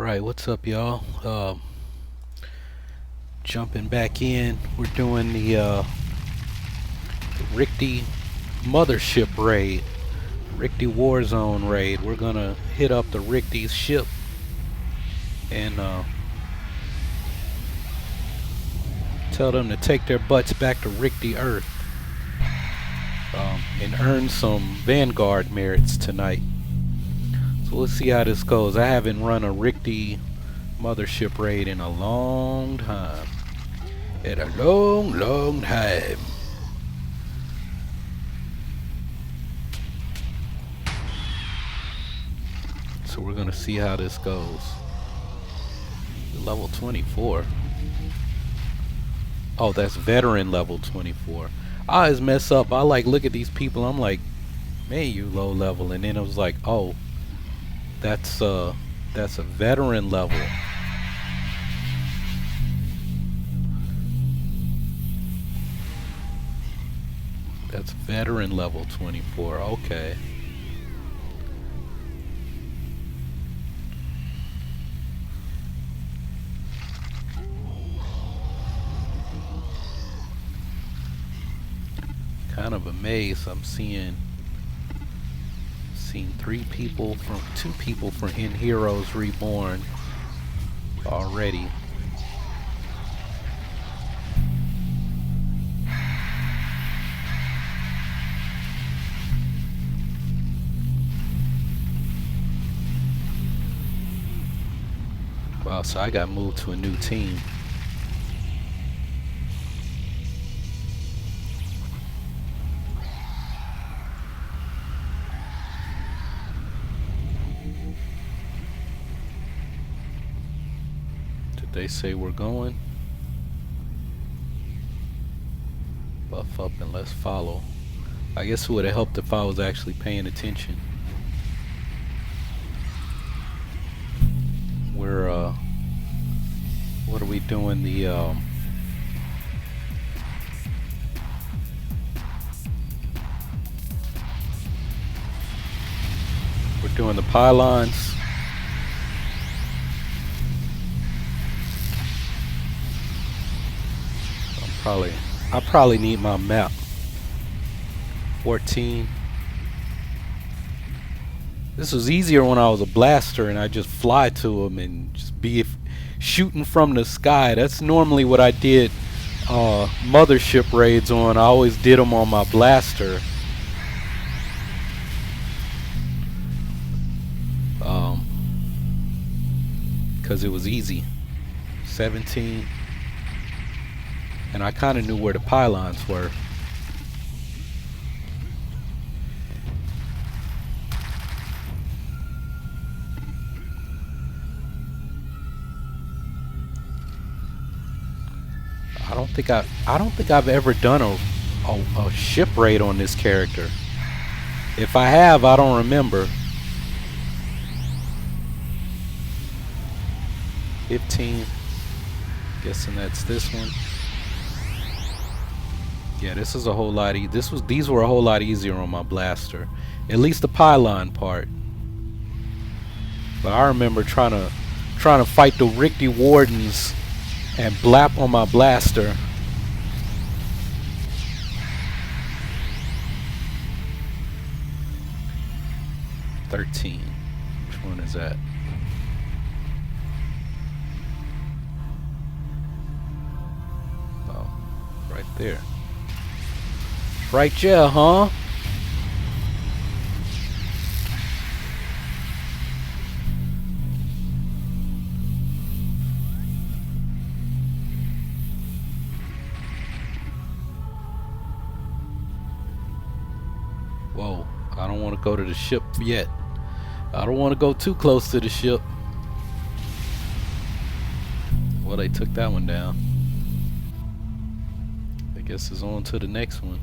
Alright, what's up, y'all? Jumping back in. We're doing the Rikti Mothership raid. Rikti Warzone raid. We're gonna hit up the Rikti's ship and tell them to take their butts back to Rikti Earth and earn some Vanguard merits tonight. So let's see how this goes. I haven't run a Rikti Mothership raid in a long time. In a long time. So we're gonna see how this goes. Level 24. Oh, that's veteran level 24. I always mess up. I like look at these people. I'm like, man, you low level. And then it was like, oh, that's a veteran level. That's veteran level 24. Okay. Kind of amazed. I'm seeing two people from In Heroes Reborn already. Wow, so I got moved to a new team. Did they say we're going? Buff up and let's follow. I guess it would have helped if I was actually paying attention. We're what are we doing? We're doing the pylons. I probably need my map. 14. This was easier when I was a blaster and I just fly to them and just be shooting from the sky. That's normally what I did Mothership raids on. I always did them on my blaster. Because it was easy. 17. And I kind of knew where the pylons were. I don't think I've ever done a ship raid on this character. If I have, I don't remember. 15. Guessing that's this one. Yeah, this is a whole lot these were a whole lot easier on my blaster. At least the pylon part. But I remember trying to fight the Rikti wardens and blap on my blaster. $13. Which one is that? Oh, right there. Right there, huh? Whoa, I don't want to go to the ship yet. I don't want to go too close to the ship. Well, they took that one down. I guess it's on to the next one.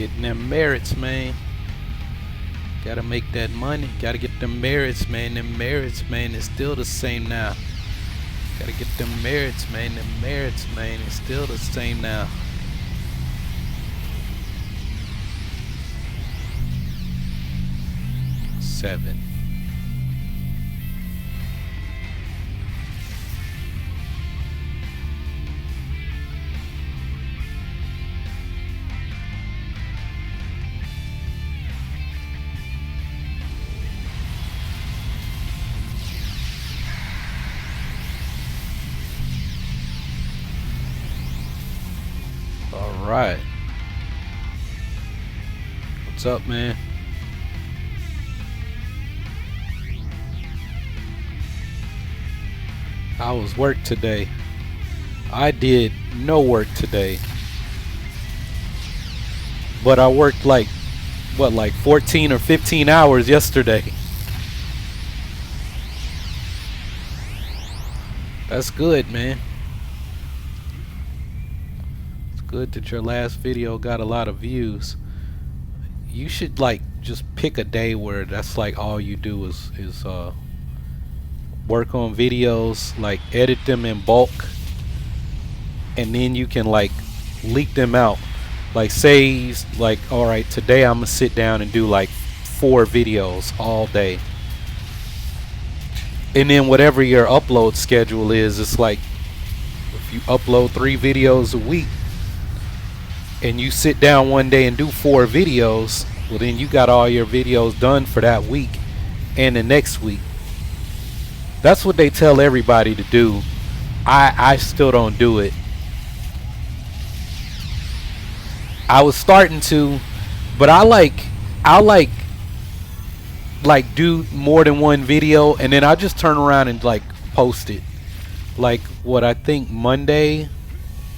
Getting them merits, man. Gotta make that money. Gotta get them merits, man. Them merits, man, it's still the same now. Gotta get them merits, man. Them merits, man, it's still the same now. Seven. All right. What's up, man? How was work today? I did no work today. But I worked like, what, like 14 or 15 hours yesterday. That's good, man. It's good that your last video got a lot of views. You should like just pick a day where that's like all you do is work on videos, like edit them in bulk, and then you can like leak them out. Like say like, all right, today I'm gonna sit down and do like 4 videos all day, and then whatever your upload schedule is, it's like if you upload 3 videos a week and you sit down one day and do 4 videos, well then you got all your videos done for that week and the next week. That's what they tell everybody to do. I still don't do it. I was starting to, but I like do more than one video and then I just turn around and like post it. Like what I think Monday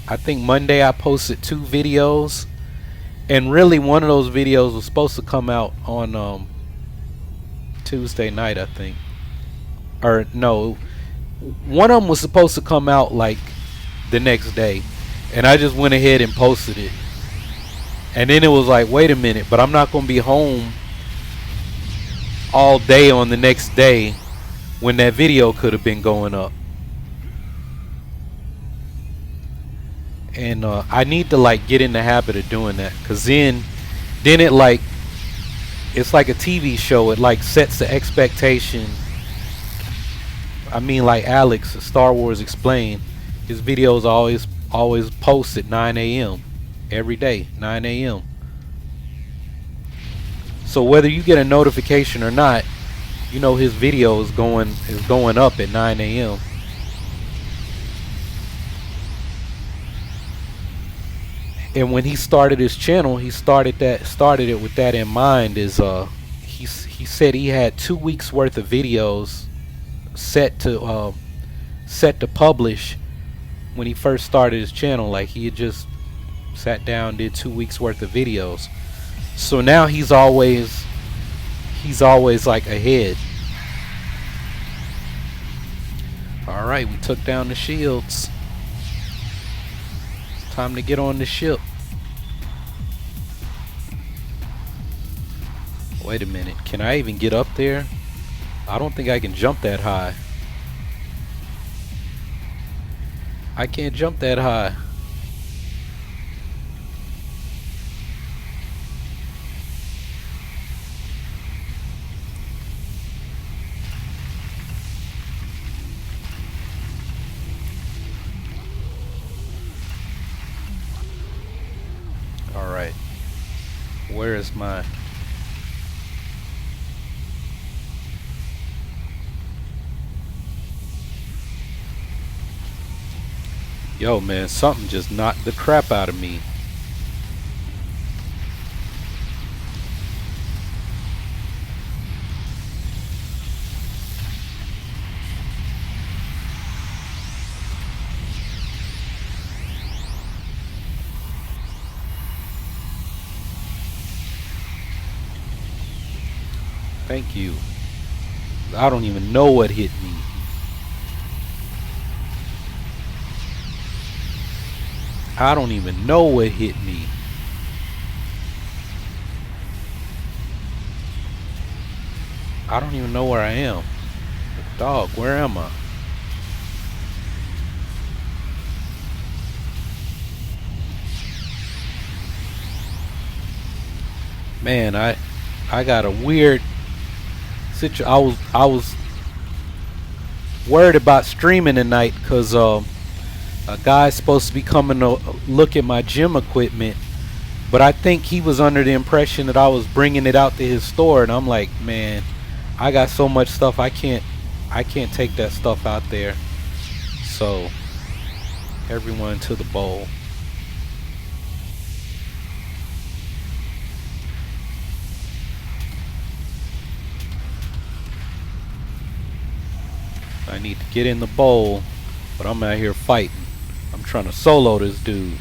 I posted 2 videos, and really one of those videos was supposed to come out on Tuesday night, I think. Or no, one of them was supposed to come out like the next day, and I just went ahead and posted it. And then it was like, wait a minute, but I'm not gonna be home all day on the next day when that video could have been going up. And I need to like get in the habit of doing that, cause then it like, it's like a TV show. It like sets the expectation. I mean, like Alex, Star Wars Explained, his videos always post at 9 a.m. every day, 9 a.m. So whether you get a notification or not, you know his video is going up at 9 a.m. And when he started his channel, he started it with that in mind. Is he said he had 2 weeks worth of videos set to publish when he first started his channel. Like he had just sat down, did 2 weeks worth of videos. So now he's always like ahead. All right, we took down the shields. It's time to get on the ship. Wait a minute, can I even get up there? I don't think I can jump that high. I can't jump that high. All right. Where is my... Yo, man, something just knocked the crap out of me. Thank you. I don't even know what hit me. I don't even know what hit me. I don't even know where I am. Dog, where am I? Man, I got a weird situation. I was worried about streaming tonight because a guy's supposed to be coming to look at my gym equipment, but I think he was under the impression that I was bringing it out to his store, and I'm like, man, I got so much stuff I can't take that stuff out there. So everyone to the bowl. I need to get in the bowl, but I'm out here fighting. I'm trying to solo this dude.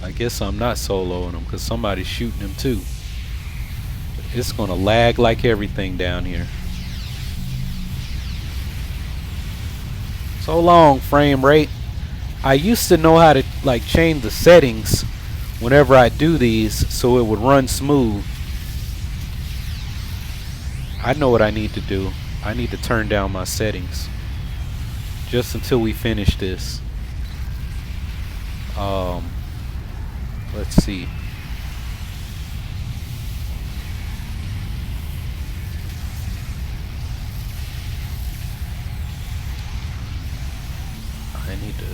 I guess I'm not soloing him because somebody's shooting him too. It's gonna lag like everything down here. So long, frame rate. I used to know how to like change the settings whenever I do these so it would run smooth. I know what I need to do. I need to turn down my settings just until we finish this. Let's see. I need to.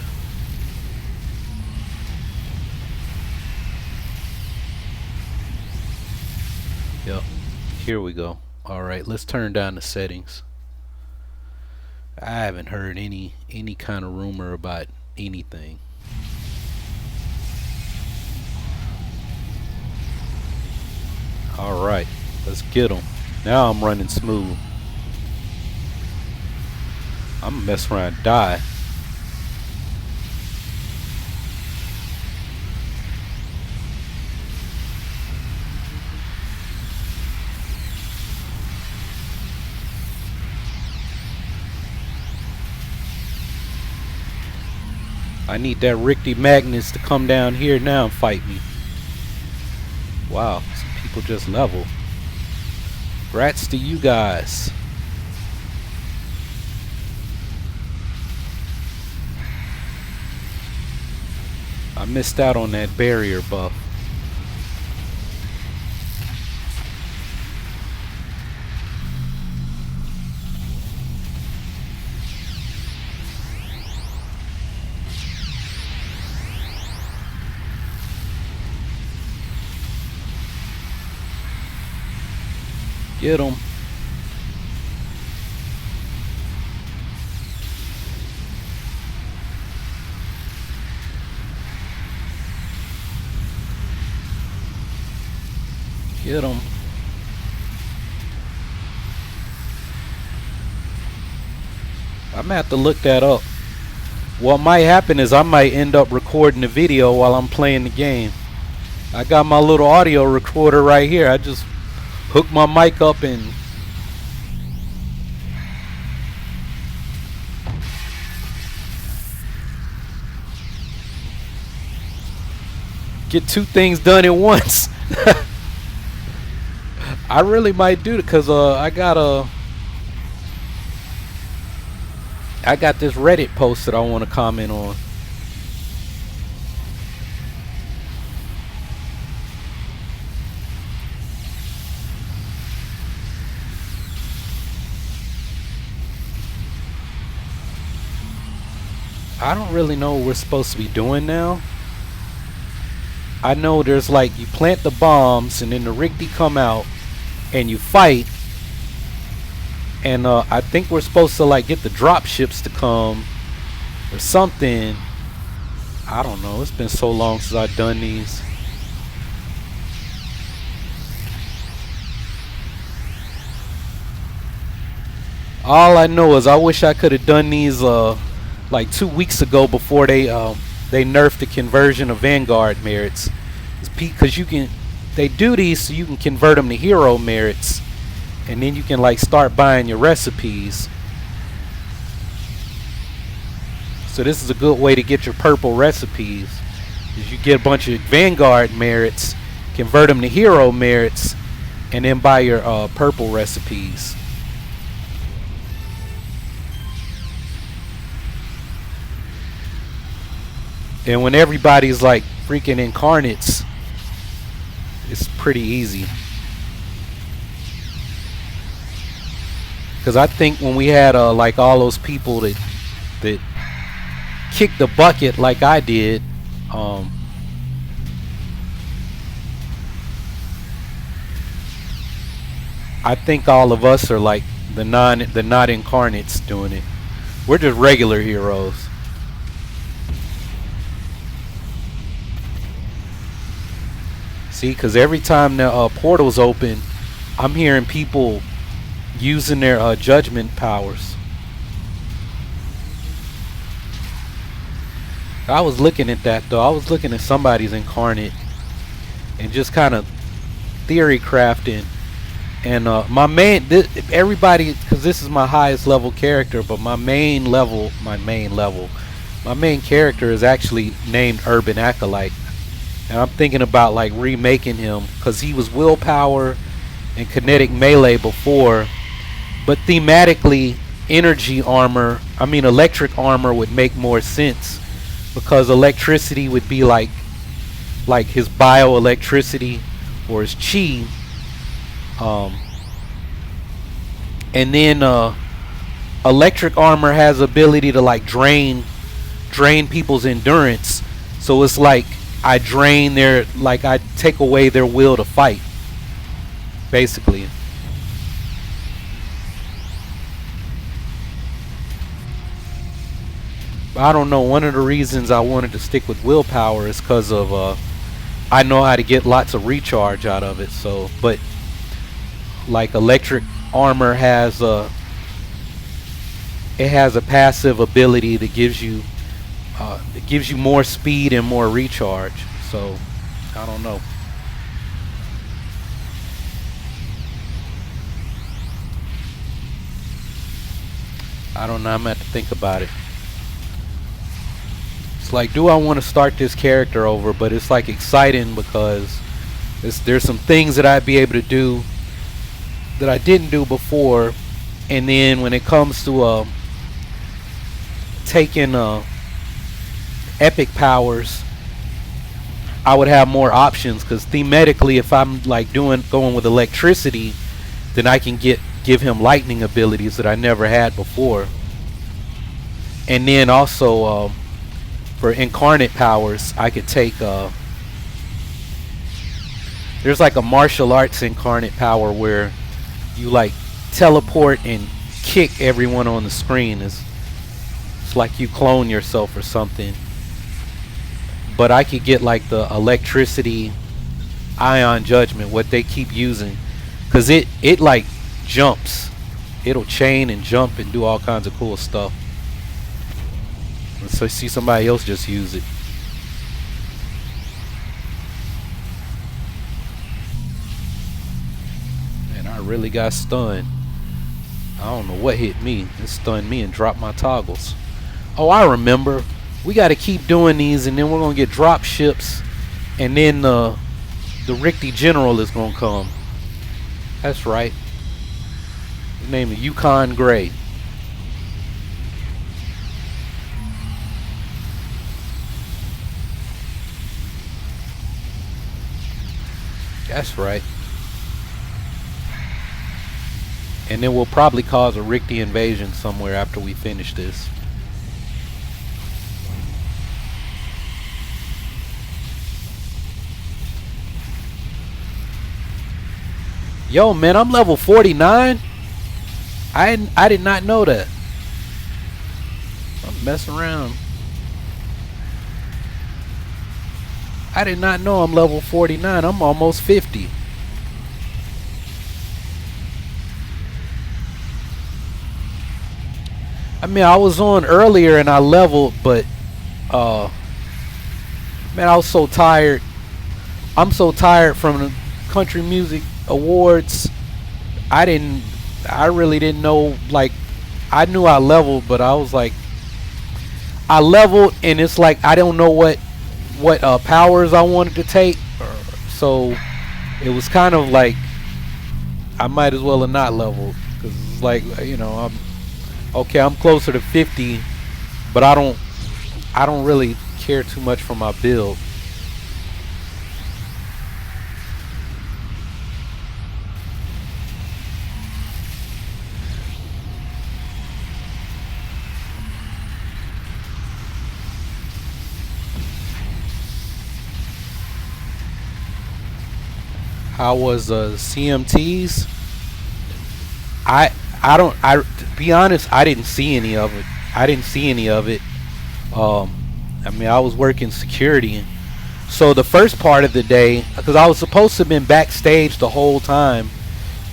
Yep. Here we go. Alright, let's turn down the settings. I haven't heard any kind of rumor about anything. Alright, let's get them. Now I'm running smooth. I'm gonna mess around and die. I need that Rikti Magnus to come down here now and fight me. Wow, some people just level. Grats to you guys. I missed out on that barrier buff. Get him. Get him. I'm gonna have to look that up. What might happen is I might end up recording the video while I'm playing the game. I got my little audio recorder right here. I just hook my mic up and get two things done at once. I really might do it because I got this Reddit post that I want to comment on. I don't really know what we're supposed to be doing now. I know there's like you plant the bombs and then the Rikti come out and you fight, and I think we're supposed to like get the drop ships to come or something. I don't know. It's been so long since I've done these. All I know is I wish I could have done these like 2 weeks ago before they nerfed the conversion of Vanguard merits. Because they do these so you can convert them to hero merits, and then you can like start buying your recipes. So this is a good way to get your purple recipes. is you get a bunch of Vanguard merits, convert them to hero merits, and then buy your purple recipes. And when everybody's like freaking incarnates, it's pretty easy. Because I think when we had like all those people that kicked the bucket like I did, I think all of us are like the not incarnates doing it. We're just regular heroes. See, because every time the portals open, I'm hearing people using their judgment powers. I was looking at that though. I was looking at somebody's incarnate and just kind of theory crafting. And my main, everybody, because this is my highest level character, but my main character is actually named Urban Acolyte. And I'm thinking about like remaking him because he was willpower and kinetic melee before, but thematically electric armor would make more sense because electricity would be like his bioelectricity or his chi. And then electric armor has ability to like drain people's endurance, so it's like I take away their will to fight, basically. I don't know, one of the reasons I wanted to stick with willpower is because of I know how to get lots of recharge out of it. So, but like electric armor has a passive ability that gives you more speed and more recharge. So I don't know. I'm gonna have to think about it. It's like, do I want to start this character over? But it's like exciting because there's some things that I'd be able to do that I didn't do before, and then when it comes to taking epic powers, I would have more options because thematically, if I'm like going with electricity, then I can give him lightning abilities that I never had before. And then also for incarnate powers, I could take there's like a martial arts incarnate power where you like teleport and kick everyone on the screen. It's like you clone yourself or something. But I could get like the electricity ion judgment, what they keep using, because it like jumps. It'll chain and jump and do all kinds of cool stuff. So see somebody else just use it. And I really got stunned. I don't know what hit me. It stunned me and dropped my toggles. Oh, I remember. We got to keep doing these, and then we're gonna get drop ships, and then the Rikti General is gonna come. That's right. His name is Yukon Gray. That's right. And then we'll probably cause a Rikti invasion somewhere after we finish this. Yo, man, I'm level 49. I did not know that. I'm messing around. I did not know I'm level 49. I'm almost 50. I mean, I was on earlier and I leveled, but man, I was so tired. I'm so tired from the country music awards. I really didn't know, like, I knew I leveled, but I was like, I leveled and it's like I don't know what what powers I wanted to take. So it was kind of like I might as well have not leveled because it's like I'm okay. I'm closer to 50, but I don't really care too much for my build. How was CMTs? I don't I to be honest, I didn't see any of it. I didn't see any of it. Um, I mean, I was working security, so the first part of the day, because I was supposed to have been backstage the whole time,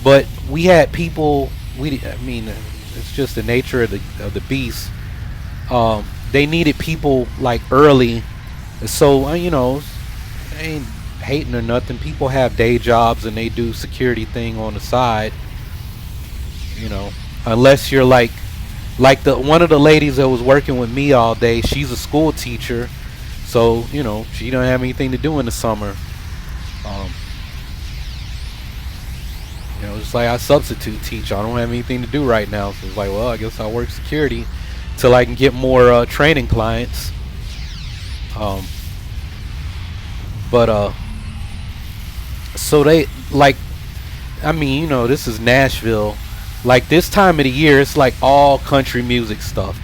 but we had people. I mean, it's just the nature of the beast. They needed people like early, so I ain't hating or nothing. People have day jobs and they do security thing on the side. You know, unless you're like the one of the ladies that was working with me all day. She's a school teacher, so she don't have anything to do in the summer. Um, it's like I substitute teach. I don't have anything to do right now, so it's like, well, I guess I'll work security till I can get more training clients. Um, but so they like, I mean, this is Nashville. Like this time of the year, it's like all country music stuff.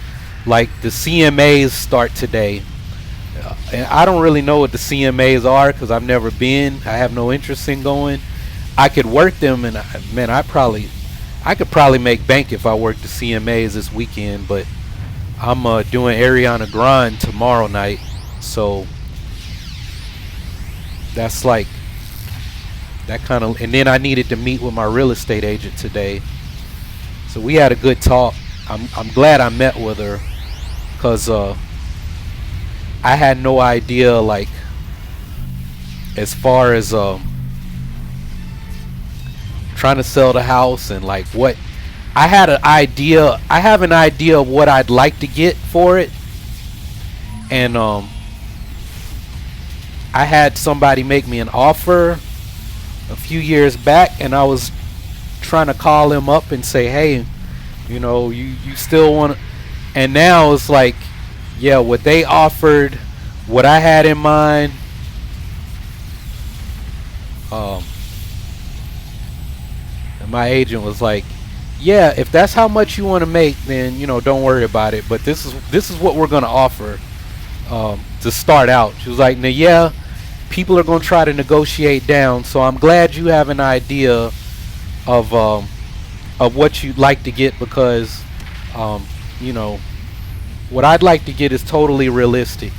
Like the CMAs start today. And I don't really know what the CMAs are because I've never been. I have no interest in going. I could work them, and man, I could probably make bank if I worked the CMAs this weekend. But I'm doing Ariana Grande tomorrow night, so that's like that kind of. And then I needed to meet with my real estate agent today, so we had a good talk. I'm glad I met with her because I had no idea, like, as far as trying to sell the house and like what I had an idea. I have an idea of what I'd like to get for it, and I had somebody make me an offer a few years back, and I was trying to call him up and say, hey, you still want to, and now it's like, yeah, what they offered, what I had in mind. And my agent was like, yeah, if that's how much you want to make, then don't worry about it. But this is what we're gonna offer to start out. She was like, now, yeah, people are gonna try to negotiate down. So I'm glad you have an idea of what you'd like to get because what I'd like to get is totally realistic.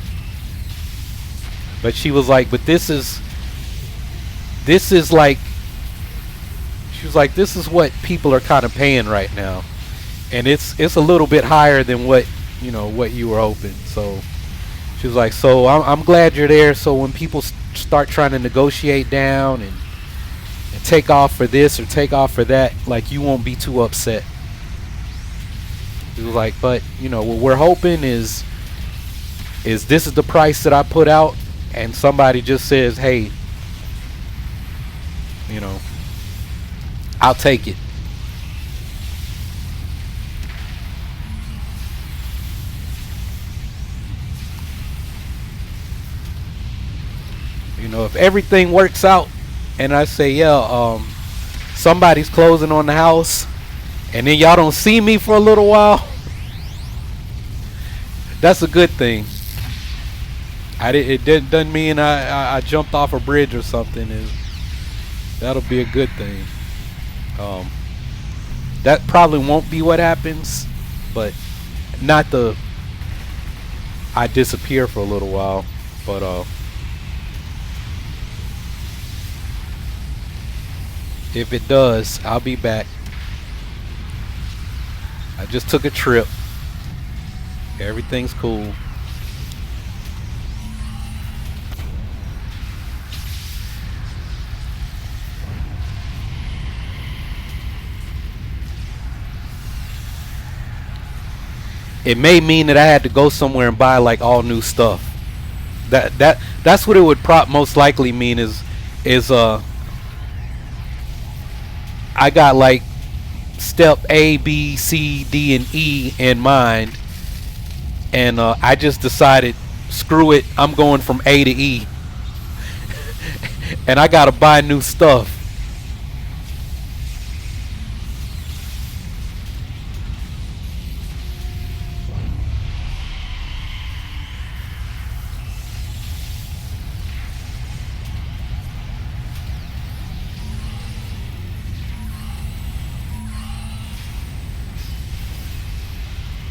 But she was like, but this is like, she was like, this is what people are kind of paying right now, and it's a little bit higher than what you were hoping. So she was like, so I'm glad you're there. So when people start trying to negotiate down and take off for this or take off for that, like, you won't be too upset. He was like, but what we're hoping is this is the price that I put out, and somebody just says, hey, I'll take it. If everything works out and I say, yeah, somebody's closing on the house, and then y'all don't see me for a little while, that's a good thing. It doesn't mean I jumped off a bridge or something. That'll be a good thing. That probably won't be what happens, but not I disappear for a little while. But if it does, I'll be back. I just took a trip. Everything's cool. It may mean that I had to go somewhere and buy like all new stuff. That's what it would most likely mean is I got like step A, B, C, D, and E in mind, and I just decided, screw it, I'm going from A to E, and I gotta buy new stuff.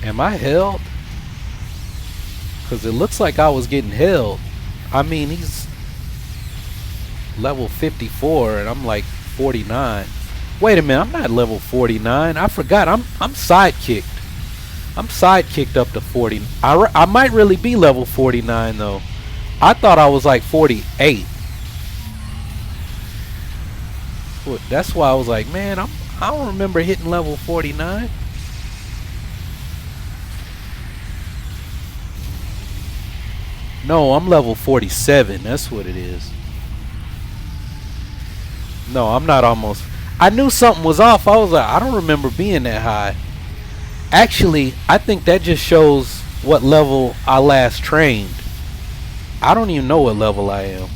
Am I held? Because it looks like I was getting held. I mean, he's level 54 and I'm like 49. Wait a minute, I'm not level 49. I forgot. I'm sidekicked. I'm sidekicked up to 40. I might really be level 49 though. I thought I was like 48. That's why I was like, man, I don't remember hitting level 49. No, I'm level 47. That's what it is. No, I'm not almost. I knew something was off. I was like, I don't remember being that high. Actually, I think that just shows what level I last trained. I don't even know what level I am.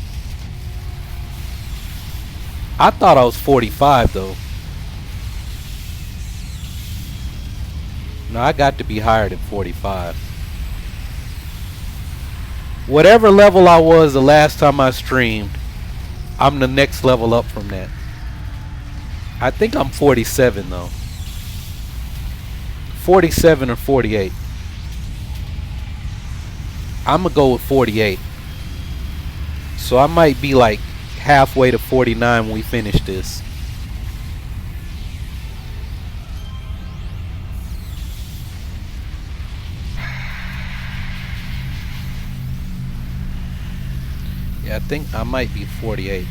I thought I was 45 though. No, I got to be higher than 45. Whatever level I was the last time I streamed, I'm the next level up from that. I think I'm 47 though. 47 or 48. I'm gonna go with 48. So I might be like halfway to 49 when we finish this. Yeah, I think I might be 48.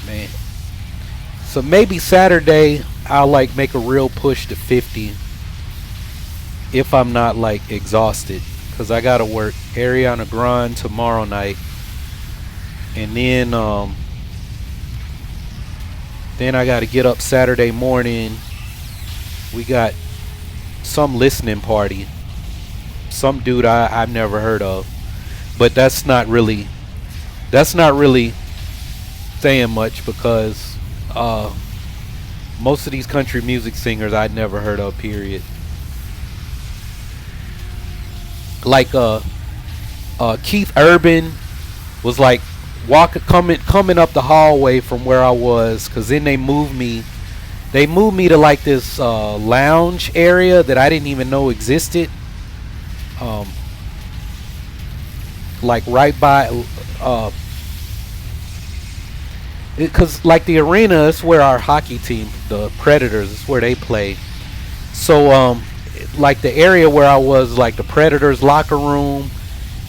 Man. So maybe Saturday I'll like make a real push to 50. If I'm not like exhausted, because I gotta work Ariana Grande tomorrow night, and then I gotta get up Saturday morning. We got some listening party, some dude I've never heard of, but that's not really saying much because most of these country music singers I'd never heard of, period. Like Keith Urban was like coming up the hallway from where I was, cause then they moved me to like this lounge area that I didn't even know existed, like right by cause like the arena is where our hockey team, the Predators, is where they play. So like the area where I was, like the Predators locker room,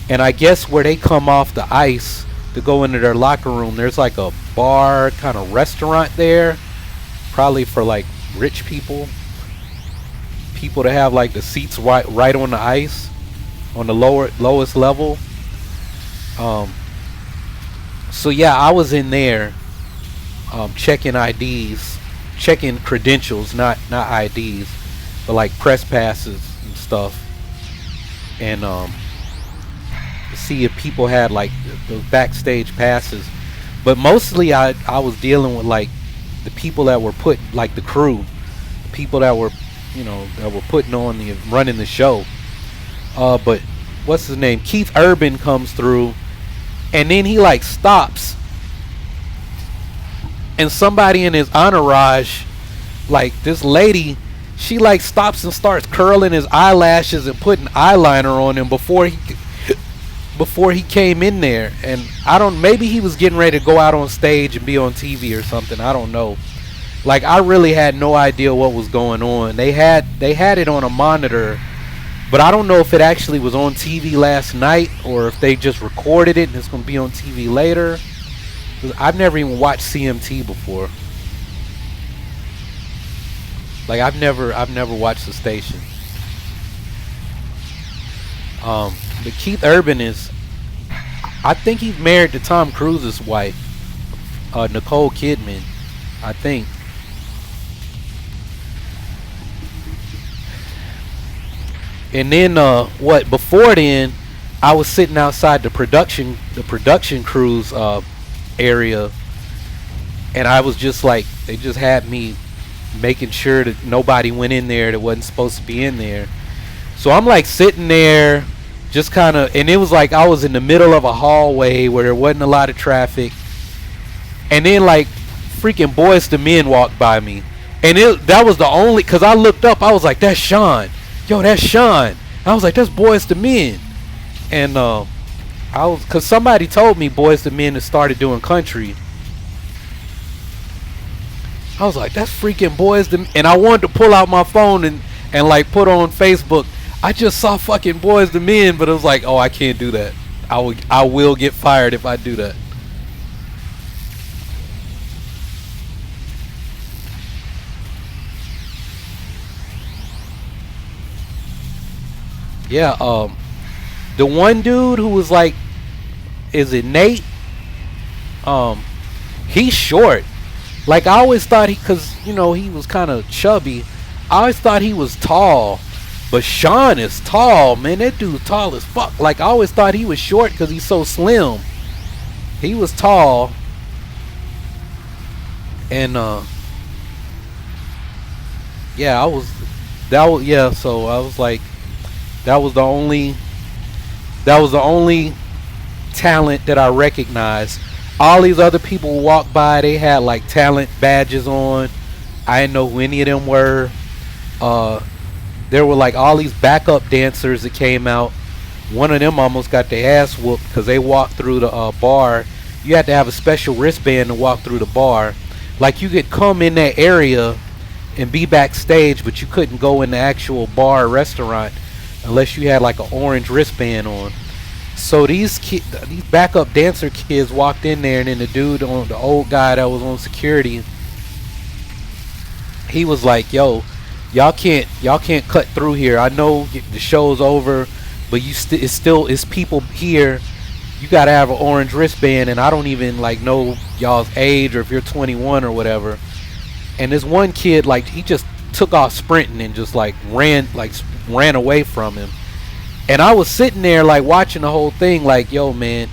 and I guess where they come off the ice to go into their locker room, there's like a bar kind of restaurant there, probably for like rich people to have like the seats right on the ice on the lowest level. So yeah, I was in there checking IDs, checking credentials, not IDs, but like press passes and stuff, and see if people had like those backstage passes. But mostly I was dealing with like the people that were like the crew, the people that were, that were running the show. But what's his name? Keith Urban comes through, and then he like stops, and somebody in his entourage, like this lady, she like stops and starts curling his eyelashes and putting eyeliner on him before he came in there. And maybe he was getting ready to go out on stage and be on TV or something, I don't know. Like I really had no idea what was going on. They had it on a monitor, but I don't know if it actually was on TV last night or if they just recorded it and it's gonna be on TV later. 'Cause I've never even watched CMT before. Like I've never watched the station. But Keith Urban is, I think he's married to Tom Cruise's wife, Nicole Kidman, I think. And then what? Before then, I was sitting outside the production crew's area, and I was just like, they just had me making sure that nobody went in there that wasn't supposed to be in there. So I'm like sitting there, just kind of, and it was like I was in the middle of a hallway where there wasn't a lot of traffic, and then like freaking Boys to Men walked by me, and that was the only, cause I looked up, I was like, that's Sean. Yo, that's Sean. I was like, that's Boys to Men. And cause somebody told me Boys to Men had started doing country. I was like, that's freaking Boys to Men. And I wanted to pull out my phone and like put on Facebook, I just saw fucking Boys to Men, but it was like, oh, I can't do that. I will get fired if I do that. Yeah, the one dude who was like, is it Nate? He's short. Like I always thought cause you know he was kind of chubby. I always thought he was tall, but Sean is tall, man. That dude's tall as fuck. Like I always thought he was short cause he's so slim. He was tall, and yeah, yeah. So I was like, that was the only talent that I recognized. All these other people walked by, they had like talent badges on. I didn't know who any of them were. There were like all these backup dancers that came out. One of them almost got their ass whooped because they walked through the bar. You had to have a special wristband to walk through the bar. Like you could come in that area and be backstage, but you couldn't go in the actual bar or restaurant unless you had like an orange wristband on. So these backup dancer kids walked in there, and then the old guy that was on security, he was like, "Yo, y'all can't cut through here. I know the show's over, but it's people here. You gotta have an orange wristband, and I don't even like know y'all's age or if you're 21 or whatever." And this one kid, like, he just took off sprinting and just like ran away from him. And I was sitting there like watching the whole thing like, yo man,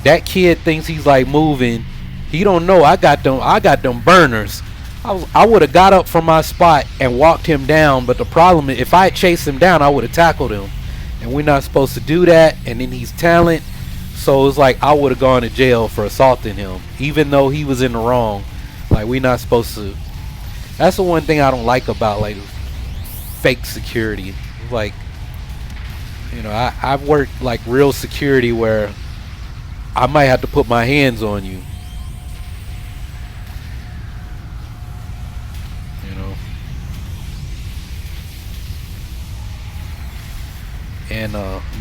that kid thinks he's like moving. He don't know I got them burners. I would have got up from my spot and walked him down, but the problem is if I had chased him down, I would have tackled him. And we're not supposed to do that, and then he's talent. So it's like I would have gone to jail for assaulting him, even though he was in the wrong. Like we're not supposed to. That's the one thing I don't like about like fake security. Like, you know, I've worked like real security where I might have to put my hands on you. You know. And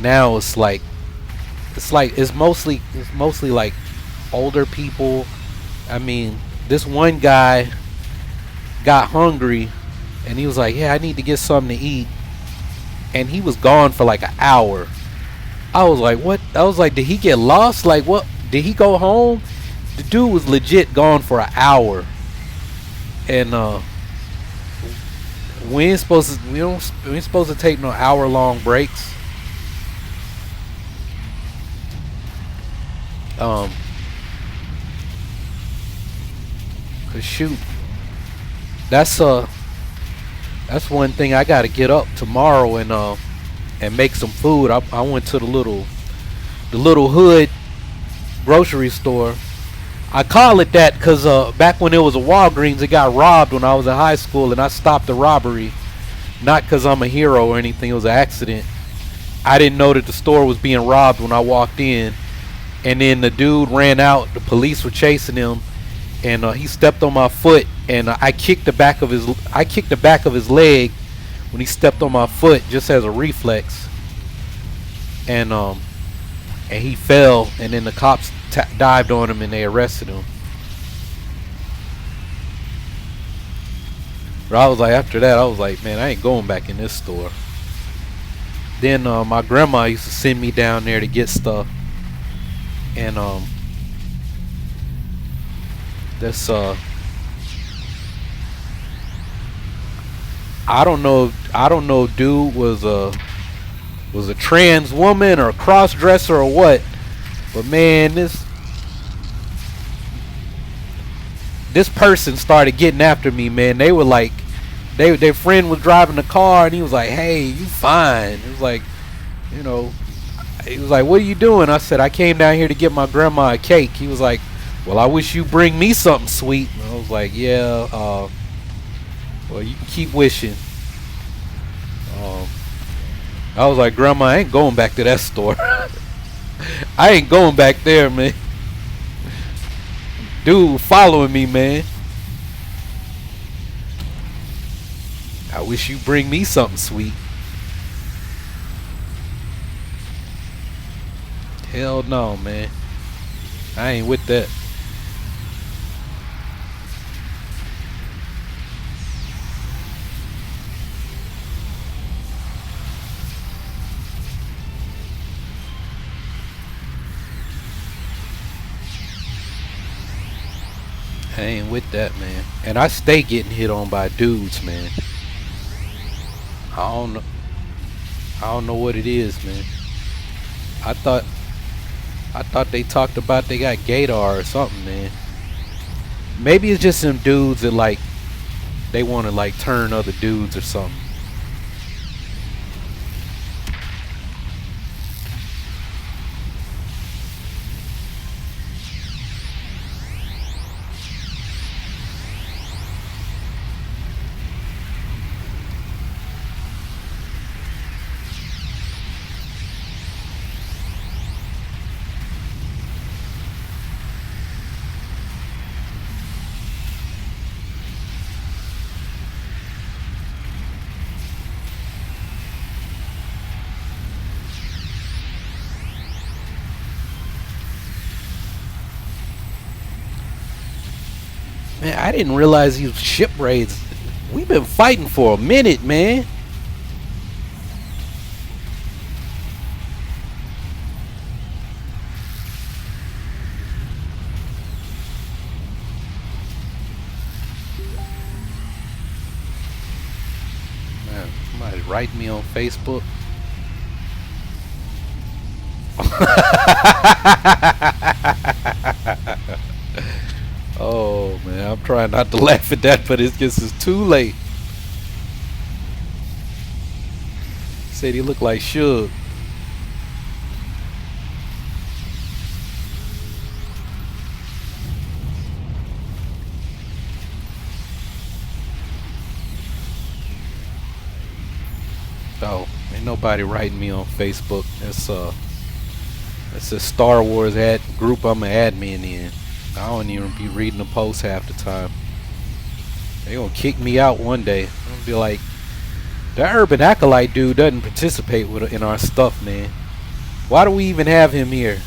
now it's mostly like older people. I mean, this one guy got hungry and he was like, yeah, I need to get something to eat. And he was gone for like an hour. I was like, what? I was like, did he get lost? Like, what? Did he go home? The dude was legit gone for an hour. And we ain't supposed to take no hour-long breaks. Cause shoot, that's one thing. I gotta get up tomorrow and make some food. I went to the little hood grocery store. I call it that because back when it was a Walgreens, it got robbed when I was in high school, and I stopped the robbery. Not because I'm a hero or anything. It was an accident. I didn't know that the store was being robbed when I walked in, and then the dude ran out. The police were chasing him, and he stepped on my foot, and I kicked the back of his leg when he stepped on my foot, just as a reflex, and he fell, and then the cops dived on him and they arrested him. But I was like, after that, I was like, man, I ain't going back in this store. Then my grandma used to send me down there to get stuff, and this I don't know if dude was a trans woman or a cross dresser or what, but man, this person started getting after me, man. They were like, their friend was driving the car, and he was like, hey, you fine. It was like, you know, he was like, what are you doing? I said, I came down here to get my grandma a cake. He was like, well, I wish you bring me something sweet. And I was like, yeah, well, you can keep wishing. I was like, grandma, I ain't going back to that store. I ain't going back there, man. Dude following me, man. I wish you bring me something sweet. Hell no, man. I ain't with that. I ain't with that, man. And I stay getting hit on by dudes, man. I don't know what it is, man. I thought they talked about they got gaydar or something, man. Maybe it's just some dudes that like they want to like turn other dudes or something. Man, I didn't realize these ship raids. We've been fighting for a minute, man. Man, somebody write me on Facebook. Oh man, I'm trying not to laugh at that, but it's too late. Said he looked like Suge. Oh, ain't nobody writing me on Facebook. It's a Star Wars ad group I'm an admin in. I don't even be reading the posts half the time. They gonna kick me out one day. I'm gonna be like, that urban acolyte dude doesn't participate in our stuff, man. Why do we even have him here?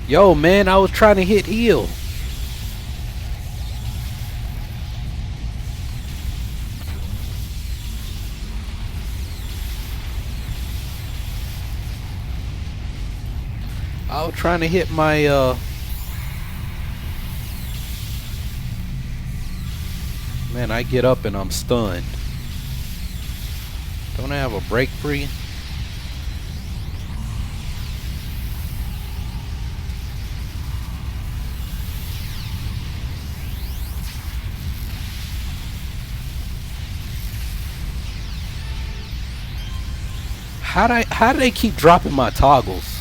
Yo, man, I was trying to hit heal. I was trying to hit my man, I get up and I'm stunned. Don't I have a break free? How do they keep dropping my toggles?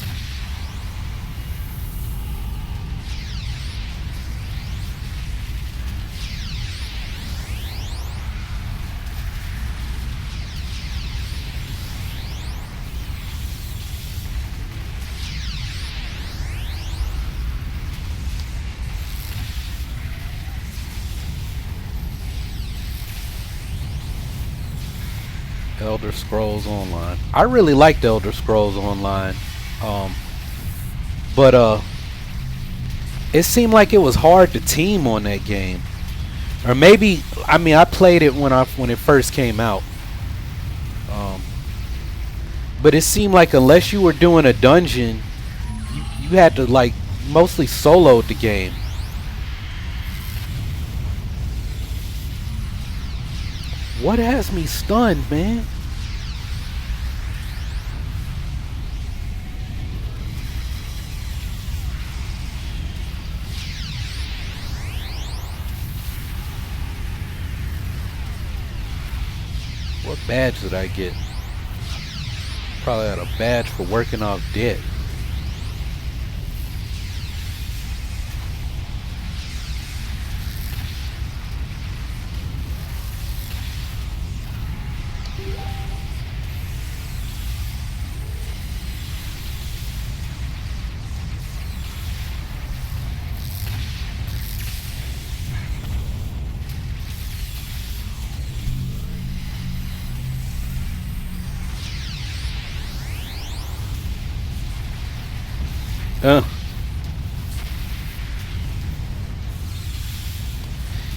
Elder Scrolls Online. I really liked Elder Scrolls Online. But it seemed like it was hard to team on that game. Or maybe, I mean, I played it when it first came out. But it seemed like unless you were doing a dungeon, you had to like mostly solo the game. What has me stunned, man? What badge did I get? Probably had a badge for working off debt.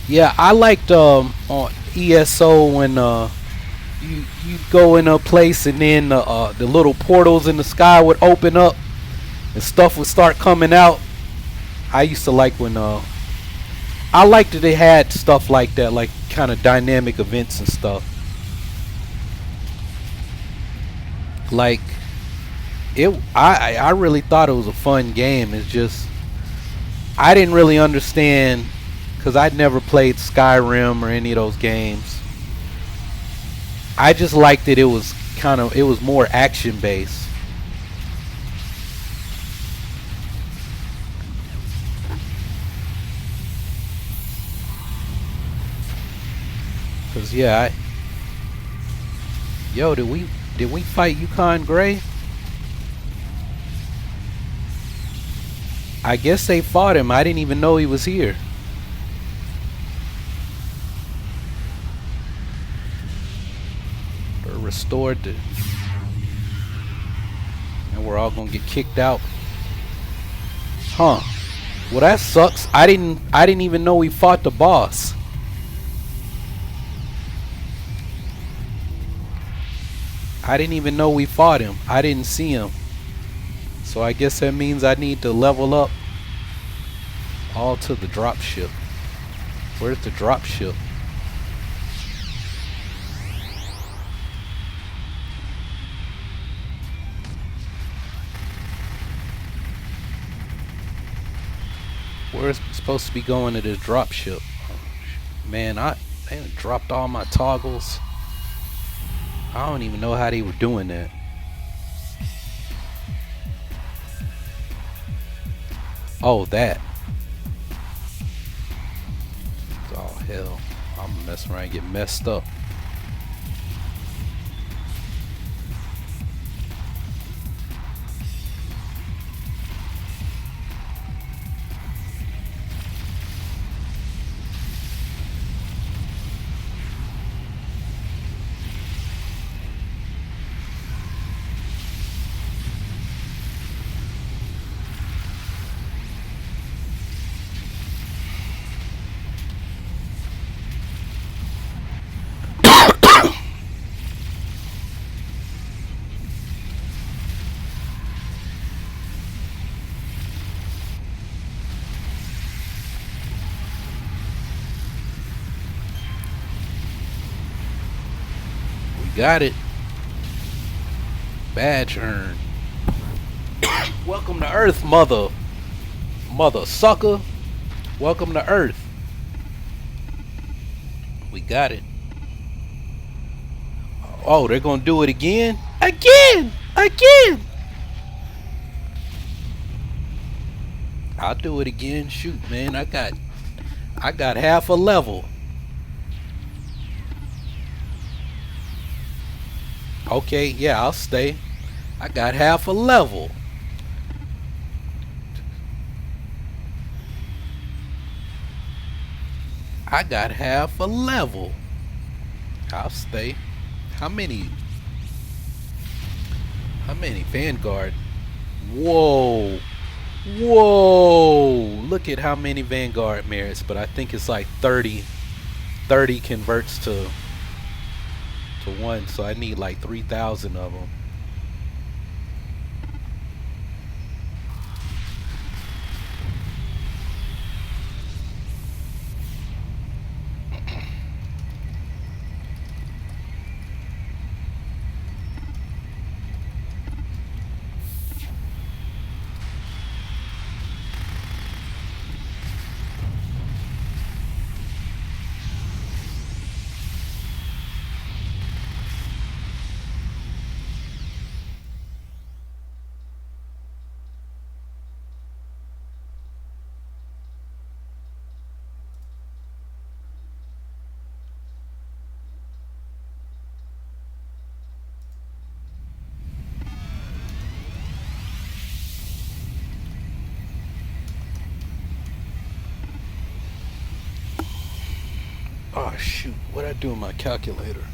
Yeah, I liked on ESO when you go in a place and then the little portals in the sky would open up and stuff would start coming out. I used to like when I liked that they had stuff like that, like kind of dynamic events and stuff. Like I really thought it was a fun game. It's just I didn't really understand because I'd never played Skyrim or any of those games. I just liked that it was more action based. Cause yeah, yo, did we fight Yukon Gray? I guess they fought him. I didn't even know he was here. Or restored the, and we're all gonna get kicked out. Huh. Well, that sucks. I didn't even know we fought the boss. I didn't even know we fought him. I didn't see him. So I guess that means I need to level up all to the drop ship. Where's the drop ship? Where's supposed to be going to this drop ship? Man, they dropped all my toggles. I don't even know how they were doing that. Oh, that. Oh, hell. I'm gonna mess around and get messed up. Got it. Badge earned. Welcome to Earth, mother sucker. Welcome to Earth. We got it. Oh, they're gonna do it again? Again! Again! I'll do it again. Shoot, man. I got half a level. Okay, yeah, I'll stay. I got half a level. I got half a level. I'll stay. How many? How many? Vanguard. Whoa. Whoa. Look at how many Vanguard merits, but I think it's like 30. 30 converts to one, so I need like 3,000 of them. Oh shoot, what'd I do with my calculator?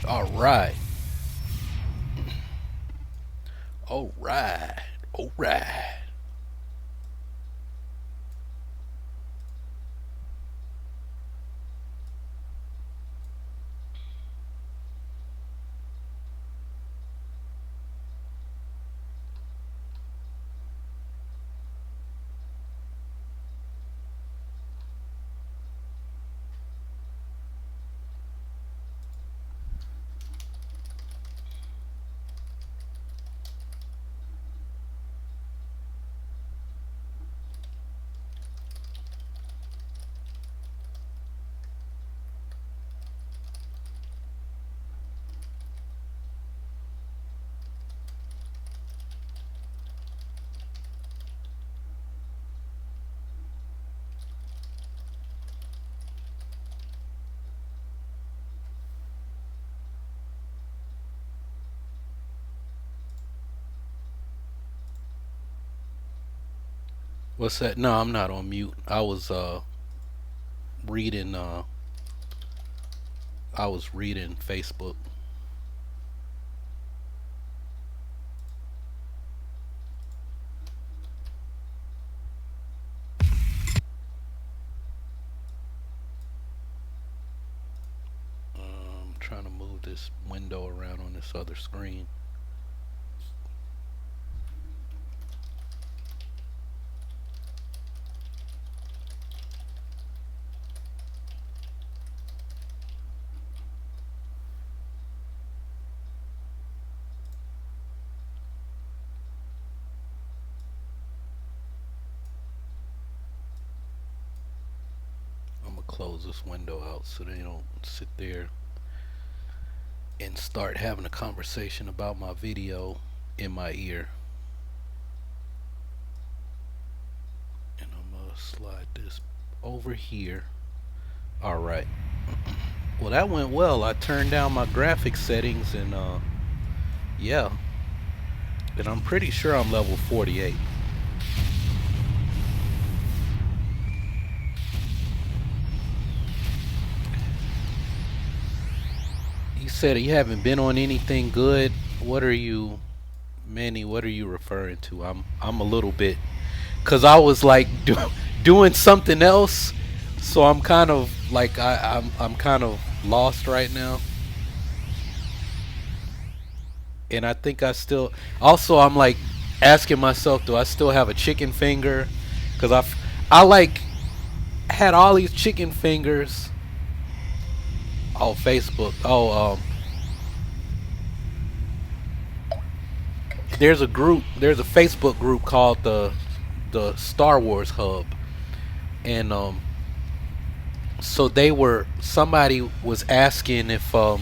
All right. All right. All right. What's that? No, I'm not on mute. Reading I was reading Facebook. I'm trying to move this window around on this other screen. I'm gonna close this window out so they don't sit there and start having a conversation about my video in my ear. And I'm gonna slide this over here. All right. Well, that went well. I turned down my graphics settings and yeah. And I'm pretty sure I'm level 48. said you haven't been on anything good. What are you, Manny? What are you referring to? I'm a little bit, cause I was like doing something else, so I'm kind of like I'm kind of lost right now. And I think I still also I'm like asking myself, do I still have a chicken finger? Cause I like had all these chicken fingers. Oh, Facebook. Oh, there's a group. There's a Facebook group called the Star Wars Hub, and so they were somebody was asking if the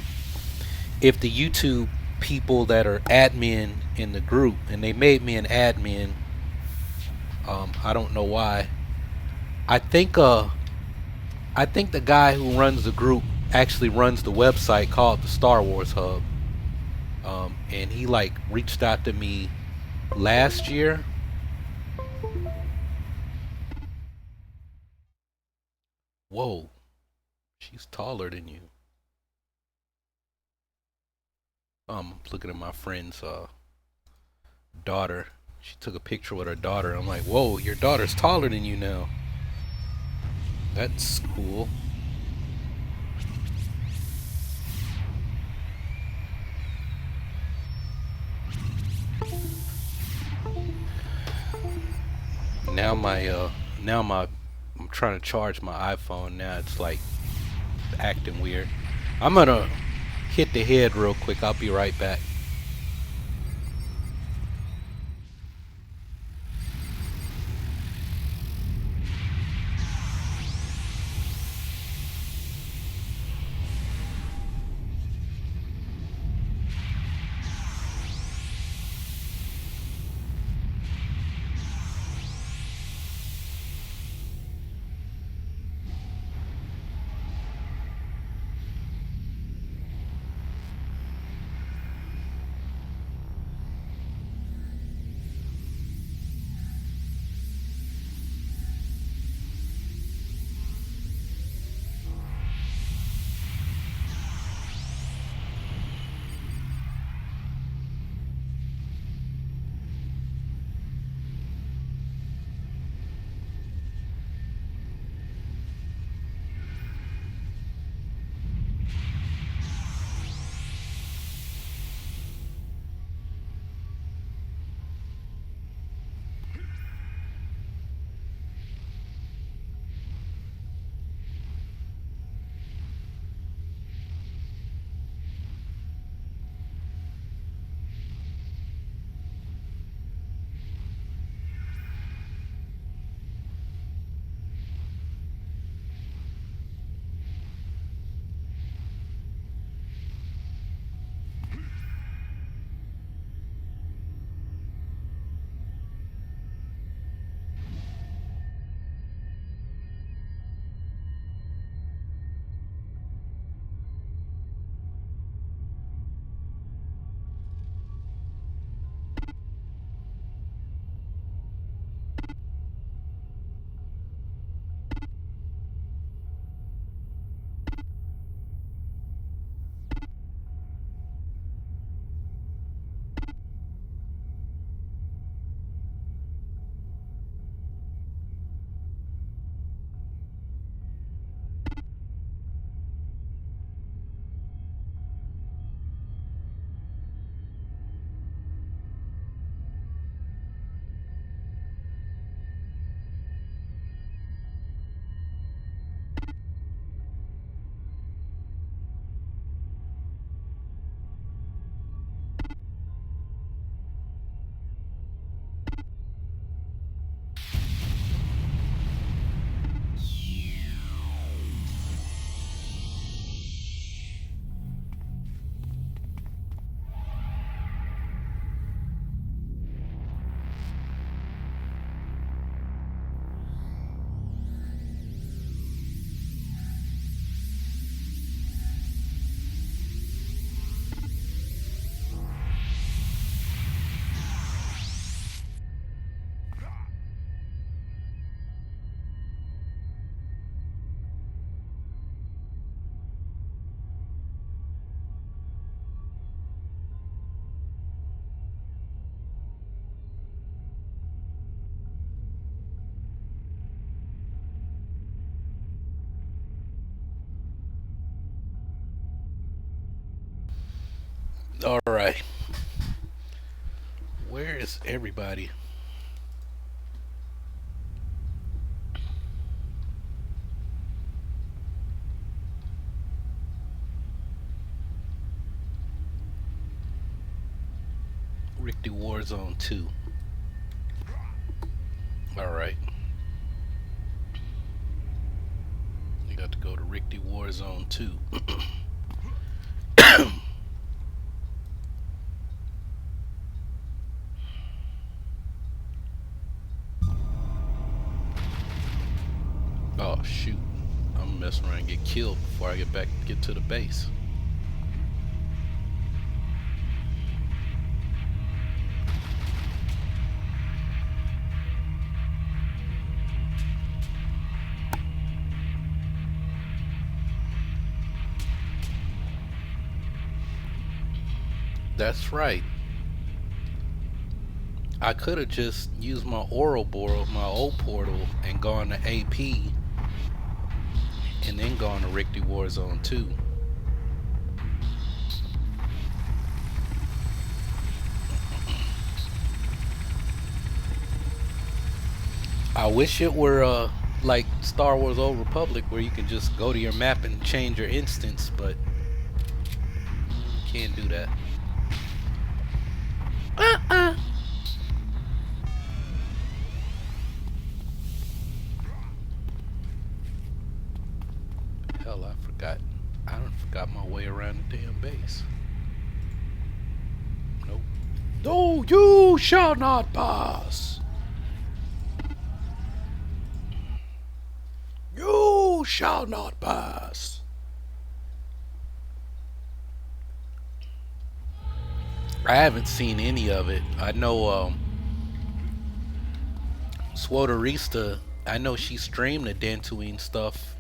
YouTube people that are admin in the group, and they made me an admin. I don't know why. I think I think the guy who runs the group actually runs the website called the Star Wars Hub. And he like reached out to me last year. Whoa, she's taller than you. Looking at my friend's daughter. She took a picture with her daughter. I'm like, whoa, your daughter's taller than you now. That's cool. Now my I'm trying to charge my iPhone. Now it's like acting weird. I'm gonna hit the head real quick. I'll be right back. All right. Where is everybody? Rikti Warzone 2. All right. You got to go to Rikti Warzone 2. Oh shoot. I'm gonna mess around and get killed before I get to the base. That's right. I could have just used my Ouroboros, my old portal, and gone to AP, and then gone to Rikti Warzone 2. I wish it were like Star Wars Old Republic, where you can just go to your map and change your instance, but can't do that. Hell, I forgot. I done forgot my way around the damn base. Nope. No, you shall not pass. You shall not pass. I haven't seen any of it. I know Swodarista, I know she streamed the Dantooine stuff.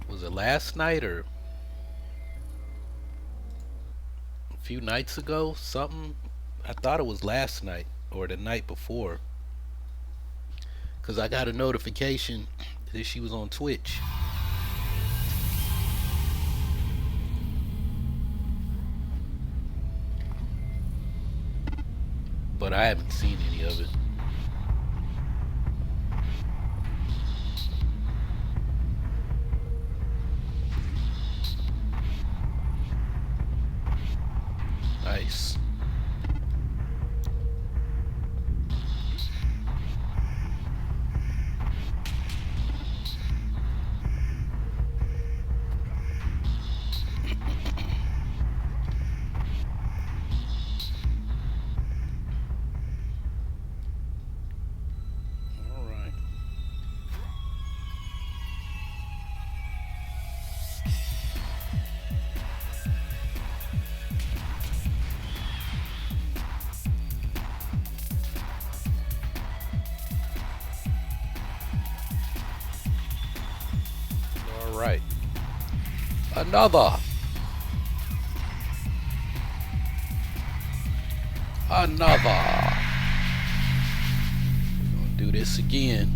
Was it last night or a few nights ago? Something? I thought it was last night or the night before. Because I got a notification that she was on Twitch. But I haven't seen any of it. Nice. Right. Another. Another. We're gonna do this again.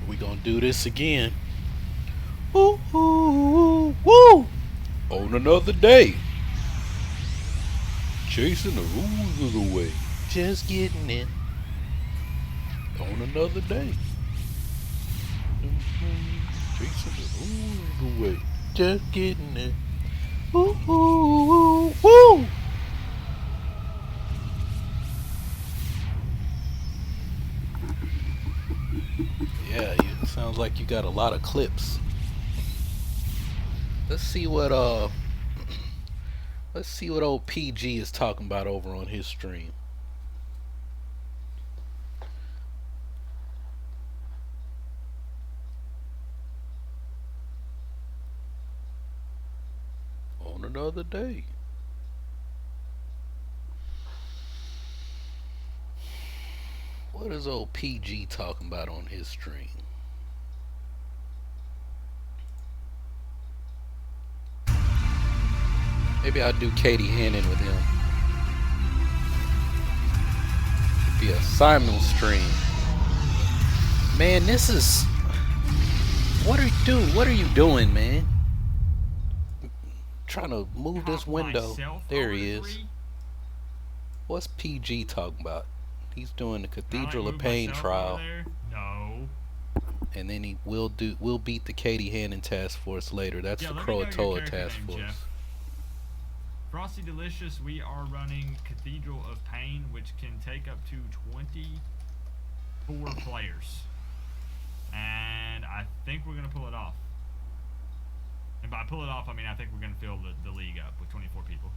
We're gonna do this again. Ooh, ooh, ooh, woo! On another day. Chasing the rules of the way. Just getting it. On another day. Chasing the rules of the way. Just getting it. Ooh, ooh, ooh, woo! Yeah, it sounds like you got a lot of clips. Let's see what old PG is talking about over on his stream. On another day. What is old PG talking about on his stream? Maybe I'll do Katie Hannon with him. It'd be a Simon stream. Man, this is... What are you doing? What are you doing, man? Trying to move this window. There he is. What's PG talking about? He's doing the Cathedral of Pain trial. No. And then he will beat the Katie Hannon task force later. That's the Croatoa task force. Jeff. Frosty Delicious, we are running Cathedral of Pain, which can take up to 24 players. And I think we're going to pull it off. And by pull it off, I mean I think we're going to fill the league up with 24 people.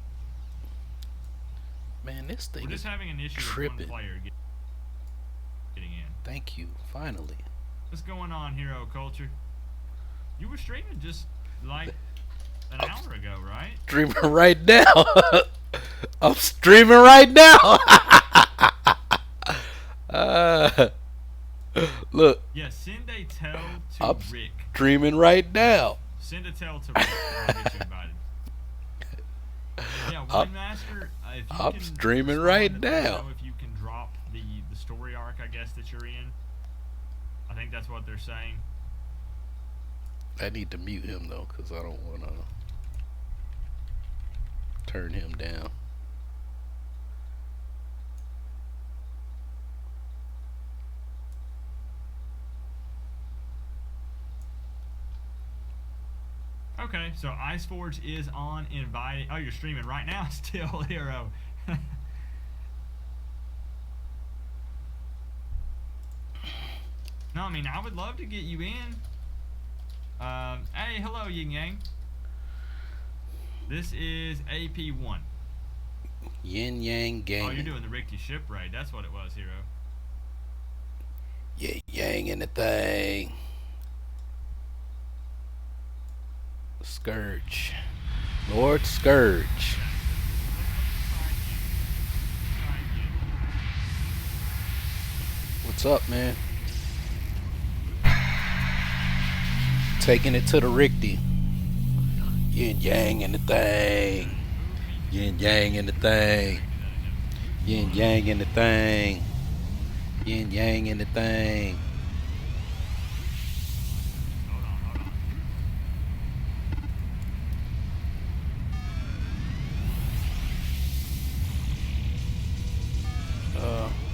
Man, this thing we're just is having an issue tripping. with one player getting in. Thank you, finally. What's going on, Hero Culture? You were streaming just like an hour ago, right? Streaming right now. I'm streaming right now. Look. Yeah, send a tell to I'm Rick. Streaming right now. Send a tell to Rick. I'll get you invited. Yeah, Windmaster, if you I'm can streaming right now. If you can drop the story arc, I guess, that you're in. I think that's what they're saying. I need to mute him though, because I don't want to turn him down. Okay, so Iceforge is on invited. Oh, you're streaming right now still, Hero. No, I mean, I would love to get you in. Hey, hello, Yin Yang. This is AP1. Yin Yang Gang. Oh, you're doing the Rikti ship raid. That's what it was, Hero. Yin Yang in the thing. Scourge. Lord Scourge. What's up, man? Taking it to the Rikti. Yin Yang in the thing. Yin Yang in the thing. Yin Yang in the thing. Yin Yang in the thing.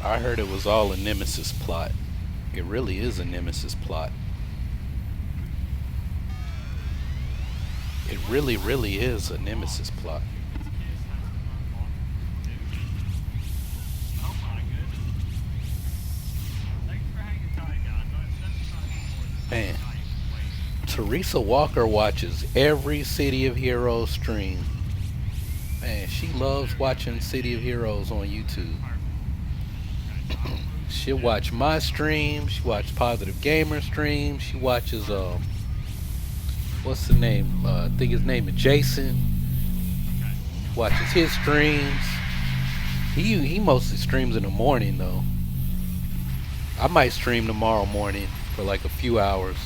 I heard it was all a Nemesis plot. It really is a Nemesis plot. It really, really is a Nemesis plot. Man, Teresa Walker watches every City of Heroes stream. Man, she loves watching City of Heroes on YouTube. She'll watch my stream. She watches Positive Gamer stream. She watches what's the name? I think his name is Jason. Watches his streams. He mostly streams in the morning though. I might stream tomorrow morning for like a few hours.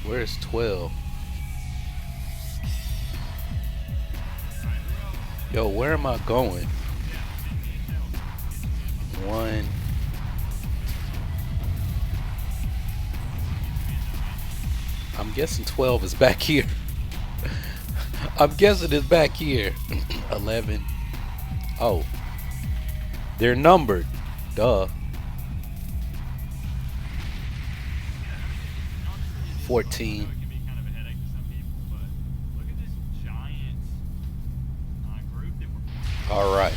Where's 12? Yo, where am I going? 1. I'm guessing 12 is back here. I'm guessing it's back here. 11. Oh. They're numbered. Duh. 14. All right.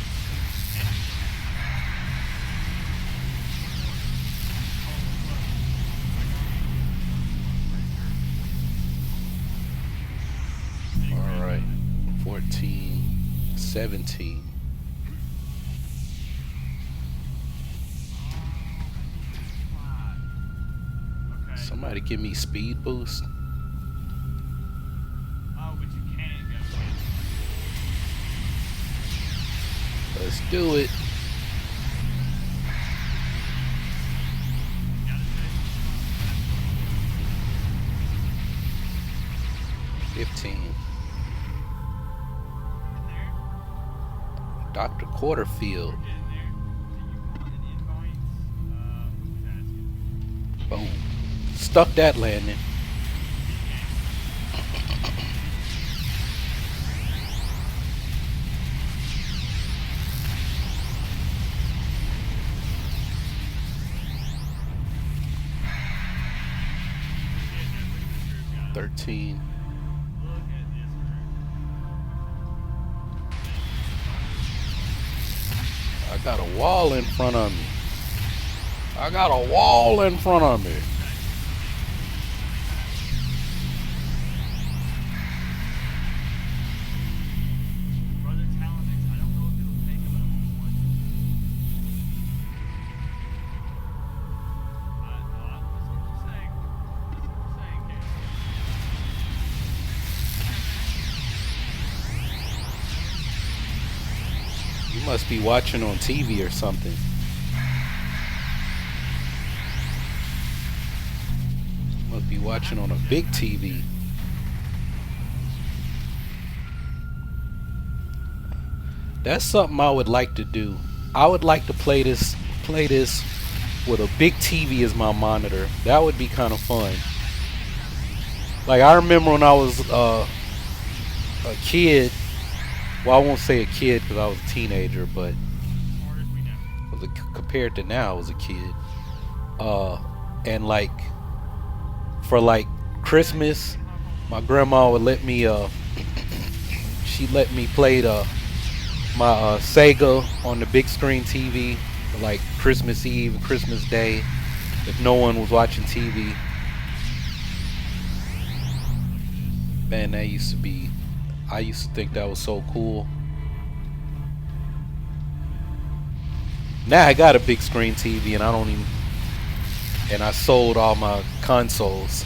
All right. 14, 17. Somebody give me speed boost. Oh, but you can't go. Let's do it. 13. In there? Dr. Quarterfield. We're getting there. Do you want an invite? Who's asking? Boom. Stuck that landing. We're getting there. Look at this group, guys. 13. Look at this group. I got a wall in front of me. I got a wall in front of me. Brother Talonix, I don't know if it'll take a level 1. That's what you're saying. That's what you're saying, Caleb. You must be watching on TV or something. You must be watching on a big TV. That's something I would like to do. I would like to play this with a big TV as my monitor. That would be kind of fun. Like I remember when I was a kid. Well, I won't say a kid because I was a teenager, but Smart as we know. compared to now, I was a kid. And like for like Christmas, my grandma would let me. She let me play my Sega on the big screen TV for like Christmas Eve and Christmas Day if no one was watching TV. Man, that used to be. I used to think that was so cool. Now I got a big screen TV and I don't even. And I sold all my consoles.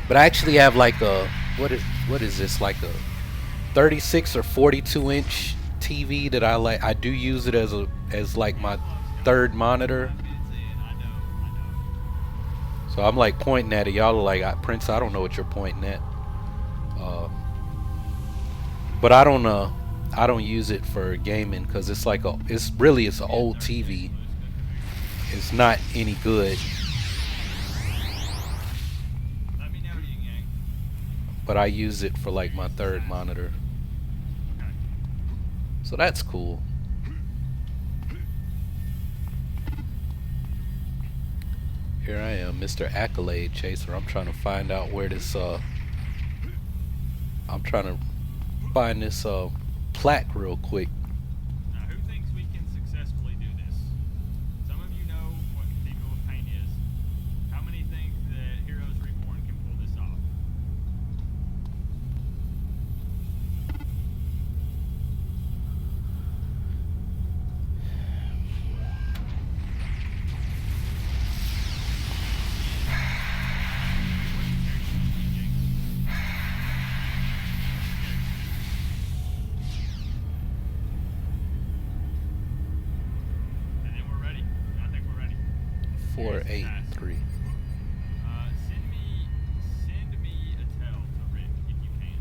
But I actually have like a what is this, like a 36 or 42 inch TV that I like. I do use it as like my third monitor. So I'm like pointing at it. Y'all are like, Prince, I don't know what you're pointing at. But I don't use it for gaming because it's like it's an old TV. It's not any good. Let me know, Yin Yang. But I use it for like my third monitor. Okay. So that's cool. Here I am, Mr. Acolyte Chaser. I'm trying to find out where this I'm trying to find this plaque real quick. Now, who thinks we can successfully do this? Some of you know what Cathedral of Pain is. How many think that Heroes Reborn can pull this off? And then we're ready. I think we're ready. 483. Send me a tell to Rick if you can.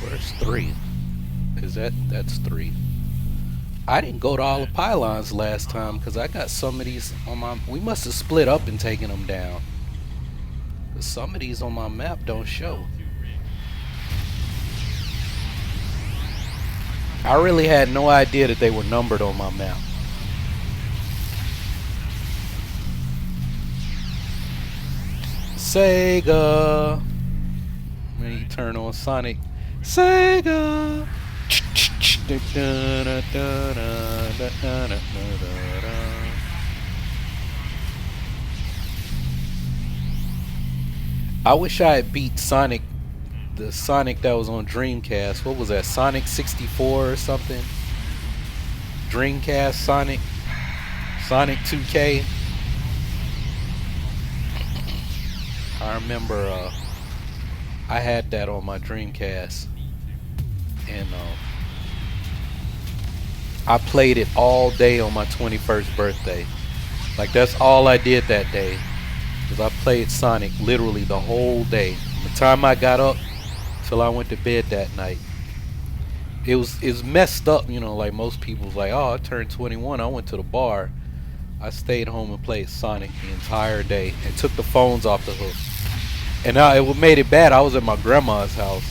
Where's 3? That's 3. I didn't go to all the pylons last time because I got some of these on my. We must have split up and taken them down. 'Cause some of these on my map don't show. I really had no idea that they were numbered on my map. Sega. When you turn on Sonic, Sega. I wish I had beat Sonic, the Sonic that was on Dreamcast. What was that? Sonic 64 or something? Dreamcast Sonic? Sonic 2K? I remember I had that on my Dreamcast. And I played it all day on my 21st birthday. Like that's all I did that day. Cause I played Sonic literally the whole day. From the time I got up till I went to bed that night. It's messed up, you know, like most people's like, oh, I turned 21, I went to the bar. I stayed home and played Sonic the entire day and took the phones off the hook. And now it made it bad. I was at my grandma's house.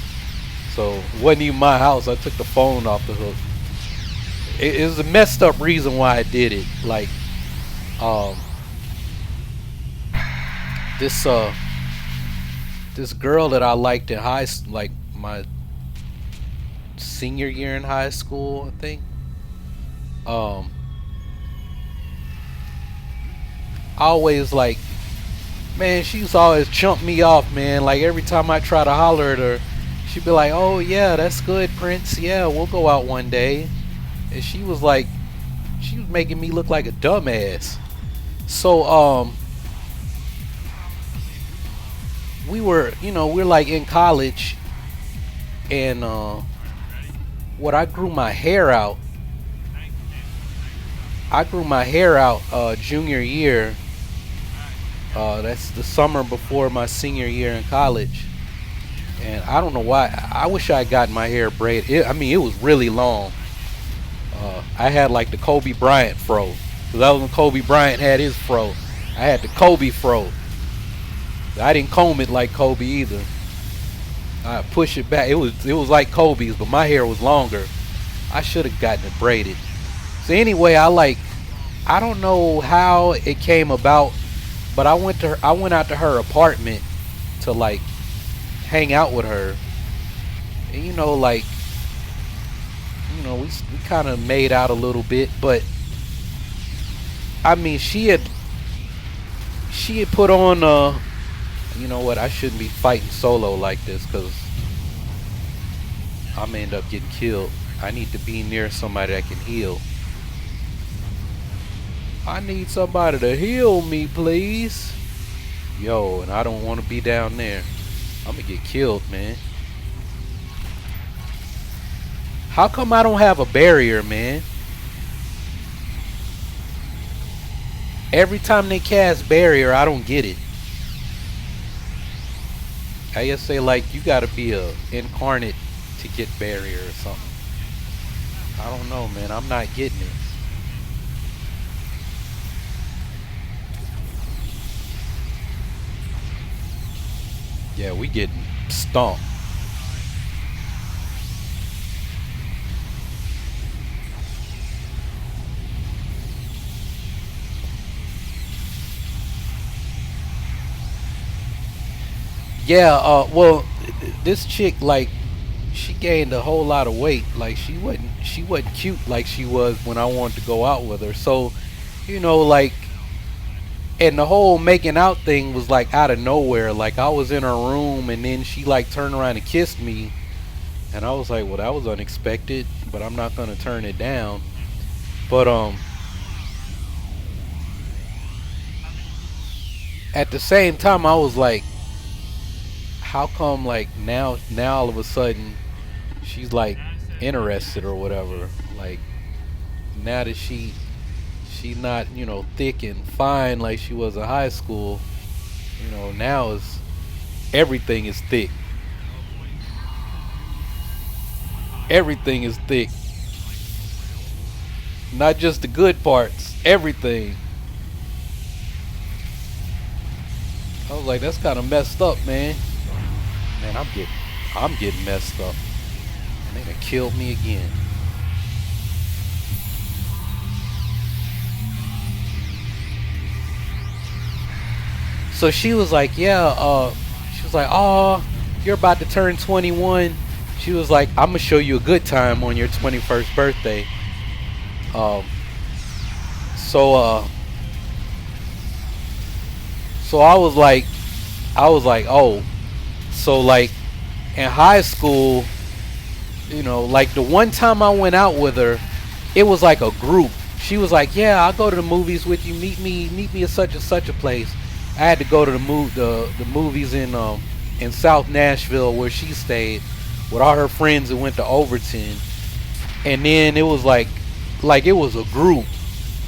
So it wasn't even my house. I took the phone off the hook. It was a messed up reason why I did it. Like, this this girl that I liked in high, like my senior year in high school, I think. Always like, man, she used to always chump me off, man. Like every time I try to holler at her, she'd be like, "Oh yeah, that's good, Prince. Yeah, we'll go out one day." And she was like, she was making me look like a dumbass. So we're like in college, and what I grew my hair out. Junior year. That's the summer before my senior year in college. And I don't know why. I wish I had gotten my hair braided. It was really long. I had like the Kobe Bryant fro. Because that was when Kobe Bryant had his fro. I had the Kobe fro. I didn't comb it like Kobe either. I push it back. It was like Kobe's, but my hair was longer. I should have gotten it braided. So anyway, I don't know how it came about, but I went out to her apartment to like hang out with her. And we kind of made out a little bit, but I mean she had put on you know what, I shouldn't be fighting solo like this because I'm gonna end up getting killed. I need to be near somebody that can heal. I need somebody to heal me, please. Yo, and I don't want to be down there. I'm gonna get killed, man. How come I don't have a barrier, man? Every time they cast barrier, I don't get it. I just say like you gotta be a incarnate to get barrier or something. I don't know, man. I'm not getting it. Yeah, we getting stomped. Yeah, well, this chick, like, she gained a whole lot of weight. Like, she wasn't cute like she was when I wanted to go out with her. So, like, and the whole making out thing was like out of nowhere. Like I was in her room and then she like turned around and kissed me, and I was like, well, that was unexpected, but I'm not gonna turn it down. But at the same time, I was like, how come like now all of a sudden she's like interested or whatever? Like now that she's not, thick and fine like she was in high school, now is everything is thick. Everything is thick. Not just the good parts, everything. I was like, that's kind of messed up, man. Man, I'm getting messed up. And they done killed me again. So she was like, yeah, she was like, oh, you're about to turn 21. She was like, I'm gonna show you a good time on your 21st birthday. So I was like, oh, so like in high school, like the one time I went out with her, it was like a group. She was like, yeah, I'll go to the movies with you. Meet me at such and such a place. I had to go to the movies in South Nashville where she stayed with all her friends and went to Overton. And then it was like like it was a group.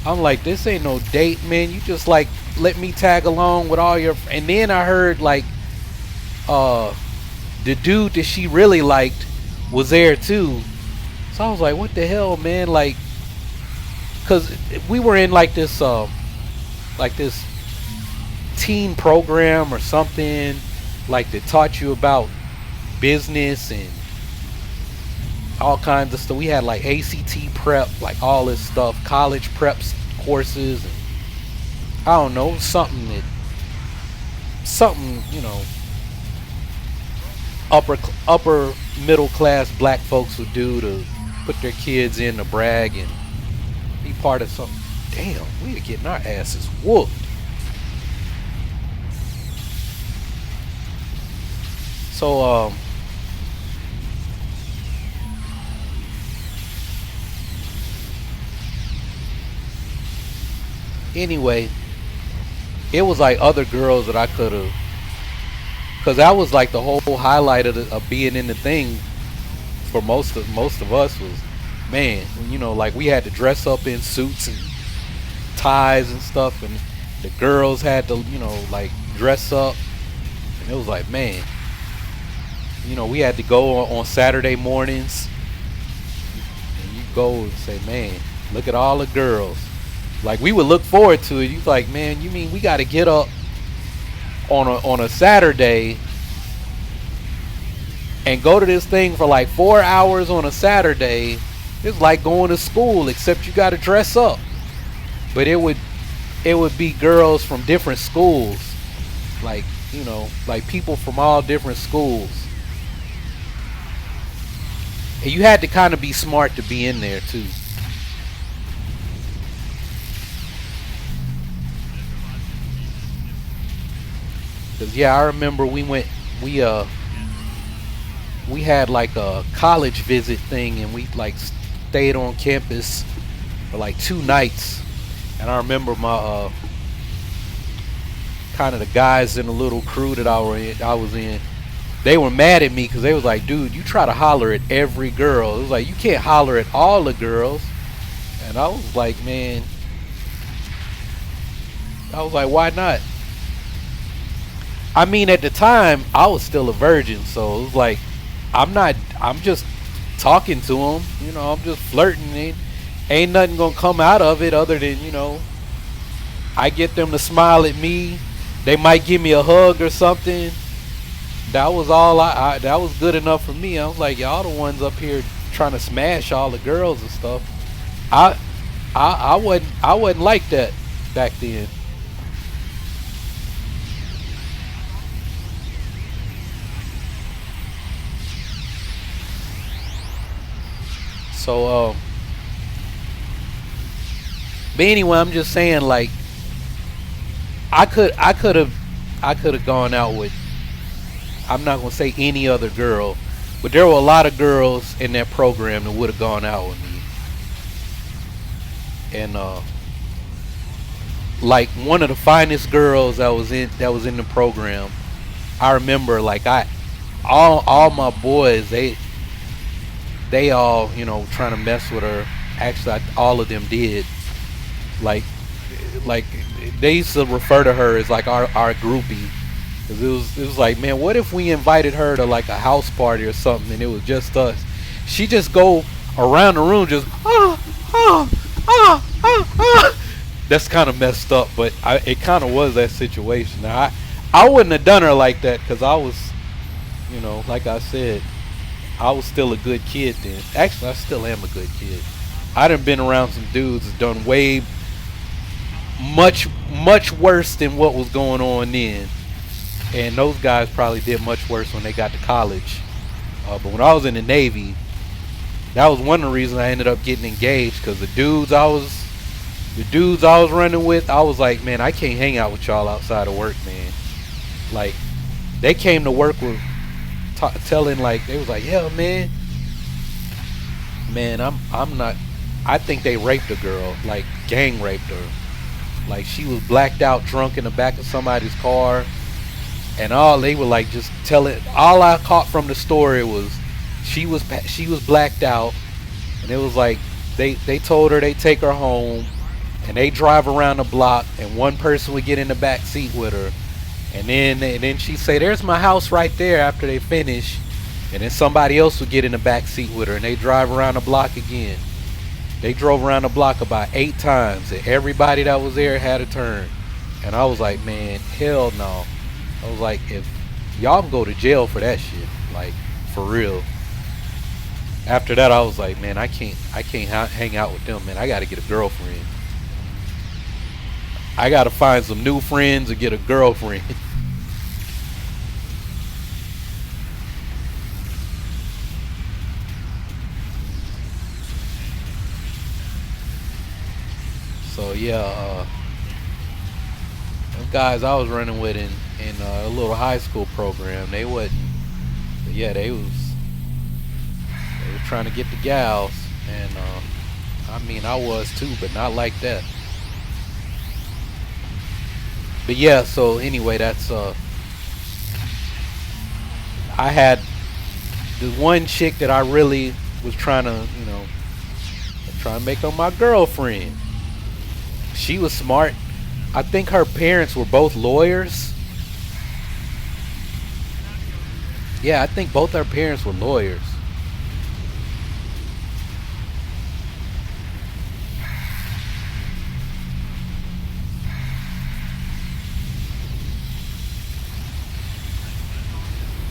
I'm like, this ain't no date, man. You just like let me tag along with all your. And then I heard like, uh, the dude that she really liked was there too. So I was like, what the hell, man? Like, cause we were in like this teen program or something, like that taught you about business and all kinds of stuff. We had like ACT prep, like all this stuff, college preps courses. And I don't know, something, you know, upper middle class black folks would do to put their kids in to brag and be part of something. Damn, we are getting our asses whooped. So anyway, it was like other girls that I could have, because that was like the whole highlight of being in the thing for most of us was, man, you know, like we had to dress up in suits and ties and stuff, and the girls had to, you know, like dress up, and it was like, man, you know, we had to go on Saturday mornings, and you go and say, man, look at all the girls. Like we would look forward to it. You like, man, you mean we got to get up on a Saturday and go to this thing for like 4 hours on a Saturday? It's like going to school, except you got to dress up. But it would be girls from different schools, like, you know, like people from all different schools. And you had to kind of be smart to be in there too. Cause yeah, I remember we had like a college visit thing, and we like stayed on campus for like 2 nights. And I remember my kind of the guys in the little crew that I was in, they were mad at me because they was like, dude, you try to holler at every girl. It was like, you can't holler at all the girls. And I was like, man, I was like, why not? I mean, at the time, I was still a virgin, so it was like, I'm just talking to them, you know, I'm just flirting. Ain't nothing gonna come out of it other than, you know, I get them to smile at me. They might give me a hug or something. That was all that was good enough for me. I was like, y'all the ones up here trying to smash all the girls and stuff. I wasn't like that back then. So but anyway, I'm just saying, like, I could have gone out with, I'm not gonna say any other girl, but there were a lot of girls in that program that would have gone out with me. And like one of the finest girls that was in the program, I remember, like, all my boys, they all, you know, trying to mess with her. Actually, all of them did. Like they used to refer to her as like our groupie. Cause it was like, man, what if we invited her to like a house party or something and it was just us? She just go around the room just That's kind of messed up, but it kind of was that situation. Now, I wouldn't have done her like that because I was, you know, like I said, I was still a good kid then. Actually, I still am a good kid. I done been around some dudes that's done way much worse than what was going on then. And those guys probably did much worse when they got to college. But when I was in the Navy, that was one of the reasons I ended up getting engaged, because the dudes I was running with, I was like, man, I can't hang out with y'all outside of work, man. Like, they came to work with telling, like, they was like, yeah, man, I'm not. I think they raped a girl, like gang raped her. Like, she was blacked out, drunk in the back of somebody's car, and all they were like just telling. All I caught from the story was she was blacked out, and it was like they told her they take her home, and they drive around the block, and one person would get in the back seat with her, and then she say, "There's my house right there." After they finish, and then somebody else would get in the back seat with her, and they drive around the block again. They drove around the block about 8 times, and everybody that was there had a turn. And I was like, man, hell no. I was like, if y'all can go to jail for that shit, like for real. After that, I was like, man, I can't hang out with them, man. I got to get a girlfriend. I got to find some new friends and get a girlfriend. So yeah, those guys I was running with in a little high school program, they wasn't. Yeah, they were trying to get the gals, and I mean I was too, but not like that. But yeah, so anyway, that's I had the one chick that I really was trying to, trying to make her my girlfriend. She was smart. I think her parents were both lawyers. Yeah, I think both her parents were lawyers.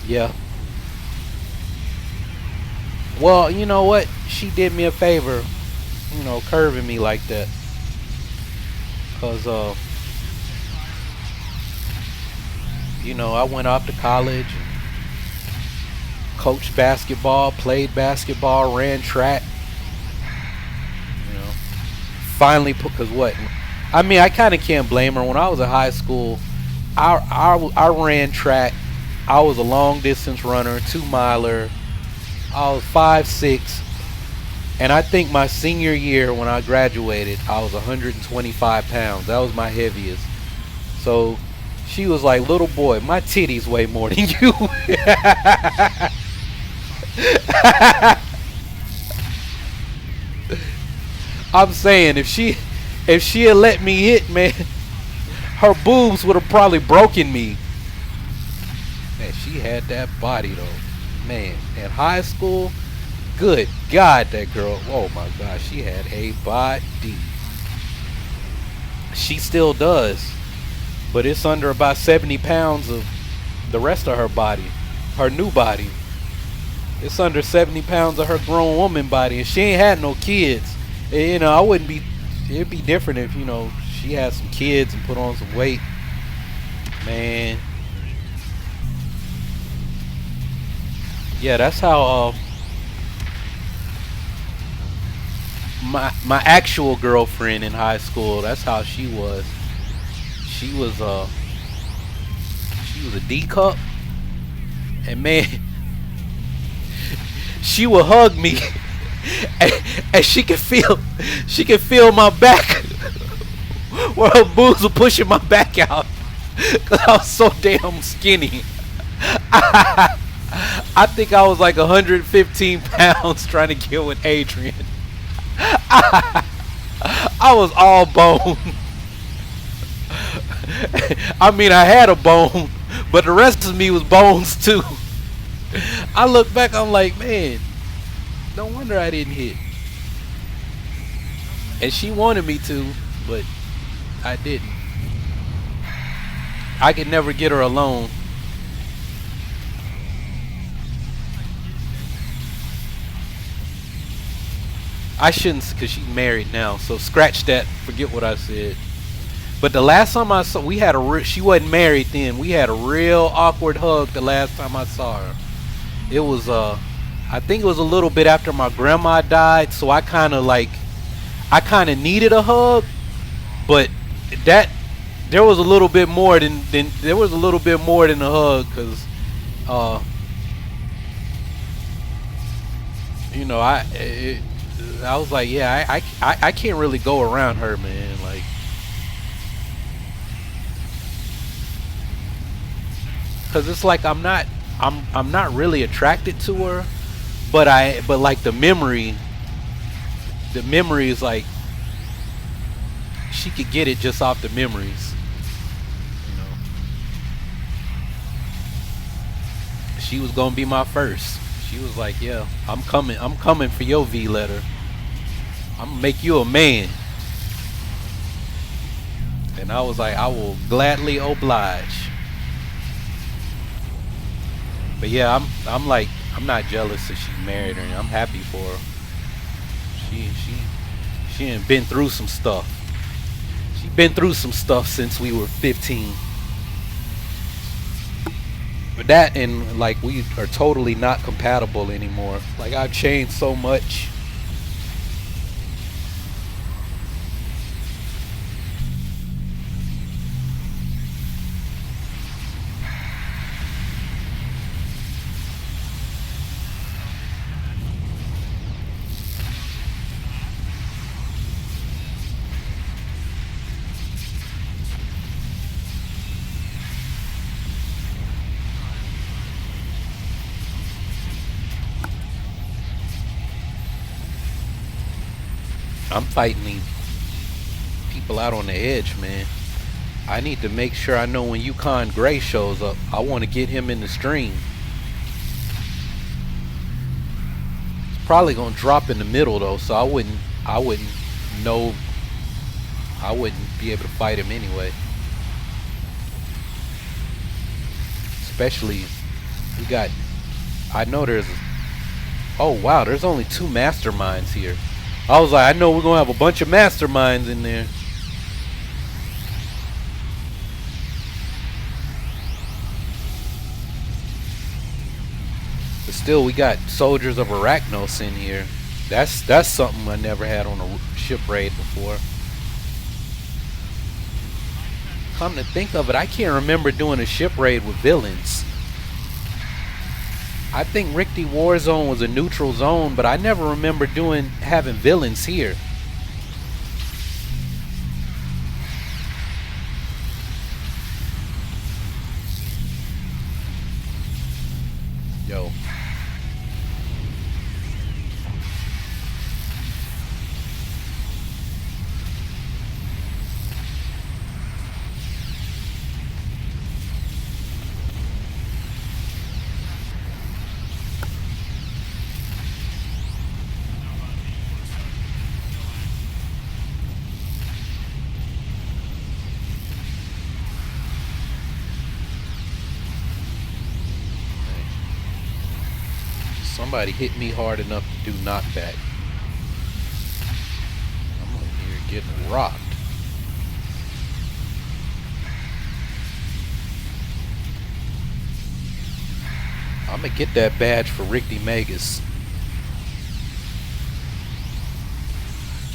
Yeah. Well, you know what? She did me a favor, curving me like that. Cause I went off to college and coached basketball, played basketball, ran track. Finally, because what? I mean, I kind of can't blame her. When I was in high school, I ran track. I was a long distance runner, 2-miler. I was 5'6". And I think my senior year when I graduated, I was 125 pounds. That was my heaviest. So she was like, little boy, my titties weigh more than you. I'm saying, if she had let me hit, man, her boobs would have probably broken me. Man, she had that body though. Man, in high school, good God, that girl, oh my gosh, she had a body. She still does, but it's under about 70 pounds of the rest of her body, her new body. It's under 70 pounds of her grown woman body, and she ain't had no kids. And, I wouldn't be, it'd be different if, she had some kids and put on some weight. Man. Yeah, that's how my actual girlfriend in high school, that's how she was. She was a D cup, and man, she would hug me, and she could feel my back where her boobs were pushing my back out, cause I was so damn skinny. I think I was like 115 pounds trying to get with Adrian. I was all bone. I mean, I had a bone, but the rest of me was bones too. I look back, I'm like, man, no wonder I didn't hit. And she wanted me to, but I didn't. I could never get her alone. I shouldn't, because she's married now, so scratch that, forget what I said. But the last time I saw, we had she wasn't married then, we had a real awkward hug the last time I saw her. It was, I think it was a little bit after my grandma died, so I kind of needed a hug, but there was a little bit more than a hug, because, I was like, yeah, I can't really go around her, man. Like, cause it's like I'm not really attracted to her, but like the memory the memories, like she could get it just off the memories. You know, she was gonna be my first. She was like, "Yeah, I'm coming. I'm coming for your V letter. I'm gonna make you a man." And I was like, "I will gladly oblige." But yeah, I'm like, I'm not jealous that she married her. I'm happy for her. She ain't been through some stuff. She been through some stuff since we were 15. But that, and like, we are totally not compatible anymore. Like, I've changed so much. I'm fighting these people out on the edge, man. I need to make sure I know when Yukon Gray shows up. I want to get him in the stream. It's probably gonna drop in the middle though, so I wouldn't know. I wouldn't be able to fight him anyway. Especially, we got. I know there's. Oh wow, there's only 2 masterminds here. I was like, I know we're gonna have a bunch of masterminds in there. But still, we got soldiers of Arachnos in here. That's something I never had on a ship raid before. Come to think of it, I can't remember doing a ship raid with villains. I think Rikti Warzone was a neutral zone, but I never remember having villains here. Yo. Somebody hit me hard enough to do knockback. I'm over here getting rocked. I'm gonna get that badge for Rikti Magus.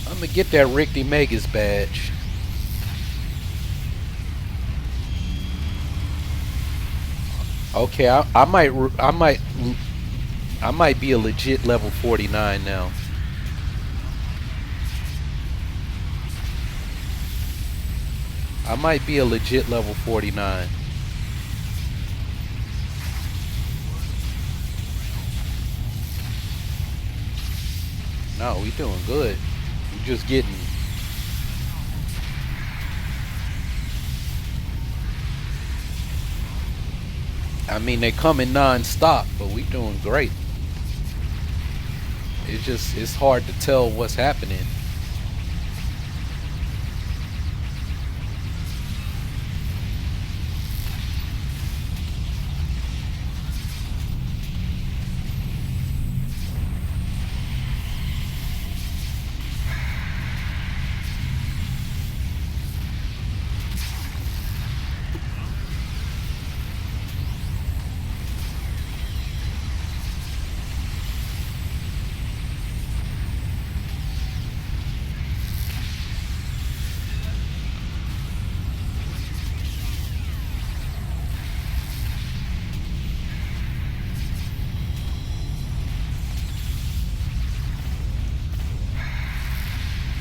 I'm gonna get that Rikti Magus badge. Okay, I might be a legit level 49 now. I might be a legit level 49. No, we doing good. We just getting. I mean, they coming non-stop, but we doing great. It's hard to tell what's happening.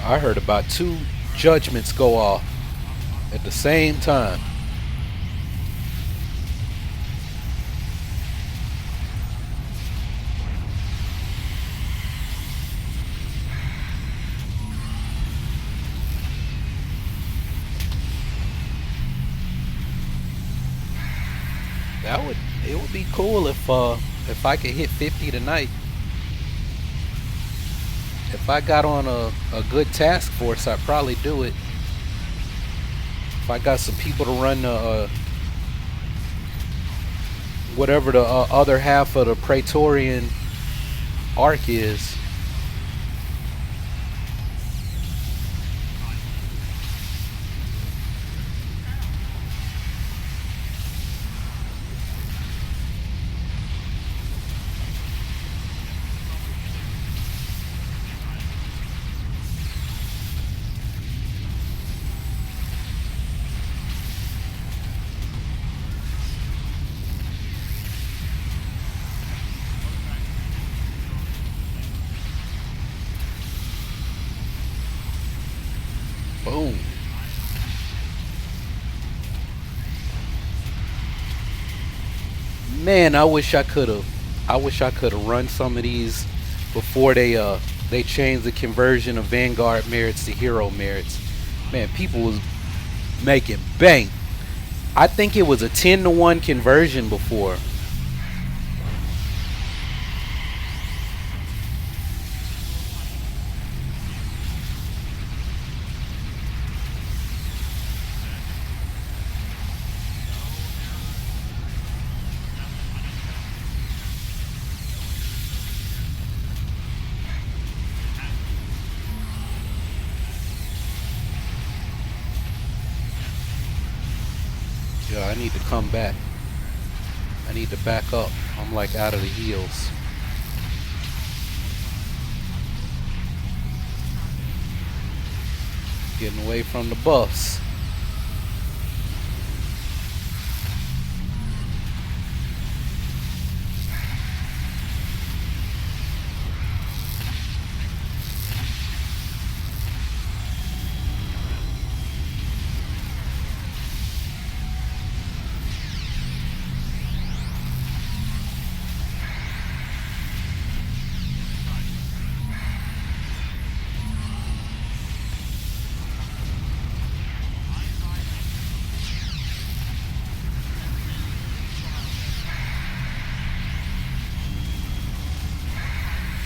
I heard about 2 judgments go off at the same time. It would be cool if I could hit 50 tonight. If I got on a good task force, I'd probably do it. If I got some people to run the whatever the other half of the Praetorian arc is. Boom. Man, I wish I could have. I wish I could have run some of these before they changed the conversion of Vanguard merits to hero merits. Man, people was making bank. I think it was a 10-to-1 conversion before. Yeah, I need to come back. I need to back up. I'm like out of the heels. Getting away from the bus.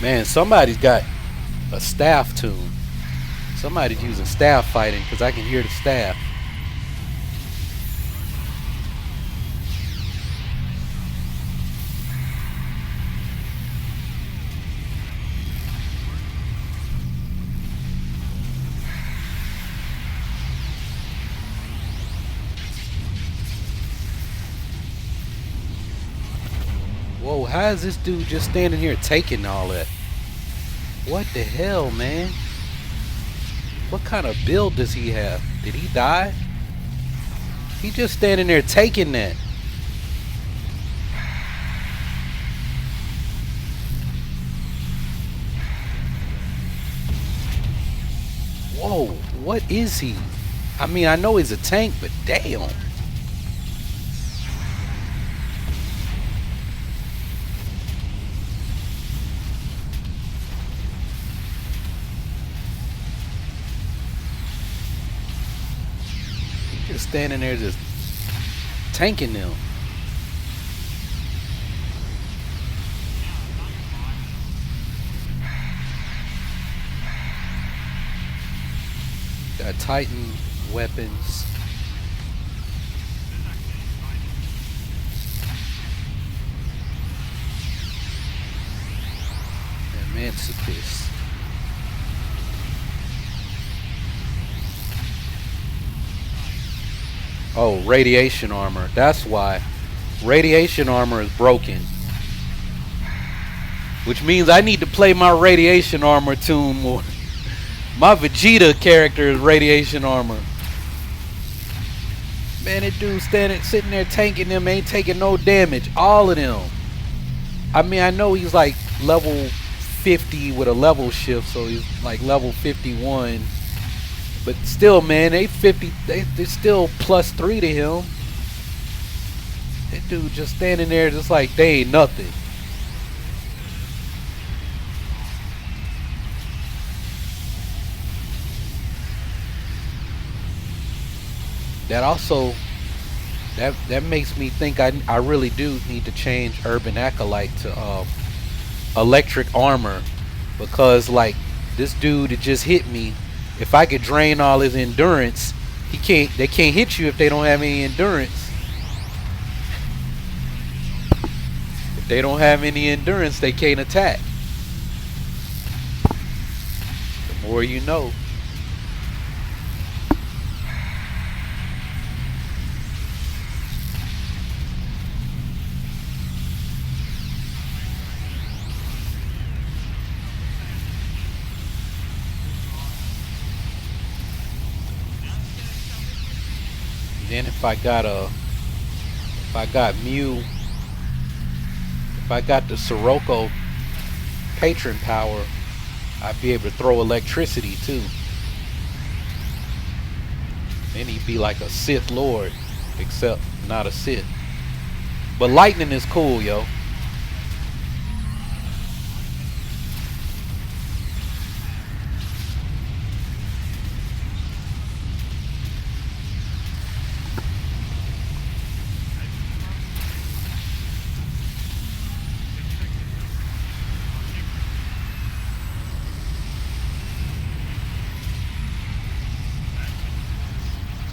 Man, somebody's got a staff toon. Somebody's using staff fighting because I can hear the staff. Whoa, how is this dude just standing here taking all that? What the hell, man? What kind of build does he have? Did he die? He just standing there taking that. Whoa, what is he? I mean, I know he's a tank, but damn. Just standing there just tanking them. Got Titan weapons. Emancipus. Oh, radiation armor. That's why. Radiation armor is broken. Which means I need to play my radiation armor toon more. My Vegeta character is radiation armor. Man, that dude sitting there tanking them, ain't taking no damage. All of them. I mean, I know he's like level 50 with a level shift, so he's like level 51. But still, man, they're still +3 to him. That dude just standing there just like they ain't nothing. That also That makes me think I really do need to change Urban Acolyte to electric armor, because like this dude that just hit me, if I could drain all his endurance, they can't hit you if they don't have any endurance. If they don't have any endurance, they can't attack. The more you know. Then if I got the Sirocco patron power, I'd be able to throw electricity too. Then he'd be like a Sith Lord, except not a Sith. But lightning is cool, yo.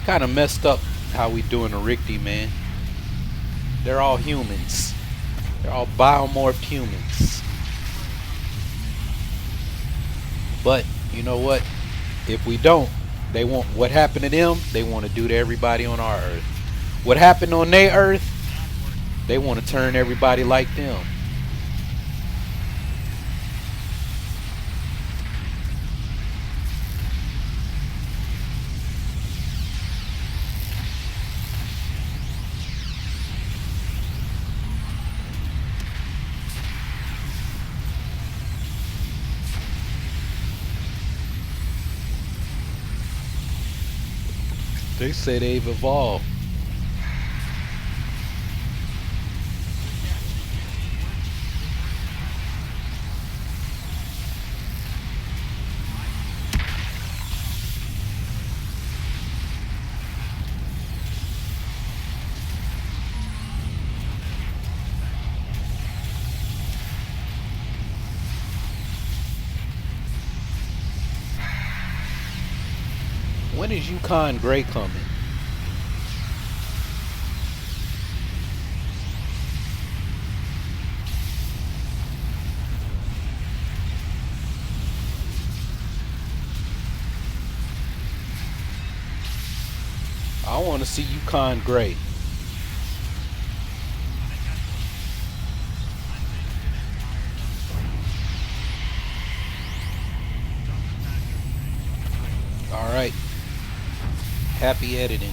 Kind of messed up how we doing the Rikti, man. They're all humans. They're all biomorphed humans. But you know what? If we don't, they want what happened to them. They want to do to everybody on our Earth. What happened on their Earth? They want to turn everybody like them. They say they've evolved. When is Yukon Gray coming? I want to see Yukon Gray. All right. Happy editing.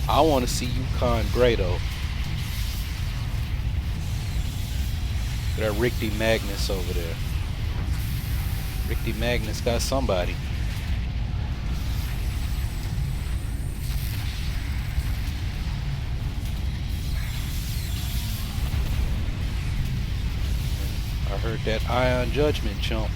I want to see Yukon Gray though. That Rikti Magnus over there. Rikti Magnus got somebody. I heard that Ion Judgment chump.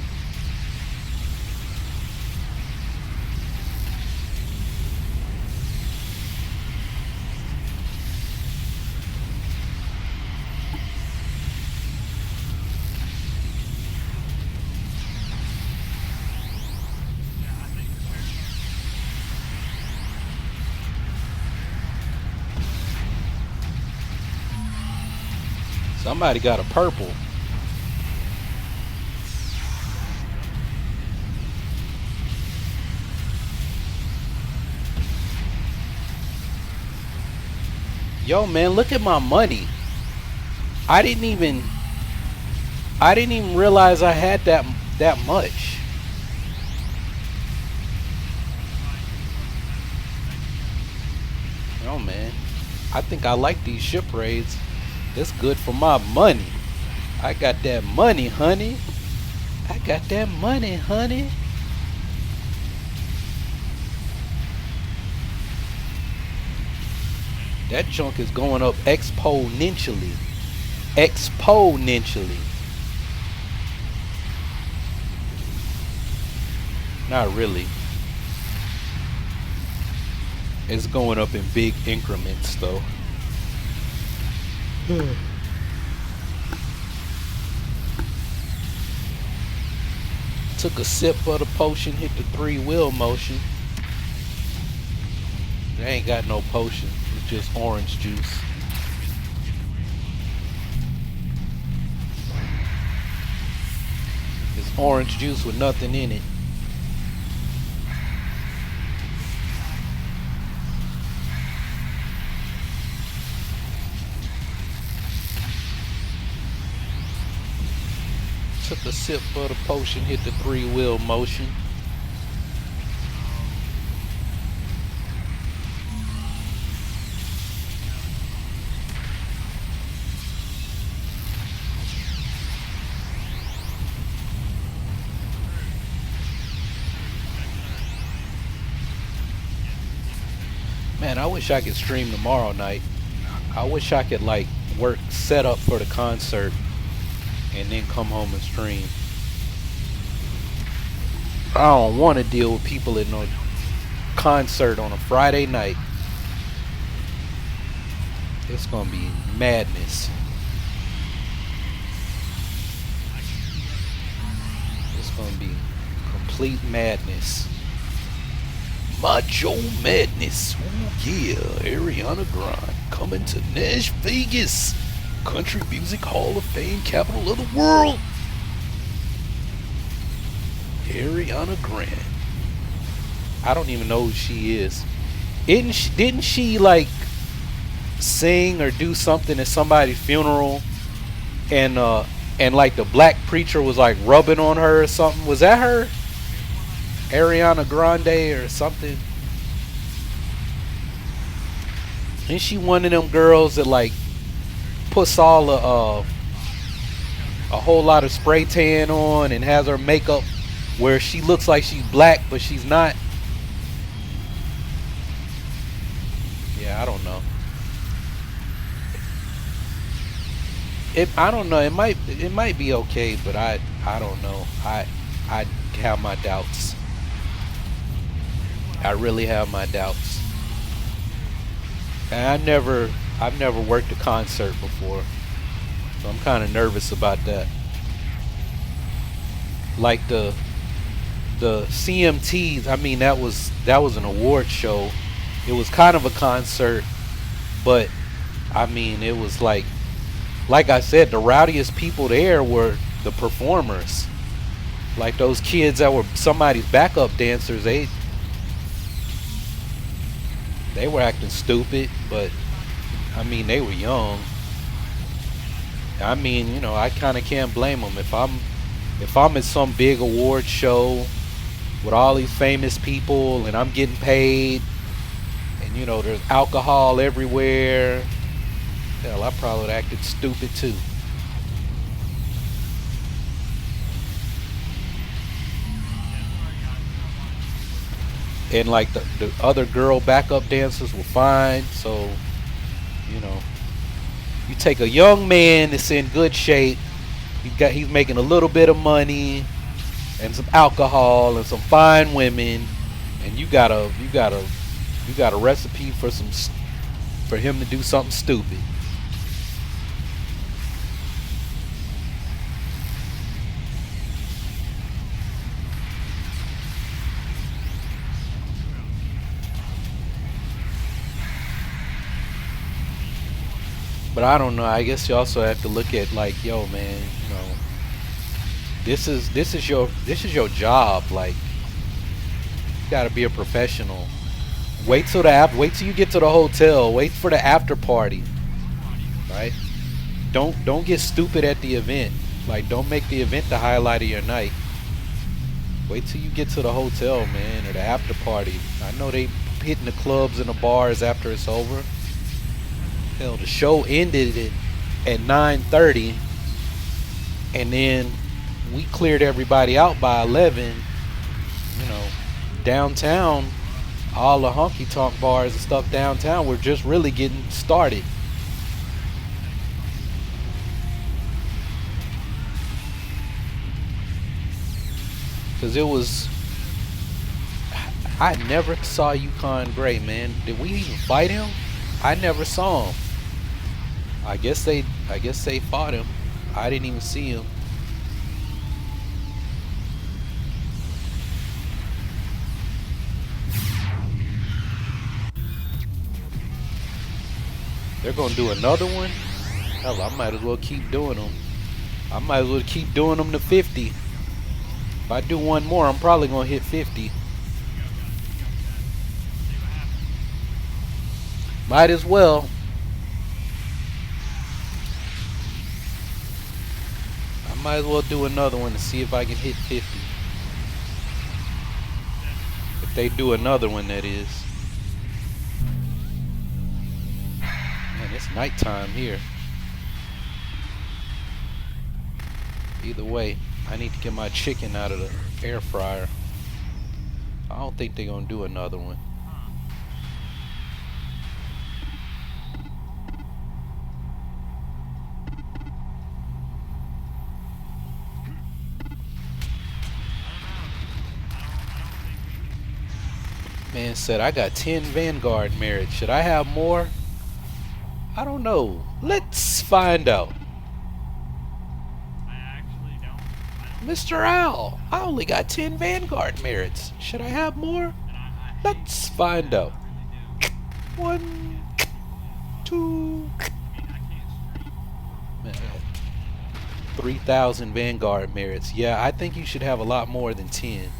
Somebody got a purple. Yo, man, look at my money. I didn't even realize I had that much. Oh man, I think I like these ship raids. It's good for my money. I got that money, honey. I got that money, honey. That junk is going up exponentially. Exponentially. Not really. It's going up in big increments though. Took a sip of the potion, hit the 3-wheel motion. They ain't got no potion, it's just orange juice. It's orange juice with nothing in it. Took a sip of the potion, hit the 3-wheel motion. Man, I wish I could stream tomorrow night. I wish I could like work set up for the concert and then come home and stream. I don't want to deal with people at no concert on a Friday night. It's gonna be madness. It's gonna be complete madness. Macho madness. Ooh yeah, Ariana Grande coming to Nash Vegas. Country Music Hall of Fame, capital of the world. Ariana Grande. I don't even know who she is. Didn't she like sing or do something at somebody's funeral, and like the black preacher was like rubbing on her or something? Was that her? Ariana Grande or something? Ain't she one of them girls that like puts all a whole lot of spray tan on and has her makeup where she looks like she's black but she's not? Yeah, I don't know. I don't know. It might be okay, but I don't know. I have my doubts. I really have my doubts. And I've never worked a concert before, so I'm kind of nervous about that. Like the CMTs, I mean that was an award show. It was kind of a concert, but I mean it was like I said, the rowdiest people there were the performers. Like those kids that were somebody's backup dancers, they were acting stupid, but I mean they were young. I mean, you know, I kind of can't blame them. If I'm at some big award show with all these famous people and I'm getting paid, and you know there's alcohol everywhere, hell, I probably would have acted stupid too. And like the other girl backup dancers were fine, so you know, you take a young man that's in good shape, he's making a little bit of money and some alcohol and some fine women, and you got a recipe for him to do something stupid. But I don't know. I guess you also have to look at like, yo, man, you know, this is your job. Like, you gotta be a professional. Wait till you get to the hotel. Wait for the after party, right? Don't get stupid at the event. Like, don't make the event the highlight of your night. Wait till you get to the hotel, man, or the after party. I know they hitting the clubs and the bars after it's over. Hell, the show ended at 9:30, and then we cleared everybody out by 11. You know, downtown, all the honky tonk bars and stuff downtown were just really getting started. Because it was, I never saw Yukon Gray, man. Did we even fight him? I never saw him. I guess they fought him. I didn't even see him. They're gonna do another one? Hell, I might as well keep doing them. I might as well keep doing them to 50. If I do one more, I'm probably gonna hit 50. Might as well. I might as well do another one to see if I can hit 50. If they do another one, that is. Man, it's nighttime here. Either way, I need to get my chicken out of the air fryer. I don't think they're gonna do another one. Man said I got 10 Vanguard merits. Should I have more? I don't know. Let's find out. I actually don't. Mr. Owl, I only got 10 Vanguard merits. Should I have more? Let's find out. 1, 2. Man, 3,000 Vanguard merits. Yeah, I think you should have a lot more than 10.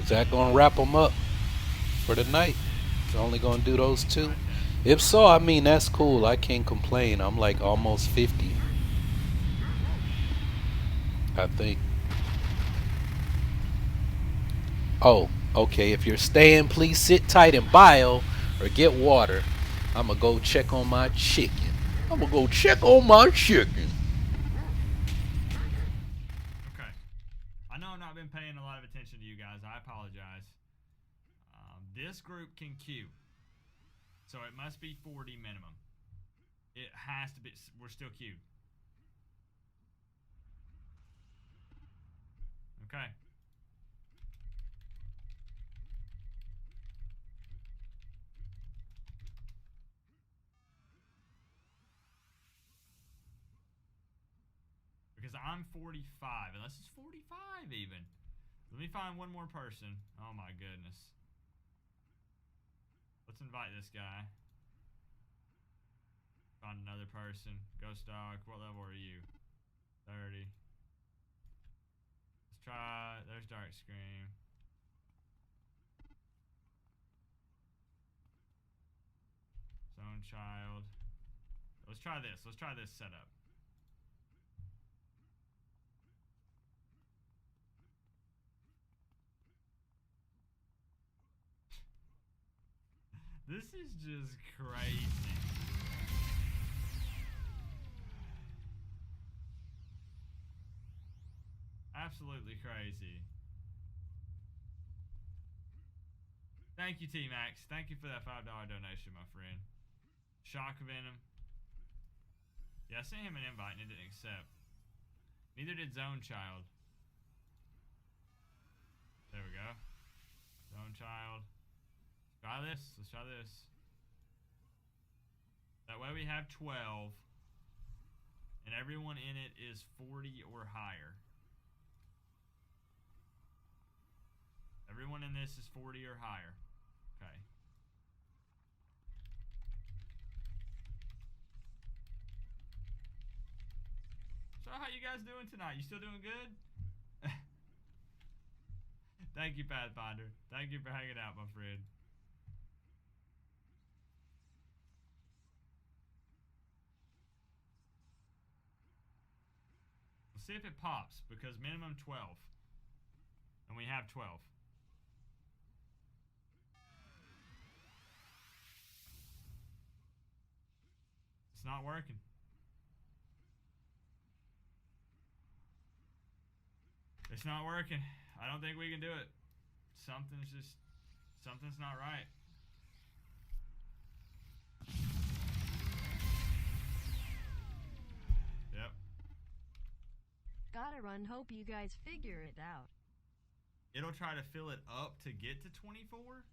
Is that gonna wrap them up for the night? They're only gonna do those two? If so, I mean, that's cool. I can't complain. I'm like almost 50. I think. Oh, okay. If you're staying, please sit tight in bio or get water. I'm gonna go check on my chicken. Okay. I know I've not been paying a lot of attention to you guys. I apologize. This group can queue. So it must be 40 minimum. It has to be. We're still queued. Okay. Because I'm 45. Unless it's 45 even. Let me find one more person. Oh my goodness. Let's invite this guy. Find another person. Ghost Dog. What level are you? 30. Let's try. There's Dark Scream. Zone Child. Let's try this. Let's try this setup. This is just crazy. Absolutely crazy. Thank you, T-Max. Thank you for that $5 donation, my friend. Shock Venom. Yeah, I sent him an invite and it didn't accept. Neither did Zone Child. There we go. Zone Child. Try this. Let's try this. That way we have 12. And everyone in it is 40 or higher. Everyone in this is 40 or higher. Okay. So how you guys doing tonight? You still doing good? Thank you, Pathfinder. Thank you for hanging out, my friend. Let's see if it pops, because minimum 12. And we have 12. not working. It's not working. I don't think we can do it. Something's not right. Yep. Gotta run. Hope you guys figure it out. It'll try to fill it up to get to 24?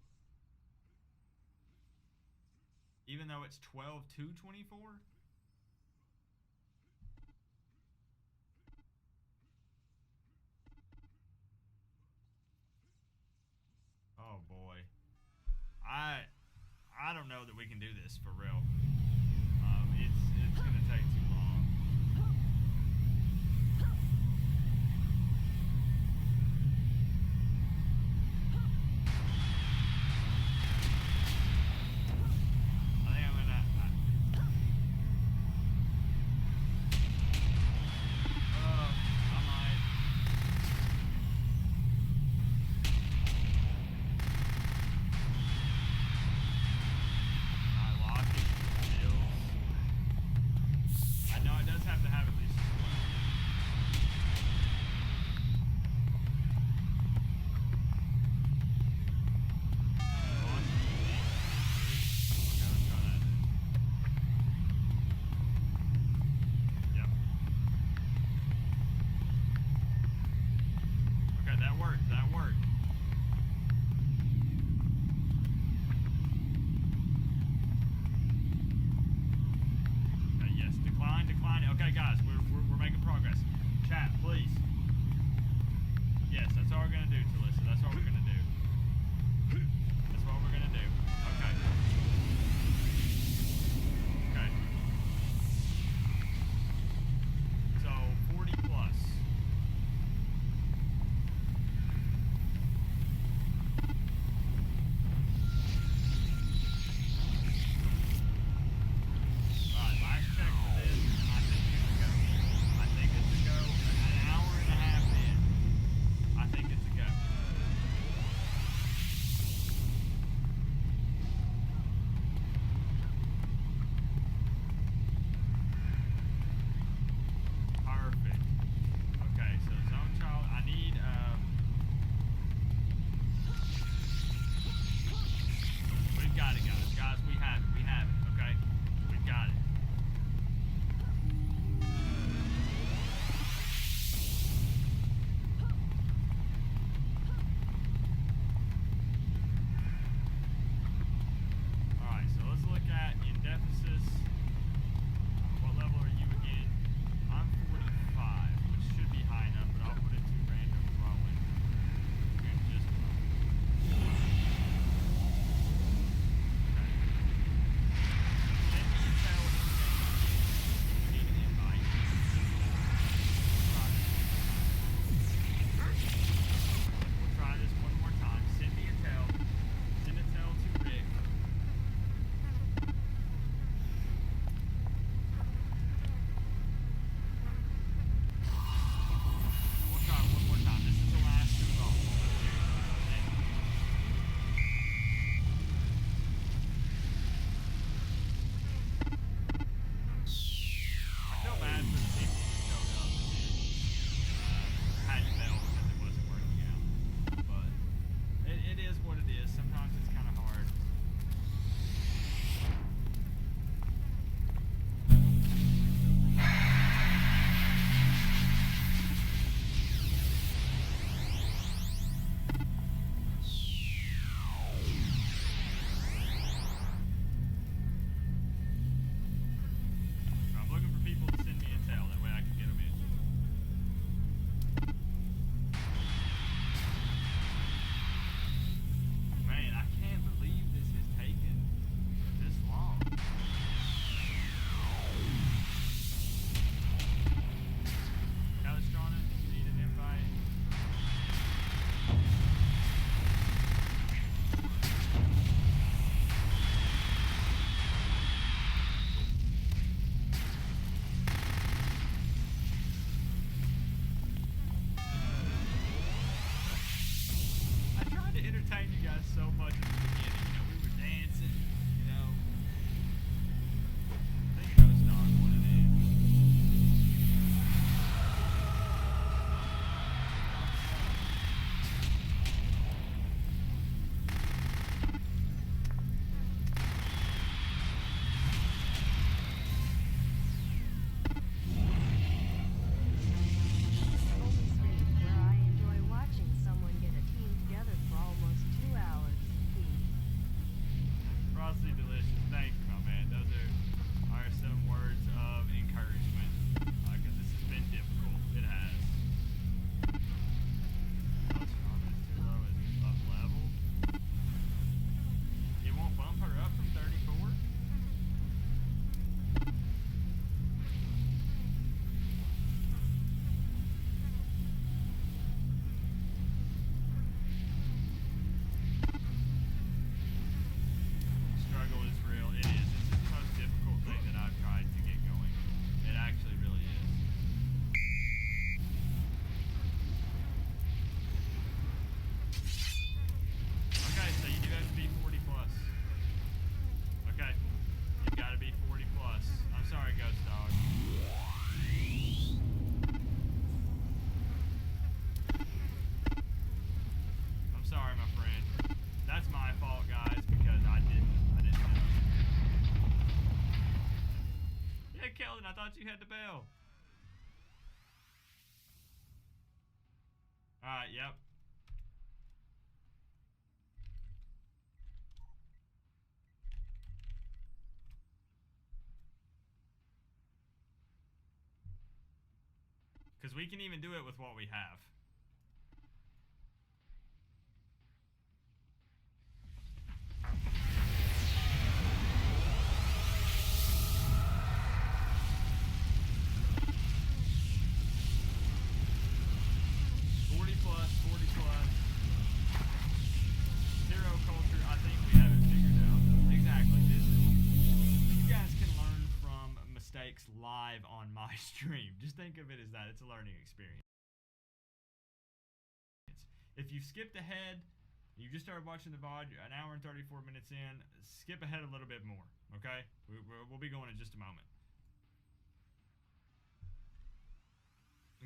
Even though it's 12 to 24? Oh boy. I don't know that we can do this for real. It's gonna take too long. I think I'm gonna. I might. I lock it. Kills. I know it does have to have at least one. Yep. Okay, that worked. That worked. Yes, decline. Okay, guys, we're making progress. Chat, please. Yes, that's all we're gonna do, Talissa. That's what we're gonna do. That's what we're gonna do. Okay. Okay. So 40 plus. Alright, last check for this, and I think it's a go. I think it's a go. An hour and a half in. I think it's a go. I thought you had to bail. Alright, yep. Because we can even do it with what we have. Live on my stream. Just think of it as that. It's a learning experience. If you skipped ahead, you just started watching the VOD an hour and 34 minutes in, skip ahead a little bit more, okay? We'll be going in just a moment.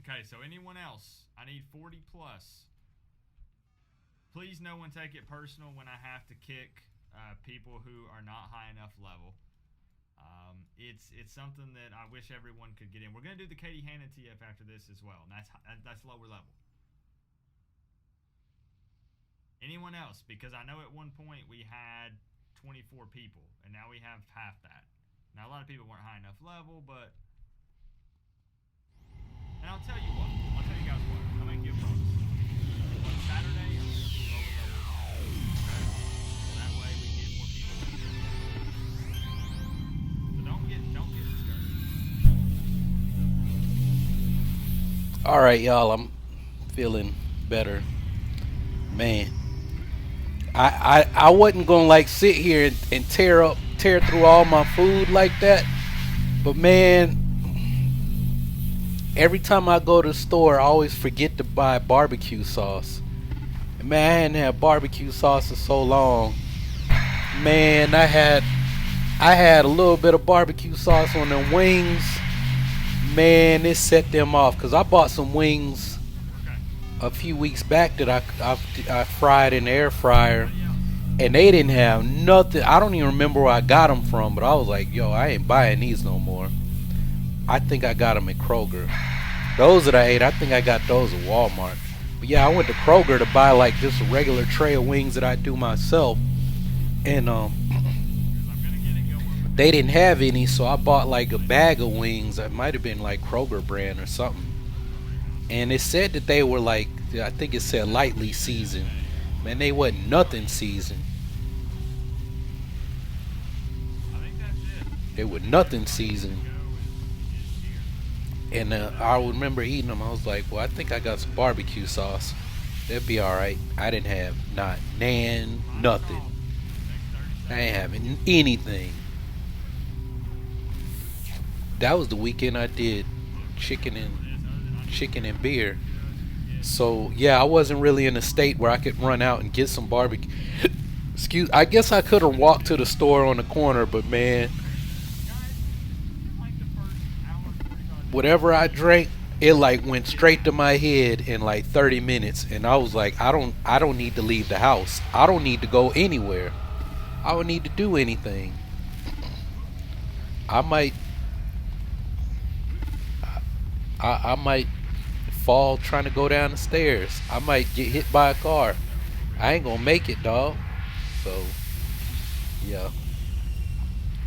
Okay, so anyone else? I need 40 plus. Please no one take it personal when I have to kick people who are not high enough level. It's something that I wish everyone could get in. We're gonna do the Katie Hannon TF after this as well, and that's lower level. Anyone else? Because I know at one point we had 24 people, and now we have half that. Now a lot of people weren't high enough level, but and I'll tell you what. I'll tell you guys what. I'm gonna give bonus. On Saturday, I'm gonna do lower level. Okay? So that way we get more people in. Don't get discouraged. All right, y'all. I'm feeling better, man. I wasn't gonna like sit here and tear through all my food like that, but man, every time I go to the store, I always forget to buy barbecue sauce. And man, I hadn't had barbecue sauce in so long. Man, I had a little bit of barbecue sauce on them wings. Man, it set them off because I bought some wings a few weeks back that I fried in the air fryer, and they didn't have nothing. I don't even remember where I got them from, but I was like, yo, I ain't buying these no more. I think I got them at Kroger. Those that I ate, I think I got those at Walmart. But yeah, I went to Kroger to buy like just a regular tray of wings that I do myself, and they didn't have any, so I bought like a bag of wings. It might have been like Kroger brand or something. And it said that they were like, I think it said lightly seasoned. Man, they wasn't nothing seasoned. I think that's it. They were nothing seasoned. And I remember eating them. I was like, well, I think I got some barbecue sauce. That'd be alright. I didn't have nothing. I ain't having anything. That was the weekend I did chicken and beer. So yeah, I wasn't really in a state where I could run out and get some barbecue. I guess I could have walked to the store on the corner, but man, whatever I drank, it like went straight to my head in like 30 minutes, and I was like, I don't need to leave the house. I don't need to go anywhere. I don't need to do anything. I might fall trying to go down the stairs. I might get hit by a car. I ain't gonna make it, dog. So yeah.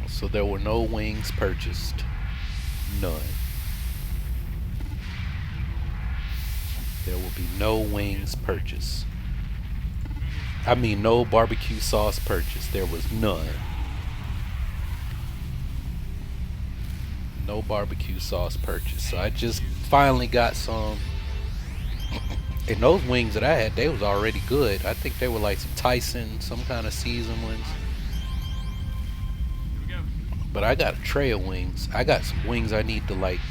So there were no wings purchased. None. There will be no wings purchased. I mean, no barbecue sauce purchased. There was none. No barbecue sauce purchased. So I just finally got some. And those wings that I had, they was already good. I think they were like some Tyson, some kind of seasoned ones. But I got a tray of wings. I got some wings I need to like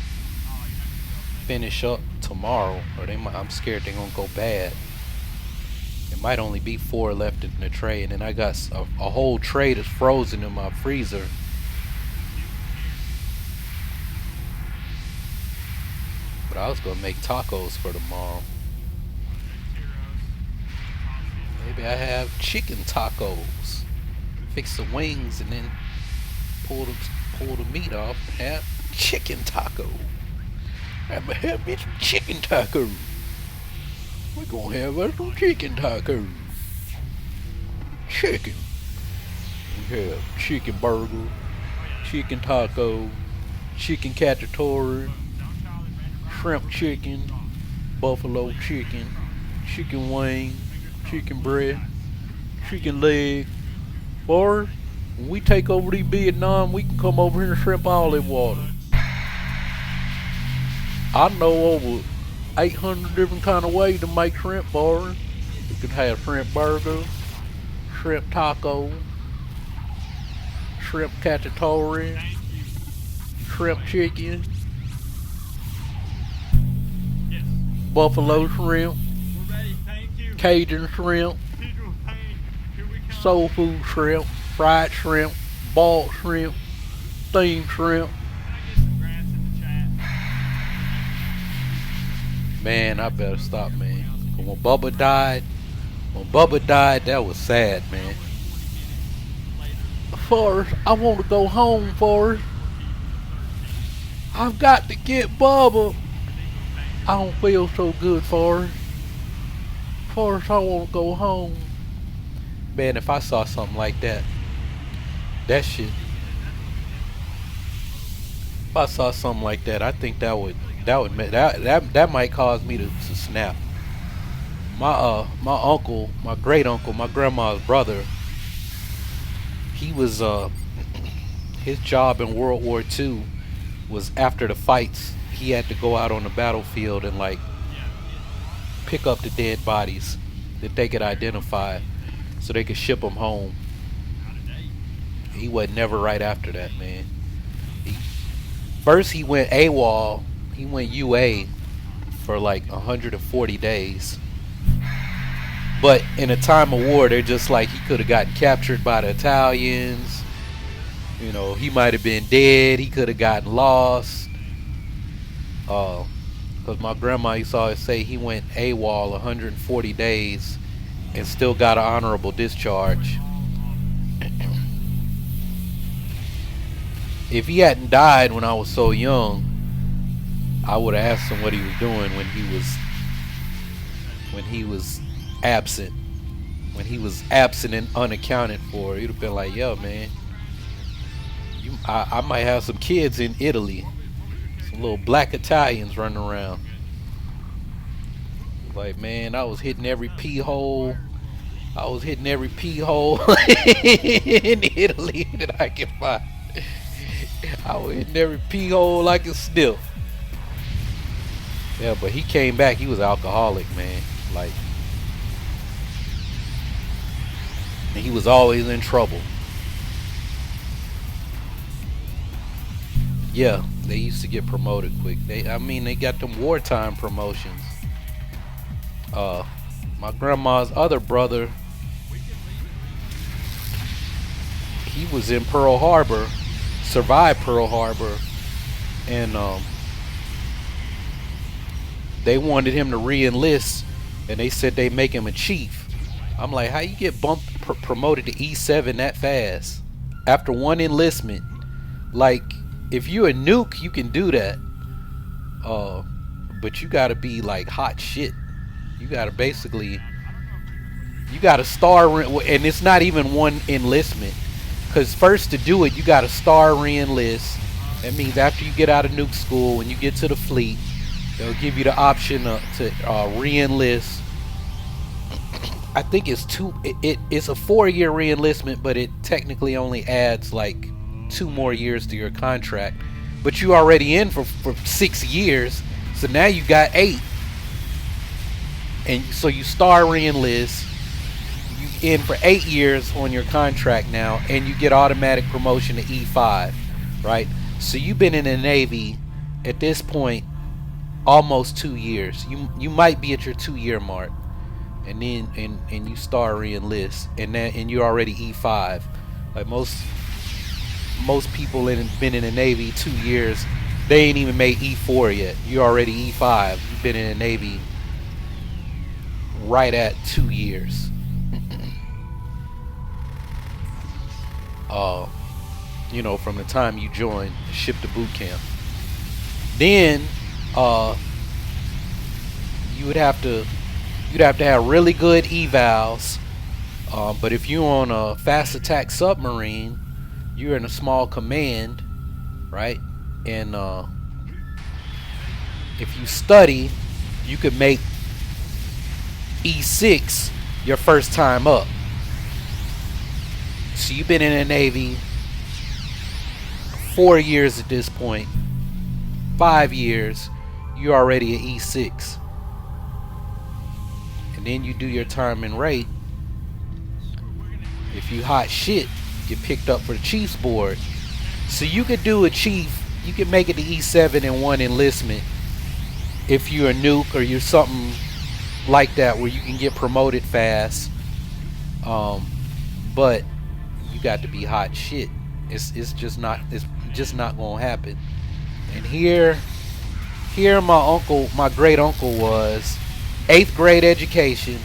finish up tomorrow, or I'm scared they're gonna go bad. It might only be 4 left in the tray, and then I got a whole tray that's frozen in my freezer. But I was gonna make tacos for tomorrow. Maybe I have chicken tacos. Fix the wings and then pull the meat off. chicken taco. I'ma have me some chicken tacos. We're gonna have us some chicken tacos. Chicken. We have chicken burger, chicken taco, chicken cacciatore, shrimp chicken, buffalo chicken, chicken wing, chicken breast, chicken leg. Or when we take over the Vietnam, we can come over here and shrimp olive water. I know over 800 different kind of ways to make shrimp bars. You can have shrimp burger, shrimp taco, shrimp cacciatore, shrimp chicken, Yes. buffalo shrimp, We're ready. Thank you. Cajun shrimp, Pedro Payne. Here we come. soul food shrimp, fried shrimp, boiled shrimp, steamed shrimp. Can I get some grants in the chat? Man, I better stop, man. When Bubba died, that was sad, man. Forrest, I want to go home, Forrest. I've got to get Bubba. I don't feel so good, Forrest. Forrest, I want to go home. Man, if I saw something like that, that shit. If I saw something like that, I think that might cause me to snap. My uncle, my great uncle, my grandma's brother, he was his job in World War II was after the fights he had to go out on the battlefield and like pick up the dead bodies that they could identify so they could ship them home. He wasn't never right after that, man. First he went AWOL, he went UA for like 140 days. But in a time of war, they're just like he could have gotten captured by the Italians. You know, he might have been dead. He could have gotten lost. Because my grandma used to always say he went AWOL 140 days and still got an honorable discharge. If he hadn't died when I was so young, I would have asked him what he was doing when he was absent. When he was absent and unaccounted for, he'd have been like, yo, man, I might have some kids in Italy. Some little black Italians running around. Like, man, I was hitting every pee hole. I was hitting every pee hole in Italy that I could find. I was hitting every pee hole I could sniff. Yeah, but he came back. He was alcoholic, man. Like, and he was always in trouble. Yeah, they used to get promoted quick. They got them wartime promotions. My grandma's other brother, he was in Pearl Harbor, survived Pearl Harbor, and they wanted him to re-enlist, and they said they make him a chief. I'm like, how you get promoted to E7 that fast after one enlistment? Like, if you're a nuke, you can do that. But you gotta be like hot shit. You gotta star, and it's not even one enlistment. Cause first to do it, you gotta star re-enlist. That means after you get out of nuke school, when you get to the fleet, they'll give you the option to re-enlist. I think it's it's a 4-year re-enlistment, but it technically only adds like 2 more years to your contract. But you already in for 6 years, so now you got 8. And so you star re-enlist, you in for 8 years on your contract now, and you get automatic promotion to E5, right? So you've been in the Navy at this point almost 2 years. You might be at your 2-year mark, and then and you star re-enlist, and you're already E5. Like most people been in the Navy 2 years, they ain't even made E4 yet. You're already E5. You've been in the Navy right at 2 years. You know, from the time you joined ship to boot camp. Then you'd have to have really good evals. But if you're on a fast attack submarine, you're in a small command, right? And if you study, you could make E6 your first time up. So you've been in the Navy 4 years at this point. 5 years, you're already at E6. And then you do your time and rate. If you hot shit, get picked up for the Chiefs board. So you could do a Chief, you could make it to E7 in one enlistment if you're a nuke or you're something like that where you can get promoted fast. But you got to be hot shit. It's just not gonna happen. And here my great uncle was 8th grade education,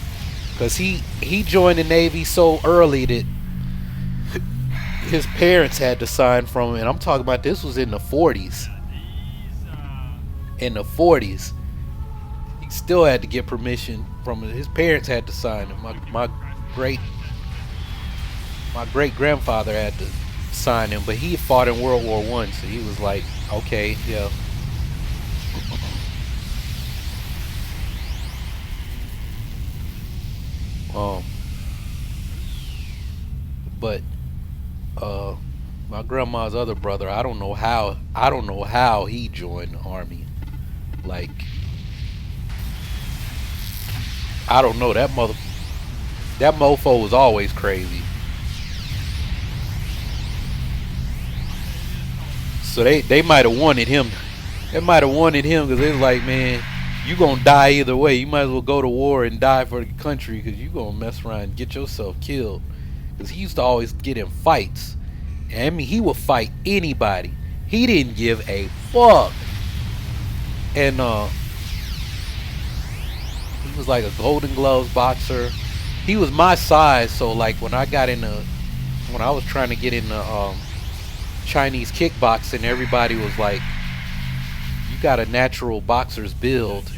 because he joined the Navy so early that his parents had to sign from him. And I'm talking about, this was in the 40s. In the 40s, he still had to get permission from his parents. Had to sign him. My great grandfather had to sign him, but he fought in World War I, so he was like, okay, yeah. But my grandma's other brother, I don't know how he joined the Army. Like, I don't know, that mofo was always crazy. So they might have wanted him. They might have wanted him because they was like, man, you gonna die either way. You might as well go to war and die for the country, because you gonna mess around and get yourself killed. Because he used to always get in fights. And I mean, he would fight anybody. He didn't give a fuck. And he was like a Golden Gloves boxer. He was my size, so like when I was trying to get into Chinese kickboxing, everybody was like, you got a natural boxer's build,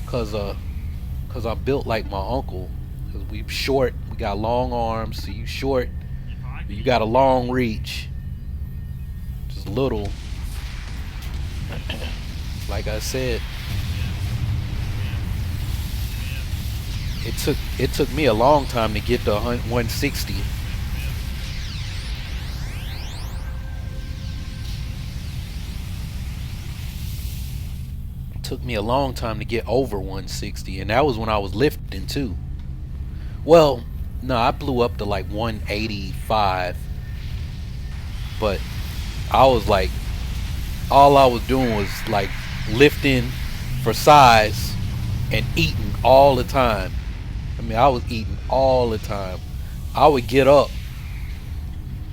cause I'm built like my uncle. Cause we short, we got long arms, so you short, but you got a long reach. Just little. Like I said, it took me a long time to get to 160. Took me a long time to get over 160, and that was when I was lifting too. Well, no, I blew up to like 185, but I was like, all I was doing was like lifting for size and eating all the time. I mean, I was eating all the time. I would get up,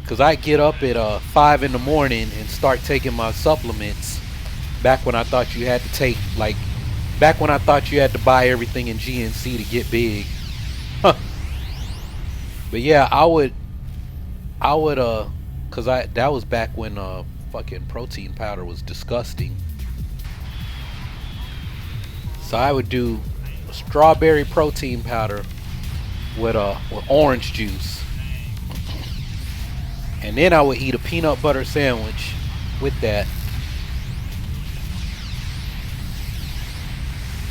because I'd get up at 5 in the morning and start taking my supplements. Back when I thought you had to take, like, back when I thought you had to buy everything in GNC to get big. Huh. But yeah, I would, cause that was back when fucking protein powder was disgusting. So I would do strawberry protein powder with orange juice, and then I would eat a peanut butter sandwich with that.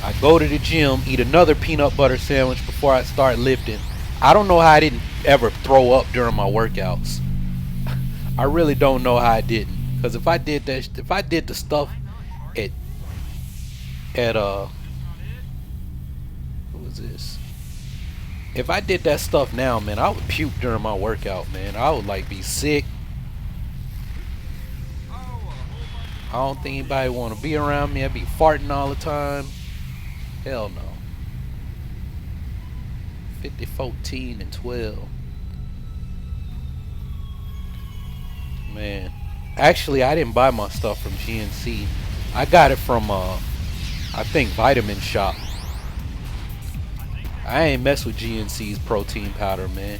I go to the gym, eat another peanut butter sandwich before I start lifting. I don't know how I didn't ever throw up during my workouts. I really don't know how I didn't, because if I did the stuff at what was this? If I did that stuff now, man, I would puke during my workout, man. I would like be sick. I don't think anybody want to be around me. I'd be farting all the time. Hell no. 50, 14, and 12. Man. Actually, I didn't buy my stuff from GNC. I got it from, I think, Vitamin Shop. I ain't mess with GNC's protein powder, man.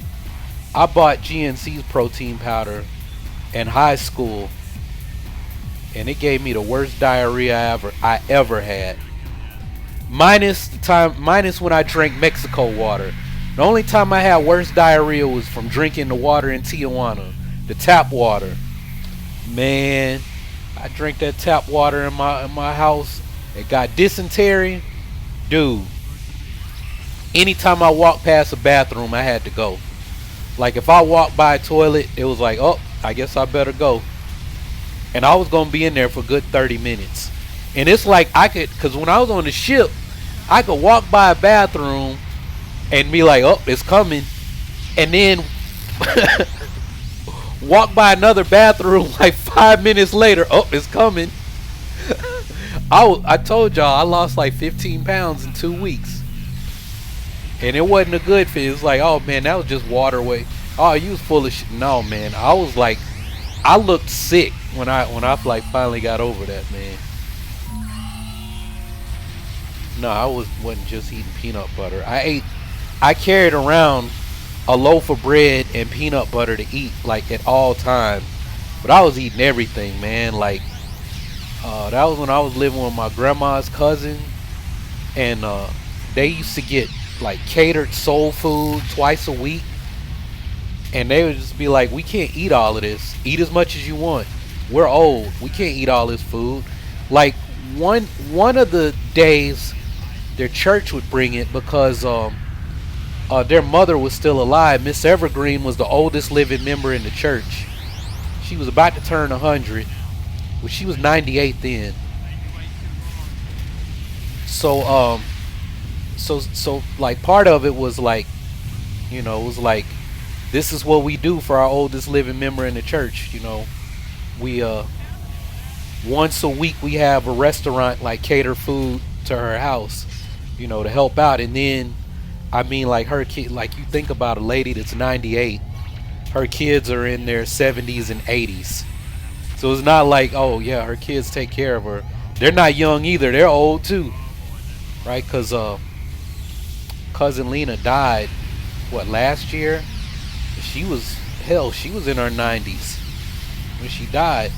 I bought GNC's protein powder in high school and it gave me the worst diarrhea I ever had. Minus when I drank Mexico water. The only time I had worse diarrhea was from drinking the water in Tijuana, the tap water. Man, I drank that tap water in my house. It got dysentery, dude. Anytime I walked past a bathroom, I had to go. Like if I walked by a toilet, it was like, oh, I guess I better go. And I was gonna be in there for a good 30 minutes. And it's like cause when I was on the ship, I could walk by a bathroom and be like, oh, it's coming. And then walk by another bathroom like 5 minutes later, oh, it's coming. I told y'all I lost like 15 pounds in 2 weeks. And it wasn't a good fit. It was like, oh man, that was just waterway. Oh, you was full of shit. No, man, I was like, I looked sick when I like finally got over that, man. No, I wasn't just eating peanut butter. I carried around a loaf of bread and peanut butter to eat like at all times. But I was eating everything, man. Like that was when I was living with my grandma's cousin, and they used to get like catered soul food twice a week, and they would just be like, we can't eat all of this. Eat as much as you want. We're old. We can't eat all this food. Like one of the days their church would bring it because their mother was still alive. Miss Evergreen was the oldest living member in the church. She was about to turn 100, but she was 98 then. So like part of it was like, you know, it was like, this is what we do for our oldest living member in the church. You know, we once a week we have a restaurant like cater food to her house, you know, to help out. And then I mean, like her kid, like you think about a lady that's 98, her kids are in their 70s and 80s. So it's not like, oh yeah, her kids take care of her. They're not young either. They're old too, right? Cause cousin Lena died last year. She was in her 90s when she died.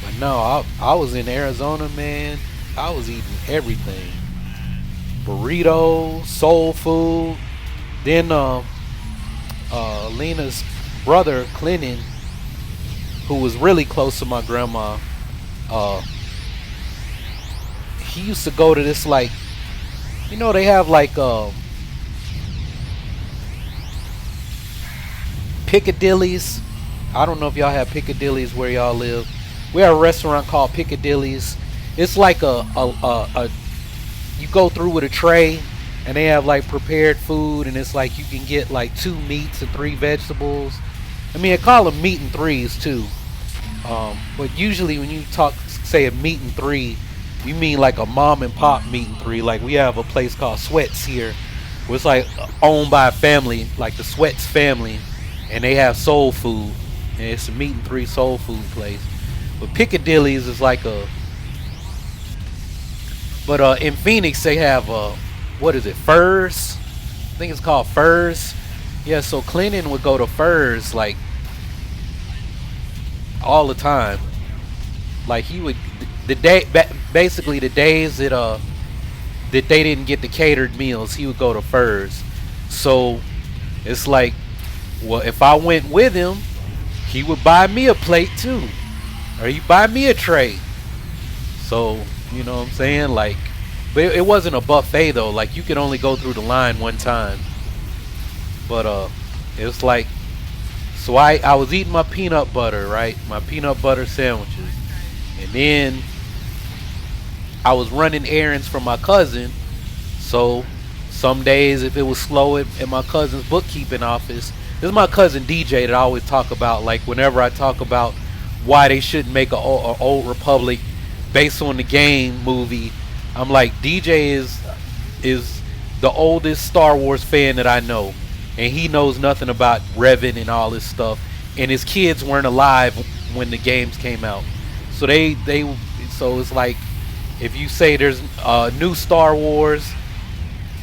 But no, I was in Arizona, man. I was eating everything. Burritos, soul food. Then Lena's brother, Clinton, who was really close to my grandma, he used to go to this, like, you know, they have like Piccadilly's. I don't know if y'all have Piccadilly's where y'all live. We have a restaurant called Piccadilly's. It's like a you go through with a tray, and they have like prepared food, and it's like you can get like 2 meats and 3 vegetables. I mean, I call them meat and threes too. But usually when you say a meat and 3, you mean like a mom and pop meat and 3. Like we have a place called Sweats here, where it's like owned by a family, like the Sweats family, and they have soul food, and it's a meat and 3 soul food place. But Piccadilly's is like a. But in Phoenix they have what is it, Furs? I think it's called Furs. Yeah, so Clinton would go to Furs like all the time. Like he would basically the days that they didn't get the catered meals, he would go to Furs. So it's like, well, if I went with him, he would buy me a plate too, or he'd buy me a tray. So you know what I'm saying? Like, but it wasn't a buffet though. Like you could only go through the line one time. But it was like, so I was eating my peanut butter, right? My peanut butter sandwiches. And then I was running errands for my cousin. So some days if it was slow at my cousin's bookkeeping office, this is my cousin DJ that I always talk about. Like whenever I talk about why they shouldn't make a Old Republic based on the game movie, I'm like, DJ is the oldest Star Wars fan that I know, and he knows nothing about Revan and all this stuff, and his kids weren't alive when the games came out. So so it's like, if you say there's new Star Wars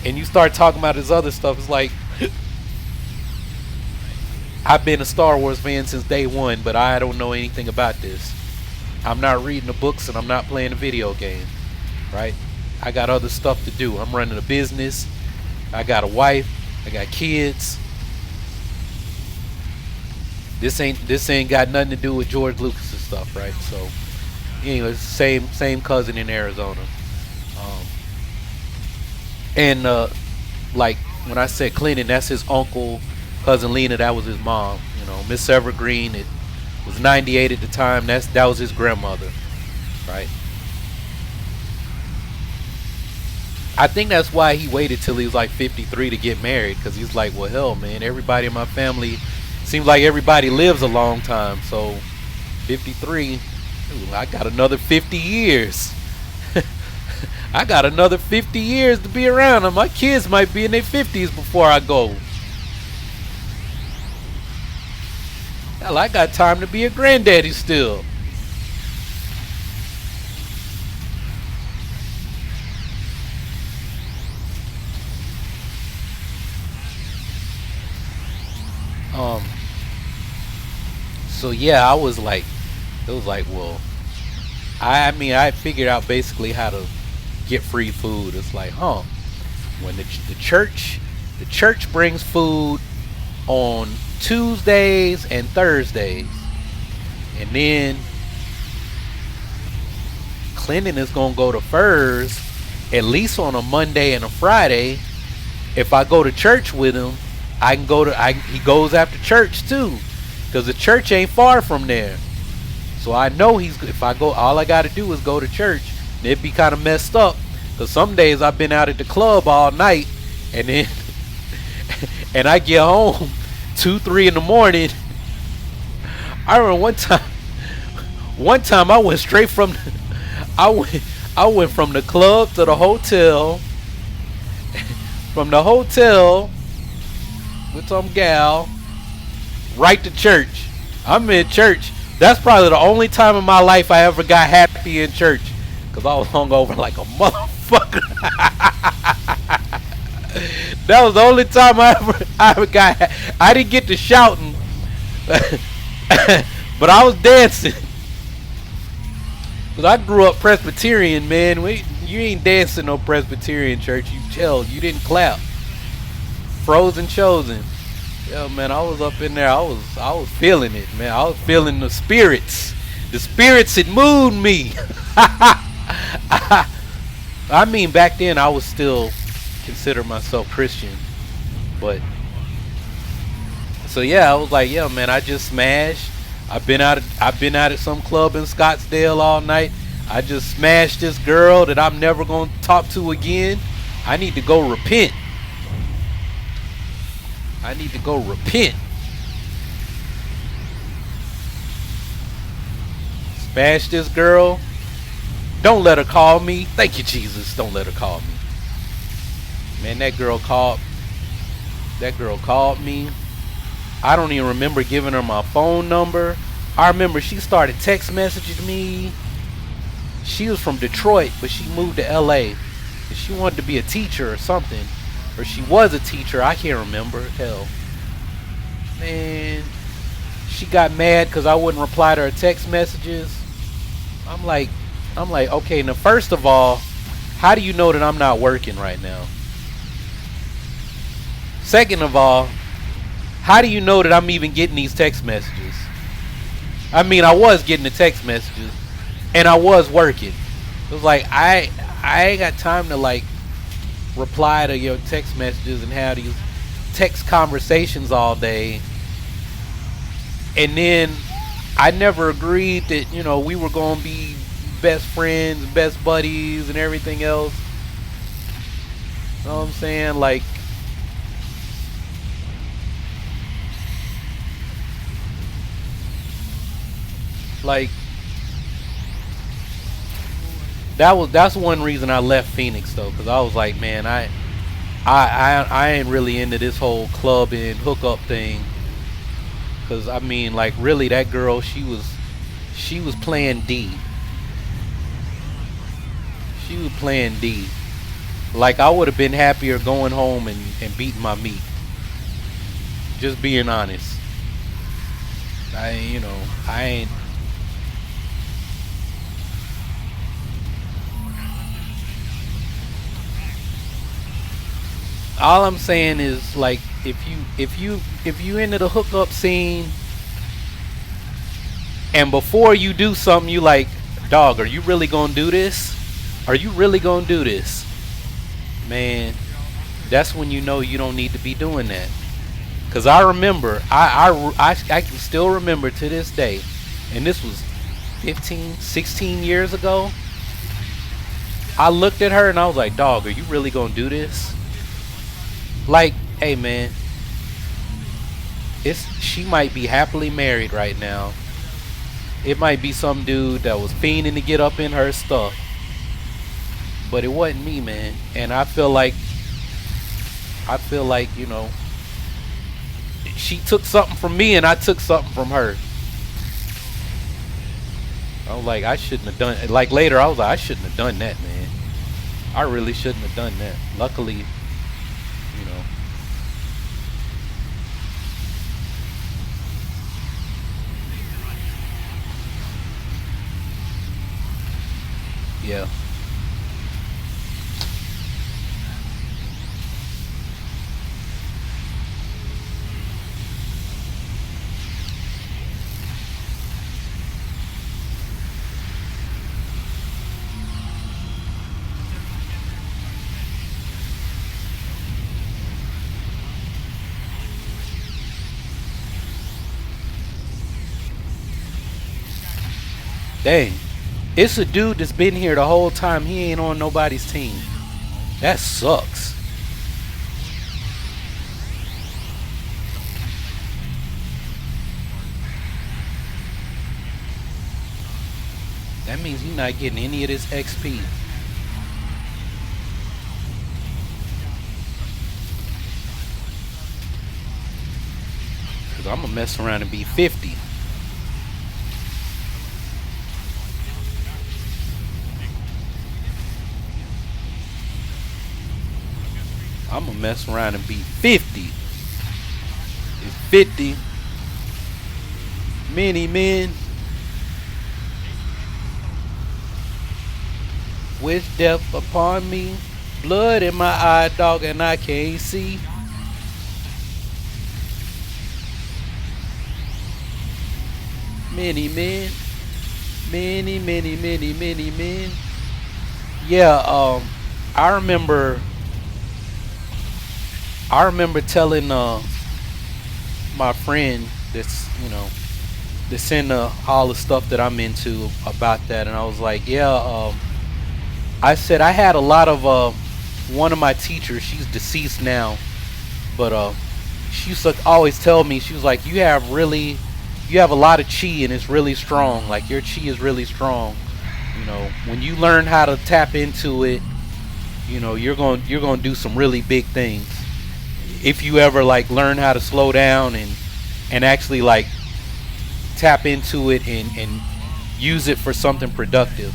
and you start talking about his other stuff, it's like I've been a Star Wars fan since day one, but I don't know anything about this. I'm not reading the books and I'm not playing a video game, right? I got other stuff to do. I'm running a business. I got a wife. I got kids. This ain't got nothing to do with George Lucas's stuff, right? So, anyway, it's the same cousin in Arizona. And like when I said Clinton, that's his uncle. Cousin Lena, that was his mom. You know, Miss Evergreen, it was 98 at the time. That was his grandmother, right? I think that's why he waited till he was like 53 to get married, because he's like, well, hell, man, everybody in my family seems like everybody lives a long time. So 53, ooh, I got another 50 years. I got another 50 years to be around, and my kids might be in their 50s before I go. Hell, I got time to be a granddaddy still. So yeah, it was like, well, I mean, I figured out basically how to get free food. It's like, when the church brings food on Tuesdays and Thursdays, and then Clinton is gonna go to Furs at least on a Monday and a Friday. If I go to church with him, I can go to he goes after church too, because the church ain't far from there. So I know if I go, all I got to do is go to church. And it'd be kind of messed up, because some days I've been out at the club all night, and then and I get home 2-3 in the morning. I remember one time I went straight from I went from the club to the hotel, from the hotel with some gal right to church. I'm in church. That's probably the only time in my life I ever got happy in church, because I was hungover like a motherfucker. That was the only time I ever got. I didn't get to shouting, but I was dancing. Cause I grew up Presbyterian, man. You ain't dancing no Presbyterian church. You didn't clap. Frozen chosen. Yeah, man, I was up in there. I was feeling it, man. I was feeling the spirits. The spirits had moved me. I mean, back then I was still consider myself Christian, but so yeah, I was like, yeah, man, I just smashed. I've been out at some club in Scottsdale all night. I just smashed this girl that I'm never gonna talk to again. I need to go repent. Smash this girl. Don't let her call me. Thank you, Jesus. Don't let her call me. Man, that girl called me. I don't even remember giving her my phone number. I remember she started text messaging me. She was from Detroit, but she moved to LA. She wanted to be a teacher or something. Or she was a teacher. I can't remember. Hell. Man. She got mad because I wouldn't reply to her text messages. I'm like, okay, now first of all, how do you know that I'm not working right now? Second of all, how do you know that I'm even getting these text messages? I mean, I was getting the text messages, and I was working. It was like, I ain't got time to like reply to your text messages and have these text conversations all day. And then I never agreed that, you know, we were going to be best friends, best buddies, and everything else. You know what I'm saying? Like, that's one reason I left Phoenix though, because I was like, man, I ain't really into this whole clubbing hookup thing. Because I mean, like, really, that girl, she was playing D. She was playing D. Like, I would have been happier going home and beating my meat. Just being honest. I ain't. All I'm saying is like if you into the hookup scene and before you do something you like, dog, are you really gonna do this? Are you really gonna do this? Man, that's when you know you don't need to be doing that. Cause I remember, I can still remember to this day, and this was 15, 16 years ago. I looked at her and I was like, dog, are you really gonna do this? Like, hey man, she might be happily married right now. It might be some dude that was fiending to get up in her stuff. But it wasn't me, man. And I feel like, she took something from me and I took something from her. I was like, I shouldn't have done it. Like later, I was like, I shouldn't have done that, man. I really shouldn't have done that. Luckily, yeah. Dang. It's a dude that's been here the whole time. He ain't on nobody's team. That sucks. That means you're not getting any of this XP. Cause I'm gonna mess around and be 50. I'm gonna mess around and be 50. It's 50. Many men. Wish death upon me. Blood in my eye, dog, and I can't see. Many men. Many men. Yeah, I remember telling my friend that's into all the stuff that I'm into about that, and I was like, yeah, I said I had a lot of one of my teachers, she's deceased now, but she used to always tell me, she was like, you have a lot of chi and it's really strong. Like your chi is really strong. When you learn how to tap into it, you're going to do some really big things. If you ever like learn how to slow down and actually like tap into it and use it for something productive.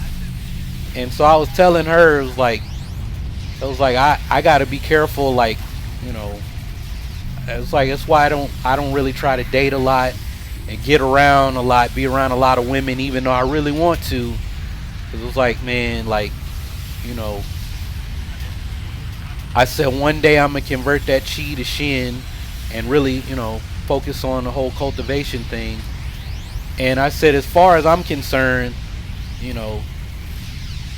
And so I was telling her, it was like I gotta be careful, like, it's like that's why I don't really try to date a lot and get around a lot, be around a lot of women, even though I really want to. Cause it was like, man, like, I said one day I'm gonna convert that chi to shin and really, focus on the whole cultivation thing. And I said, as far as I'm concerned,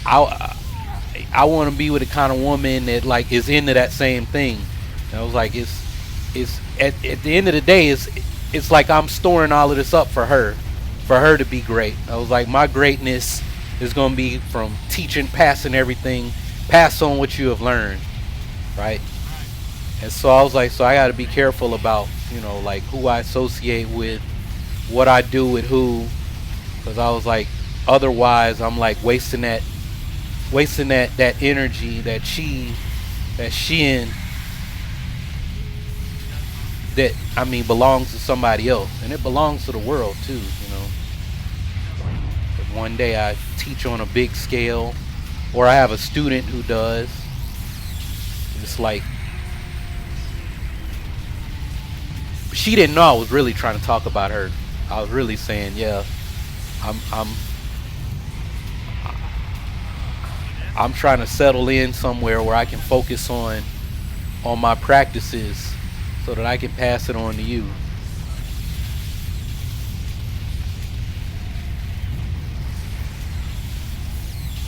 I want to be with the kind of woman that like is into that same thing. And I was like, it's at the end of the day, it's like I'm storing all of this up for her to be great. I was like, my greatness is gonna be from teaching, passing everything, pass on what you have learned, right? And so I was like, so I got to be careful about, like who I associate with, what I do with who, because I was like, otherwise I'm like wasting that energy, that chi, that shin, that belongs to somebody else, and it belongs to the world too. But one day I teach on a big scale, or I have a student who does. It's like she didn't know I was really trying to talk about her. I was really saying, yeah, I'm I'm trying to settle in somewhere where I can focus on my practices so that I can pass it on to you.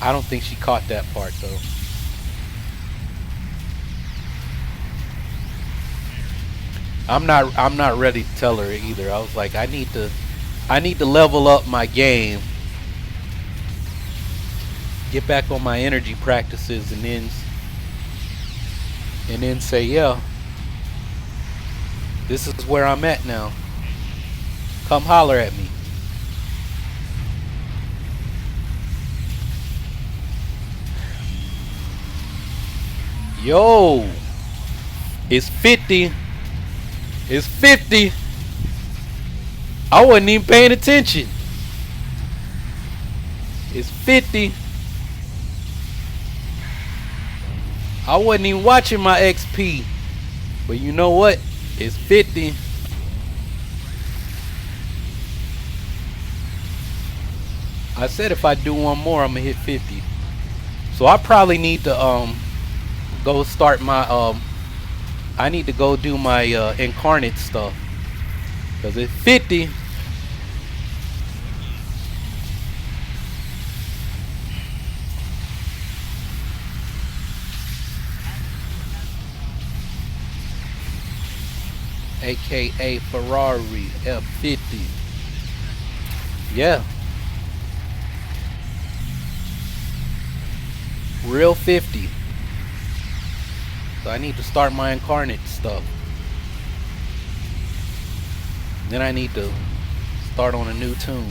I don't think she caught that part though. I'm not ready to tell her either. I was like, I need to level up my game, get back on my energy practices, and then say, yeah, this is where I'm at now. Come holler at me. Yo, it's 50. It's 50. I wasn't even paying attention. It's 50. I wasn't even watching my XP. But you know what? It's 50. I said if I do one more, I'm gonna hit 50. So I probably need to go start my I need to go do my incarnate stuff. Cause it's 50. AKA Ferrari F50. Yeah. Real 50. So I need to start my incarnate stuff. Then I need to start on a new toon.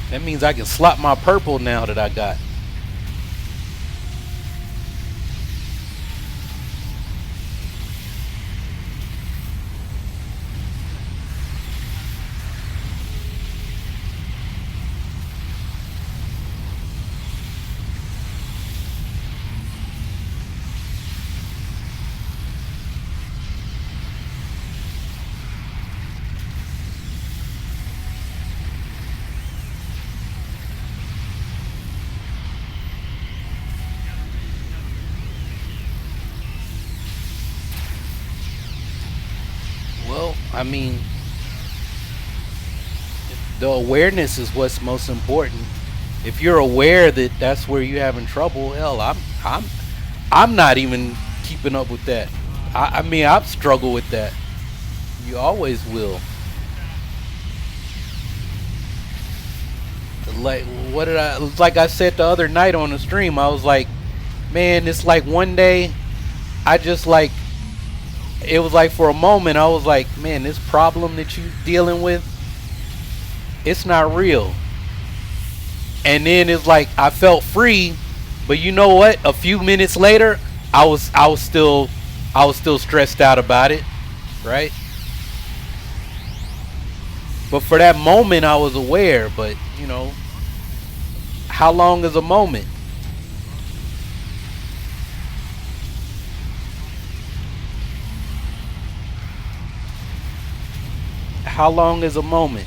That means I can slot my purple now that I got. Well, I mean, the awareness is what's most important. If you're aware that that's where you're having trouble, hell, I'm not even keeping up with that. I mean, I've struggled with that. You always will. Like I said the other night on the stream, I was like, man, it's like one day I just like, it was like for a moment I was like, man, this problem that you dealing with, it's not real. And then it's like I felt free, but you know what? A few minutes later, I was still stressed out about it, right? But for that moment I was aware, but you know, how long is a moment? How long is a moment?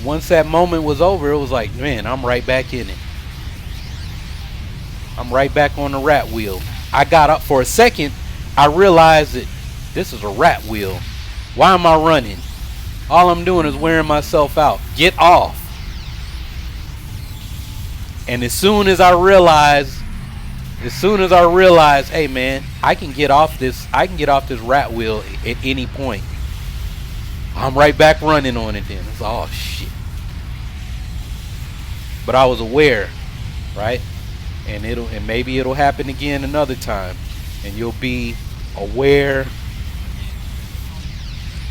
Once that moment was over, it was like, man, I'm right back in it. I'm right back on the rat wheel. I got up for a second. I realized that this is a rat wheel. Why am I running? All I'm doing is wearing myself out. Get off. And as soon as I realized, hey man, I can get off this rat wheel at any point. I'm right back running on it then. It's oh shit. But I was aware, right? And maybe it'll happen again another time. And you'll be aware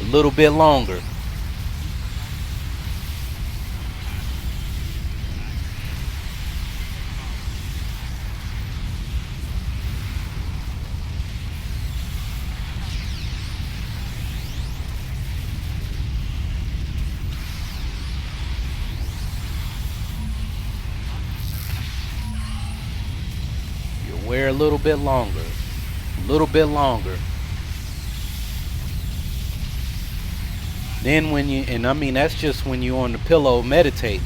a little bit longer. Wear a little bit longer. A little bit longer. Then when you, and I mean that's just when you're on the pillow meditating.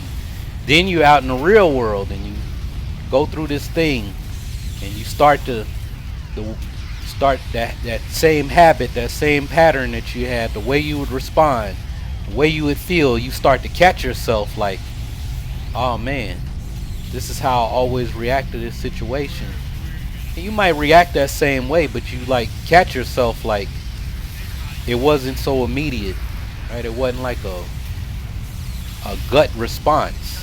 Then you out in the real world and you go through this thing and you start that same habit, that same pattern that you had, the way you would respond, the way you would feel, you start to catch yourself like, oh man, this is how I always react to this situation. And you might react that same way, but you like catch yourself like it wasn't so immediate, right? It wasn't like a gut response.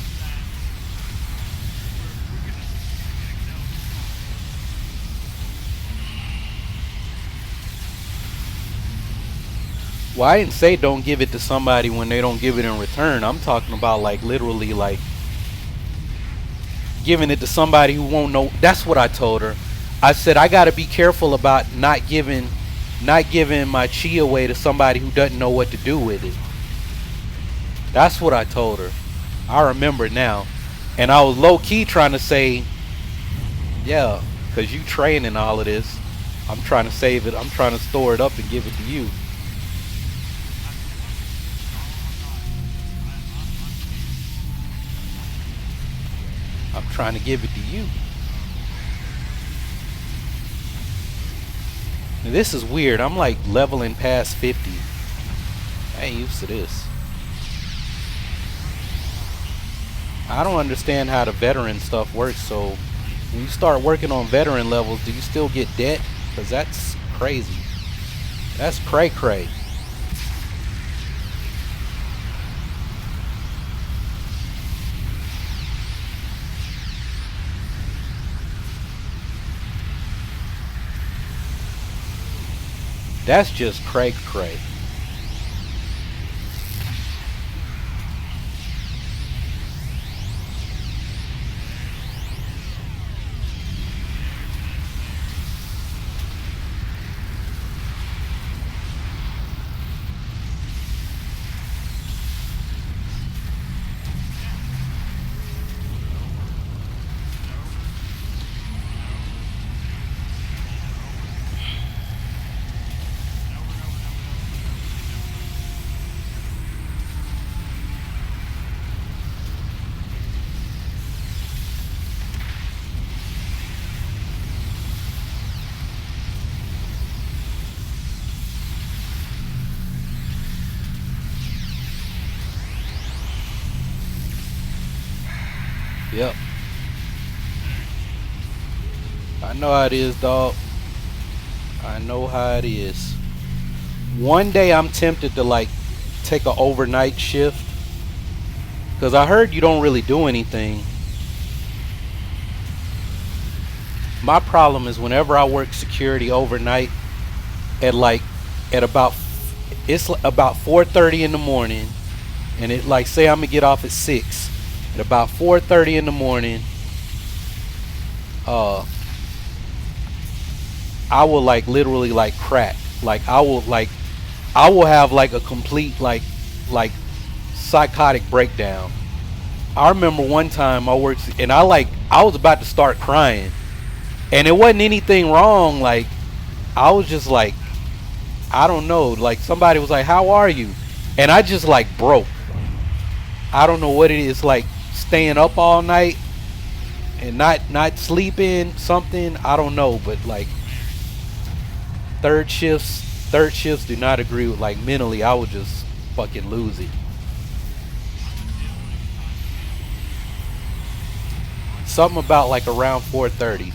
Well, I didn't say don't give it to somebody when they don't give it in return. I'm talking about like literally like giving it to somebody who won't know. That's what I told her. I said I gotta be careful about not giving my chi away to somebody who doesn't know what to do with it. That's what I told her. I remember now. And I was low-key trying to say, yeah, because you training all of this. I'm trying to save it. I'm trying to store it up and give it to you. I'm trying to give it to you. Now, this is weird. I'm like leveling past 50. I ain't used to this. I don't understand how the veteran stuff works. So when you start working on veteran levels, do you still get debt? Because that's crazy. That's cray cray. That's just cray cray. Yep. I know how it is, dog. I know how it is. One day I'm tempted to like take an overnight shift, because I heard you don't really do anything. My problem is whenever I work security overnight at about 4:30 in the morning, and it like say I'm gonna get off at 6. At about 4:30 in the morning, I will like literally like crack. Like I will have like a complete like psychotic breakdown. I remember one time I worked and I was about to start crying, and it wasn't anything wrong. Like I was just like, I don't know. Like somebody was like, "How are you?" And I just like broke. I don't know what it is. Like staying up all night and not sleeping, something, I don't know, but like third shifts do not agree with, like mentally I would just fucking lose it. Something about like around 4:30.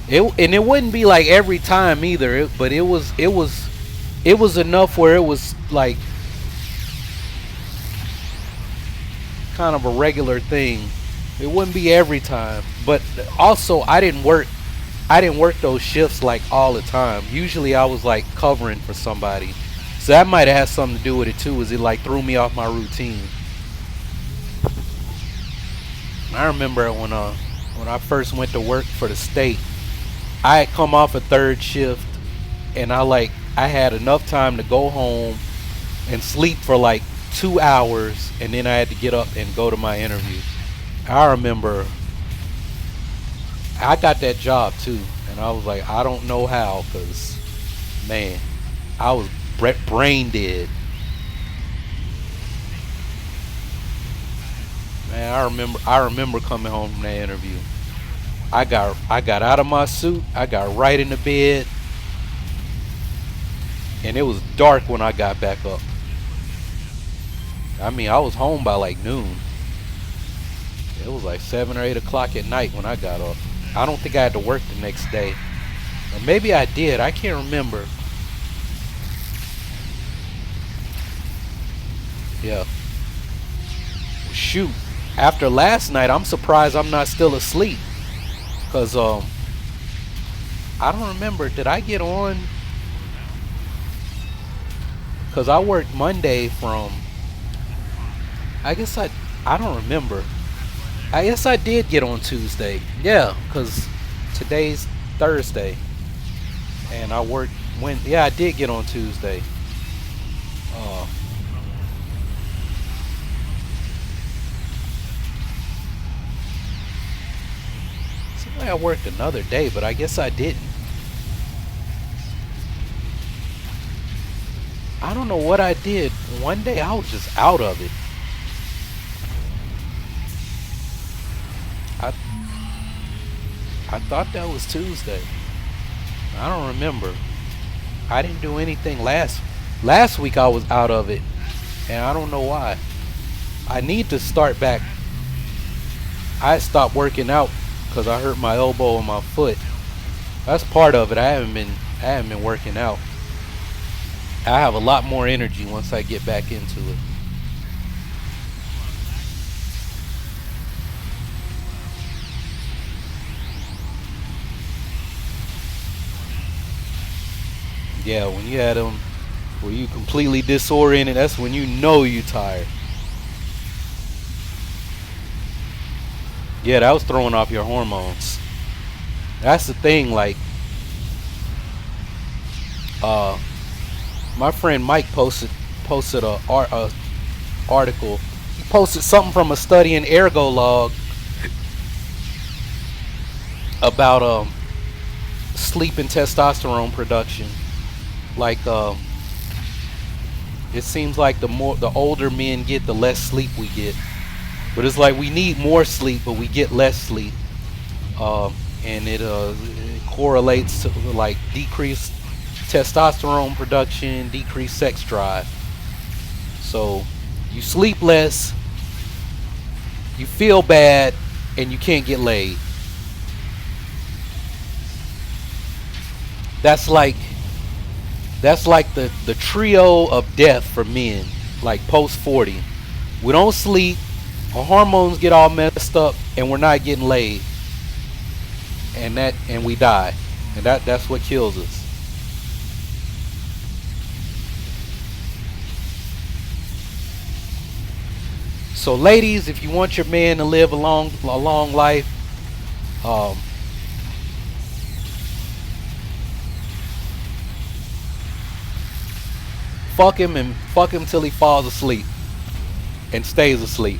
It wouldn't be like every time either, but it was enough where it was like kind of a regular thing. It wouldn't be every time, but also I didn't work those shifts like all the time. Usually I was like covering for somebody, so that might have had something to do with it too. Is it like threw me off my routine? I remember when I first went to work for the state, I had come off a third shift, and I had enough time to go home and sleep for like 2 hours, and then I had to get up and go to my interview. I remember I got that job too, and I was like, I don't know how, cause man, I was brain dead. Man, I remember coming home from that interview. I got out of my suit. I got right in the bed, and it was dark when I got back up. I mean, I was home by like noon. It was like 7 or 8 o'clock at night when I got up. I don't think I had to work the next day. Or maybe I did. I can't remember. Yeah. Shoot. After last night, I'm surprised I'm not still asleep. Cause I don't remember. Did I get on? Cause I worked Monday from. I guess I don't remember. I guess I did get on Tuesday. Yeah, cause today's Thursday, and I worked when. Yeah, I did get on Tuesday. Seemed like I worked another day, but I guess I didn't. I don't know what I did. One day I was just out of it. I thought that was Tuesday. I don't remember. I didn't do anything last week. I was out of it, and I don't know why. I need to start back. I stopped working out because I hurt my elbow and my foot. That's part of it. I haven't been working out. I have a lot more energy once I get back into it. Yeah, when you had them where you completely disoriented, that's when you know you tired. Yeah, that was throwing off your hormones. That's the thing, like my friend Mike posted a article. He posted something from a study in Ergolog about sleep and testosterone production. Like it seems like the older men get, the less sleep we get. But it's like we need more sleep, but we get less sleep, and it correlates to like decreased testosterone production, decreased sex drive. So you sleep less, you feel bad, and you can't get laid. That's like the trio of death for men, like post 40. We don't sleep, our hormones get all messed up, and we're not getting laid, and we die, and that's what kills us. So ladies, if you want your man to live a long life, fuck him till he falls asleep and stays asleep.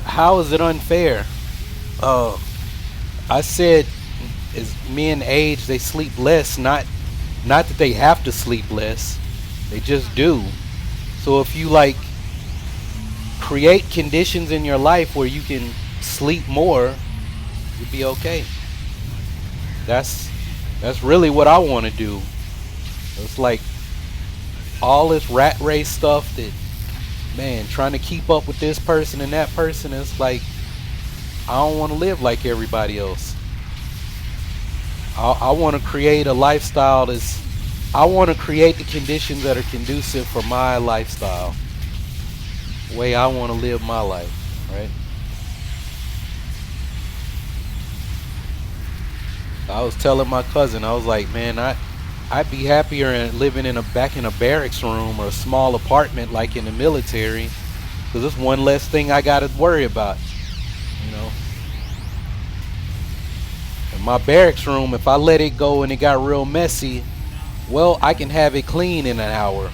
How is it unfair? I said as men age, they sleep less. Not that they have to sleep less. They just do. So if you like create conditions in your life where you can sleep more, you'll be okay. That's really what I want to do. It's like all this rat race stuff that, man, trying to keep up with this person and that person. It's like I don't want to live like everybody else. I want to create a lifestyle I want to create the conditions that are conducive for my lifestyle, the way I want to live my life, right? I was telling my cousin, I was like, man, I'd be happier living back in a barracks room or a small apartment like in the military, because it's one less thing I got to worry about. In my barracks room, if I let it go and it got real messy, well, I can have it clean in an hour.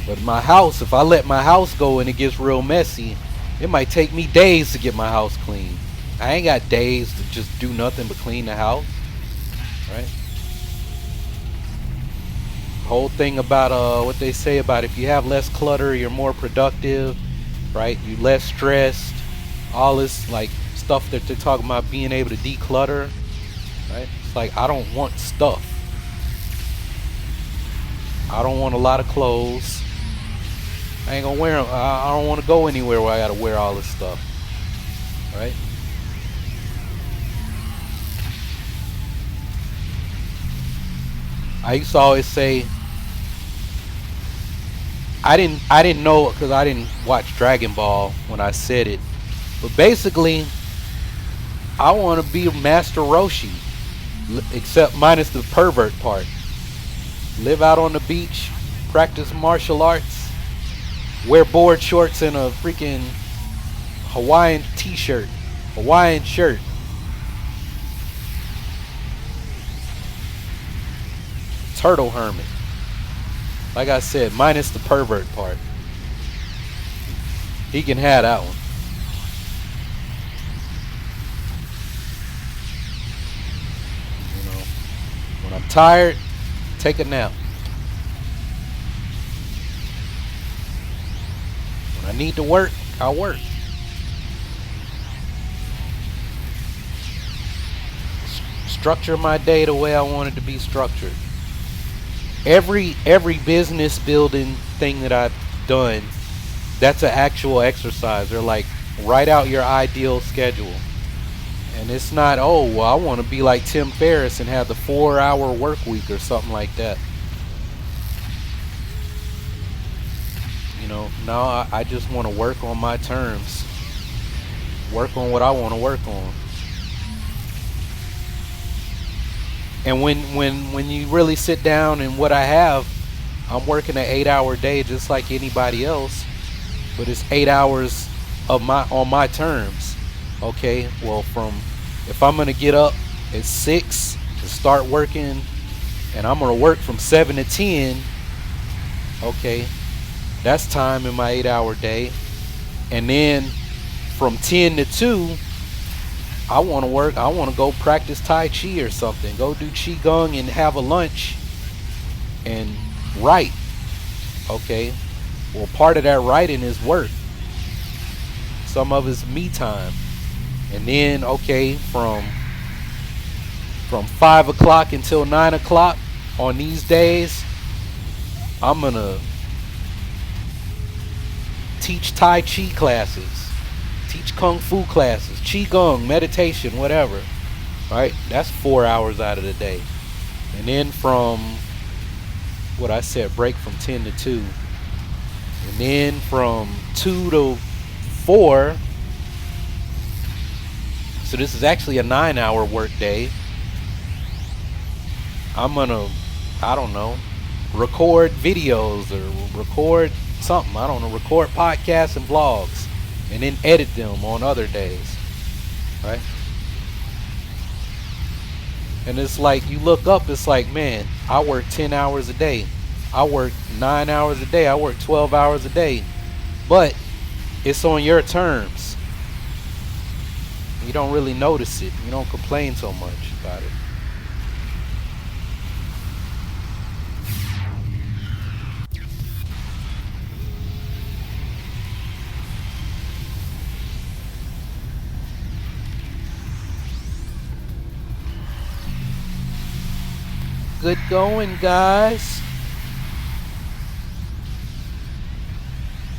But my house, if I let my house go and it gets real messy, it might take me days to get my house clean. I ain't got days to just do nothing but clean the house, right? The whole thing about what they say about if you have less clutter, you're more productive, right? You less stressed. All this like stuff that they're talking about being able to declutter, right? It's like I don't want stuff. I don't want a lot of clothes. I ain't gonna wear them. I don't want to go anywhere where I gotta wear all this stuff, right? I used to always say I didn't know because I didn't watch Dragon Ball when I said it, but basically I want to be Master Roshi, except minus the pervert part. Live out on the beach, practice martial arts, wear board shorts and a freaking Hawaiian t-shirt, Hawaiian shirt. Turtle hermit. Like I said, minus the pervert part. He can have that one. You know, when I'm tired, take a nap. When I need to work, I'll work. Structure my day the way I want it to be structured. Every business building thing that I've done, that's an actual exercise. They're like, write out your ideal schedule. And it's not, oh, well, I want to be like Tim Ferriss and have the 4-hour work week or something like that. You know, now I just want to work on my terms. Work on what I want to work on. And when you really sit down and what I have, I'm working an 8-hour day just like anybody else, but it's 8 hours of on my terms. Okay, well, if I'm gonna get up at 6 to start working, and I'm gonna work from 7 to 10, okay, that's time in my 8-hour day. And then from 10 to 2, I want to work. I want to go practice Tai Chi or something. Go do Qigong and have a lunch and write. Okay. Well, part of that writing is work. Some of it's me time. And then, okay, from 5 o'clock until 9 o'clock on these days, I'm going to teach Tai Chi classes. Teach Kung Fu classes, Qigong, meditation, whatever. Right? That's 4 hours out of the day. And then from what I said, break from 10 to 2. And then from 2 to 4. So this is actually a 9-hour work day. I'm gonna, I don't know, record videos or record something. I don't know, record podcasts and vlogs. And then edit them on other days, right? And it's like, you look up, it's like, man, I work 10 hours a day. I work 9 hours a day. I work 12 hours a day. But it's on your terms. You don't really notice it. You don't complain so much about it. Good going, guys.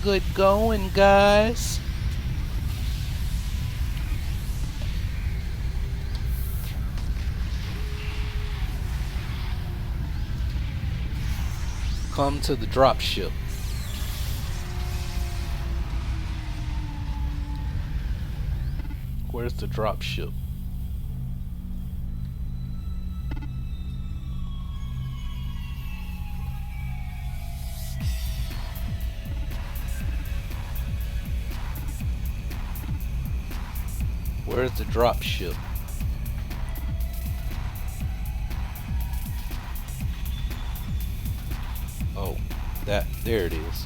Good going, guys. Come to the drop ship. Where's the drop ship? Where's the drop ship? There it is.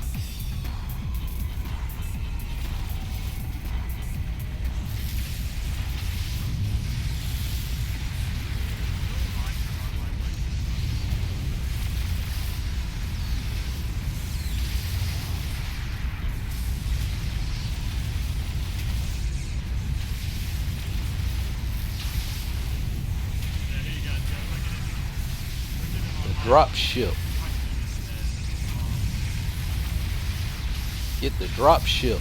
Drop ship. Get the drop ship.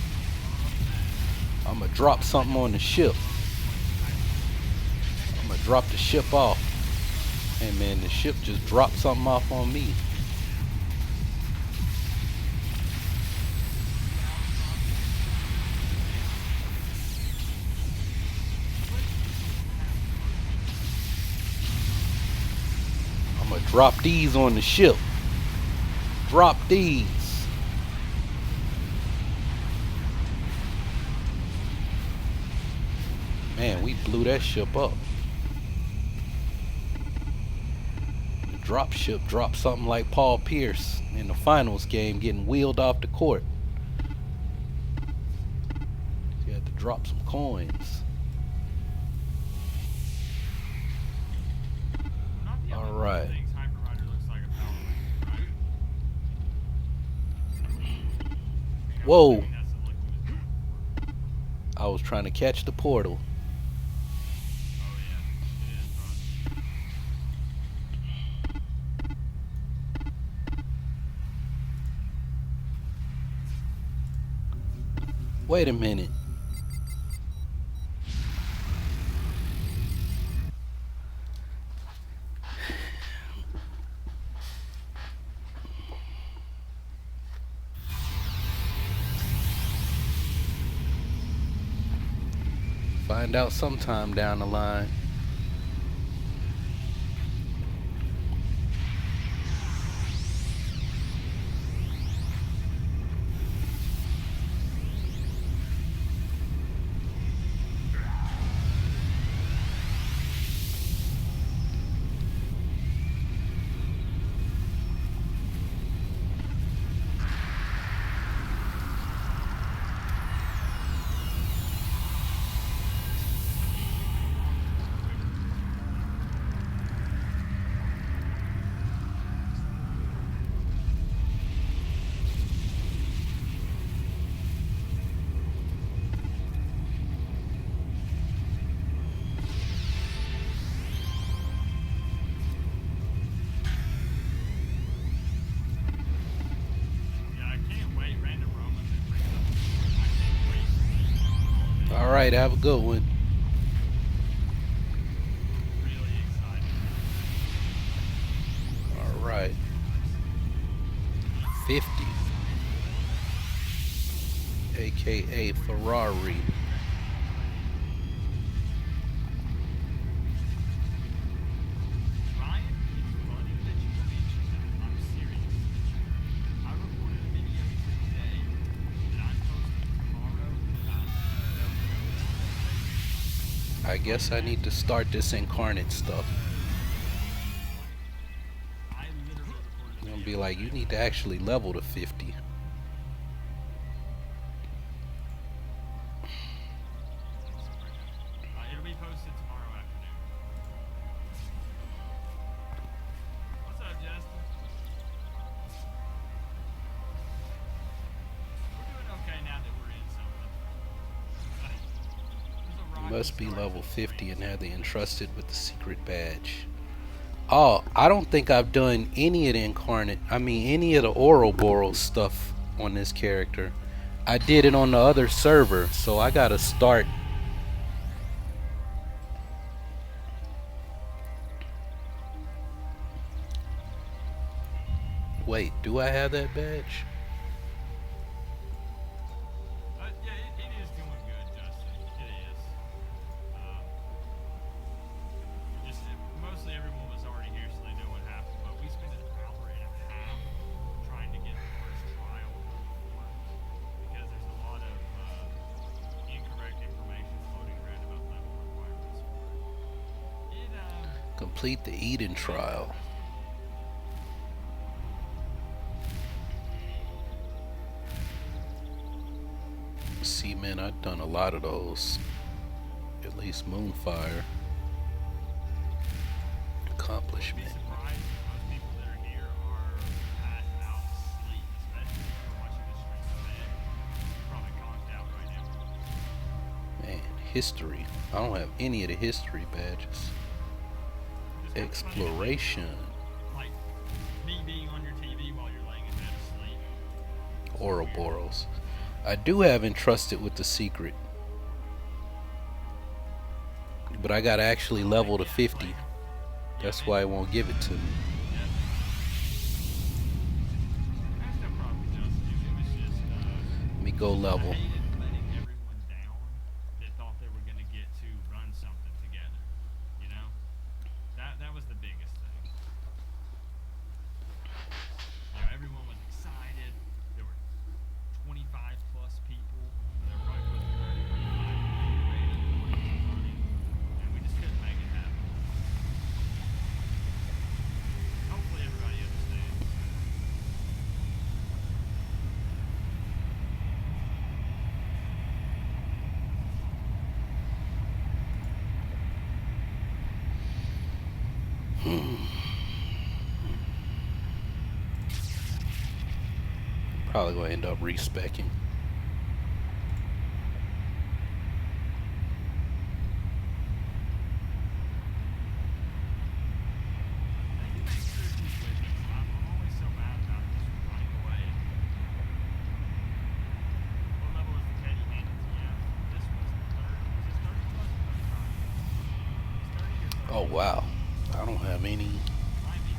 I'm gonna drop something on the ship. I'm gonna drop the ship off. Hey man, the ship just dropped something off on me. I'm gonna drop these on the ship. Drop these. Man, we blew that ship up. The drop ship dropped something like Paul Pierce in the finals game getting wheeled off the court. You had to drop some coins. All right. Whoa. I was trying to catch the portal. Wait a minute. Find out sometime down the line. Alright, have a good one. Alright. 50. AKA Ferrari. I guess I need to start this incarnate stuff. I'm gonna be like, you need to actually level to 50. It'll be posted tomorrow afternoon. What's up, Justin? We're doing okay now that we're in something. You must be level 50 and have the entrusted with the secret badge. Oh, I don't think I've done any of the incarnate, any of the Ouroboros stuff on this character. I did it on the other server, so I gotta start. Wait, do I have that badge? Yeah, it is doing good, Justin. It is. Mostly everyone was already here, so they know what happened. But we spent an hour and a half trying to get the first trial because there's a lot of incorrect information floating around about level requirements. Complete the Eden trial. Man, I've done a lot of those. At least Moonfire. You'd be Accomplishment. surprised that most people that are here are passed out asleep, especially if you're watching the stream in bed. You're probably conked out right now. Man, history. I don't have any of the history badges. Just have to Exploration. like me being on your TV while you're laying in bed asleep. Ouroboros. I do have entrusted with the secret. But I gotta actually level to 50. That's why it won't give it to me. Yep. That's no problem, Justin. It was just, Let me go level. I hated letting everyone down that thought they were gonna get to run something together. You know? That was the biggest thing. You know, everyone was excited. There were 25 plus people. There were probably close to 30 people running, and we just couldn't make it happen. Hopefully everybody understands. Probably gonna end up respecing. Now you make sure he's with us. I'm always so mad about this running away. What level is the Teddy Hands? Yeah, this was the third. Was this 30 plus or 35? It's 30 or 30. Oh wow. I don't have any. Might be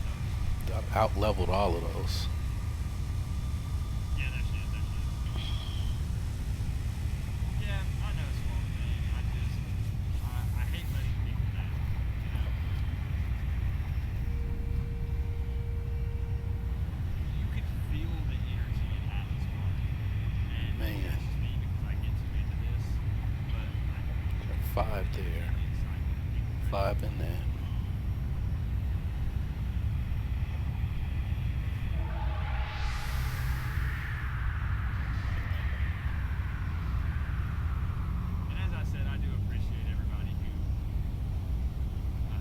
30. I've out leveled all of those. Yeah, there she is. There she is. Yeah, I know it's one thing. I hate letting people down. You know. You could feel the energy in Atlas Park, and Man. maybe that's just me because I get too into this. But I 5 there. the excitement of people. 5 in that. And as I said, I do appreciate everybody who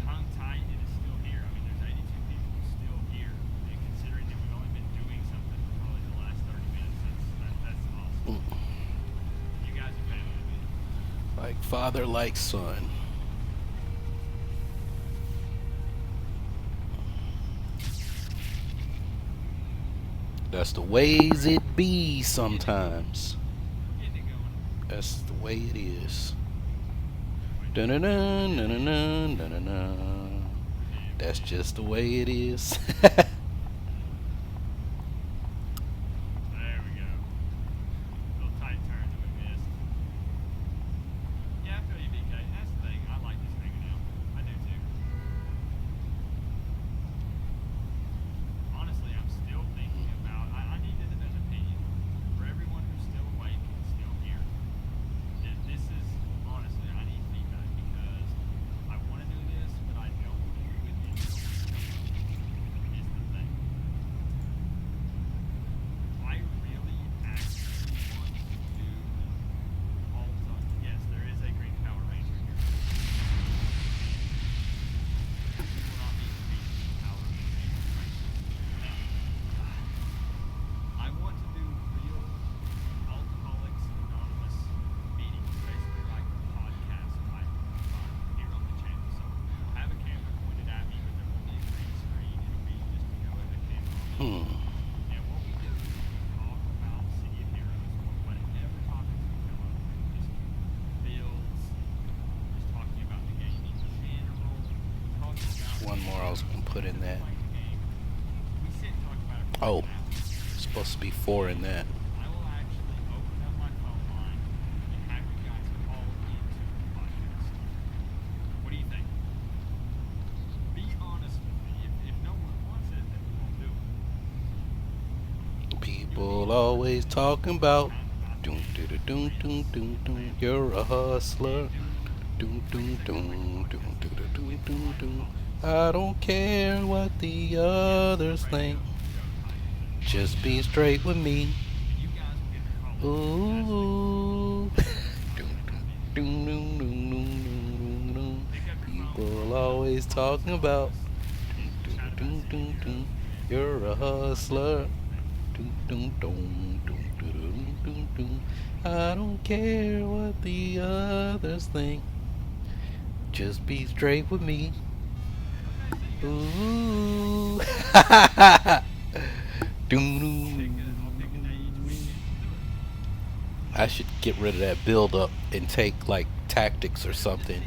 hung tight and is still here. I mean, there's 82 people still here, and considering that we've only been doing something for probably the last 30 minutes, that's awesome. You guys are family to me. Like father, like son. That's the ways it be sometimes. Getting it going. That's the way it is. Dun-dun-dun, dun-dun-dun, dun-dun-dun. That's just the way it is. There we go. Little tight turn that we missed. Yeah, I feel you, BK. That's the thing. I like just hanging out. I do too. Honestly, I'm still thinking about. I need an opinion for everyone who's still awake and still here. This is honestly, I need feedback because I want to do this, but I don't do it with anyone. Is the thing. I really actually want to do all the. Yes, there is a Green Power Ranger here. You will not need to be Green Power Ranger. I want to do real Alcoholics Anonymous meetings, basically like podcast type here on the channel. So I'll have a camera pointed at me, but there won't be a green screen. It'll be just a camera. And what we do is we talk about City of Heroes, whatever topics we come up with, just builds, just talking about the game in general, talking about One more I was gonna put in that. playing the game. We sit and talk about it for Oh. an hour. Supposed to be 4 in that. I will actually open up my phone line and have you guys call into the podcast. What do you think? Be honest with me. If no one wants it, then we won't do it. People always talking about doom doom doom doom doom doom. You're a hustler. Doom doom doom doom doom doom doom doom. I don't care what the others think. Just be straight with me. You guys will get to call in. Ooh. Doom, doom, doom, doom, doom, doom. Pick up your phone. People always talking about. Chat about Doom, City of doom, doom. Heroes. You're a hustler. Doom, doom, doom, doom, doom, doom, doom. I don't care what the others think. Just be straight with me. Okay, so you got Ooh. I'll pick a day each weekend. We'll do it. I should get rid of that build up and take like tactics or something,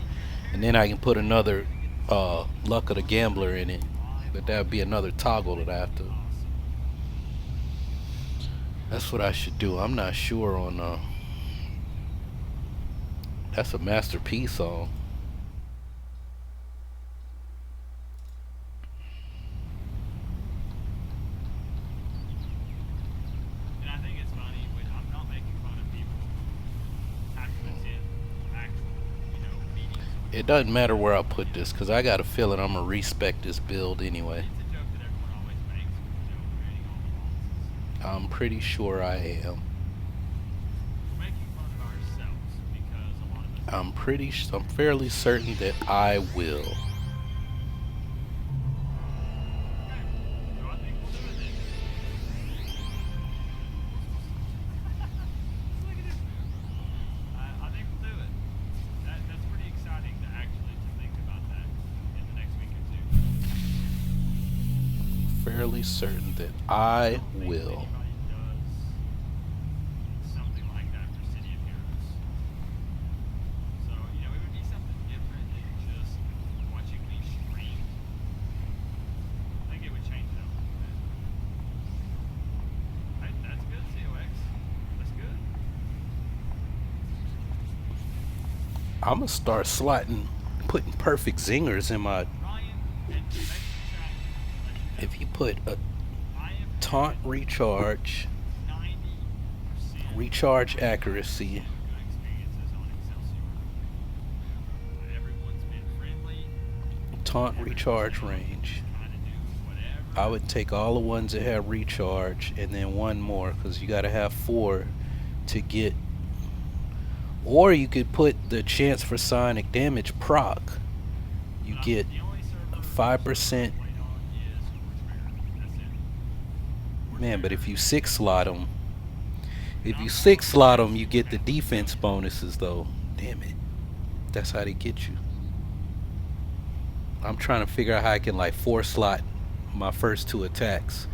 and then I can put another luck of the gambler in it. But that would be another toggle that I have to. Awesome. That's what I should do. I'm not sure on. That's a masterpiece song. And I think it's funny when I'm not making fun of people who have to attend actual, meetings. It doesn't matter where I put this because I got a feeling I'm gonna respec this build anyway. It's a joke that everyone always makes, creating all the bosses. I'm pretty sure I am. We're making fun of ourselves because a lot of us. I'm fairly certain that I will. Okay. So I think we'll do it then. Look at this. I think we'll do it. That's pretty exciting to think about that in the next week or two. Fairly certain that I don't think will. anybody does something like that for City of Heroes. So, it would be something different than just watching me stream. I think it would change it up a little bit. Hey, that's good, COX. That's good. I'm gonna start slotting, putting perfect zingers in my. Ryan, and maybe the chat can let you know. If you put a I am taunt recharge, 90% recharge accuracy, good experiences on Excelsior. Everyone's been friendly. taunt recharge range, Trying to do whatever. I would take all the ones that have recharge and then one more because you gotta have 4 to get. Or you could put the chance for sonic damage proc. You get The only server 5%. I played on is Torchbearer. That's it. Man, but if you 6 slot them, you get the defense bonuses though. Damn it. That's how they get you. I'm trying to figure out how I can like 4 slot my first 2 attacks.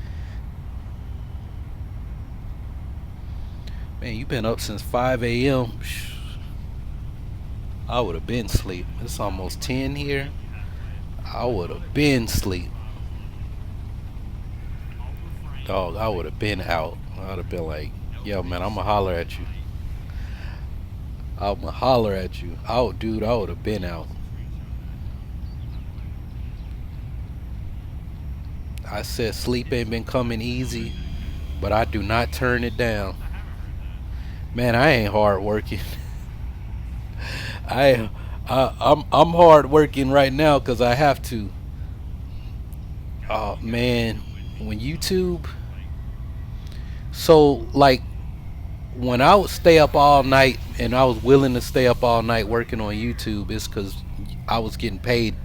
Man, you've been up since 5 a.m. I would have been asleep. It's almost 10 here. I would have been asleep. Dog, I would have been out. I would have been like, yo, man, I'm going to holler at you. I'm going to holler at you. Oh, dude, I would have been out. I said sleep ain't been coming easy, but I do not turn it down. Man, I ain't hard working. I'm hard working right now because I have to. Oh man, when YouTube. So like when I would stay up all night and I was willing to stay up all night working on YouTube, it's because I was getting paid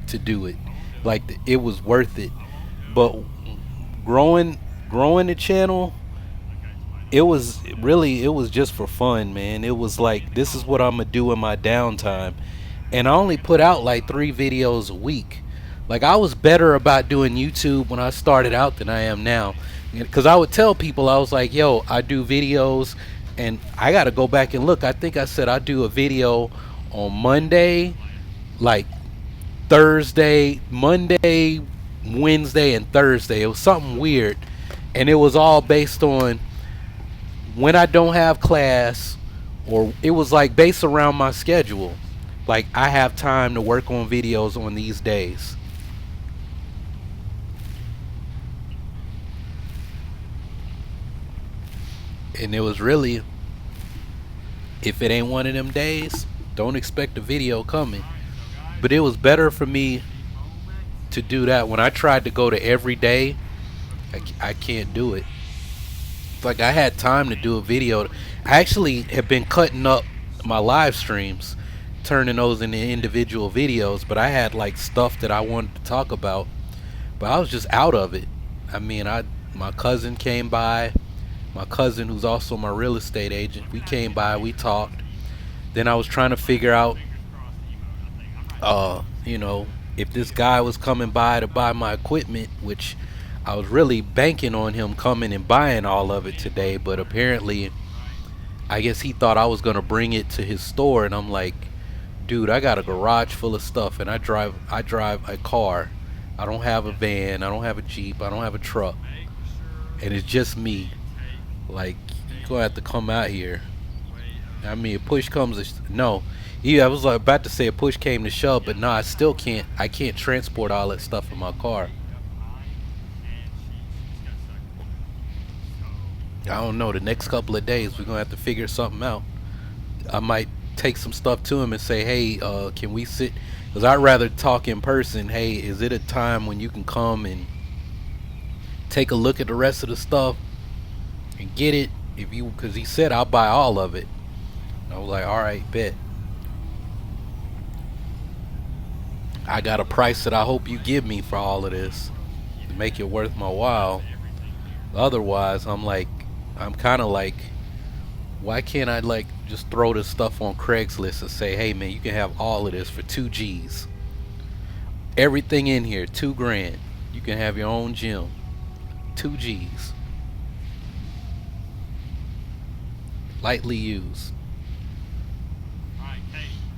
to do it. Like it was worth it. But growing the channel, it was just for fun, man. It was like, this is what I'm gonna do in my downtime. And I only put out like 3 videos a week. Like I was better about doing YouTube when I started out than I am now. Because I would tell people, I was like, yo, I do videos, and I gotta go back and look. I think I said I do a video on Monday, like Thursday, Monday, Wednesday, and Thursday. It was something weird. And it was all based on when I don't have class, or it was like based around my schedule. Like I have time to work on videos on these days. And it was really, if it ain't one of them days, don't expect a video coming. But it was better for me to do that. When I tried to go to every day, I can't do it. Like I had time to do a video. I actually have been cutting up my live streams, turning those into individual videos. But I had like stuff that I wanted to talk about, but I was just out of it. I mean, my cousin came by. My cousin, who's also my real estate agent, we came by, we talked. Then I was trying to figure out, you know, if this guy was coming by to buy my equipment, which I was really banking on him coming and buying all of it today. But apparently, I guess he thought I was gonna bring it to his store, and I'm like, dude, I got a garage full of stuff, and I drive a car. I don't have a van. I don't have a Jeep. I don't have a truck, and it's just me. Like, you're gonna have to come out here. I mean, if push comes to no. Yeah, I was like about to say if push came to shove, but no, I still can't. I can't transport all that stuff in my car. I don't know. The next couple of days, we're gonna have to figure something out. I might take some stuff to him and say, hey, can we sit? Because I'd rather talk in person. Hey, is it a time when you can come and take a look at the rest of the stuff and get it? If you, because he said I'll buy all of it. I was like, all right, bet. I got a price that I hope you give me for all of this to make it worth my while. Otherwise, I'm kind of like, why can't I like just throw this stuff on Craigslist and say, hey man, you can have all of this for 2 G's. Everything in here, 2 grand. You can have your own gym. 2 G's. Lightly used.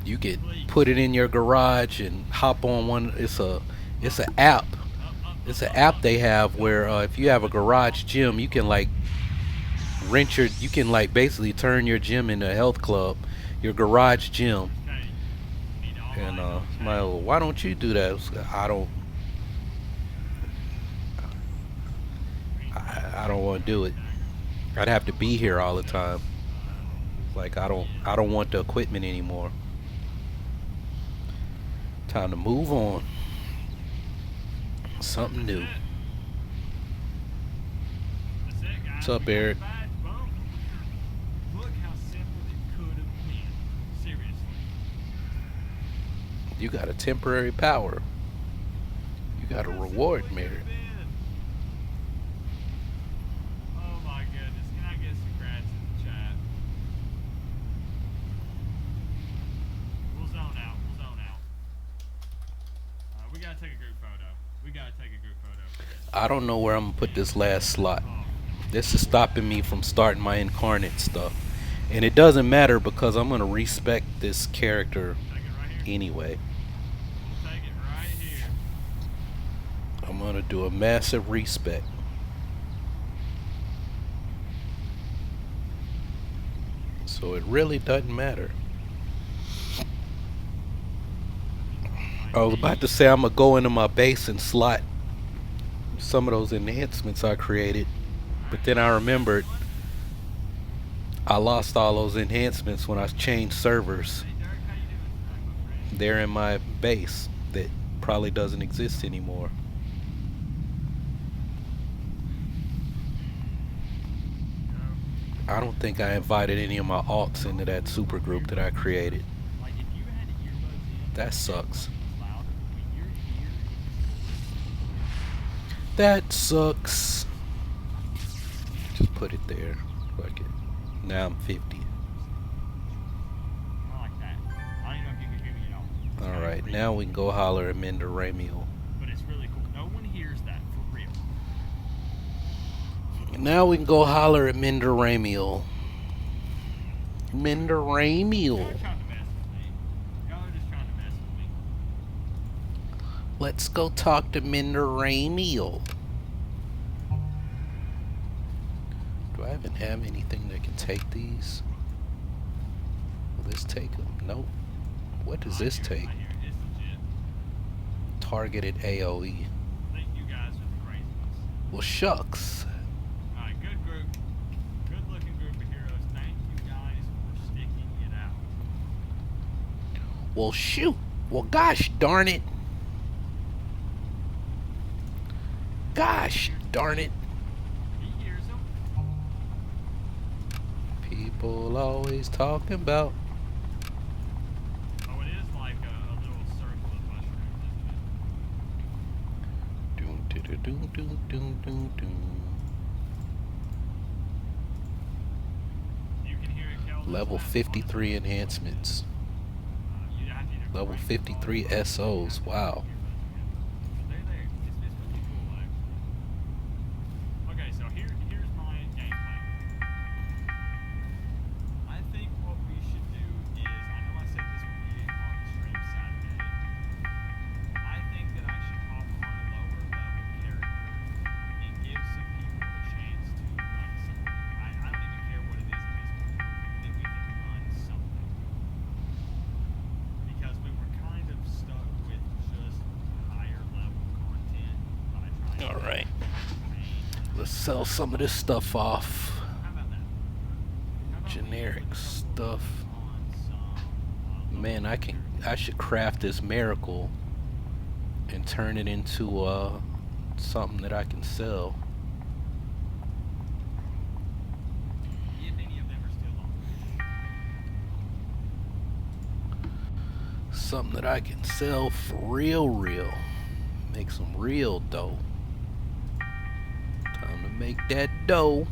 You could put it in your garage and hop on one. It's an app. It's an app they have where if you have a garage gym, you can like you can like basically turn your gym into a health club, your garage gym. And why don't you do that? I don't want to do it. I'd have to be here all the time. Like I don't want the equipment anymore. Time to move on. Something new. What's up, Eric? You got a temporary power. You got a reward merit. Oh my goodness. Can I get some grats in the chat? We'll zone out. We gotta take a group photo. I don't know where I'm gonna put this last slot. This is stopping me from starting my incarnate stuff. And it doesn't matter because I'm gonna respect this character anyway. Take it right here. I'm gonna do a massive respect. So it really doesn't matter. I was about to say I'm gonna go into my base and slot some of those enhancements I created, but then I remembered I lost all those enhancements when I changed servers. They're in my base that probably doesn't exist anymore. I don't think I invited any of my alts into that super group that I created. That sucks. That sucks. Just put it there. Fuck it. Now I'm 50. I like that. I don't know if you can hear me at all. Alright, now we can go holler at Mender Ramiel. But it's really cool. No one hears that for real. Now we can go holler at Mender Ramiel. Mender Ramiel. Y'all are trying to mess with me. Y'all are just trying to mess with me. Let's go talk to Mender Ramiel. Do I even have anything that can take these? Will this take them? Nope. What does this take? I hear it. It's legit. Targeted AoE. I think you guys are the crazy ones. Well, shucks. Alright, good group. Good looking group of heroes. Thank you guys for sticking it out. Well, shoot. Well, gosh darn it. Gosh darn it. He hears them. People always talking about Doom, doom, doom, doom, doom. You can hear it, Kel. Level 53 enhancements. You'd have to either Level crank the 53 volume up or SOs. you have to Wow. hear those. But they're there. It's pretty cool, actually. Okay, so here's my gameplay. I think what we should do is, I know I said this would be on the stream Saturday. I think that I should hop on a lower level character and give some people a chance to run something. I don't even care what it is at this point, that we can run something. Because we were kind of stuck with just higher level content by trying to Alright. main. Let's sell some of this stuff off. How about that? How about we Generic put a couple stuff. on some, Man, local I should craft this miracle and turn it into something that I can sell. if any of them are still on. Something that I can sell for real. Make some real dough. Time to make that dough.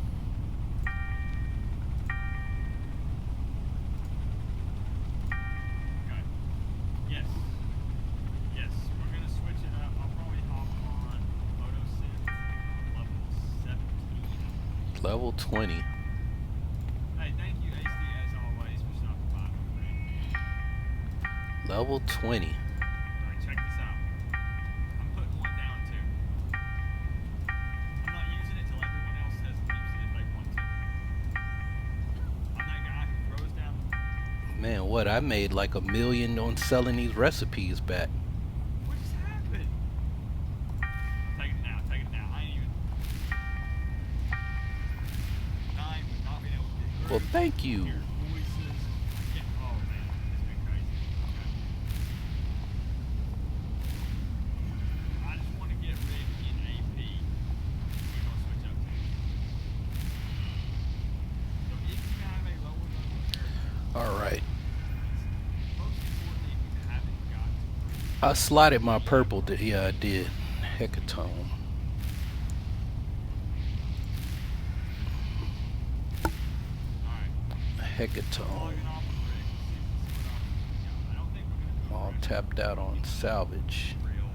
Okay. Yes. Yes, we're gonna switch it up. I'll probably hop on Mothership level 17. Level 20. Hey, thank you, AC, as always, for stopping by, my friend. Level 20. Alright, check this out. I'm putting one down too. I'm not using it till everyone else has used it if they want to. I'm that guy who throws down. Man, what? I made like $1 million on selling these recipes back. What just happened? Take it now, take it now. I ain't even. Nine would not been able to get Well, through. thank you. Your voices. Yeah, oh man, it's been crazy. Okay. I just want to get Rikti and AP. We're gonna switch up to. So if you have a lower level character, Alright. most importantly, if you haven't got to I slotted my purple. Yeah, I did. Hecatone. alright, Hecatone. logging off of Rick. See what options we got. I don't think we're gonna do All tapped out on salvage. real.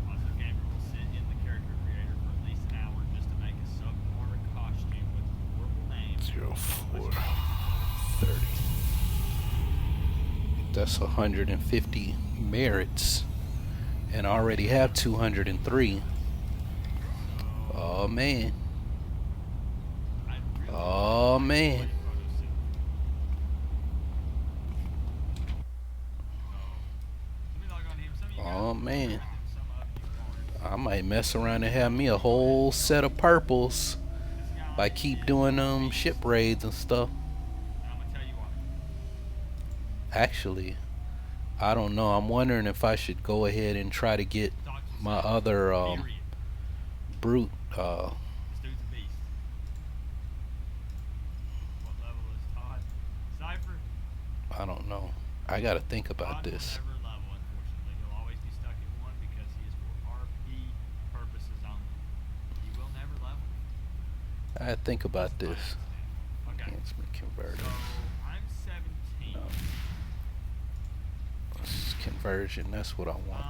Also, gamer will sit in the character creator for at least an hour just to make a subpar costume with a horrible name. 04 30. That's 150 merits. And I already have 203. Oh man. Oh man. Oh man. I might mess around and have me a whole set of purples if I keep doing ship raids and stuff. I'm gonna tell you what. Actually, I don't know. I'm wondering if I should go ahead and try to get my other Period. brute This dude's a beast. What level is Todd? Cypher? I don't know. I gotta think about Todd will this. never level, unfortunately. He'll always be stuck at 1 because he is for RP purposes only. He will never level. I gotta think about That's this. fine. Okay. Enhancement converter. So, I'm 17. No. This is conversion. That's what I want.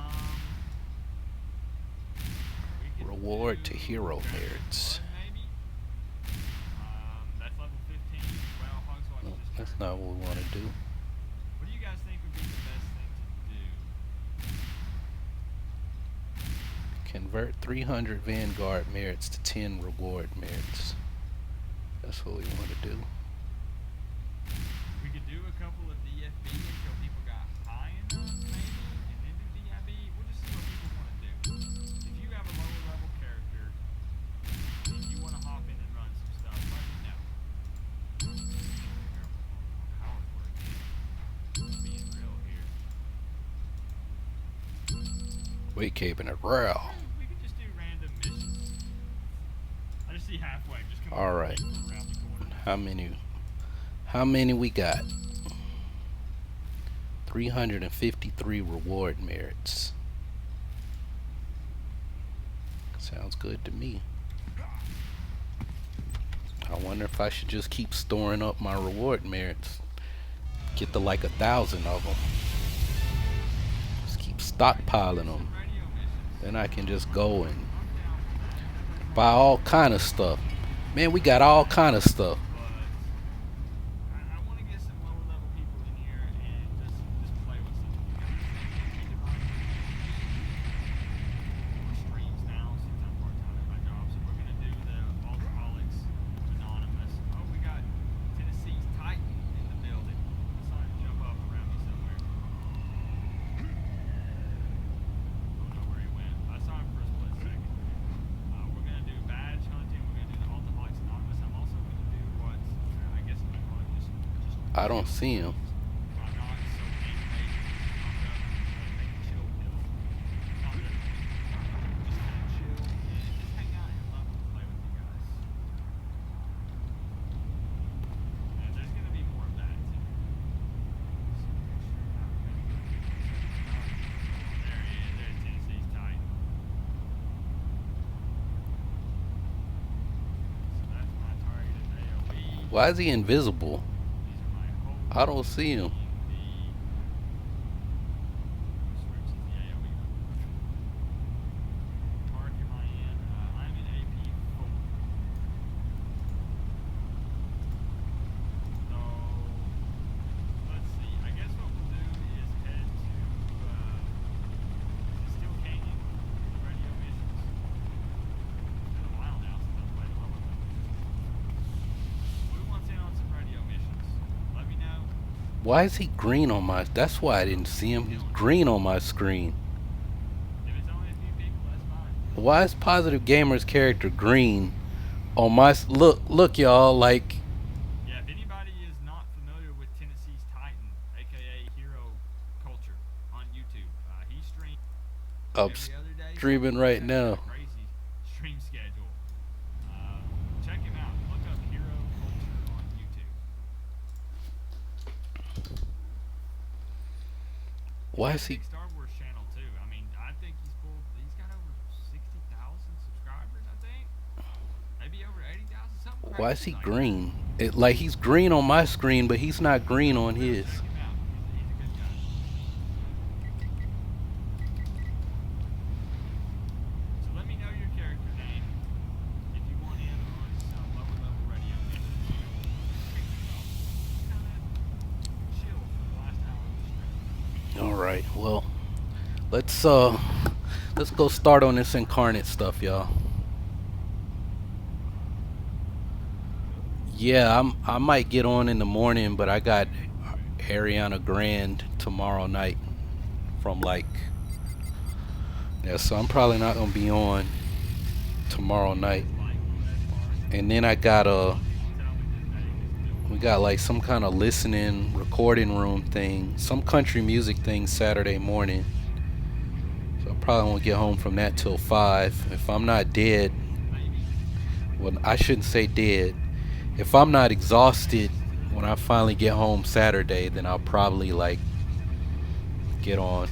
We could Reward to do hero Dragon merits. Blood, maybe. That's level 15. Well, Hogswatch No, just that's turned. not what we want to do. What do you guys think would be the best thing to do? Convert 300 Vanguard merits to 10 reward merits. That's what we want to do. We could do a couple of DFB until people got high enough, maybe, and then do DIB. We'll just see what people want to do. If you have a lower level character and you want to hop in and run some stuff, let me know. Power word again. Being real here. We keeping it real. We could just do random missions. I just see halfway. Just come All over right. around the corner. How many we got? 353 reward merits. Sounds good to me. I wonder if I should just keep storing up my reward merits. Get to like 1,000 of them. Just keep stockpiling them. Radio missions. Then I can just go and buy all kind of stuff. Man, we got all kind of stuff. But I want to get some lower level people in here and just play with some of you guys. More streams now since I'm part-time at my job, so we're gonna do the Alcoholics Anonymous. Oh, we got Tennessee's Titan in the building. I saw him jump up around me somewhere. I don't know where he went. I saw him for a split second. We're gonna do badge hunting. We're gonna do the Alcoholics Anonymous. I'm also gonna do what I guess I'm gonna call it just I don't see him. my not so animated make a chill pill. Not really. Just kind of chill and just hang out and love to play with you guys. And there's gonna be more of that too. There he is. There's Tennessee's Titan. So that's my targeted AoE. Why is he invisible? These are my whole I don't see him. I'm in AP4. So let's see. I guess what we'll do is head to Steel Canyon for the radio missions. It's been a while now since I've played one of them. Who wants in on some radio missions? Let me know. Why is he green on my... That's why I didn't see him. He's green on my screen. If it's only a few people, that's fine. Why is Positive Gamer's character green on my... Look, y'all, like... Yeah, if anybody is not familiar with Tennessee's Titan, aka Hero Culture, on YouTube, he streams I'm every other day. streaming right He's got a now. crazy stream schedule. Check him out. Look up Hero Culture on YouTube. Why is he... Big Star Wars channel too. I mean, I think he's got over 60,000 subscribers. I think maybe over 80,000. Something. Why is he crazy like that. green? Like he's green on my screen, but he's not green on his. Check him out. He's a good guy. So let me know your character name if you want in on some lower level radio missions. Kind of chill for the last hour of the stream. All right. Well, let's go start on this incarnate stuff, y'all. Yeah, I might get on in the morning, but I got Ariana Grande tomorrow night from like... Yeah, so I'm probably not gonna be on tomorrow night. And then I got we got like some kind of listening recording room thing, some country music thing Saturday morning. So I probably won't get home from that till 5. If I'm not dead, well, I shouldn't say dead. If I'm not exhausted when I finally get home Saturday, then I'll probably like get on.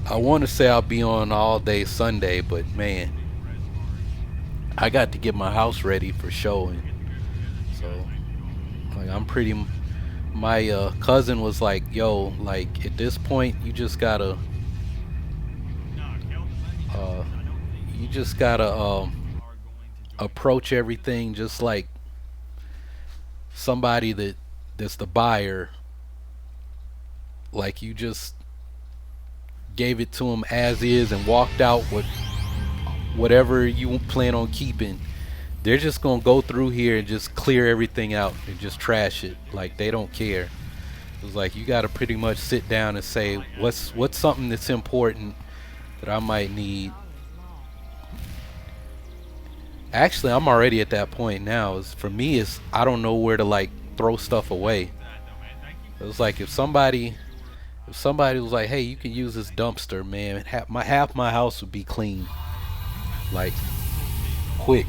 I want to say I'll be on all day Sunday, but man, I got to get my house ready for showing. So like I'm pretty... My cousin was like, yo, like at this point you just gotta approach everything just like somebody that's the buyer. Like you just gave it to him as is and walked out with whatever you plan on keeping. They're just gonna go through here and just clear everything out and just trash it. Like they don't care. It was like you gotta pretty much sit down and say what's something that's important that I might need. Actually, I'm already at that point now. For me, it's I don't know where to like throw stuff away. It was like if somebody was like, hey, you can use this dumpster, man, half my house would be clean, like quick.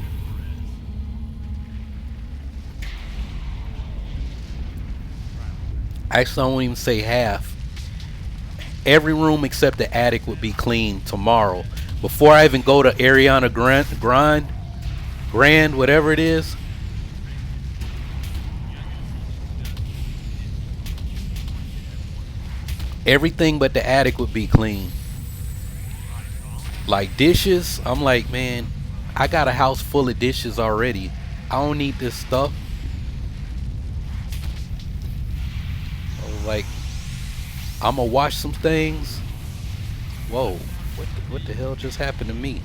Actually, I won't even say half. every room except the attic would be clean tomorrow. Before I even go to Ariana Grand, whatever it is. Everything but the attic would be clean. Like dishes, I'm like, man, I got a house full of dishes already. I don't need this stuff. I was like, I'm gonna wash some things. Whoa, what the hell just happened to me?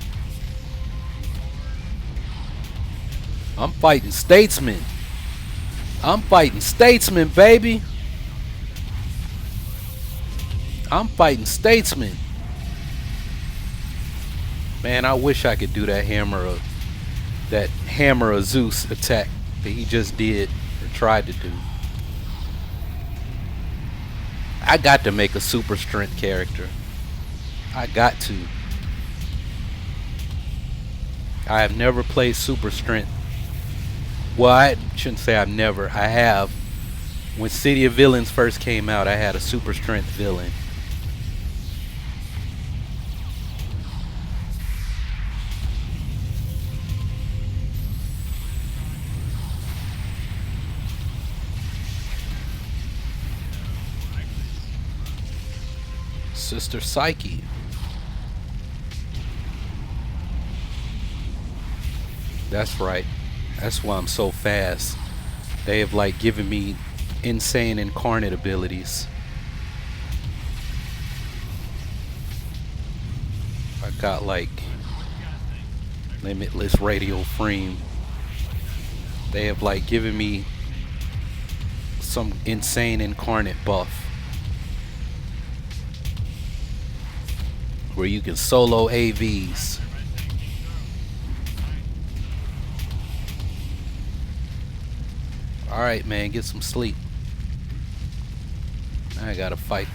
I'm fighting statesmen. I'm fighting statesmen, baby. I'm fighting statesmen. Man, I wish I could do that hammer of Zeus attack that he just did or tried to do. I got to make a super strength character. I got to. I have never played super strength. Well, I shouldn't say I've never. I have. When City of Villains first came out, I had a super strength villain. Sister Psyche. That's right. That's why I'm so fast. They have like given me insane incarnate abilities. I got like limitless radial frame. They have like given me some insane incarnate buff where you can solo AVs. Alright, man, get some sleep. I gotta fight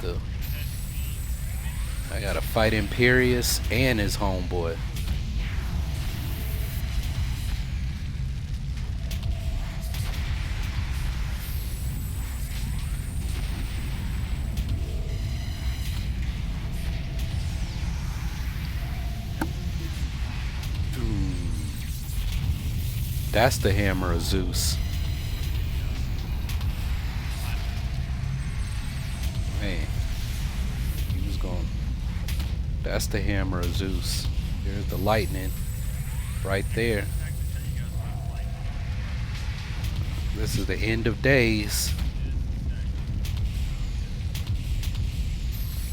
Imperius and his homeboy. That's the hammer of Zeus. Man, he was going. That's the hammer of Zeus. There's the lightning right there. This is the end of days.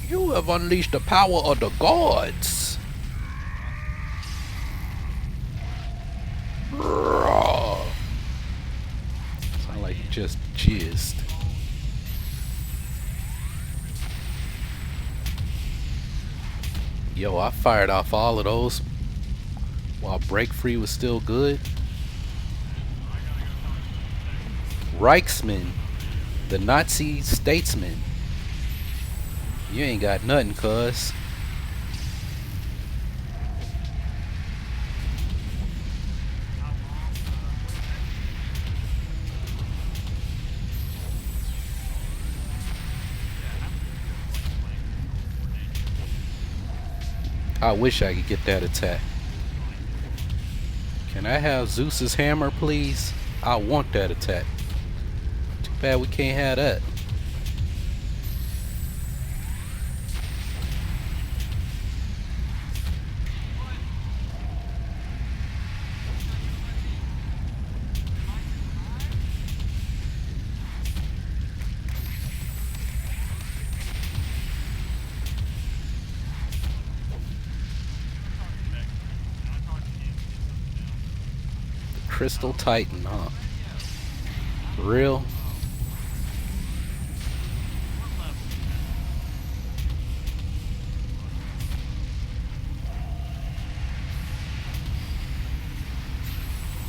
You have unleashed the power of the gods. Sound like he just jizzed. Yo, I fired off all of those while Break Free was still good. Reichsman, the Nazi statesman. You ain't got nothing, cuz. I wish I could get that attack. Can I have Zeus's hammer, please? I want that attack. Too bad we can't have that. Crystal Titan, huh? For real?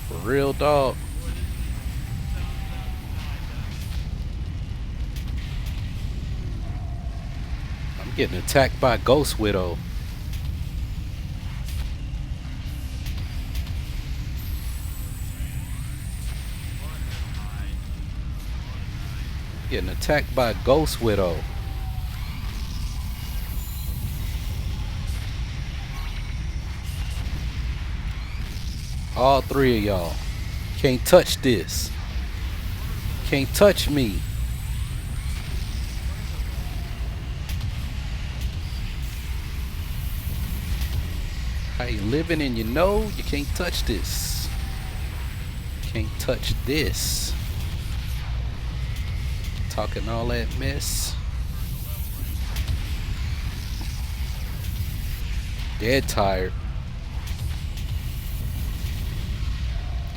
For real, dog? I'm getting attacked by Ghost Widow. Getting attacked by Ghost Widow. All three of y'all. Can't touch this. Can't touch me. How you living and you know you can't touch this. Can't touch this. Talking all that mess. Dead tired.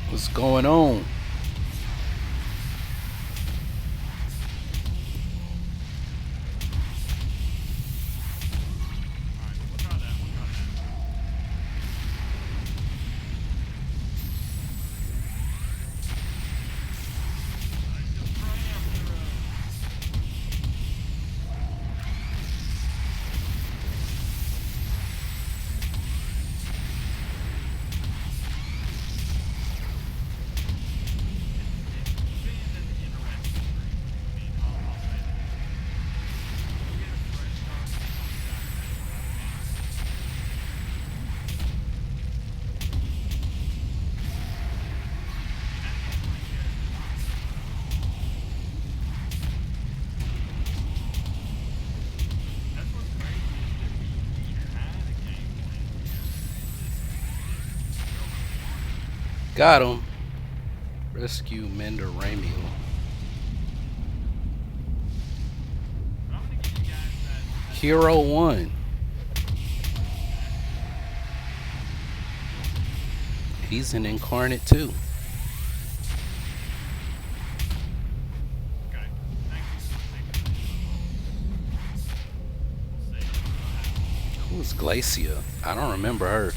What's going on? Got him. Rescue Mender Ramiel. Hero 1. He's an incarnate too. Who's Glacia? I don't remember her.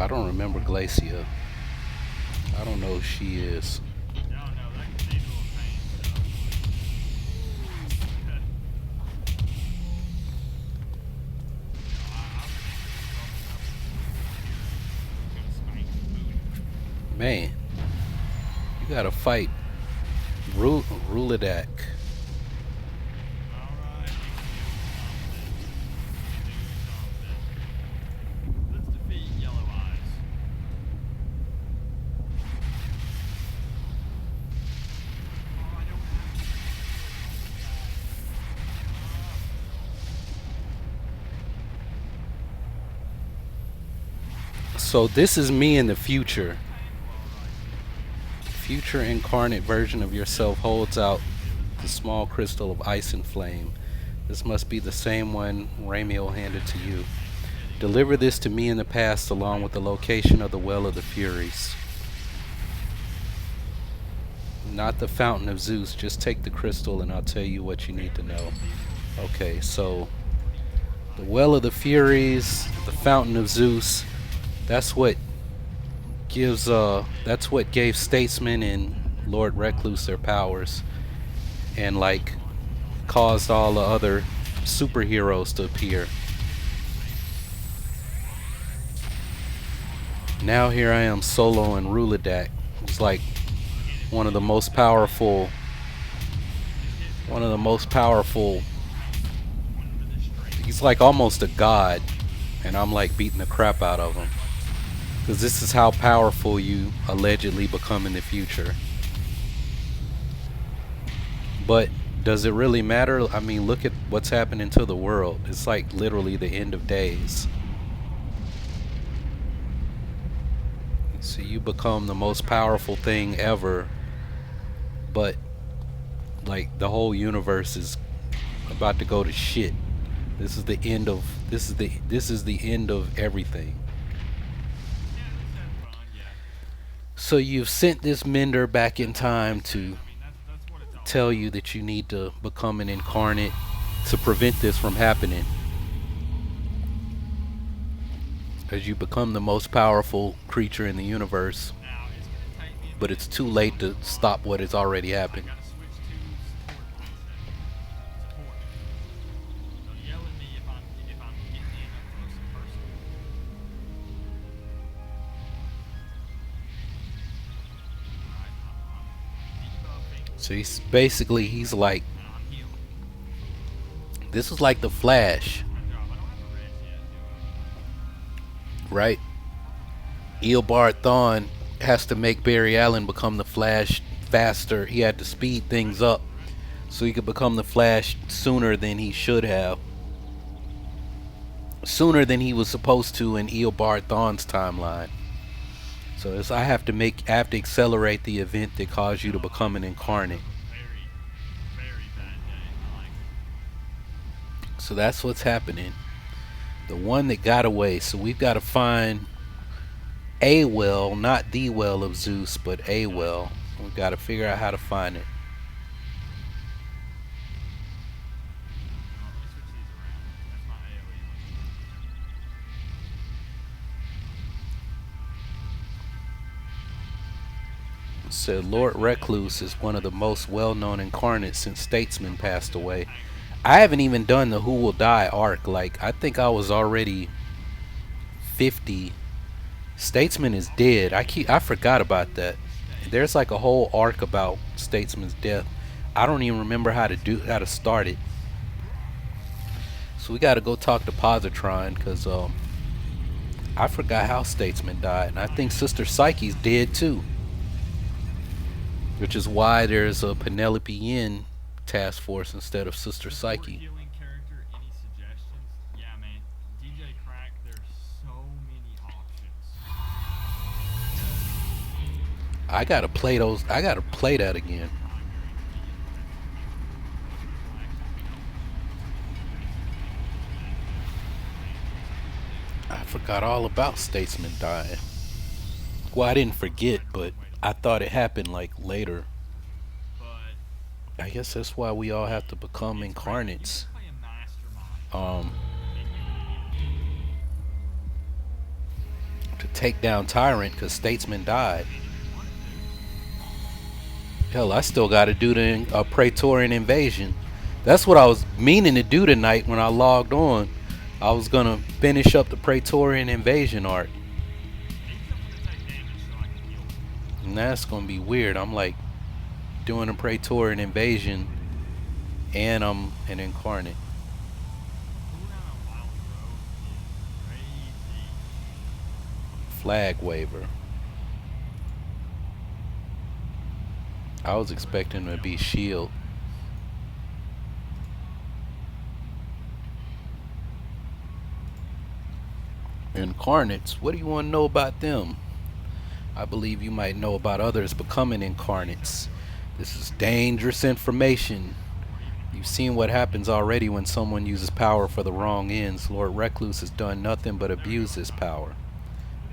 I don't remember Glacia. I don't know who she is. Man, you gotta fight Rulidak. So this is me in the future. Future incarnate version of yourself holds out the small crystal of ice and flame. This must be the same one Ramiel handed to you. Deliver this to me in the past along with the location of the Well of the Furies. Not the Fountain of Zeus. Just take the crystal and I'll tell you what you need to know. Okay, so the Well of the Furies, the Fountain of Zeus, that's what gave Statesman and Lord Recluse their powers and like caused all the other superheroes to appear. Now here I am solo in Rulidak. It's like one of the most powerful he's like almost a god and I'm like beating the crap out of him. Because this is how powerful you allegedly become in the future. But does it really matter? I mean, look at what's happening to the world. It's like literally the end of days. So you become the most powerful thing ever, but like the whole universe is about to go to shit. This is the end of everything. So you've sent this Mender back in time to tell you that you need to become an incarnate to prevent this from happening. As you become the most powerful creature in the universe, but it's too late to stop what has already happened. I gotta switch to support for a second. Support. Don't yell at me if I'm getting in up close and personal. Alright, I'm debuffing So he's like, and I'm healing. this is like the Flash, I don't have a res yet, do I? right? Eobard Thawne has to make Barry Allen become the Flash faster. He had to speed things up so he could become the Flash sooner than he should have. Sooner than he was supposed to in Eobard Thawne's timeline. So I have to accelerate the event that caused you to become an incarnate. Very, very bad day. I like it. So that's what's happening. The one that got away. So we've got to find a well, not the well of Zeus, but a well. We've got to figure out how to find it. Let me switch these around. That's my AoE one. Said Lord Recluse is one of the most well-known incarnates since Statesman passed away. I haven't even done the Who Will Die arc. Like, I think I was already 50. Statesman is dead. I forgot about that. There's like a whole arc about Statesman's death. I don't even remember how to start it. So we got to go talk to Positron because I forgot how Statesman died, and I think Sister Psyche's dead too. Which is why there's a Penelope Yin task force instead of Sister Support Psyche. healing character, any suggestions? Yeah, man. DJ Crack, there's so many options. I gotta play those. I gotta play that again. I forgot all about Statesman dying. Well, I didn't forget, but I thought it happened like later. But I guess that's why we all have to become incarnates. play a mastermind. To take down Tyrant because Statesman died. Hell, I still got to do a Praetorian invasion. That's what I was meaning to do tonight when I logged on. I was gonna finish up the Praetorian invasion arc. And that's gonna be weird. I'm like doing a Praetorian invasion and I'm an incarnate. Flag waver. I was expecting to be shield. Incarnates, what do you want to know about them? I believe you might know about others becoming incarnates. This is dangerous information. You've seen what happens already when someone uses power for the wrong ends. Lord Recluse has done nothing but abuse his power.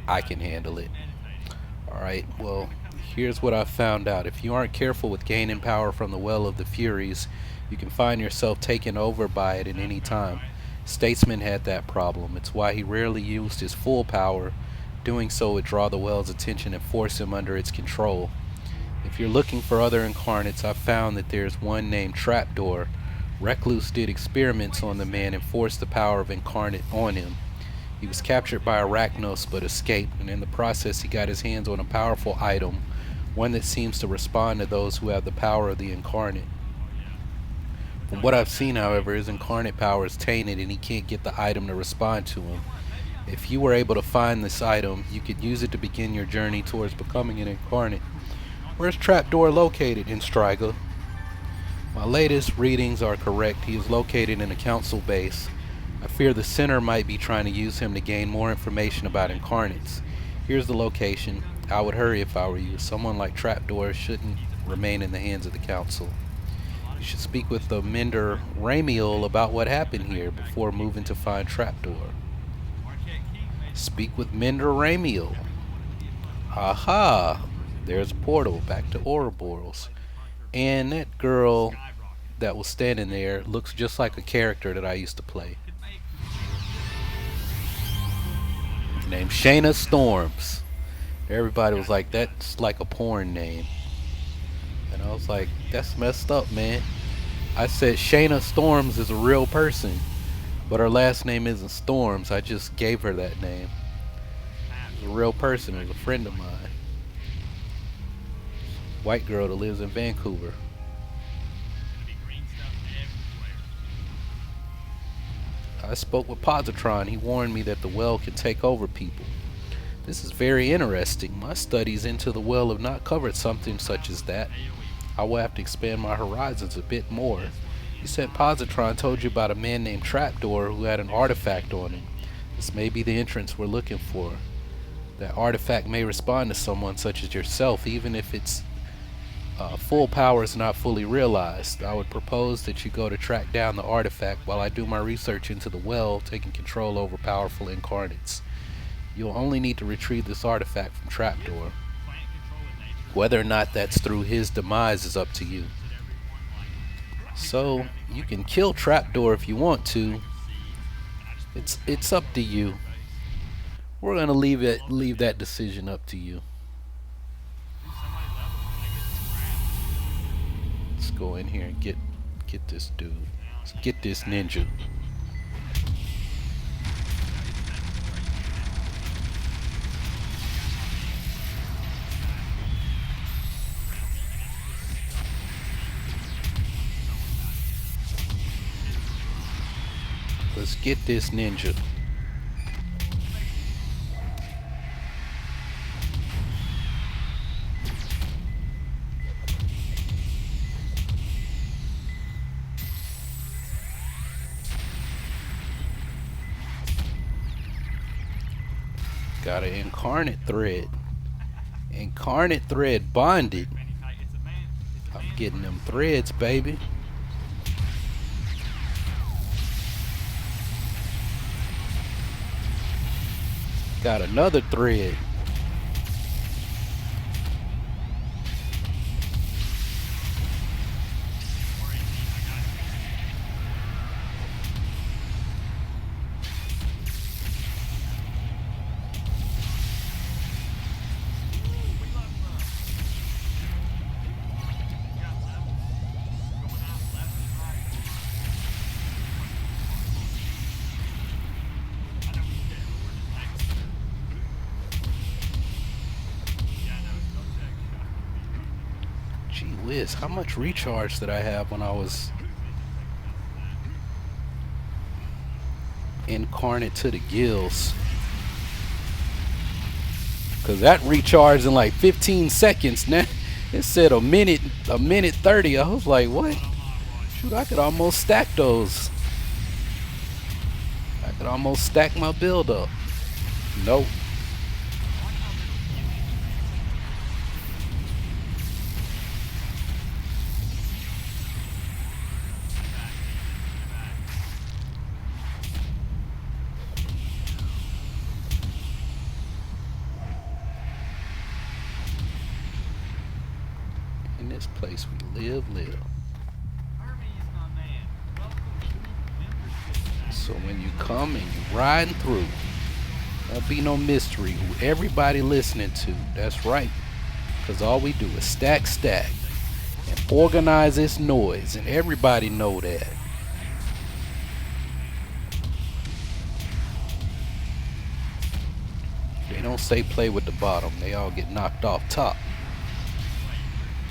I can handle it. Alright, well, here's what I found out. If you aren't careful with gaining power from the Well of the Furies, you can find yourself taken over by it at any time. Statesman had that problem. It's why he rarely used his full power. Doing so would draw the Well's attention and force him under its control. If you're looking for other incarnates, I've found that there's one named Trapdoor. Recluse did experiments on the man and forced the power of incarnate on him. He was captured by Arachnos but escaped, and in the process he got his hands on a powerful item, one that seems to respond to those who have the power of the incarnate. From what I've seen, however, his incarnate power is tainted and he can't get the item to respond to him. If you were able to find this item, you could use it to begin your journey towards becoming an incarnate. Where's Trapdoor located in Striga? My latest readings are correct. He is located in a council base. I fear the center might be trying to use him to gain more information about incarnates. Here's the location. I would hurry if I were you. Someone like Trapdoor shouldn't remain in the hands of the council. You should speak with the Mender Ramiel about what happened here before moving to find Trapdoor. Speak with Mender Ramiel. Aha! There's a portal back to Ouroboros. And that girl that was standing there looks just like a character that I used to play. Named Shayna Storms. Everybody was like, that's like a porn name. And I was like, that's messed up, man. I said Shayna Storms is a real person, but her last name isn't Storms. I just gave her that name. She's a real person. It was a friend of mine. White girl that lives in Vancouver. I spoke with Positron. He warned me that the well can take over people. This is very interesting. My studies into the well have not covered something such as that. I will have to expand my horizons a bit more. You said Positron told you about a man named Trapdoor who had an artifact on him. This may be the entrance we're looking for. That artifact may respond to someone such as yourself, even if its full power is not fully realized. I would propose that you go to track down the artifact while I do my research into the well, taking control over powerful incarnates. You'll only need to retrieve this artifact from Trapdoor. Whether or not that's through his demise is up to you. So, you can kill Trapdoor if you want to. It's up to you. We're gonna leave that decision up to you. Let's go in here and get this dude. Let's get this ninja. Let's get this ninja. Got an incarnate thread. Incarnate thread bonded. I'm getting them threads, baby. Got another thread. Gee whiz, how much recharge did I have when I was incarnate to the gills? Cause that recharged in like 15 seconds. Now it said a minute 30. I was like, what? Shoot, I could almost stack those. I could almost stack my build up. Nope. In this place we live. So when you come and you riding through, there'll be no mystery who everybody listening to. That's right. Cause all we do is stack and organize this noise, and everybody know that. They don't say play with the bottom. They all get knocked off top.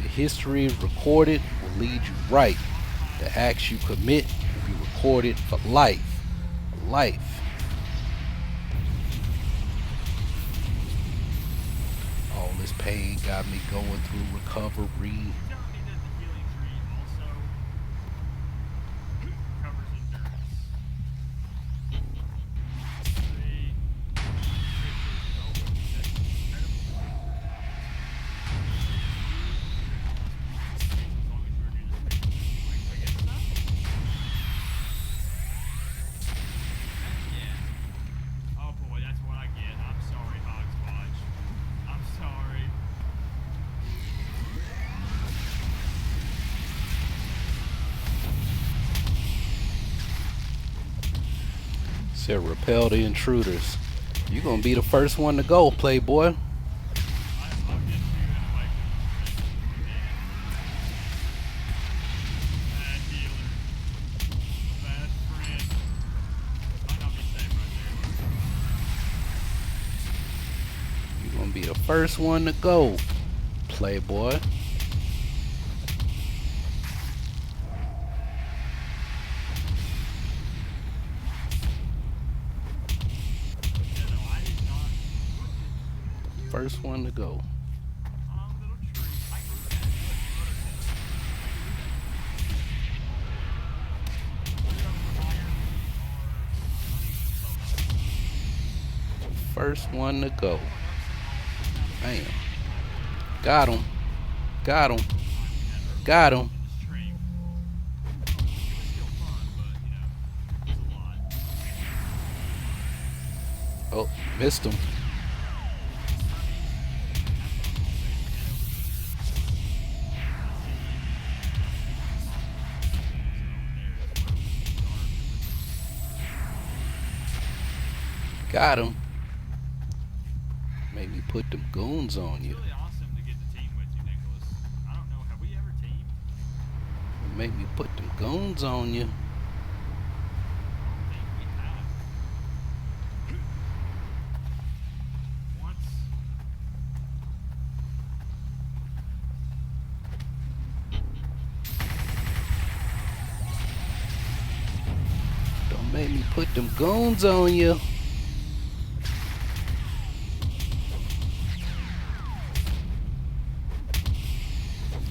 The history recorded will lead you right. The acts you commit will be recorded for life. Life. All this pain got me going through recovery. Said repel the intruders. You gonna be the first one to go, playboy. be the first one to go, playboy. First one to go. First one to go. Bam. Got him. Got him. Got him. Oh, missed him. Got him. Made me put them goons on you. It's really awesome to get the team with you, Nicholas. I don't know, have we ever teamed? Made me put them goons on you. I think we have. Once. Don't make me put them goons on you.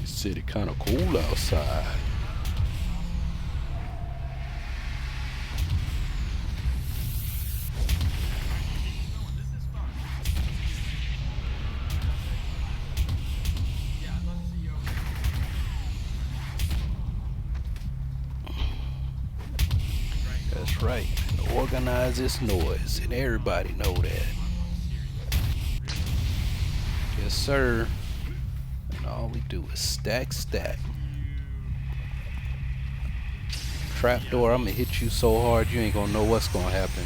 City kind of cool outside. This is fun. Yeah, I'd love to see you over there. That's right. And organize this noise, and everybody know that. Yes, sir. And all we do is stack. Trapdoor, I'm gonna hit you so hard you ain't gonna know what's gonna happen.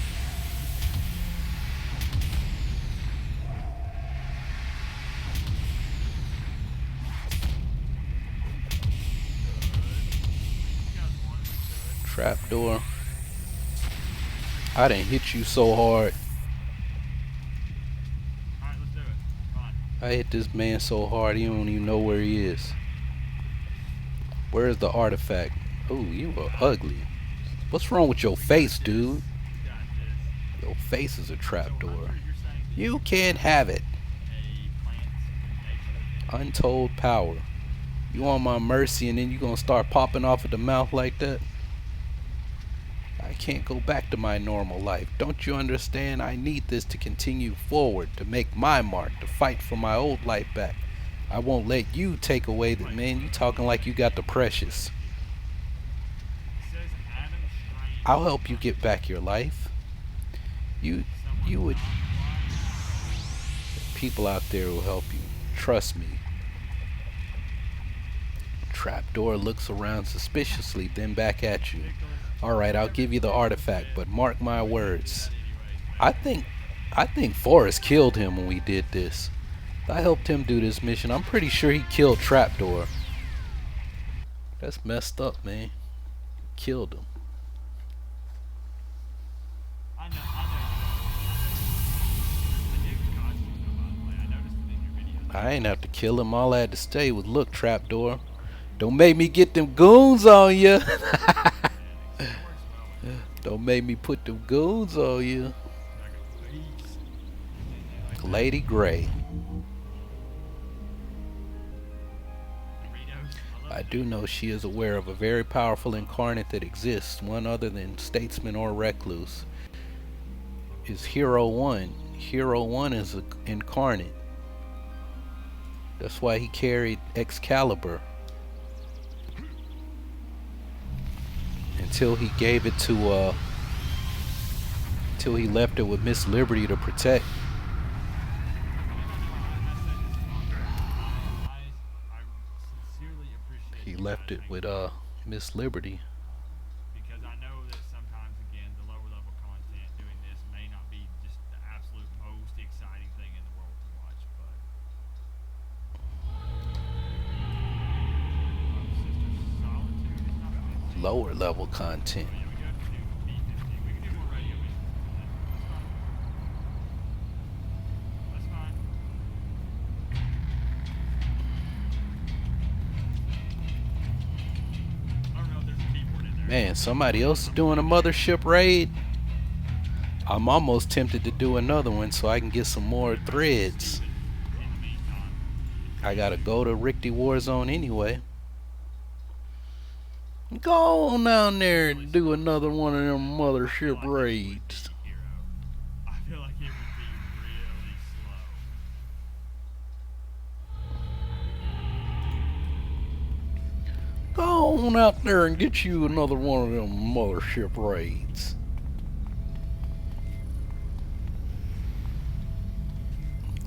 Trapdoor. I didn't hit you so hard. Alright, let's do it. Fine. I hit this man so hard he don't even know where he is. Where's the artifact? Oh, you are ugly. What's wrong with your face, dude? We got this. Your face is a So, trapdoor. Hunter, you're saying that You can't have it. a plant's nature thing? Untold power. You want my mercy and then you gonna start popping off at the mouth like that? I can't go back to my normal life. Don't you understand? I need this to continue forward, to make my mark, to fight for my old life back. I won't let you take away the man. You talking like you got the precious. It says Adam Strange. I'll help you get back your life. You would. People out there will help you. Trust me. Trapdoor looks around suspiciously, then back at you. Alright, I'll give you the artifact, but mark my words. I think Forrest killed him when we did this. I helped him do this mission. I'm pretty sure he killed Trapdoor. That's messed up, man. Killed him. I know. I dig the costume though, by the way. I noticed it in your videos. I ain't have to kill him. All I had to say was, look, Trapdoor, don't make me get them goons on you. It works well with Don't make me put them goons on you. like a beast. Lady Grey. Doritos. I love I do know she is aware of a very powerful incarnate that exists, one other than Statesman or Recluse. Is Hero 1. Hero 1 is an incarnate. That's why he carried Excalibur. Until he gave it to, until he left it with Miss Liberty to protect. I sincerely appreciate He you left guys it with, making Miss Liberty. because I know that sometimes, again, the lower level content doing this may not be just the absolute most exciting thing in the world to watch, but Sister Solitude is not bad. Lower level content. Yeah, we do have to do B-50. We can do more radio missions than that. That's fine. That's fine. Man, somebody else is doing a Mothership raid. I'm almost tempted to do another one so I can get some more threads. In the meantime, I gotta go to Rikti Warzone anyway. Go on down there and do another one of them Mothership raids. hero. I feel like it would be really slow. Go on out there and get you another one of them Mothership raids.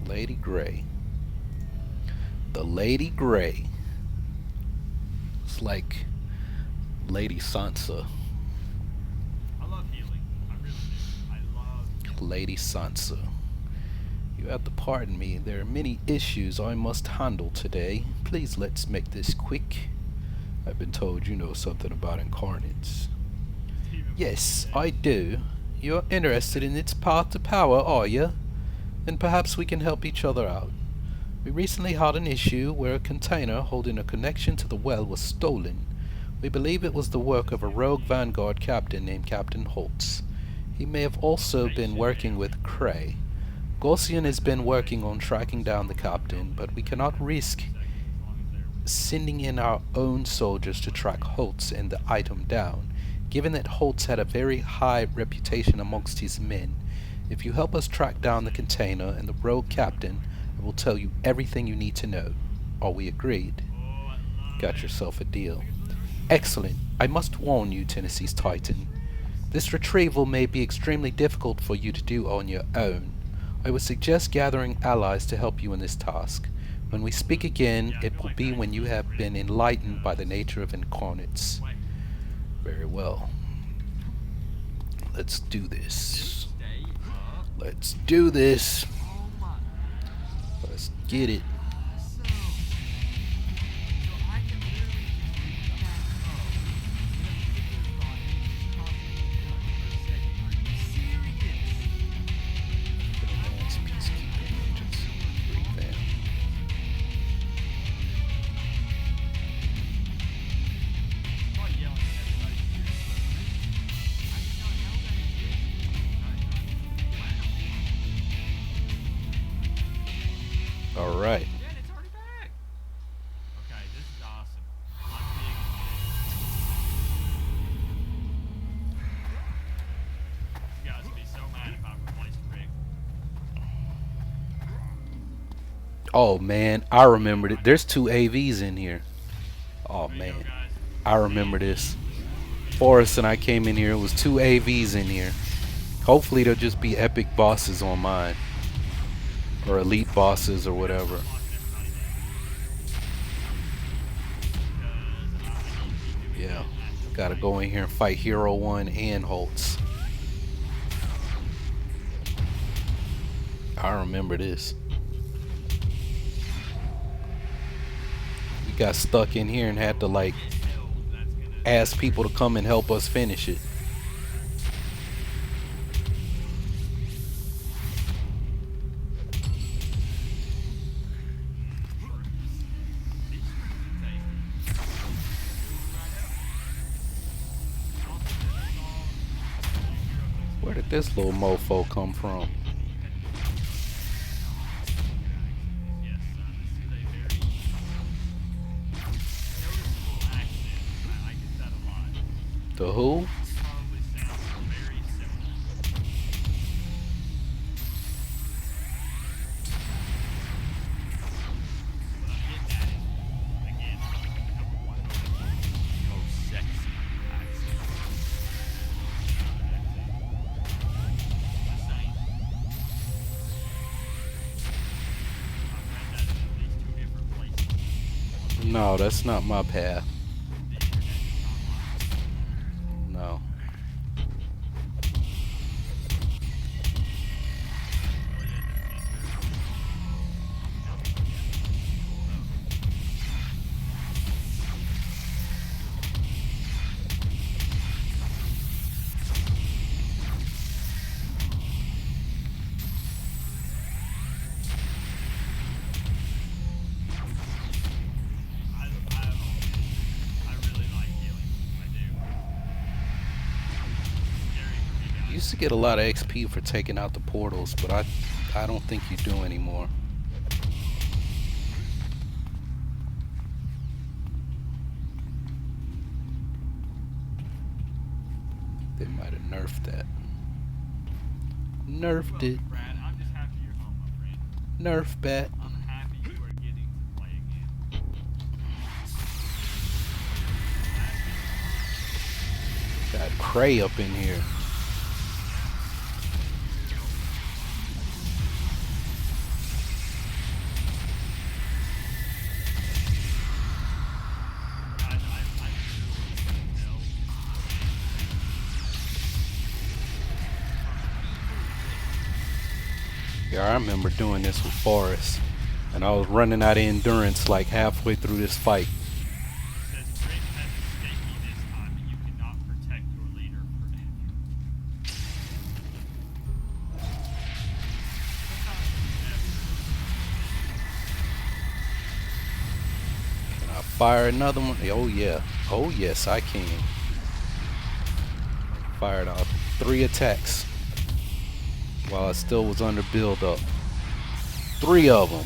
Lady Grey. The Lady Grey. It's like Lady Sansa. I love healing. I really do. I love healing. Lady Sansa. You have to pardon me. There are many issues I must handle today. Please let's make this quick. I've been told you know something about incarnates. Even Yes, I do. You're interested in its path to power, are you? Then perhaps we can help each other out. We recently had an issue where a container holding a connection to the well was stolen. We believe it was the work of a rogue Vanguard captain named Captain Holtz. He may have also been working with Cray. Gaussian has been working on tracking down the captain, but we cannot risk sending in our own soldiers to track Holtz and the item down, given that Holtz had a very high reputation amongst his men. If you help us track down the container and the rogue captain, I will tell you everything you need to know. Are we agreed? Got yourself a deal. Excellent. I must warn you, Tennessee's Titan. This retrieval may be extremely difficult for you to do on your own. I would suggest gathering allies to help you in this task. When we speak again, it will be when you have been enlightened by the nature of incarnates. Very well. Let's do this. stay up. Let's do this. Oh my. Let's get it. So I can literally just reach back up in a particular spot and pop it for a second. Are you serious? Advanced peacekeeping agents. Revamp. Probably yelling at everybody's ears, but I did not know that existed. All right. Yeah, it's already back. Okay, this is awesome. I'm digging this. You guys would be so mad if I replaced Rick. Oh man, I remembered it. There's two AVs in here. Oh Here you go, man, guys. I remember this. Forrest and I came in here. It was two AVs in here. Hopefully there'll just be epic bosses on mine, or elite bosses or whatever. Locking everybody down. Because I need to be doing Yeah, that. gotta go in here and fight Hero 1 and Holtz. I remember this. We got stuck in here and had to like Hell, that's gonna. ask people to come and help us finish it. These fruits are tasty. Right up. Also, this is all. Where did this little mofo come from? Yes, this is a very noticeable accent. I like it that a lot. The who? Probably sounds very similar. What I'm getting at is, again, number one, most sexy accent. Just saying. I've read that in at least two different places. No, that's not my path. The internet is online. No. used to get a lot of XP for taking out the portals, but I don't think you do anymore. They might have nerfed that. Nerfed it. Brad, I'm just happy you're home, my friend. Nerf bat. I'm happy you are getting to play again. Got Cray up in here. Yeah, I remember doing this with Forrest, and I was running out of endurance like halfway through this fight. It says Rick has a statement this time that you cannot protect your leader forever. Can I fire another one? Oh yeah. Oh yes, I can. Fired off 3 attacks while I still was under build up. 3 of them.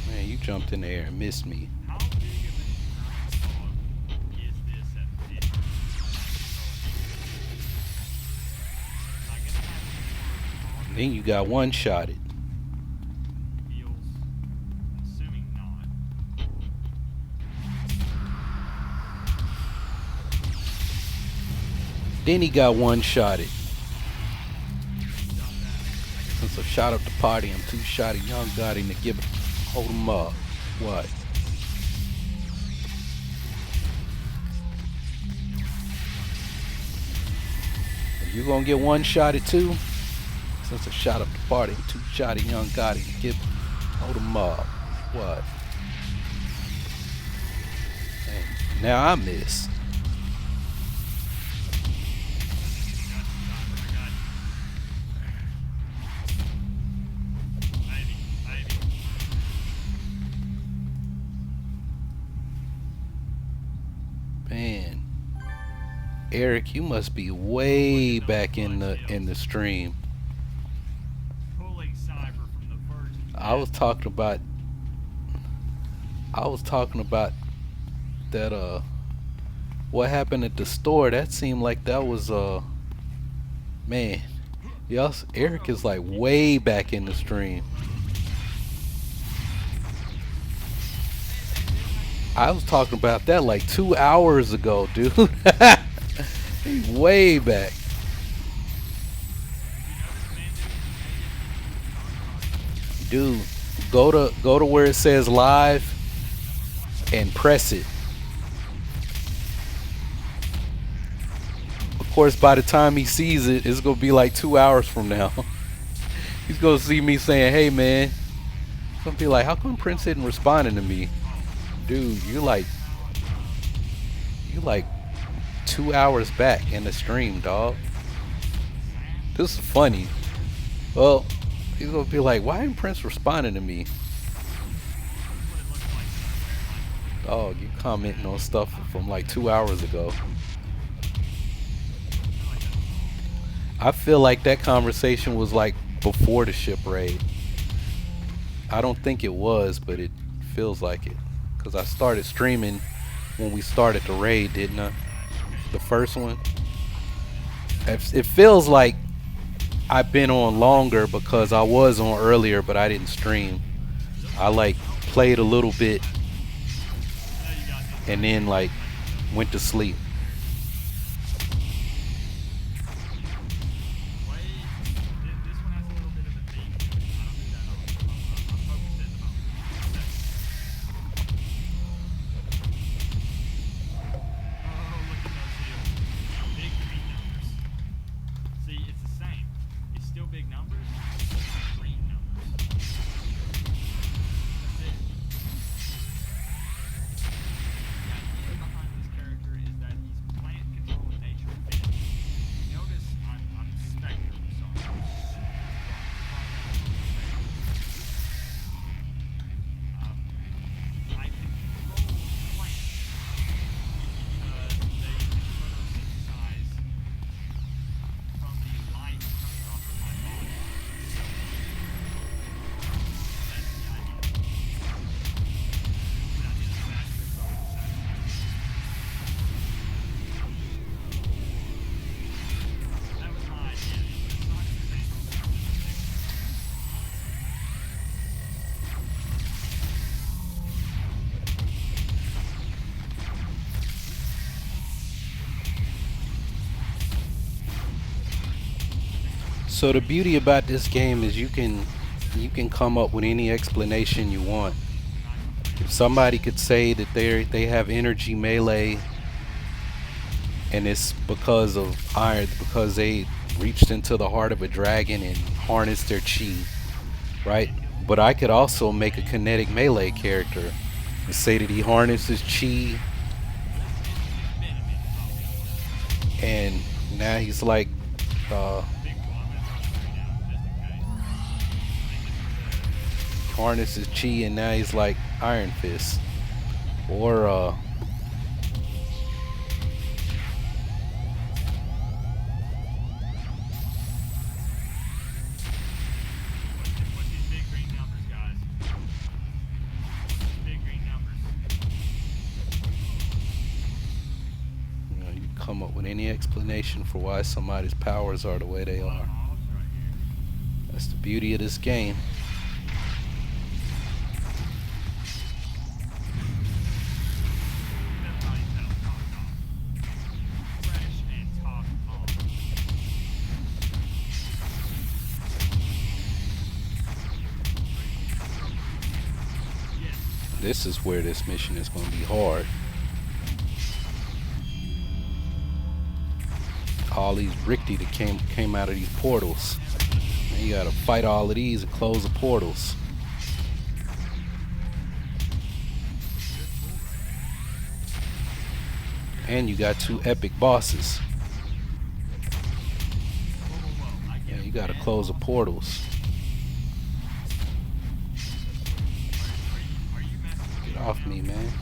Man, you jumped in the air and missed me. How big of an fog is this at this? Then you got one-shotted. Assuming not. Then he got one-shotted. Since I shot up the party, I'm too shot a young Gotti to give hold him up. What? You gonna get one-shotted too? Since I shot up the party, I'm too shot a young Gotti to give hold him up. What? And now I miss. Man, Eric, you must be way back in the stream. Pulling cyber from the virgin. I was talking about that what happened at the store. That seemed like that was man. Yes, Eric is like way back in the stream. I was talking about that like 2 hours ago, dude. He's way back. Dude, go to where it says live and press it. Of course, by the time he sees it, it's gonna be like 2 hours from now. He's gonna see me saying, "Hey, man." He's gonna be like, "How come Prince isn't responding to me?" Dude, you like 2 hours back in the stream, dog. This is funny. Well, he's gonna be like, "Why isn't Prince responding to me?" Dog, you commenting on stuff from like 2 hours ago. I feel like that conversation was like before the ship raid. I don't think it was, but it feels like it. Because I started streaming when we started the raid, didn't I? The first one. It feels like I've been on longer because I was on earlier, but I didn't stream. I like played a little bit and then like went to sleep. This one has a little bit of a theme to it. I don't do that often. I'm focused at the moment. Oh, look at those hills. Big green numbers. See, it's the same. It's still big numbers. It's just green numbers. That's it. The idea behind this character is that So the beauty about this game is you can come up with any explanation you want. If somebody could say that they have energy melee and it's because of iron, because they reached into the heart of a dragon and harnessed their chi, right? But I could also make a kinetic melee character and say that he harnesses chi and now he's like harnesses chi and now he's like Iron Fist. Or What's these big green numbers, guys? Big green numbers. you know, you come up with any explanation for why somebody's powers are the way they are. Right here. That's the beauty of this game. That's how you tell. Topped off. Fresh and topped off. Yes. This is where this mission is going to be hard. All these Rikti that came out of these portals. And you gotta fight all of these and close the portals. And you got 2 epic bosses. Yeah, you gotta close the portals. Are you messing with Get off me, man.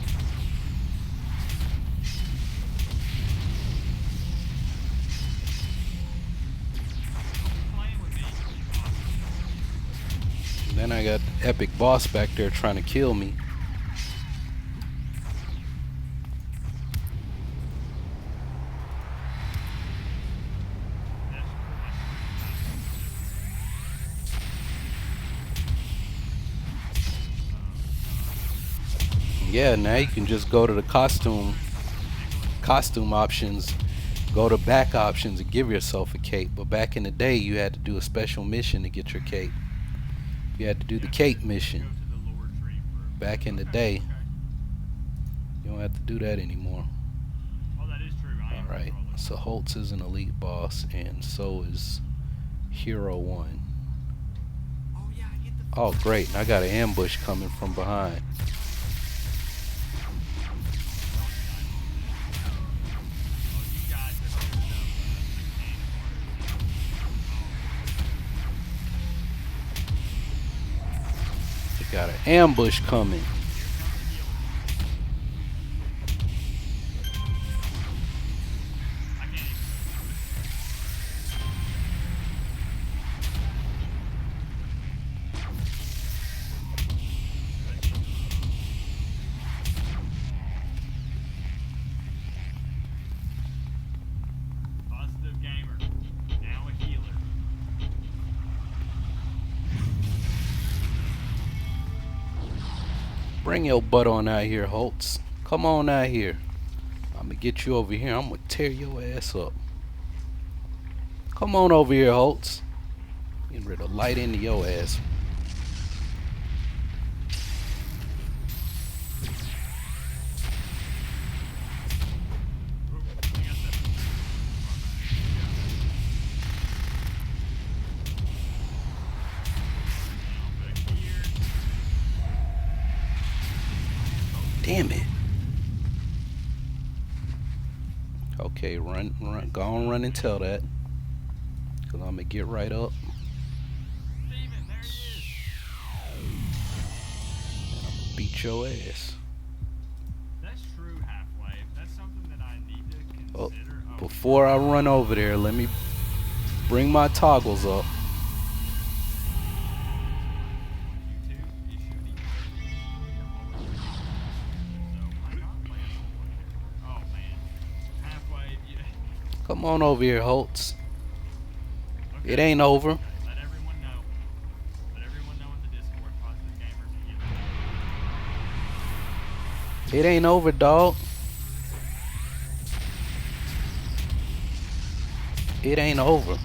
playing with me? And then I got the epic boss back there trying to kill me. Yeah, now you can just go to the costume options, go to back options and give yourself a cape. But back in the day you had to do a special mission to get your cape. You had to do the cape mission back in the day. You don't have to do that anymore. Oh, that is true. Alright, so Holtz is an elite boss and so is Hero 1. Oh, yeah, I get the. Oh great, and I got an ambush coming from behind. You guys have opened up You got an ambush coming. I can't even. Positive gamer. Now a healer. Bring your butt on out here, Holtz. Come on out here. I'm gonna get you over here. I'm gonna tear your ass up. Come on over here, Holtz. Getting ready to light into your ass. Damn it. Okay, run, go on, run and tell that. Cause I'm gonna get right up. Steven, there he is. Beat your ass. That's true half-wave. That's something that I need to Oh, consider. before I run over there, let me bring my toggles up. Come on over here, Holtz. Okay. It ain't over. Let everyone know. Let everyone know in the Discord. Positive Gamers and It ain't over, dog. It ain't over.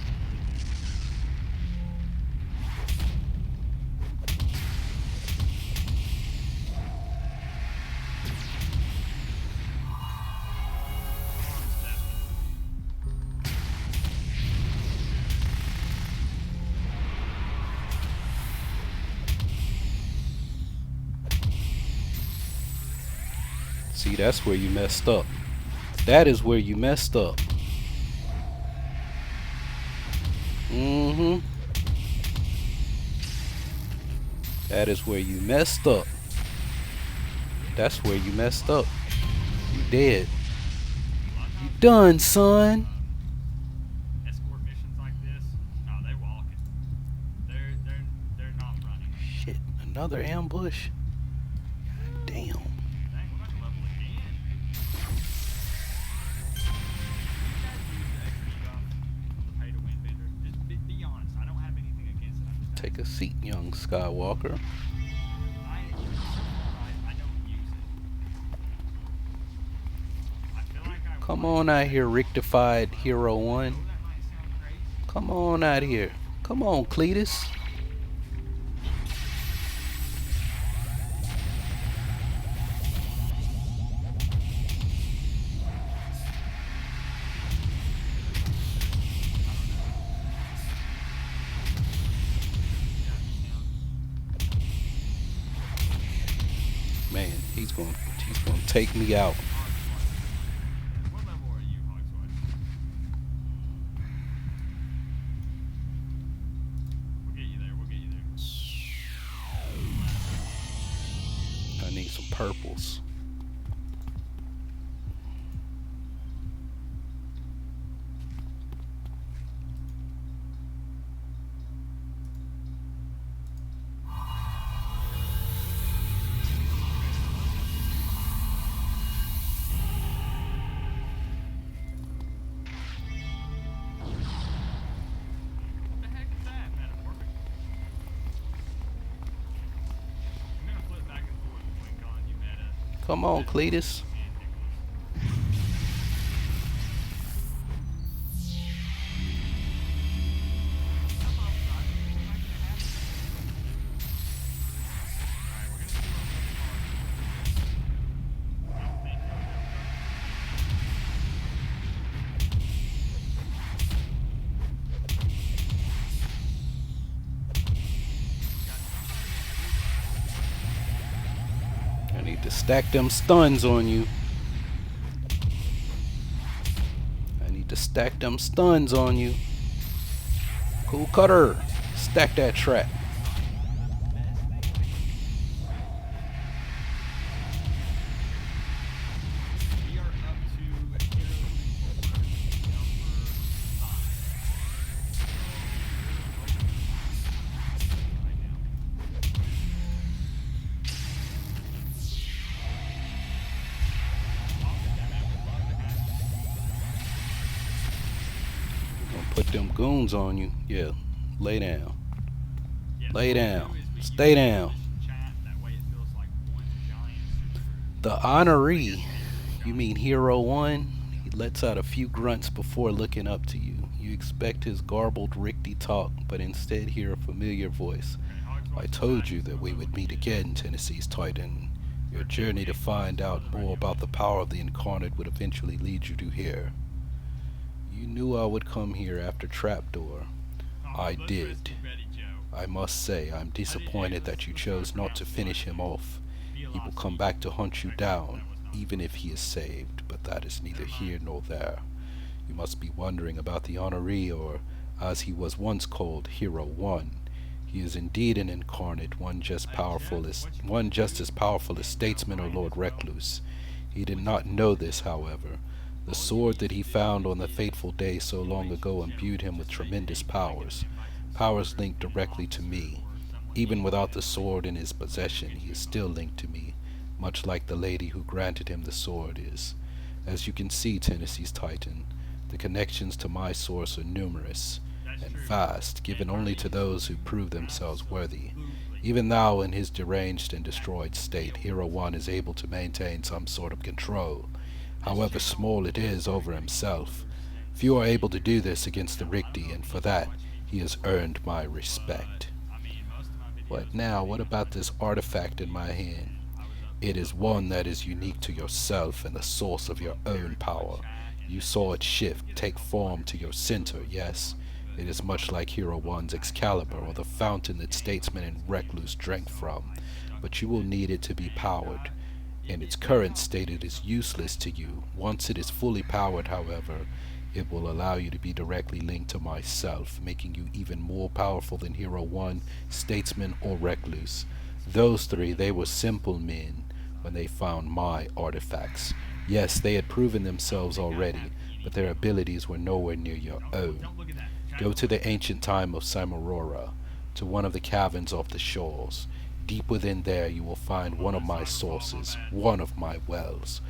See, that's where you messed up. That is where you messed up. Mm-hmm. That is where you messed up. That's where you messed up. You dead. You done, son. Escort missions like this, no, they walking. They're not running. Shit, another ambush? God damn. Dang, we're about to level again. You guys use the XP buff on the pay to win vendor. Just be honest. I don't have anything against it. I'm just Take a seat, young Skywalker. I don't use it. I feel like I Come would. on out here, Riktified Hero 1. That might sound crazy. Come on out here. Come on, Cletus. Man, he's gonna take me out. What level are you, Hogswatch? We'll get you there. We'll get you there. I need some purples. What the heck is that? Metamorphic? I'm gonna flip back and forth between calling you meta Come on, Cletus. and Nicholas. Come on, son. What am I gonna have? Alright, we're gonna see what level are. Don't think you'll I need to stack them stuns on you. I need to stack them stuns on you. Cool cutter. Stack that trap. We are up to Hero 4, number 5. Right now. Gonna put them goons on you. Yeah. Lay down. Yeah, Lay so what we down. do is we Stay use down. English chat, that way it feels like one giant super The honoree. You mean Hero 1? He lets out a few grunts before looking up to you. You expect his garbled Rikti talk, but instead hear a familiar voice. I told you that we would meet again, Tennessee's Titan. Your journey to find out more about the power of the incarnate would eventually lead you to here. You knew I would come here after Trapdoor. I did. I must say, I'm disappointed that you chose not to finish him off. He will come back to hunt you down, even if he is saved, but that is neither here nor there. You must be wondering about the honoree, or, as he was once called, Hero 1. He is indeed an incarnate, one just as powerful as statesman or Lord Recluse. He did not know this, however. The sword that he found on the fateful day so long ago imbued him with tremendous powers linked directly to me. Even without the sword in his possession, he is still linked to me, much like the lady who granted him the sword is. As you can see, Tennessee's Titan, the connections to my source are numerous and vast, given only to those who prove themselves worthy. Even now, in his deranged and destroyed state, Hero 1 is able to maintain some sort of control, however small it is, over himself. Few are able to do this against the Rikti, and for that, he has earned my respect. What now? What about this artifact in my hand? It is one that is unique to yourself and the source of your own power. You saw it shift, take form to your center, yes? It is much like Hero 1's Excalibur, or the fountain that statesmen and recluse drank from, but you will need it to be powered. In its current state, it is useless to you. Once it is fully powered, however, it will allow you to be directly linked to myself, making you even more powerful than Hero 1, Statesman, or Recluse. Those three, they were simple men when they found my artifacts. Yes, they had proven themselves already, but their abilities were nowhere near your own. Go to the ancient time of Simorora, to one of the caverns off the shores. Deep within there you will find one of my sources, one of my wells.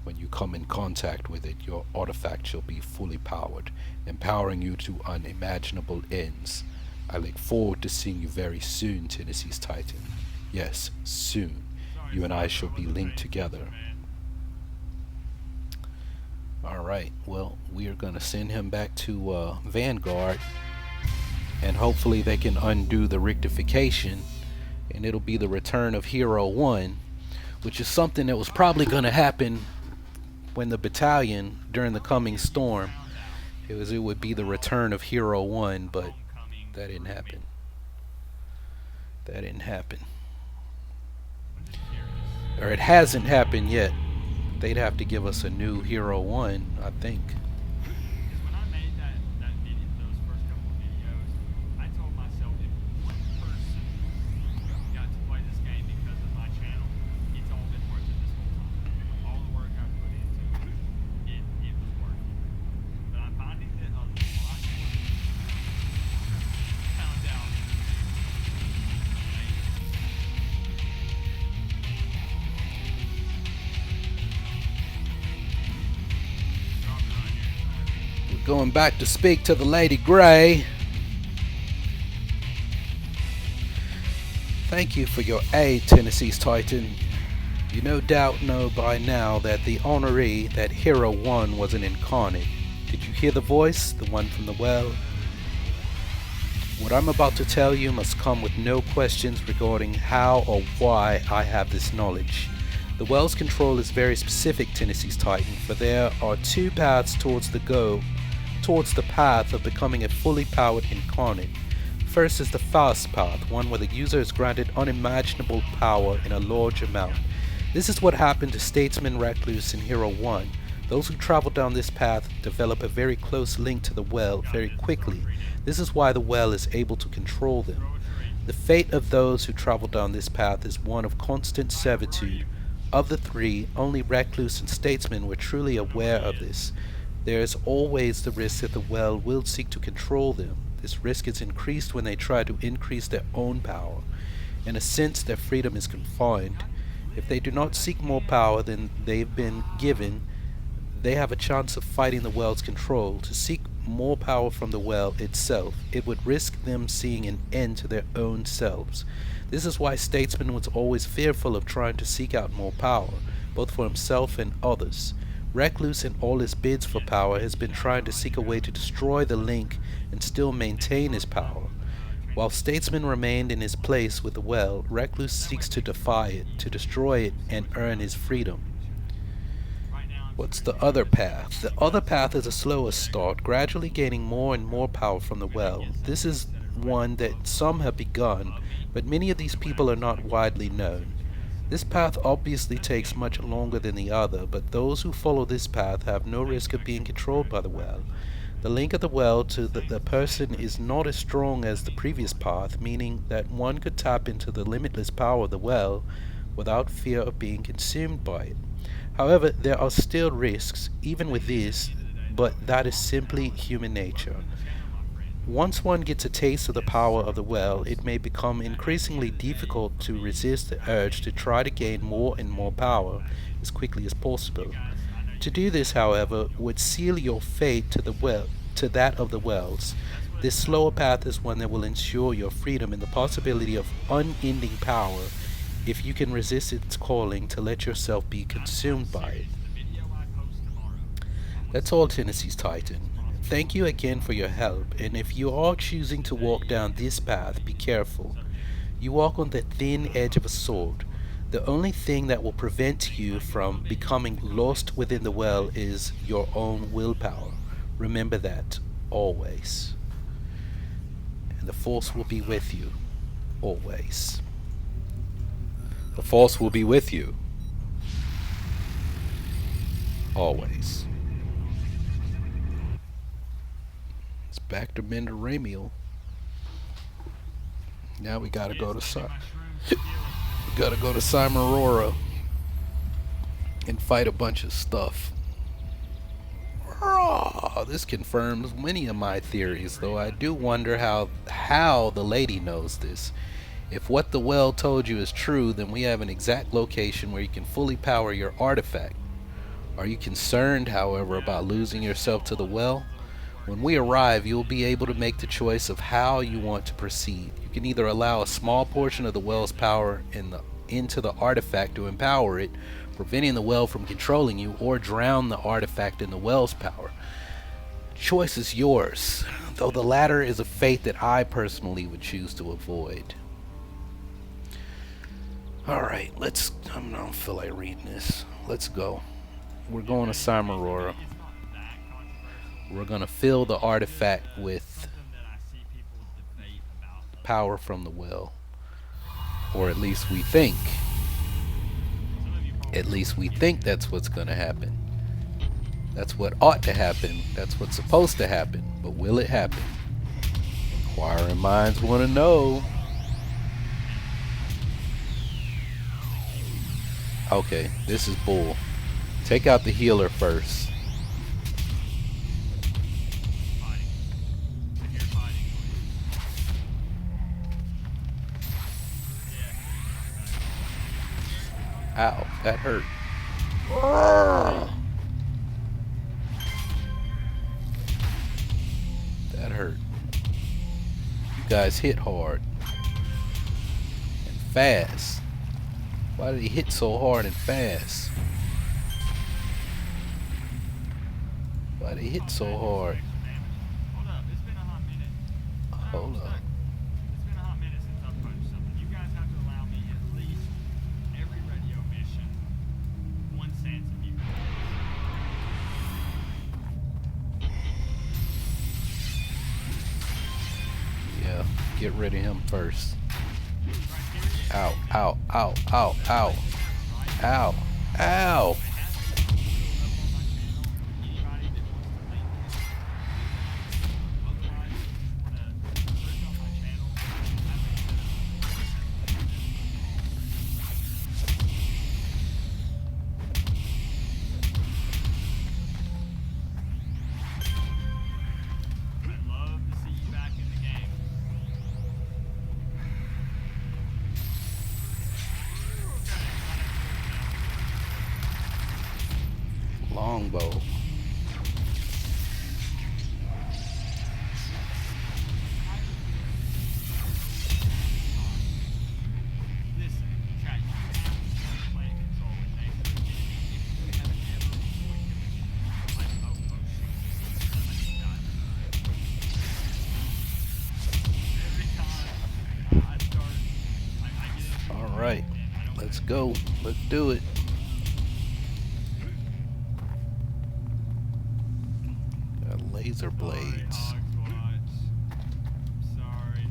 When you come in contact with it, your artifact shall be fully powered, empowering you to unimaginable ends. I look forward to seeing you very soon, Tennessee's Titan. Yes, soon. You and I shall be linked together. Alright, well, we are going to send him back to Vanguard, and hopefully they can undo the rectification, and it'll be the return of Hero 1, which is something that was probably going to happen when the battalion, during the coming storm, it would be the return of Hero 1, but that didn't happen. That didn't happen. Or it hasn't happened yet. They'd have to give us a new Hero 1, I think. Because when I made that video, those first couple of videos, I told myself if one person got to play this game because of my channel, it's all been worth it this whole time. All the work I put into it, it was worth it. But I'm finding that a lot more found out. Going back to speak to the Lady Grey. Thank you for your aid, Tennessee's Titan. You no doubt know by now that the honoree, that Hero 1, was an incarnate. Did you hear the voice, the one from the well? What I'm about to tell you must come with no questions regarding how or why I have this knowledge. The well's control is very specific, Tennessee's Titan, for there are two paths towards the path of becoming a fully powered incarnate. First is the fast path, one where the user is granted unimaginable power in a large amount. This is what happened to Statesman, Recluse, and Hero 1. Those who travel down this path develop a very close link to the well very quickly. This is why the well is able to control them. The fate of those who travel down this path is one of constant servitude. Of the three, only Recluse and Statesman were truly aware of this. There is always the risk that the well will seek to control them. This risk is increased when they try to increase their own power. In a sense, their freedom is confined. If they do not seek more power than they've been given, they have a chance of fighting the well's control. To seek more power from the well itself, it would risk them seeing an end to their own selves. This is why Statesman was always fearful of trying to seek out more power, both for himself and others. Recluse, in all his bids for power, has been trying to seek a way to destroy the link and still maintain his power. While Statesman remained in his place with the well, Recluse seeks to defy it, to destroy it, and earn his freedom. What's the other path? The other path is a slower start, gradually gaining more and more power from the well. This is one that some have begun, but many of these people are not widely known. This path obviously takes much longer than the other, but those who follow this path have no risk of being controlled by the well. The link of the well to the person is not as strong as the previous path, meaning that one could tap into the limitless power of the well without fear of being consumed by it. However, there are still risks, even with this, but that is simply human nature. Once one gets a taste of the power of the well, it may become increasingly difficult to resist the urge to try to gain more and more power as quickly as possible. To do this, however, would seal your fate to that of the wells. This slower path is one that will ensure your freedom and the possibility of unending power if you can resist its calling to let yourself be consumed by it. That's all, Tennessee's Titan. Thank you again for your help, and if you are choosing to walk down this path, be careful. You walk on the thin edge of a sword. The only thing that will prevent you from becoming lost within the well is your own willpower. Remember that, always. And the Force will be with you, always. The Force will be with you, always. It's back to Mender Ramiel. Now we gotta go to we gotta go to Cimarora and fight a bunch of stuff. This confirms many of my theories, though I do wonder how the lady knows this. If what the well told you is true, then we have an exact location where you can fully power your artifact. Are you concerned, however, about losing yourself to the well? When we arrive, you will be able to make the choice of how you want to proceed. You can either allow a small portion of the well's power into the artifact to empower it, preventing the well from controlling you, or drown the artifact in the well's power. The choice is yours, though the latter is a fate that I personally would choose to avoid. Alright, I don't feel like reading this. Let's go. We're going to Cimarora. We're going to fill the artifact with power from the well. Or at least we think. At least we think that's what's going to happen. That's what ought to happen. That's what's supposed to happen. But will it happen? Inquiring minds want to know. Okay, this is bull. Take out the healer first. Ow, that hurt. That hurt. You guys hit hard. And fast. Why did he hit so hard and fast? Why did he hit so hard? Hold up, it's been a hot minute. Hold up. It's been a hot minute since I've punched something. You guys have to allow me at least every radio mission 1 cent if you Yeah, get rid of him first. Ow, ow, ow, ow, ow. Ow, ow. Longbow. All right, let's go. Let's do it. Laser blades. Sorry.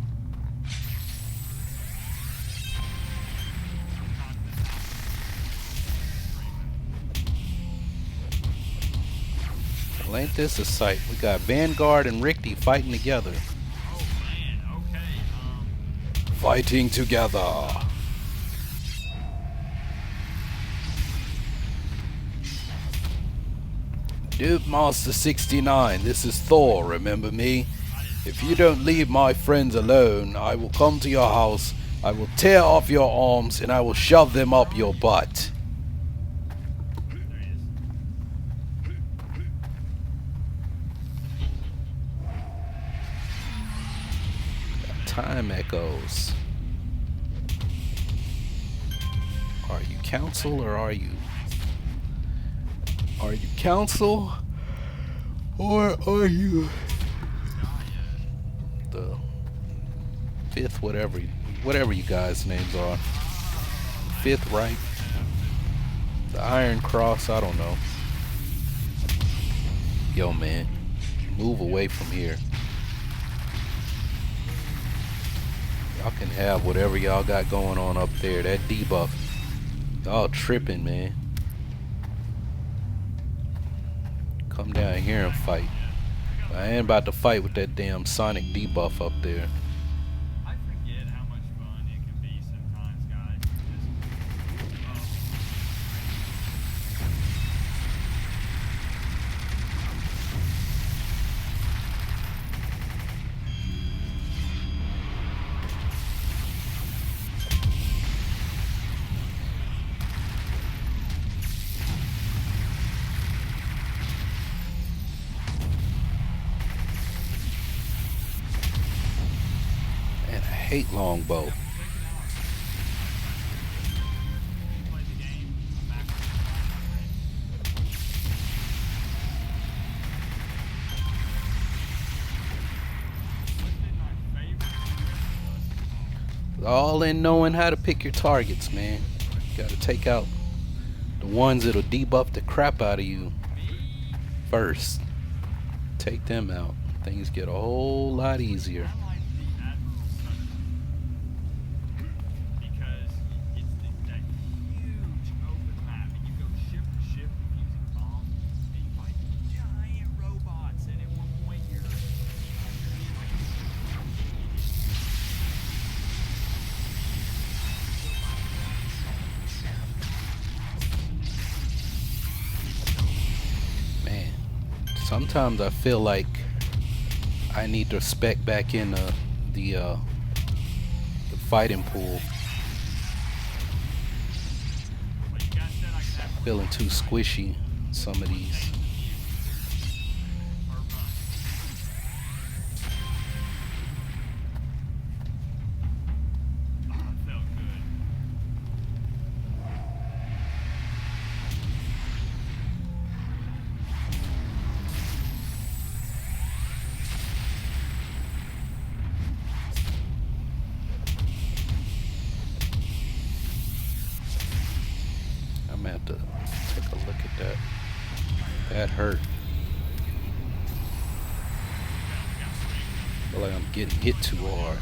Well, ain't this a sight? We got Vanguard and Rikti fighting together. Oh man, okay. Fighting together. Dude Master 69, this is Thor, remember me? If you don't leave my friends alone, I will come to your house, I will tear off your arms, and I will shove them up your butt. Got time echoes. Are you council or are you... Are you council, or are you the fifth, whatever you guys' names are? Fifth Reich, the Iron Cross, I don't know. Yo, man, move away from here. Y'all can have whatever y'all got going on up there. That debuff, y'all tripping, man. come down here and fight. I ain't about to fight with that damn Sonic debuff up there. I forget how much fun it can be sometimes, guys. Man, I hate longbow. Played the game. I'm back with What's been my favorite? All in knowing how to pick your targets, man. Gotta take out the ones that'll debuff the crap out of you first. Take them out. Things get a whole lot easier. I like the Admiral Sutter because it's that huge open map, and you go ship to ship using bombs, and you fight giant robots, and at one point you're being like Man, sometimes I feel like I need to spec back in the fighting pool. But you guys said I could have Feeling too squishy. Some of these. or run. Oh, it felt good. I'm gonna have to take a look at that. That hurt. I feel like I'm getting hit too hard.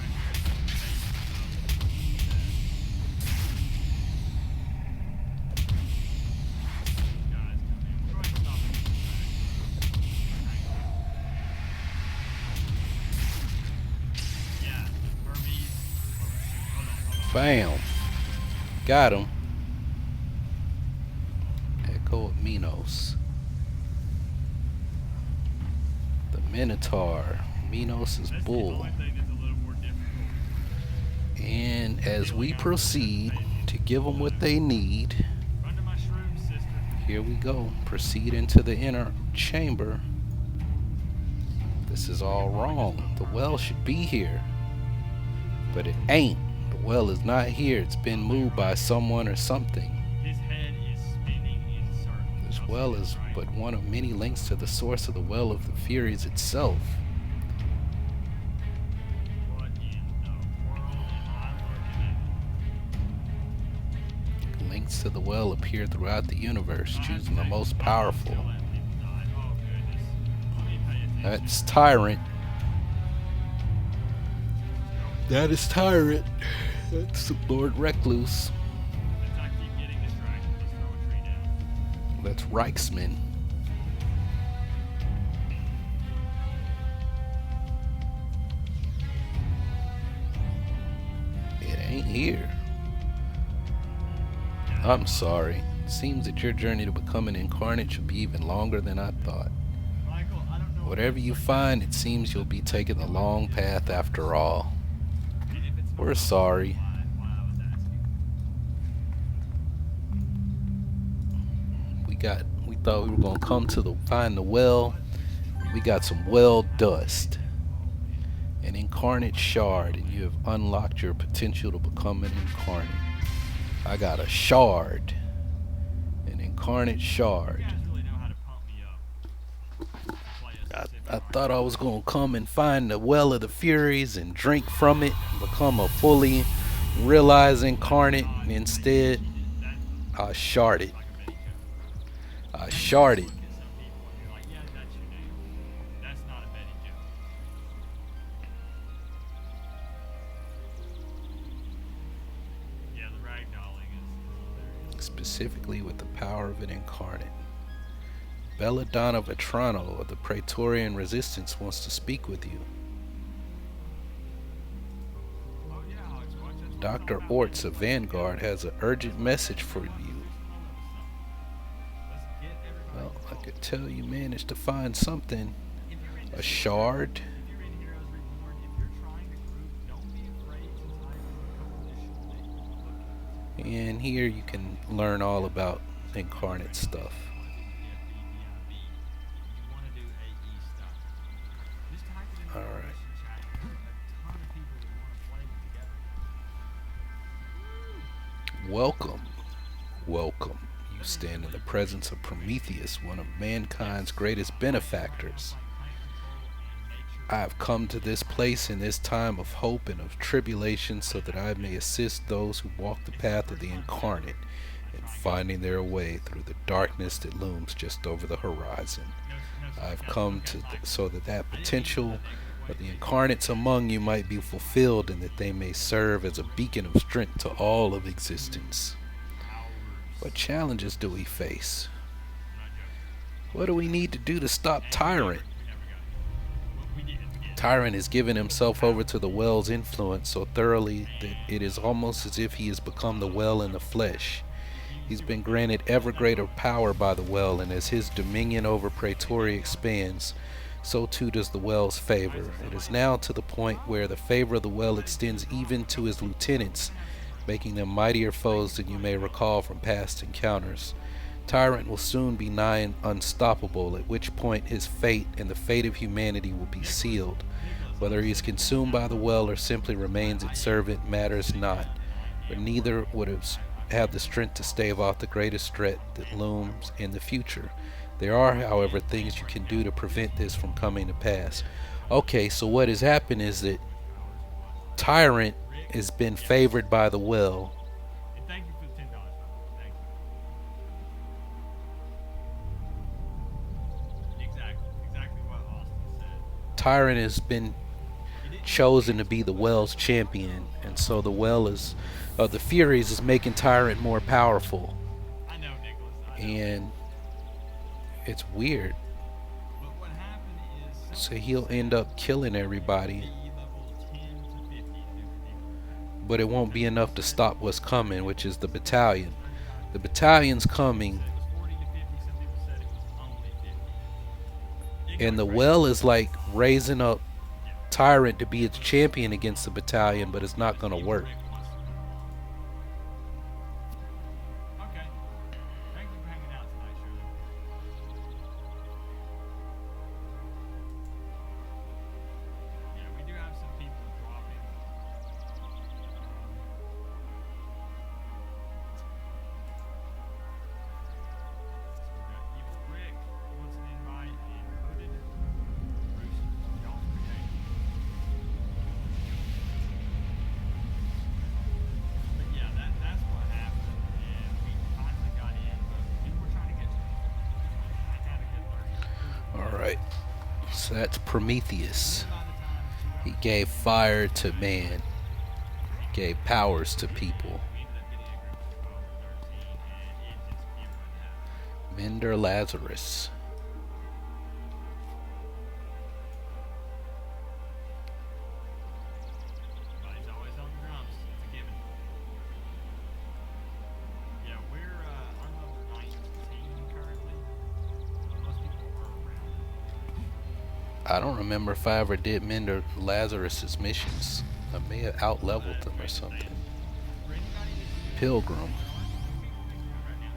Guys, come in. We're going to stop it. Yeah, Hermes. Oh, shoot. Hold on. Bam. Got him. Echo of Minos. The Minotaur. Minos is That's the bull. only thing that's a little more difficult. And as we proceed to give them what they need, Run to my shroom, sister. here we go. Proceed into the inner chamber. This is all wrong. The well should be here. But it ain't. The well is not here. It's been moved by someone or something. His head is spinning in circles. This Y'all well see is this, right? but one of many links to the source of the Well of the Furies itself. What in the world am I looking at? Links to the well appear throughout the universe, choosing the most powerful. Don't let people die. Oh, goodness. Let me pay attention. That's Tyrant. That is Tyrant. That's Lord Recluse. Since I keep getting distracted, let's throw a tree down. That's Reichsman. It ain't here. I'm sorry. Seems that your journey to become an incarnate should be even longer than I thought. Michael, I don't know. Whatever you find, it seems you'll be taking the long path after all. And if it's not We're sorry. why I was asking. We thought we were gonna come to find the well. We got some well dust. An incarnate shard, and you have unlocked your potential to become an incarnate. I got a shard. An incarnate shard. You guys really know how to pump me up. Play a I specific thought I was gonna come and find the Well of the Furies and drink from it, become a fully realized incarnate. Instead, That's I sharded. like a Betty joke. I sharded. Look at some people and you're like, yeah, that's your name. That's not a Betty joke. Yeah, the ragdolling is hilarious. Specifically with the power of an incarnate. Belladonna Vetrano of the Praetorian Resistance wants to speak with you. Oh yeah, Alex, watch. That's what it's all Dr. about. Orts of Vanguard has an urgent message for you. Let's get everybody Well, I involved. could tell you managed to find something. If you're in A this shard. if you're in Heroes Reborn, if you're trying to group, don't be afraid to type in the coalition that you look at. And here you can learn all about incarnate stuff. You want to do DFB, DIB. You want to do AE stuff. Just type it in the Alright. coalition chat. There's a ton of people that want to play together. Welcome. Welcome. You stand in the presence of Prometheus, one of mankind's greatest benefactors. I have come to this place in this time of hope and of tribulation so that I may assist those who walk the path of the incarnate in finding their way through the darkness that looms just over the horizon. I have come to so that that potential of the incarnates among you might be fulfilled and that they may serve as a beacon of strength to all of existence. What challenges do we face? What do we need to do to stop Tyrant? Tyrant has given himself over to the Well's influence so thoroughly that it is almost as if he has become the Well in the flesh. He's been granted ever greater power by the Well, and as his dominion over Praetoria expands, so too does the Well's favor. It is now to the point where the favor of the Well extends even to his lieutenants, making them mightier foes than you may recall from past encounters. Tyrant will soon be nigh unstoppable, at which point his fate and the fate of humanity will be sealed. Whether he is consumed by the Well or simply remains its servant matters not, but neither would have the strength to stave off the greatest threat that looms in the future. There are, however, things you can do to prevent this from coming to pass. Okay, so what has happened is that Tyrant has been favored by the Well. And thank you for the $10. Thank you. Exactly what Austin said. Tyrant has been chosen to be the Well's champion, and so the Well is the Furies is making Tyrant more powerful, I know, Nicholas. I know. and it's weird. But what happened is So he'll end up killing everybody, level 10 to 50 to do the but it won't be enough to stop what's coming, which is the battalion. The battalion's coming, It was 40 to 50. Some people said it was only 50. and the Well is like raising up Tyrant to be its champion against the battalion, but it's not gonna work. Okay. Thank you for hanging out tonight, Shirley. Yeah, we do have some people dropping. So we got Evil Rick wants an invite, and Hooded Bruce, y'all create. But yeah, that's what happened, and we finally got in, but we were trying to get to it. I had a good 30. Alright, so that's Prometheus. By the time He gave fire to man, he gave powers to people. we ended up getting a group of 12 or 13, and it wouldn't happen. Mender Lazarus. But he's always on the drums. It's a given. Yeah, we're on level 19 currently. Most people are around. I don't remember if I ever did Mender Lazarus's missions. I may have out-leveled them or something. For anybody that's Pilgrim. right now,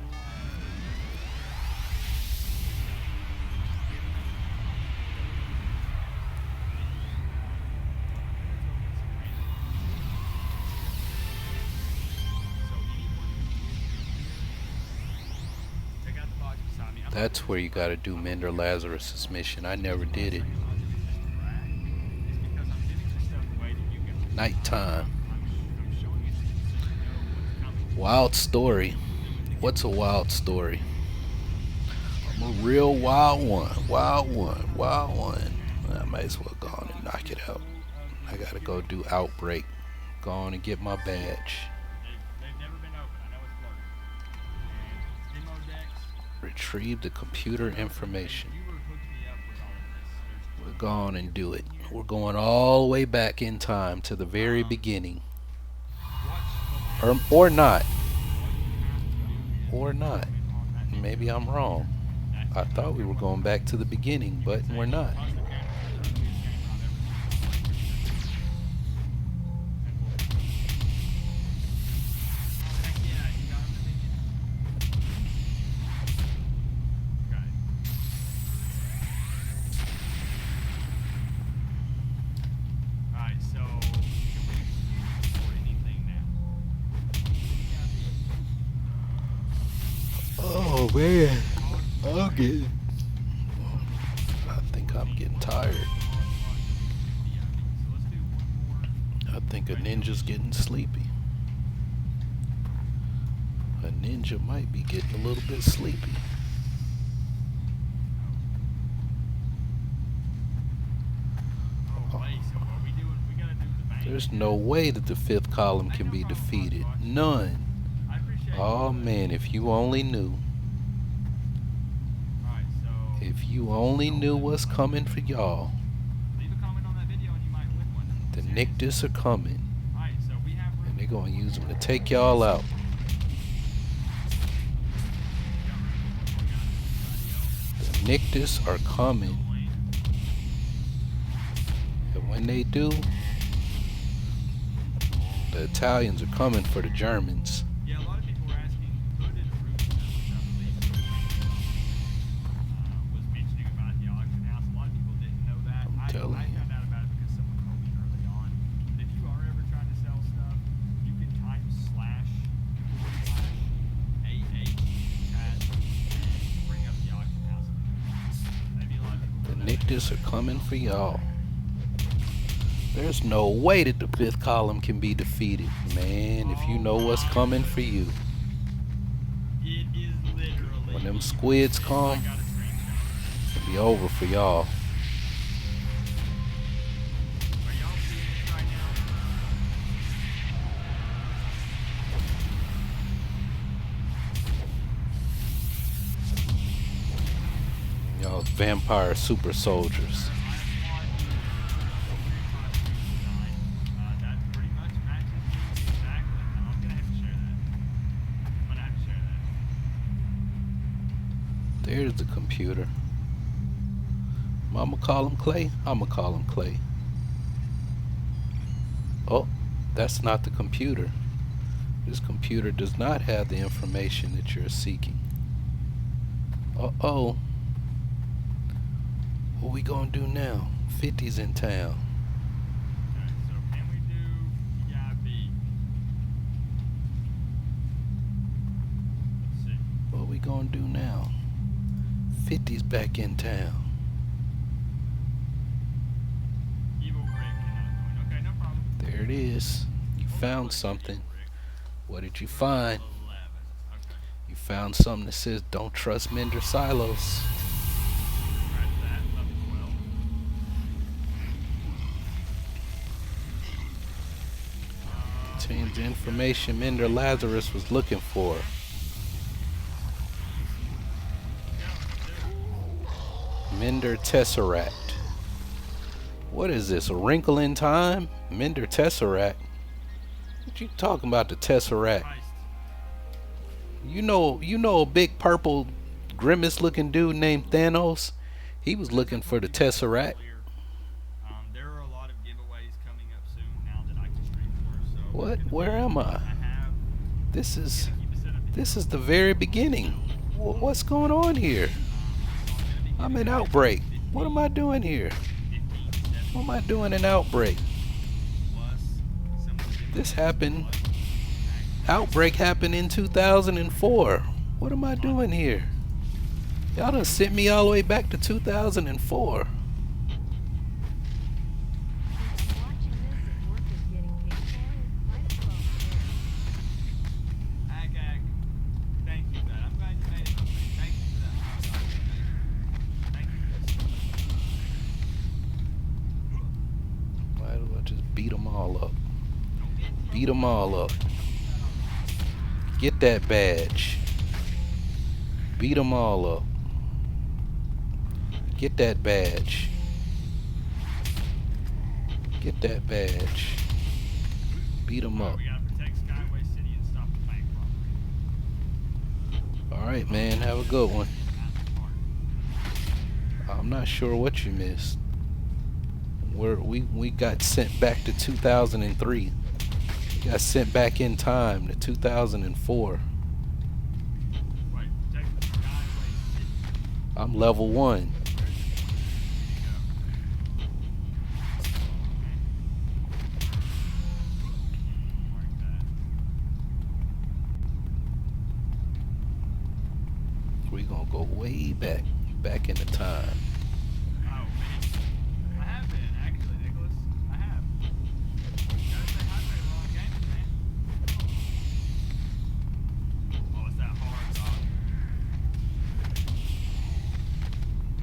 check out the box beside me. That's where you gotta do Mender Lazarus's mission. I never did it. It's because I'm giving you stuff away that you can. Nighttime. I'm showing it to you so you know what's coming. Wild story. What's a wild story? I'm a real wild one. Wild one. Wild one. I might as well go on and knock it out. I gotta go do Outbreak. Go on and get my badge. They've never been open. I know it's blurry. And demo decks. Retrieve the computer information. You were hooking me up with all of this. We're going and do it. We're going all the way back in time to the very beginning. Or not. Or not. Maybe I'm wrong. I thought we were going back to the beginning, but we're not. Oh man, I think I'm getting tired. I think a ninja's getting sleepy. A ninja might be getting a little bit sleepy. There's no way that the fifth column can be defeated. None. Oh man, if you only knew. If you only knew what's coming for y'all. The Nictus are coming. And they're going to use them to take y'all out. The Nictus are coming. And when they do, the Italians are coming for the Germans. Yeah, a lot of people were asking who did Roots was mentioning about the auction house. A lot of people didn't know that. I found out about it because someone told me early on. If you are ever trying to sell stuff, you can type /AH chat and bring up the auction house. Maybe a lot of people. The Nictus are coming for y'all. There's no way that the fifth column can be defeated. Man, if you know what's coming for you. It is literally. When them squids come, it'll be over for y'all. Are y'all seeing this right now? Y'all vampire super soldiers. That pretty much matches me exactly. I'm gonna have to share that. There's the computer. I'ma call him Clay. I'ma call him Clay. Oh, that's not the computer. This computer does not have the information that you're seeking. Uh-oh. What we gonna do now? 50's in town. Okay, so can we do EIB? Let's see. What we gonna do now? 50's back in town. Evil Rick cannot join. Okay, no problem. There it is. You found something. What did you find? 11. Okay. You found something that says don't trust Mender silos. Scratch that. Level 12. Contains the information Mender Lazarus was looking for. Mender Tesseract. What is this? A wrinkle in time? Mender Tesseract? What you talking about, the Tesseract? Christ. You know a big purple grimace looking dude named Thanos? He was looking for the Tesseract. There are a lot of giveaways coming up soon now that I can stream for. So What? Where am I? I have This is keep it set up. this is the very beginning. What's going on here? I'm in Outbreak. What am I doing here? 15, What am I doing in Outbreak? plus someone This happened. Outbreak happened in 2004. What am I doing here? Y'all done sent me all the way back to 2004. Since I'm watching this and work is getting paid for it, might as well share. Ag. Thank you for that. I'm glad you made it. Thank you for that. Thank you for this. Might as well just beat them all up. Beat them all up. Get that badge. Beat them all up. Get that badge. Get that badge. Beat them up. We gotta protect Skyway City and stop the bank robbery. Alright, man. Have a good one. Mountain Park. I'm not sure what you missed. We got sent back to 2003. We got sent back in time to 2004. Wait, protect the Skyway City. I'm level 1. We gonna go way back into time. Oh, me. I have been, actually, Nicholas. I have. Gotta say hi to long games, man. Oh, it's that hard dog.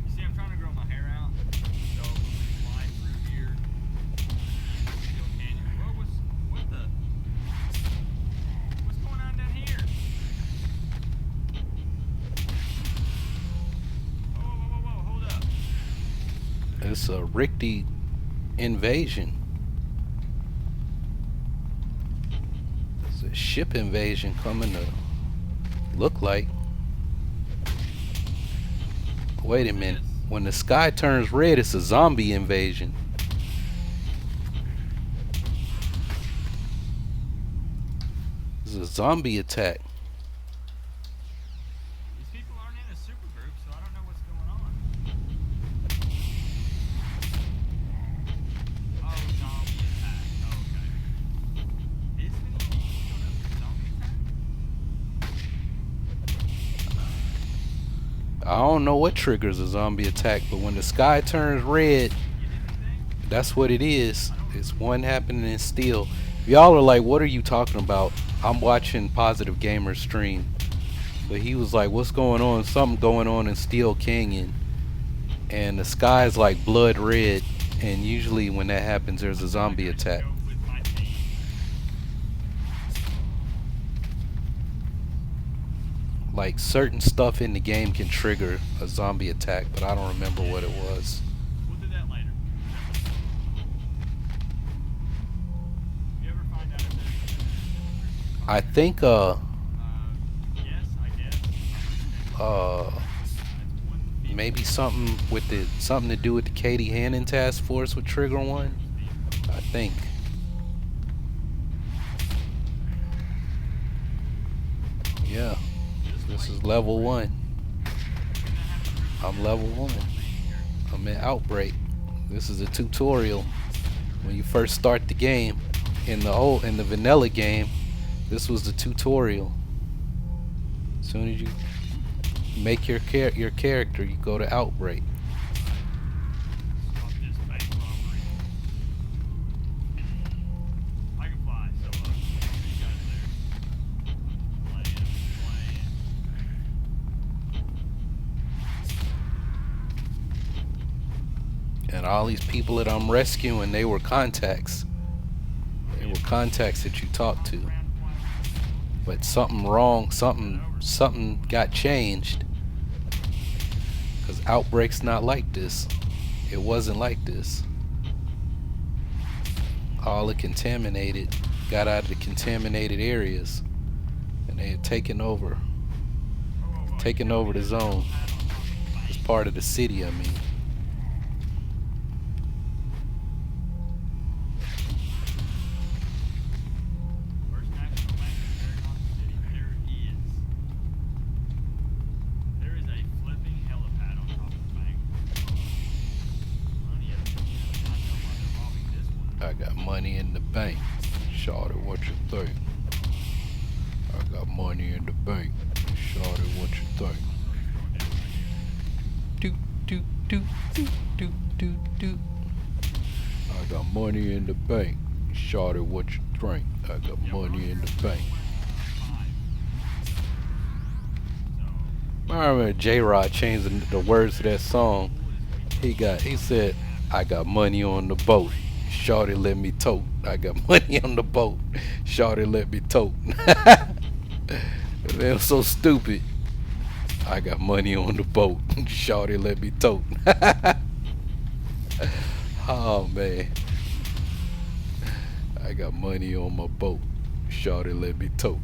You see, I'm trying to grow my hair out. So, when we fly through here, Steel Canyon. What the? What's going on down here? Whoa, hold up. It's a Rikti invasion. It's a ship invasion coming to look like. Wait a minute. When the sky turns red, it's a zombie invasion. It's a zombie attack. These people aren't in a super group, so I don't know what's going on. Oh, zombie attack. Oh, okay. This many people showed up for zombie attack? I don't know what triggers a zombie attack, but when the sky turns red, Get anything? that's what it is. It's one happening in Steel. Y'all are like, what are you talking about? I'm watching Positive Gamer stream. But he was like, what's going on? Something going on in Steel Canyon. And the sky is like blood red. And usually when that happens, there's a zombie attack. Go with my team. Like certain stuff in the game can trigger a zombie attack, but I don't remember what it was. We'll do that later. You ever find out if there's I think yes, I guess. maybe something with something to do with the Katie Hannon task force would trigger one. I think. Yeah. This is level 1. I'm level 1. I'm in Outbreak. This is a tutorial. When you first start the game, in the vanilla game, this was the tutorial. As soon as you make your character, you go to Outbreak. Stop this bank robbery. I can fly, so you guys there. Playing. And all these people that I'm rescuing, they were contacts. They were contacts that you talked to. But something wrong, something got changed. Because Outbreak's not like this. It wasn't like this. All the contaminated got out of the contaminated areas. And they had taken over the zone. It's part of the city, I mean. First national bank in Paragon City. There is a flipping helipad on top of the bank. Money up. I know why they're robbing this one. I got money in the bank. Shorty, what you think? I got money in the bank. Shorty, what you think? Doot, doot, doot, doot, doot, doot, doot. I got money in the bank. Shorty, what you think? I got money in the bank. I remember J-Rod changed the words to that song. He said, I got money on the boat. Shorty let me tote. I got money on the boat. Shorty let me tote. It was so stupid. I got money on the boat. Shorty let me tote. Oh man. I got money on my boat. Shorty let me tote.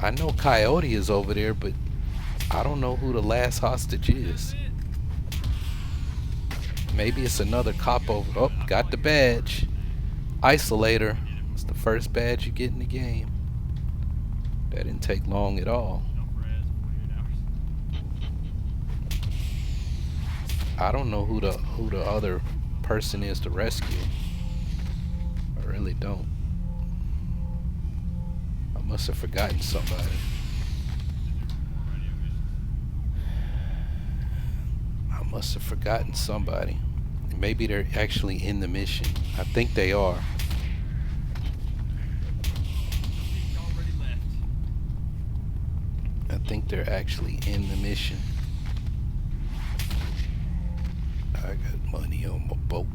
I know Coyote is over there, but I don't know who the last hostage is. Maybe it's another cop over. Oh, got the badge. Isolator. It's the first badge you get in the game. That didn't take long at all. No res, 48 hours. I don't know who the other person is to rescue. I really don't. I must have forgotten somebody. More radio missions. I must have forgotten somebody. Maybe they're actually in the mission. I think they are. He's already left. I think they're actually in the mission. I got money on my boat.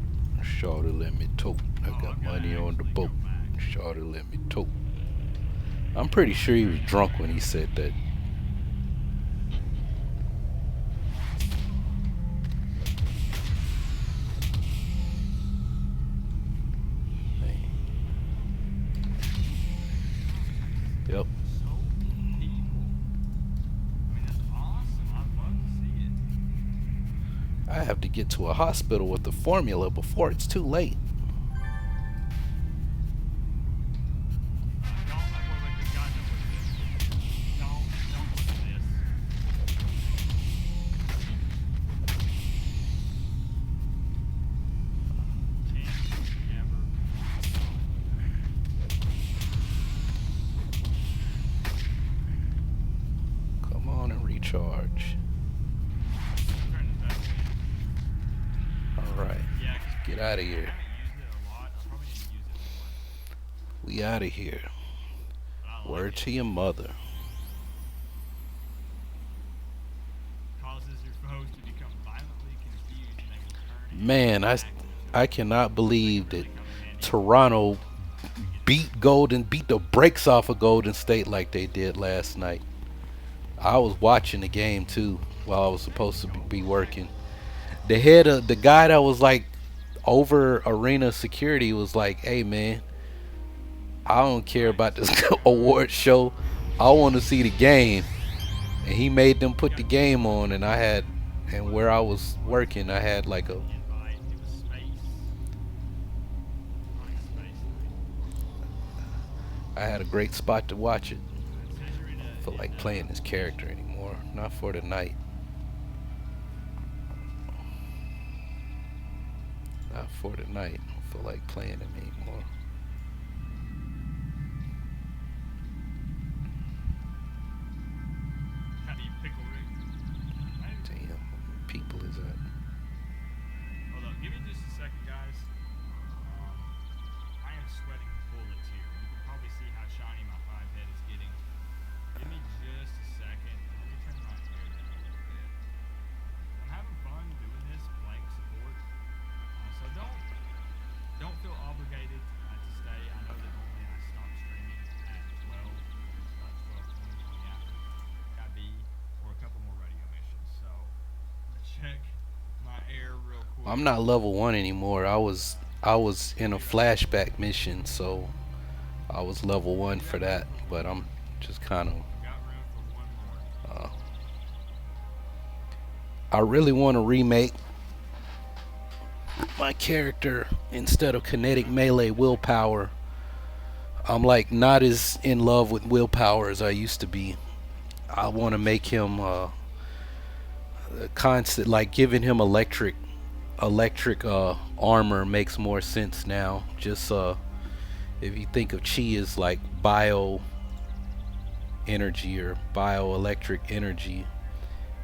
Shorty let me tote. I got money on the boat. Shorty let me tote. I'm pretty sure he was drunk when he said that. Yep. So many people. I mean, that's awesome. I'd love to see it. I have to get to a hospital with the formula before it's too late. Come on and recharge. Alright. Get out of here. We out of here. Word to your mother. Causes your foes to become violently confused and they will turn Man, I cannot believe that Toronto beat the brakes off of Golden State like they did last night. I was watching the game too while I was supposed to be working. The guy that was like over arena security was like, "Hey man, I don't care about this award show. I want to see the game." And he made them put the game on, and where I was working, I had like a I had a great spot to watch it. I don't feel like playing this character anymore. Not for the night. Not for the night. I don't feel like playing him anymore. How do you pickle Rick? Damn, how many people is that? Hold up, give me just a second, guys. I am sweating bullets here. You can probably see how shiny my 5 head is getting. Give me just a second. Let me turn my hair down a little bit. I'm having fun doing this, playing support. So don't feel obligated to stay. I know that normally I stop streaming at 12, about 12, 20 after IB, or a couple more radio missions. So I'm gonna check my air real quick. I'm not level 1 anymore. I was in a flashback mission, so I was level 1 for that, but I'm just kind of Got room for one more. I really want to remake my character. Instead of kinetic melee willpower, I'm like not as in love with willpower as I used to be. I want to make him constant, like giving him electric armor makes more sense now. Just if you think of chi as like bio energy or bioelectric energy,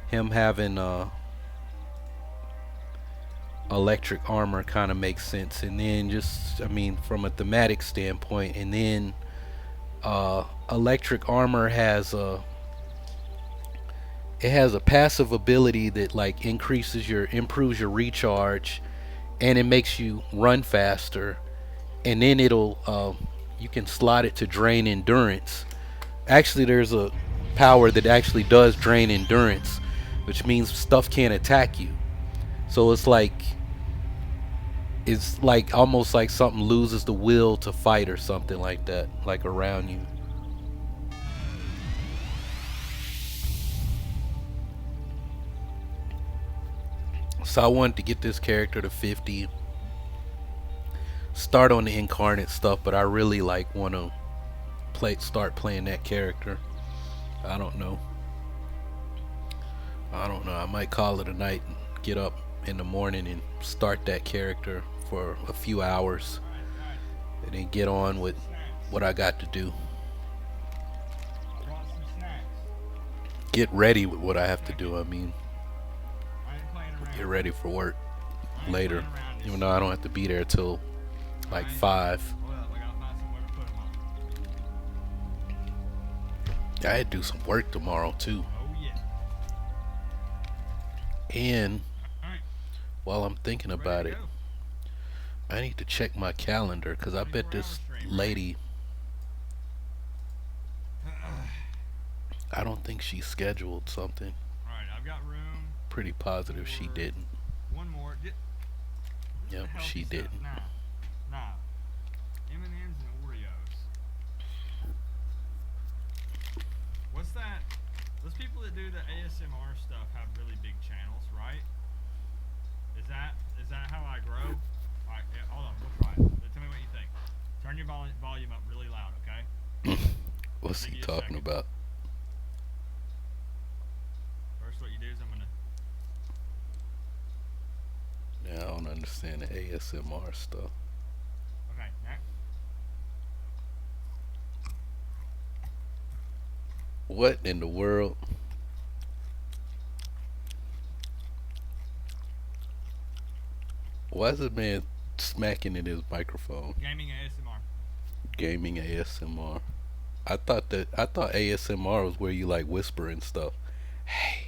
him having electric armor kind of makes sense. And then just, I mean, from a thematic standpoint, and then electric armor has a passive ability that like improves your recharge, and it makes you run faster, and then it'll you can slot it to drain endurance. Actually, there's a power that actually does drain endurance, which means stuff can't attack you. So it's like almost like something loses the will to fight or something like that, like around you. So I wanted to get this character to 50, start on the incarnate stuff, but I really like want to start playing that character. I don't know. I don't know. I might call it a night and get up in the morning and start that character for a few hours and then get on with what I got to do. I brought some snacks. Get ready with what I have to do. I mean, I ain't playing around. get ready for work I ain't later. playing around this Even though I don't have to be there till like 5. Hold up, I gotta find somewhere to put 'em on. I had to do some work tomorrow too. Oh yeah. And Alright. while I'm thinking about it, Go. I need to check my calendar because I bet 24 this hour stream, right? lady, I don't think she scheduled something. Alright, I've got room. Pretty positive she didn't. One more. Yep, she didn't. Nah. M&M's and Oreos. What's that? Those people that do the ASMR stuff have really big channels, right? Is that how I grow? Alright, yeah, hold on, we'll try it. Tell me what you think. Turn your volume up really loud, okay? What's he Give you a talking second. about? First, what you do is I'm gonna. Yeah, I don't understand the ASMR stuff. Okay, next. What in the world? Why is this man smacking in his microphone? Gaming ASMR. Gaming ASMR. I thought ASMR was where you like whisper and stuff. Hey,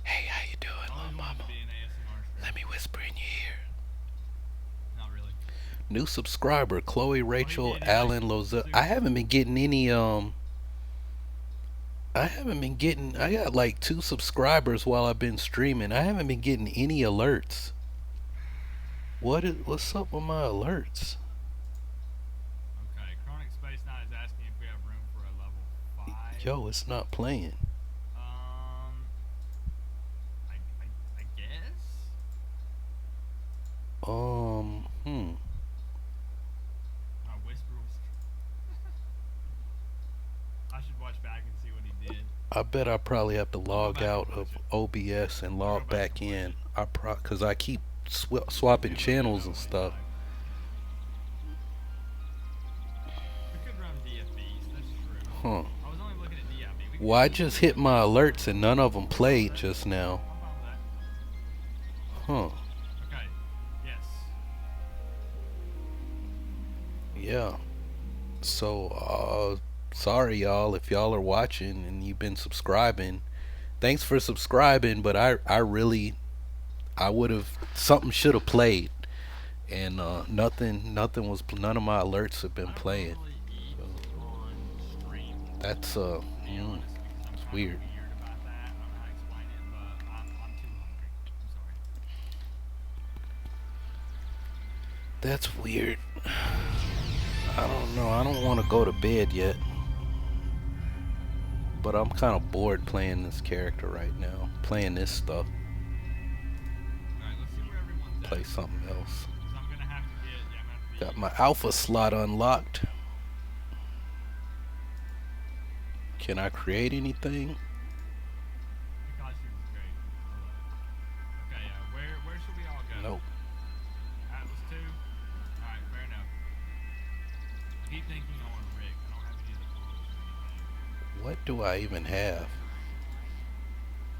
how you doing, I always little wanted mama? to be an ASMR streamer. Let me whisper in your ear. Not really. New subscriber, Chloe Rachel did, Allen like, Loza. super- I haven't been getting any I got like 2 subscribers while I've been streaming. I haven't been getting any alerts. What's up with my alerts? Okay, Chronic Space Knight is asking if we have room for a level 5. Yo, it's not playing. I guess? My whisper was. I should watch back and see what he did. I bet I probably have to log back and out watch of it. OBS and log back back and watch in. it. Cause I keep swapping channels and stuff. We could run DFBs, that's true. Huh. I was only looking at DFB. We could Well, I do just hit my alerts and none of them played just now. I'm fine with Huh. that. Okay, yes. Yeah. So, sorry y'all if y'all are watching and you've been subscribing. Thanks for subscribing, but I would have, something should have played, and none of my alerts have been playing. I don't really eat on stream, That's to be honest, because I'm it's kinda weird. weird about that. I don't know how to explain it, but I'm too hungry. I'm sorry. That's weird. I don't know. I don't want to go to bed yet, but I'm kind of bored playing this character right now. Playing this stuff. Alright, let's see where everyone's Play at. something else. 'Cause I'm gonna have to get, yeah, I'm gonna have to Got be. my alpha slot unlocked. Can I create anything? The costume is great. I love it. Okay, where should we all go? Nope. Atlas 2? Alright, fair enough. I keep thinking I want Rick. I don't have any of the tools or anything. What do I even have?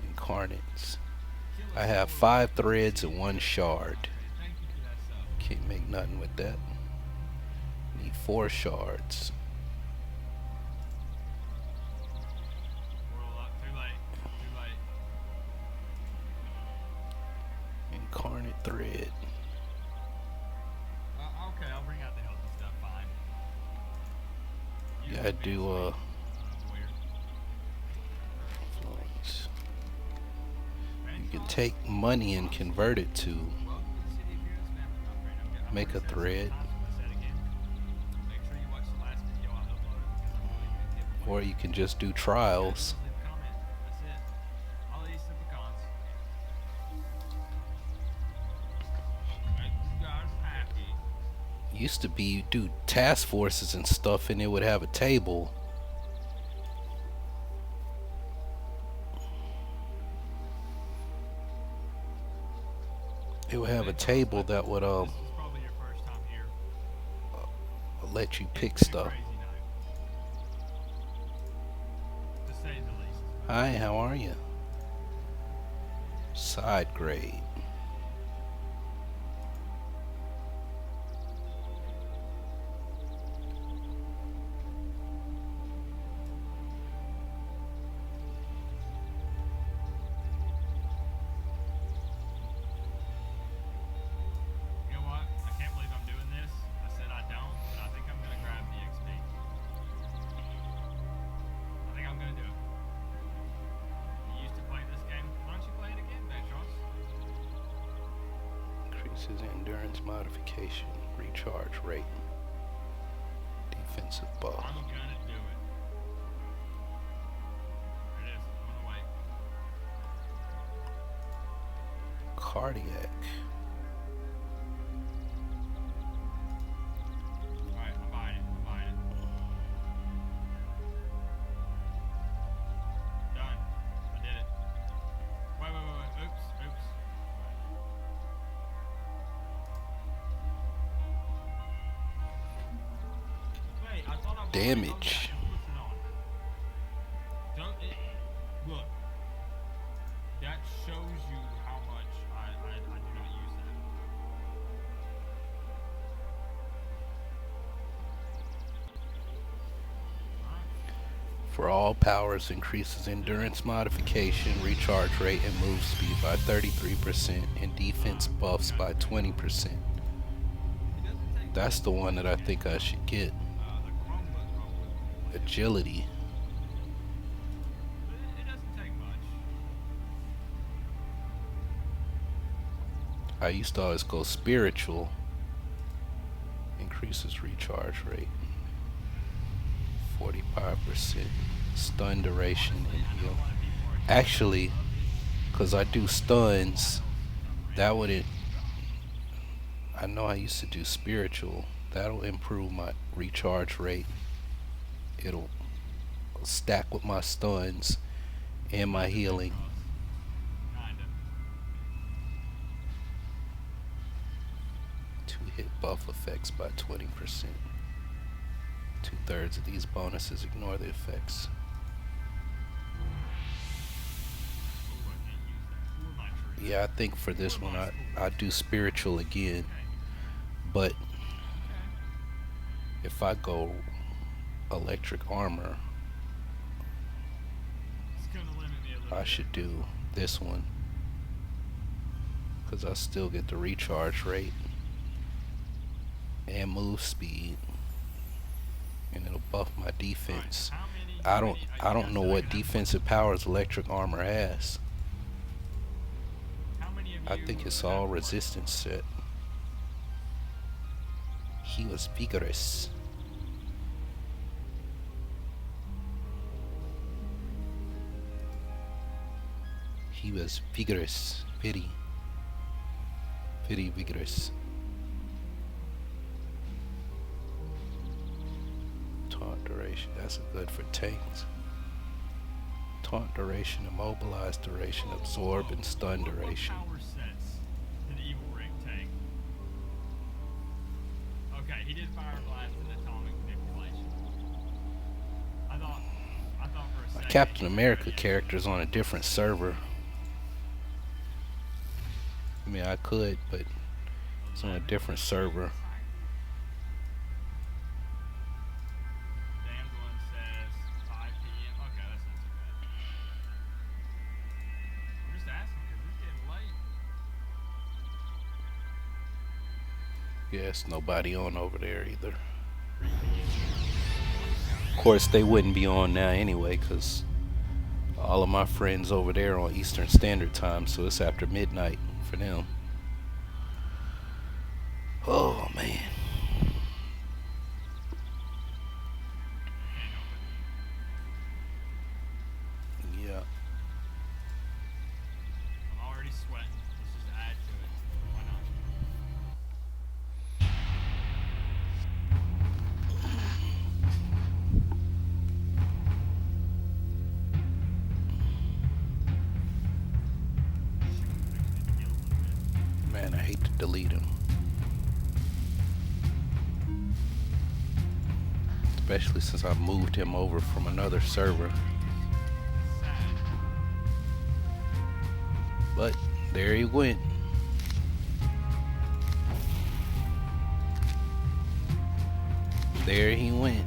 Incarnates. Kill I us have all. 5 threads and 1 shard. Okay, thank you for that sub. Can't make nothing with that. Need 4 shards. Roll up. Too late. Too late. Incarnate thread. Okay, I'll bring out the healthy stuff. Fine. Gotta do Warrior. take money and convert it to Welcome to the City of Heroes family, my friend. I'm make a gonna set thread, some times on the set again. Make sure you watch the last video I uploaded because I'm really gonna give away. or you can just do Yeah, trials. just leave a comment. That's it. I'll eat some pecans. Make you guys happy. Used to be you do task forces and stuff, and it would have a table. It would have a table that would This is probably your first time here. let you pick It's been a stuff. crazy night, to say the least. Hi, how are you? Side grade. You know what? I can't believe I'm doing this. I said I don't, but I think I'm gonna grab the XP. I think I'm gonna do it. You used to play this game. Why don't you play it again, Petros? Increases endurance modification, recharge rate, defensive buff. I'm gonna do it. There it is. I'm gonna wait. Cardiac. Alright, I'm buying it. I'm buying it. Done. I did it. Wait. Oops. Wait, I thought I was Damage. Don't it, look. That shows you how much I do not use that. For all powers, increases endurance modification, recharge rate, and move speed by 33%, and defense buffs by 20%. It doesn't take That's the one that I think I should get. the Chromebook. Agility. It doesn't take much. I used to always go spiritual. Increases recharge rate. 45%. Stun duration and heal. Actually, because I do stuns, that would I know I used to do spiritual. That'll improve my recharge rate. It'll stack with my stuns and my healing. Kinda. 2-hit buff effects by 20%. 2/3 of these bonuses ignore the effects. Ooh, I can't use that. Ooh, my tree. Yeah, I think for this one I do spiritual again. But if I go electric armor, It's gonna limit me a little I bit. should do this one. Because I still get the recharge rate and move speed. And it'll buff my defense. How many- I how don't many- I don't you know guys what have- defensive powers electric armor has. How many of I you think it's have all one? resistance set. He was vigorous. He was vigorous. Very vigorous. Taunt duration. That's good for tanks. Taunt duration, immobilize duration, absorb, and stun duration. What power sets did Evil Rick take? Okay, he did Fire Blast and Atomic Manipulation. I thought for a second. Captain he was America gonna use- character's on a different server. I mean, I could, but it's on a different server. Damned One says 5 p.m. Okay, that's not too bad. I'm just asking because it's getting late. Yes, nobody on over there either. Of course, they wouldn't be on now anyway, because all All of my friends over there on Eastern Standard Time, so it's after midnight for them. Oh man. Can't help it. Yeah. I'm already sweating. Let's just add to it. Why not? Shoot, I just need to heal a little bit. Man, I hate to delete him. Especially since I moved him over from another server. Sad. But there he went. There he went.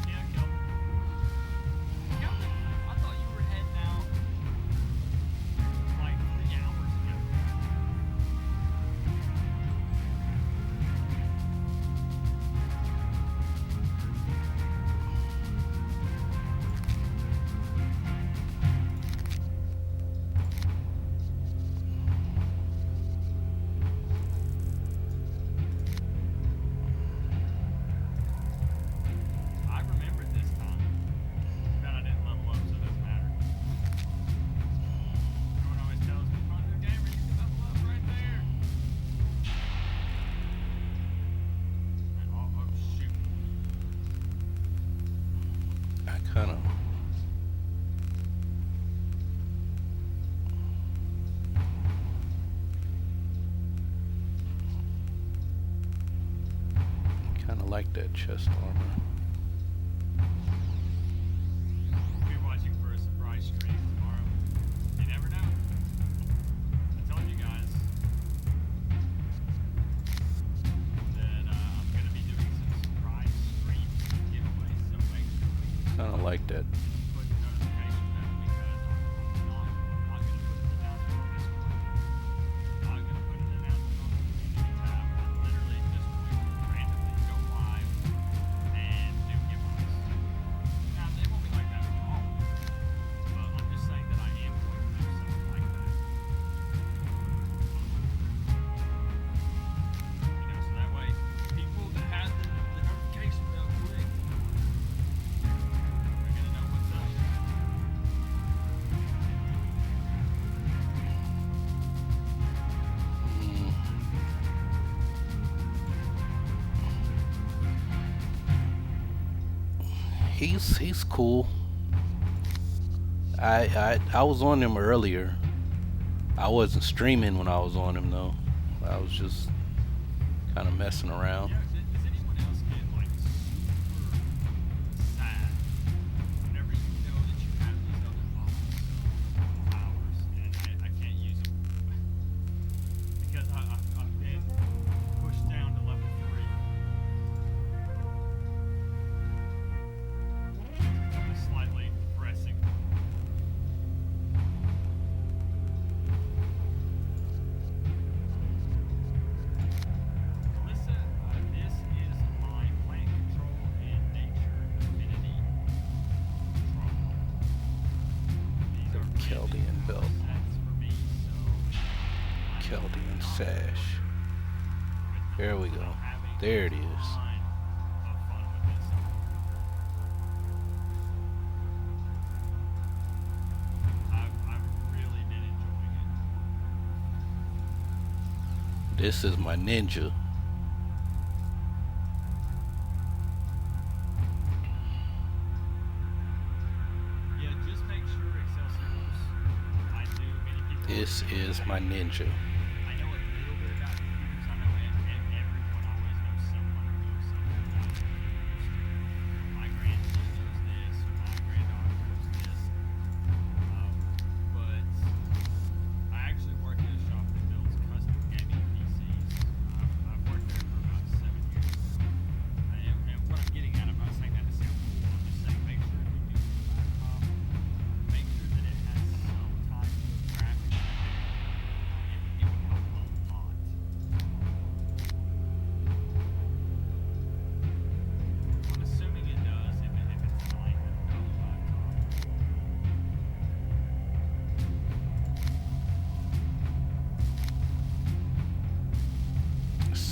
Yeah, Kelvin. Kelvin, I thought you were heading out like 3 hours ago. I remembered this time. But I didn't level up, so it doesn't matter. Everyone always tells me, "Run the gamer, you can level up right there." And, oh shoot. I kind of. Kind of like that chest armor. We'll be watching for a surprise stream tomorrow. You never know. I told you guys that I'm going to be doing some surprise streams and giveaways, so make sure we Kind of like that. put the notification bell because I'm not going to put an announcement on Discord. I'm not going to put an announcement on the community tab. I'm literally just going to randomly go live and do giveaways. Now, they won't be like that for all, but I'm just saying that I am going to do something like that. So that way, people that have the notification bell click, they're going to know what's up. Mm. He's cool. I was on him earlier. I wasn't streaming when I was on him though. I was just kind of messing around. Yeah, does anyone else get like super sad whenever you know that you have these other powers and I can't use them because I've been pushed down to level 3. It's slightly depressing. Melissa, this is my plant control and nature affinity control. These are Chaldean belt. sets for me, so Chaldean sash. There we go. There it is. of fun with this. I've really been enjoying it. This is my ninja. Yeah, just make sure Excelsiors. I do many people. This is my ninja. I know a little bit about computers. I know everyone always knows someone who knows something about computers. My grandson knows this, or my granddaughter knows this. But I actually work at a shop that builds custom gaming PCs. I've worked there for about 7 years now. And what I'm getting at, I'm not saying that to sound cool. I'm just saying make sure if you do your laptop, make sure that it has some type of graphics in there. If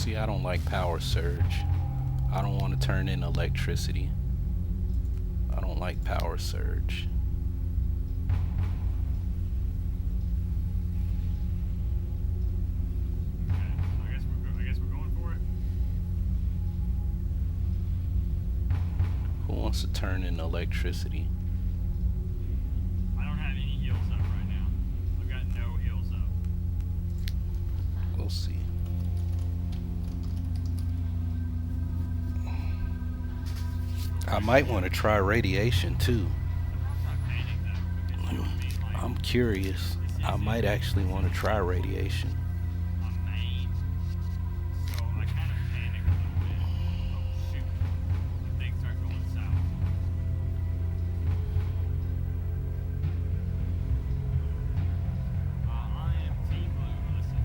See, I don't like power surge. I don't want to turn in electricity. I don't like power surge. Okay, so I guess we're going for it. Who wants to turn in electricity? I don't have any heals up right now. I've got no heals up. We'll see. I might want to try radiation too. Sometimes I panic though, because you know what I mean? Like, I'm curious. I might actually want to try radiation. my main. So I kind of panic a little bit. Oh shoot. The things start going south. I am Team Blue, listen.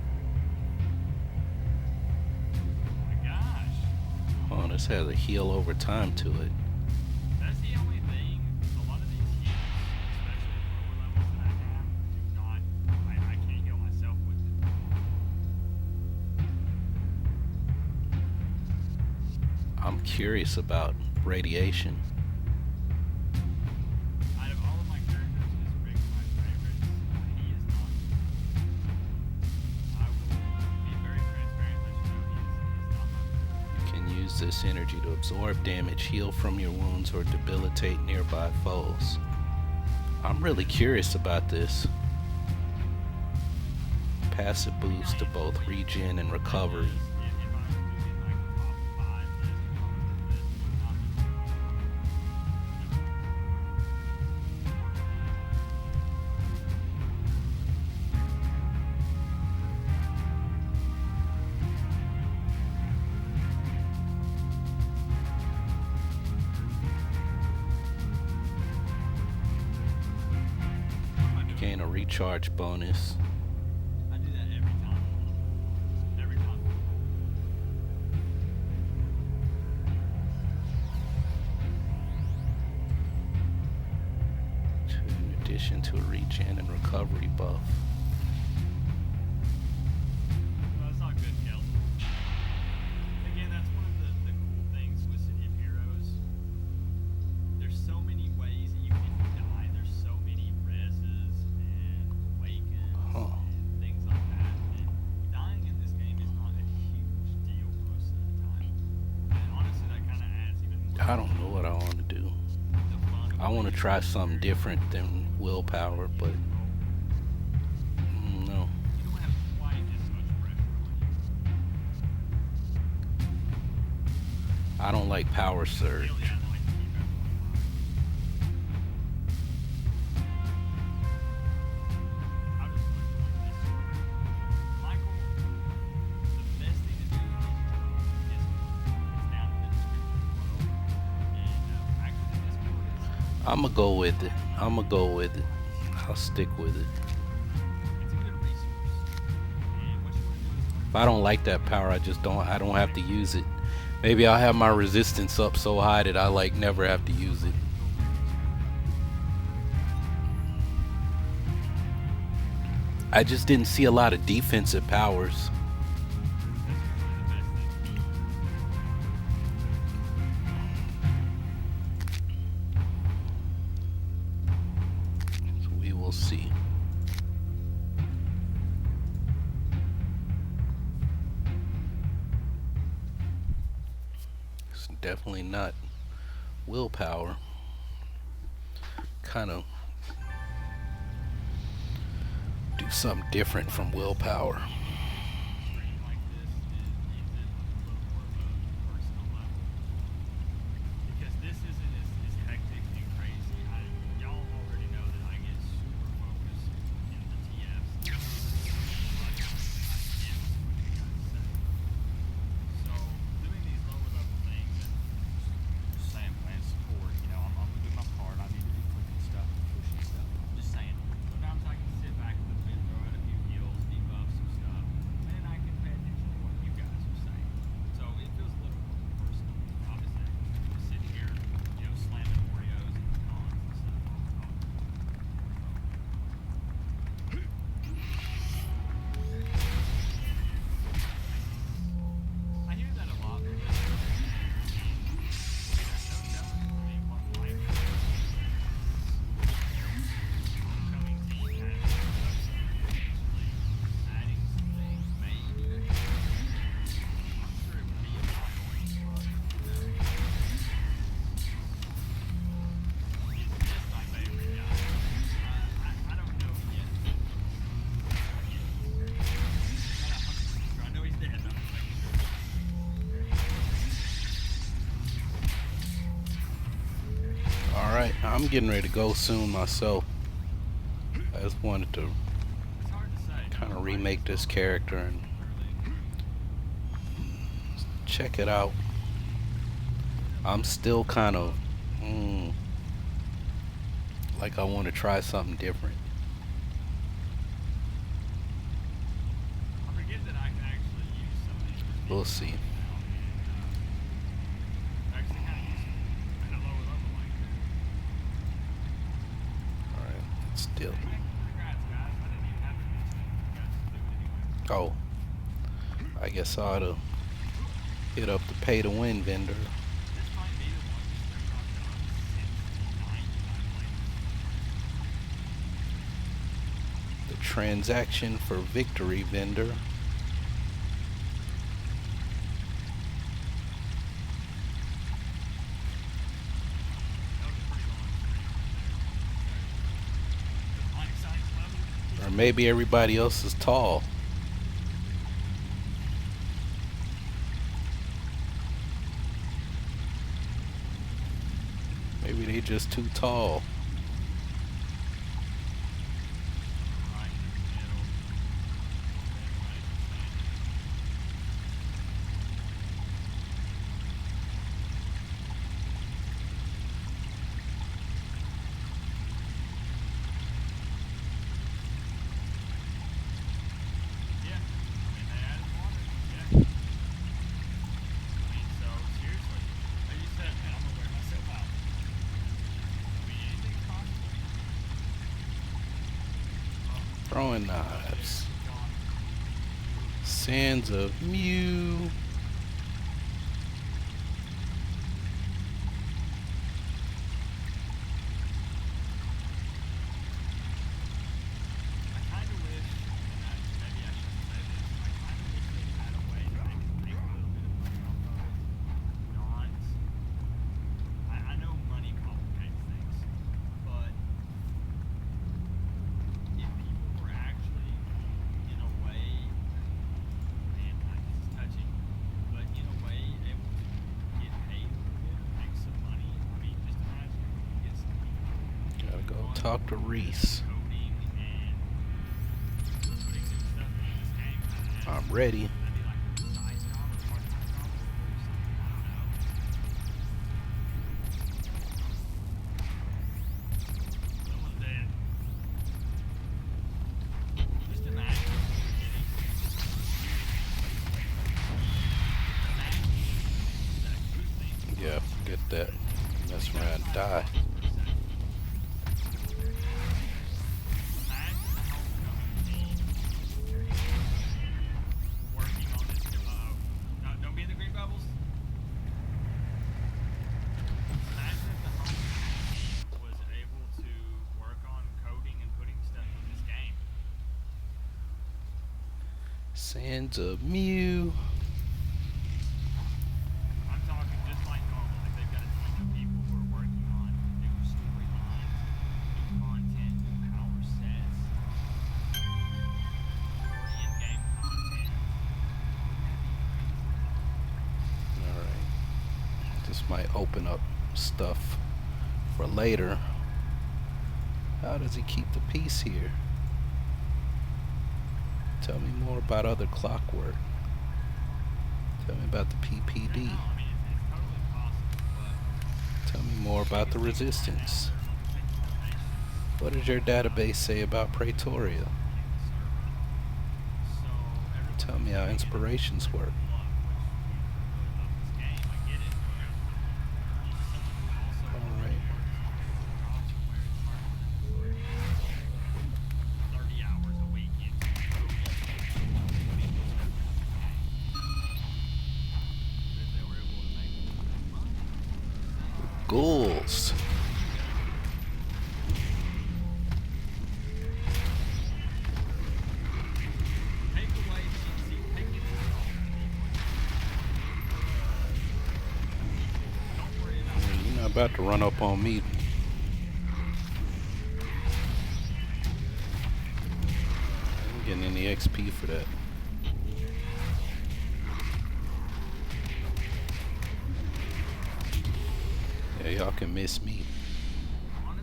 Oh my gosh. Oh, this has a heal over time to it. That's the only thing. A lot of these heals, especially the lower levels that I have, do not. I can't heal myself with it. I'm curious about radiation. Out of all of my characters, is Rick my favorite? He is not. I will be very transparent and let you know he is not my favorite. You can use this energy to absorb damage, heal from your wounds, or debilitate nearby foes. I'm really curious about this. Passive boost to both regen and recovery. If I was doing like a top 5 list, probably this would not be one. Gain a recharge bonus. I do that every time. Every time. In addition to a regen and recovery buff. Well, that's not good, Kel. Again, that's one of the cool things with City of Heroes. There's so many ways, even if you die, there's so many reses and awakens Huh. and things like that. And dying in this game is not a huge deal most of the time. And honestly, that kind of adds even more. I don't know what I want to do. the fun of I want to playing try this something experience. different than willpower, but no. You don't have quite as much pressure on you. I don't like power surge. Really, I'd like to keep everyone alive. I'll just put it like this. Michael, the best thing to do is Discord. It's down in the description below. And actually, the Discord is I'm gonna go with it. I'm gonna go with it. I'll stick with it. it's a good resource. And what you want to do is If I don't like that power, I don't have to use it. Maybe I'll have my resistance up so high that I like never have to use it. I just didn't see a lot of defensive powers. that's usually the best thing. So we will see. It's definitely not willpower. Kind of do something different from willpower. Stream like this is it a little more of a personal level because this isn't as hectic and crazy. Y'all already know that I get super focused in the TFs. A lot of times I miss what you guys say. So doing these lower level things and just saying playing support, you know, I'm gonna do my part. I need to be clicking stuff and pushing stuff. I'm just saying. Sometimes I can sit back a little bit, throw out a few heals, debuff some stuff. I'm getting ready to go soon myself. I just wanted to It's hard to say. kind of remake this character and check it out. I'm still kind of like I want to try something different. I forget that I can actually use some of these. We'll see. Actually, kind of use at a lower level like that. Alright, let's still. Congrats, guys. I didn't even have to mention it. You guys just do it anyway. Oh, I guess I ought to hit up the pay to win vendor. This might be the longest stream I've done since 9 The transaction for victory vendor. That was a pretty long stream right there. My excitement level. Or maybe everybody else is tall. Maybe they just too tall. Right in the middle. Everybody's excited. Yeah, I mean they added water. Yeah. I mean, so seriously, like you said, man, I'm gonna wear myself out. I mean, anything's possible. Throwing knives. Gone. Sands of Mew. I kind of wish, and maybe I shouldn't say this, I kind of wish they had a way that they could make a little bit of money off of it. Not, I know money complicates things, but if people were actually, in a way, man, like this is touching, but in a way able to get paid a little bit or make some money, I mean, just imagine if we could get some people Gotta go on talk to Reese. coding and putting new stuff into this game. I'm ready. Maybe like a side job or part-time job or something. I don't know. Someone's dead. Just imagine getting that good thing. Yeah, forget that. Mess around and die. Imagine the homecoming team working on this. No, don't be in the green bubbles. Imagine if the homecoming team was able to work on coding and putting stuff in this game. Sands of Mew. I'm talking just like normal. Like they've got a team of people who are working on new storylines, new content, new power sets, more in-game content. Alright. This might open up stuff for later. How does he keep the peace here? Tell me more about other clockwork. Tell me about the I PPD. don't know. I mean, it's totally possible, but Tell me more about the resistance. What does your database say about Pretoria? Tell me how inspirations work. Alright. Ghouls. You're not about to run up on me. I'm getting any XP for that. Yeah, y'all can miss me. Honestly,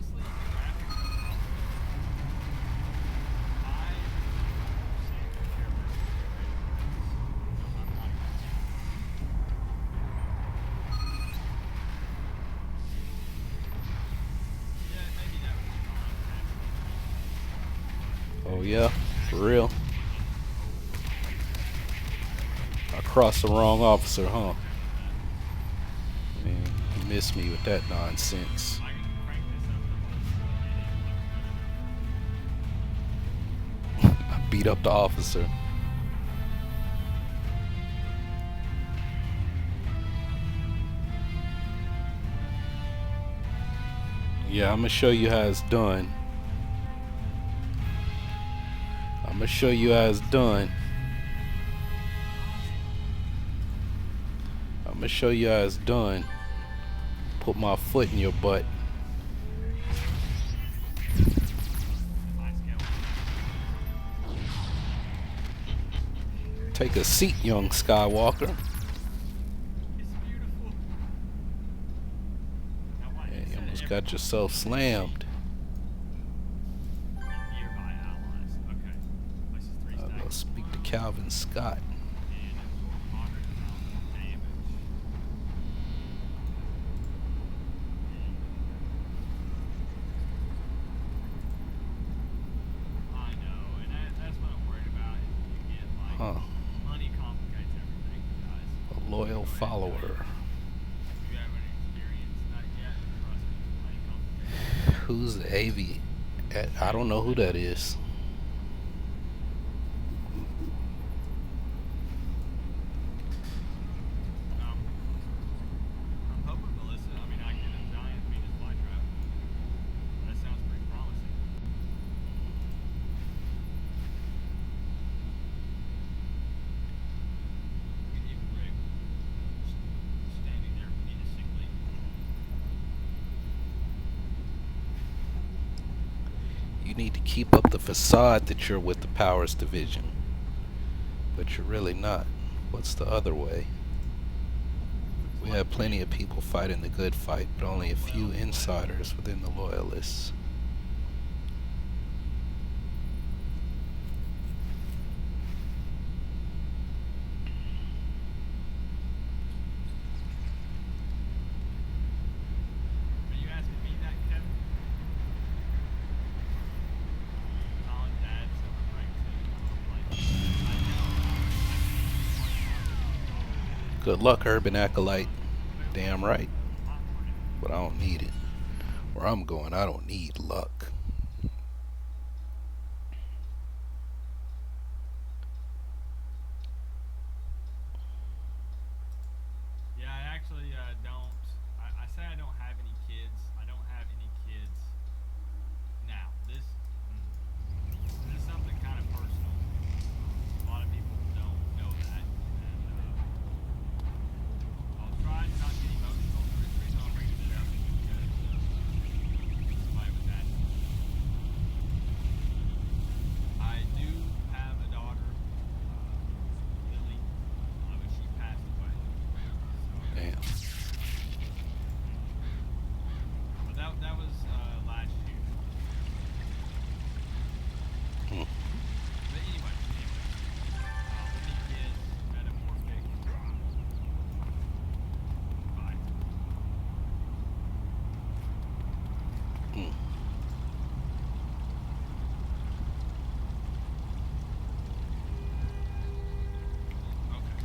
Oh yeah, for real. I crossed the wrong officer, huh? Man, he missed me with that nonsense. I can crank this up. I beat up the officer. Yeah, I'm gonna show you how it's done. I'm gonna show you how it's done. I'm gonna show you how it's done. Put my foot in your butt. Take a seat, young Skywalker. It's beautiful. Now what? Yeah, It you said almost every got yourself slammed. nearby allies. Okay. Places 3 I'll go stacks. speak to Calvin Scott. And absorb moderate amount of damage. I know, and that's what I'm worried about. Is you get like Huh. money complicates everything, guys. A loyal follower. You have any experience? Not yet. Trust me, money complicates. Who's the AV? I don't know who that is. I'm hoping Melissa. I mean, I get a giant Venus flytrap. That sounds pretty promising. Even Rick standing there menacingly. You need to keep up the facade that you're with the Powers Division. But you're really not. What's the other way? We have plenty of people fighting the good fight, but only a few insiders within the Loyalists. Are you asking me that, Kevin? Colin, Dad, Silver Frank, Good luck, Urban Acolyte. Damn right. But I don't need it. Where I'm going, I don't need luck. Yeah, I actually don't. I say I don't have any kids. I don't have any kids now. This is something kind of personal. A lot of people don't know that, and I'll try to not get emotional. The reason I'm bringing it up is because somebody was asking. I do have a daughter, Lily, but she passed away. So, Damn. but that was last year. Hmm. But anyway, the kids, metamorphic. Bye. Hmm. Okay.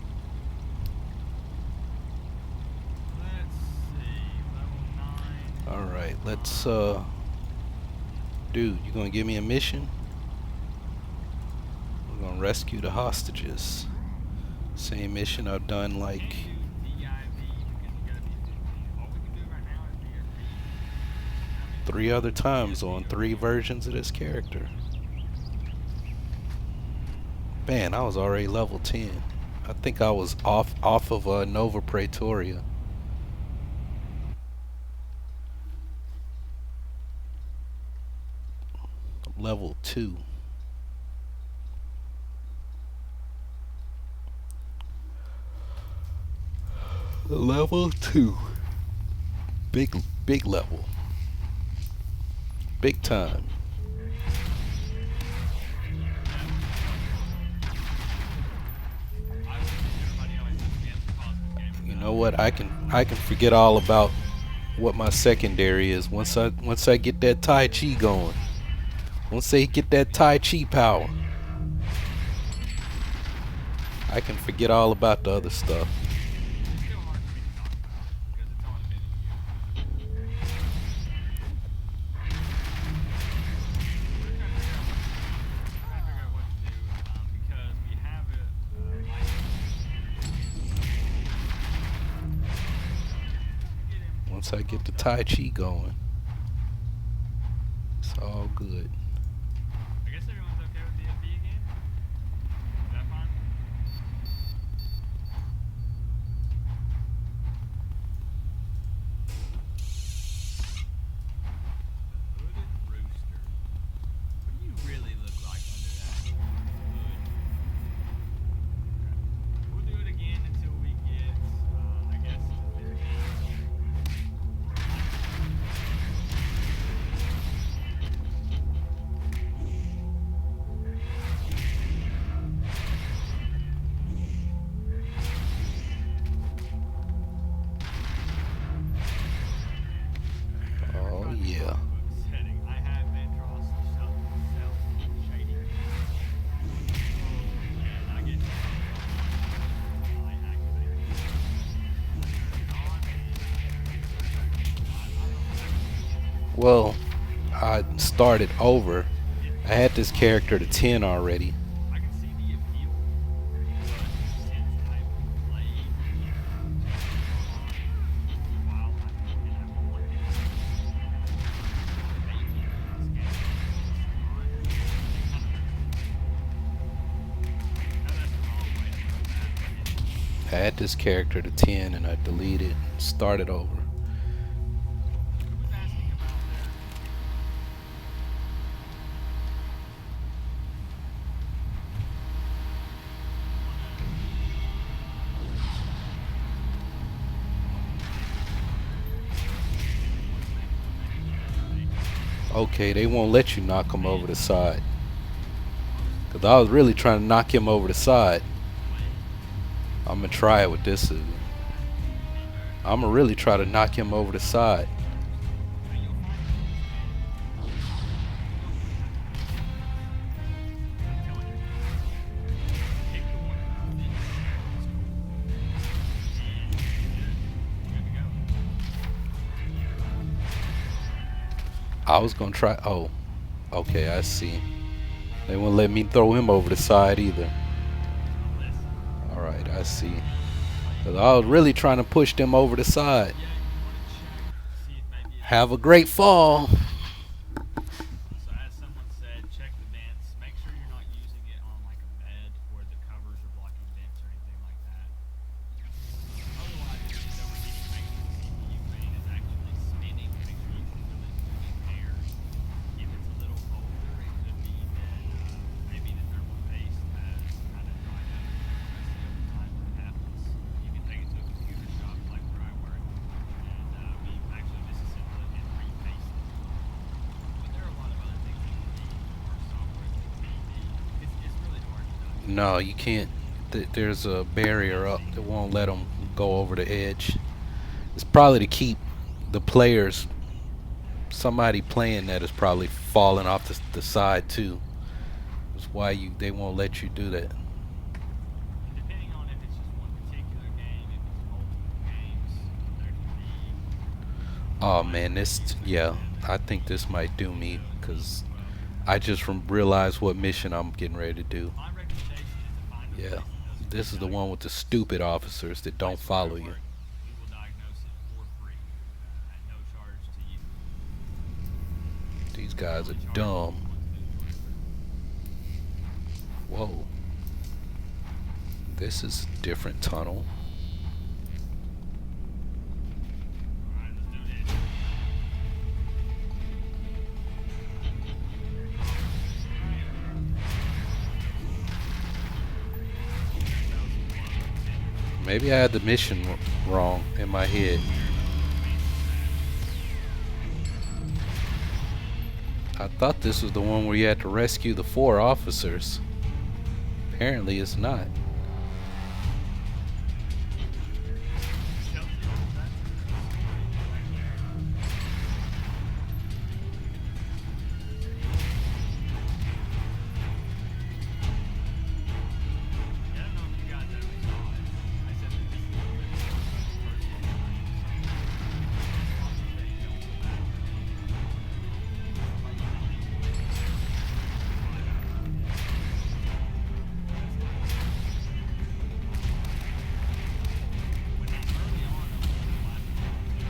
Let's see. Level 9. Alright, let's, dude, you gonna give me a mission? We're gonna rescue the hostages. Same mission I've done like Can't do DIV because you gotta be 15. All we can do right now is DIV. 3 other times on 3 versions of this character. Man, I was already level 10. I think I was off of Nova Praetoria. Level 2. Level 2. Big level. Big time. I would think everybody always says we have to pause this game. You know what? I can forget all about what my secondary is once I get that Tai Chi going. Once they get that Tai Chi power, I can forget all about the other stuff. It's still hard for me to talk about because it's only been a year. We're trying to figure out what to do because we have a license. Once I get the Tai Chi going, it's all good. I guess everyone's okay with DFB again. Is that fine? The hooded rooster. What do you really look like under that hood? We'll do it again until we get, I guess, to 15. Oh yeah. Setting. I have Ventros self-shading. And I get I activate it. Well, I started over. I had this character to 10 already. I can see the appeal, but since I've played while I'm playing this game, I had this character to 10 and I deleted and started over. Who was asking about that? Okay, they won't let you knock him over the side. Cause I was really trying to knock him over the side. I'm gonna try it with this. I'm gonna really try to knock him over the side. I was gonna try. Oh, okay, I see. They won't let me throw him over the side either. Alright, I see. 'Cause I was really trying to push them over the side. Have a great fall. So as someone said, check the vents. Make sure you're not using it on like a bed where the covers are blocking vents or anything like that. Otherwise, if it's overheating, make sure the CPU fan is actually spinning. Make sure you can feel it moving pairs. If it's a little older, it could be that maybe the thermal paste has kind of dried out over time when it happens. You can take it to a computer shop like where I work, and we actually disassemble it and repaste it. But there are a lot of other things you can do or software that can be. It's really hard to do. No, you can't. There's a barrier up that won't let them go over the edge. It's probably to keep the players. Somebody playing that is probably falling off the side too. That's why they won't let you do that. Depending on if it's just one particular game, if it's multiple games, there can be. Oh man, yeah, I think this might do me because I just realized what mission I'm getting ready to do. My recommendation is to find a Yeah, place that does this is the one with the stupid officers that don't follow you. We will diagnose it for free at no charge to you. These guys are dumb. Whoa. This is a different tunnel. Alright, let's do this. Maybe I had the mission wrong in my head. I thought this was the one where you had to rescue the 4 officers. Apparently it's not.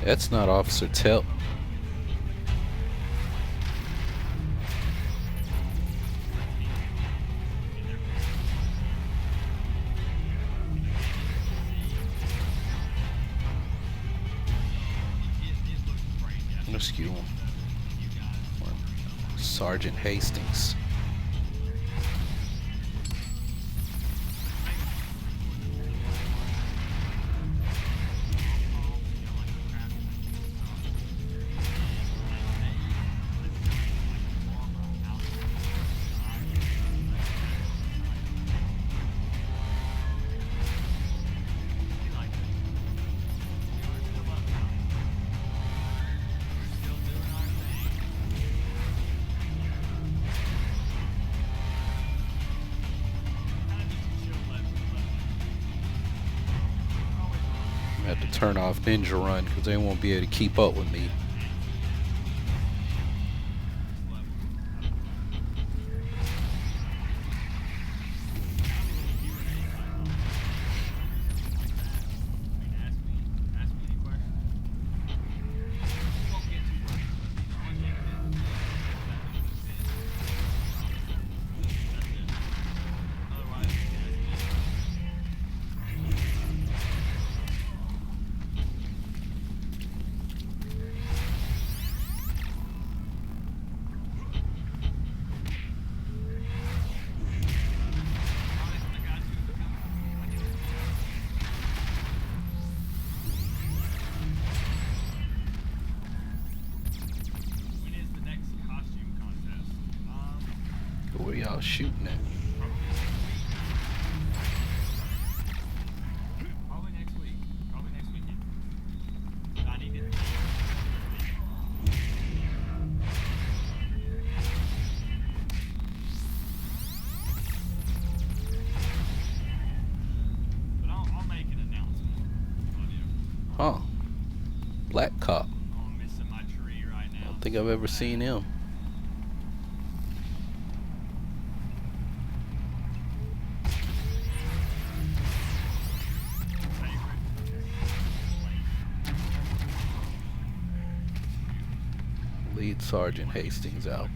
That's not Officer Tell. Rescue him. Sergeant Hastings. I have to turn off Ninja Run because they won't be able to keep up with me. Where y'all shooting at? Probably next week. Probably next weekend. I need it. But I'll make an announcement. Huh. Black Cop. Oh, I'm missing my tree right now. I don't think I've ever seen him. Lead Sergeant Hastings out.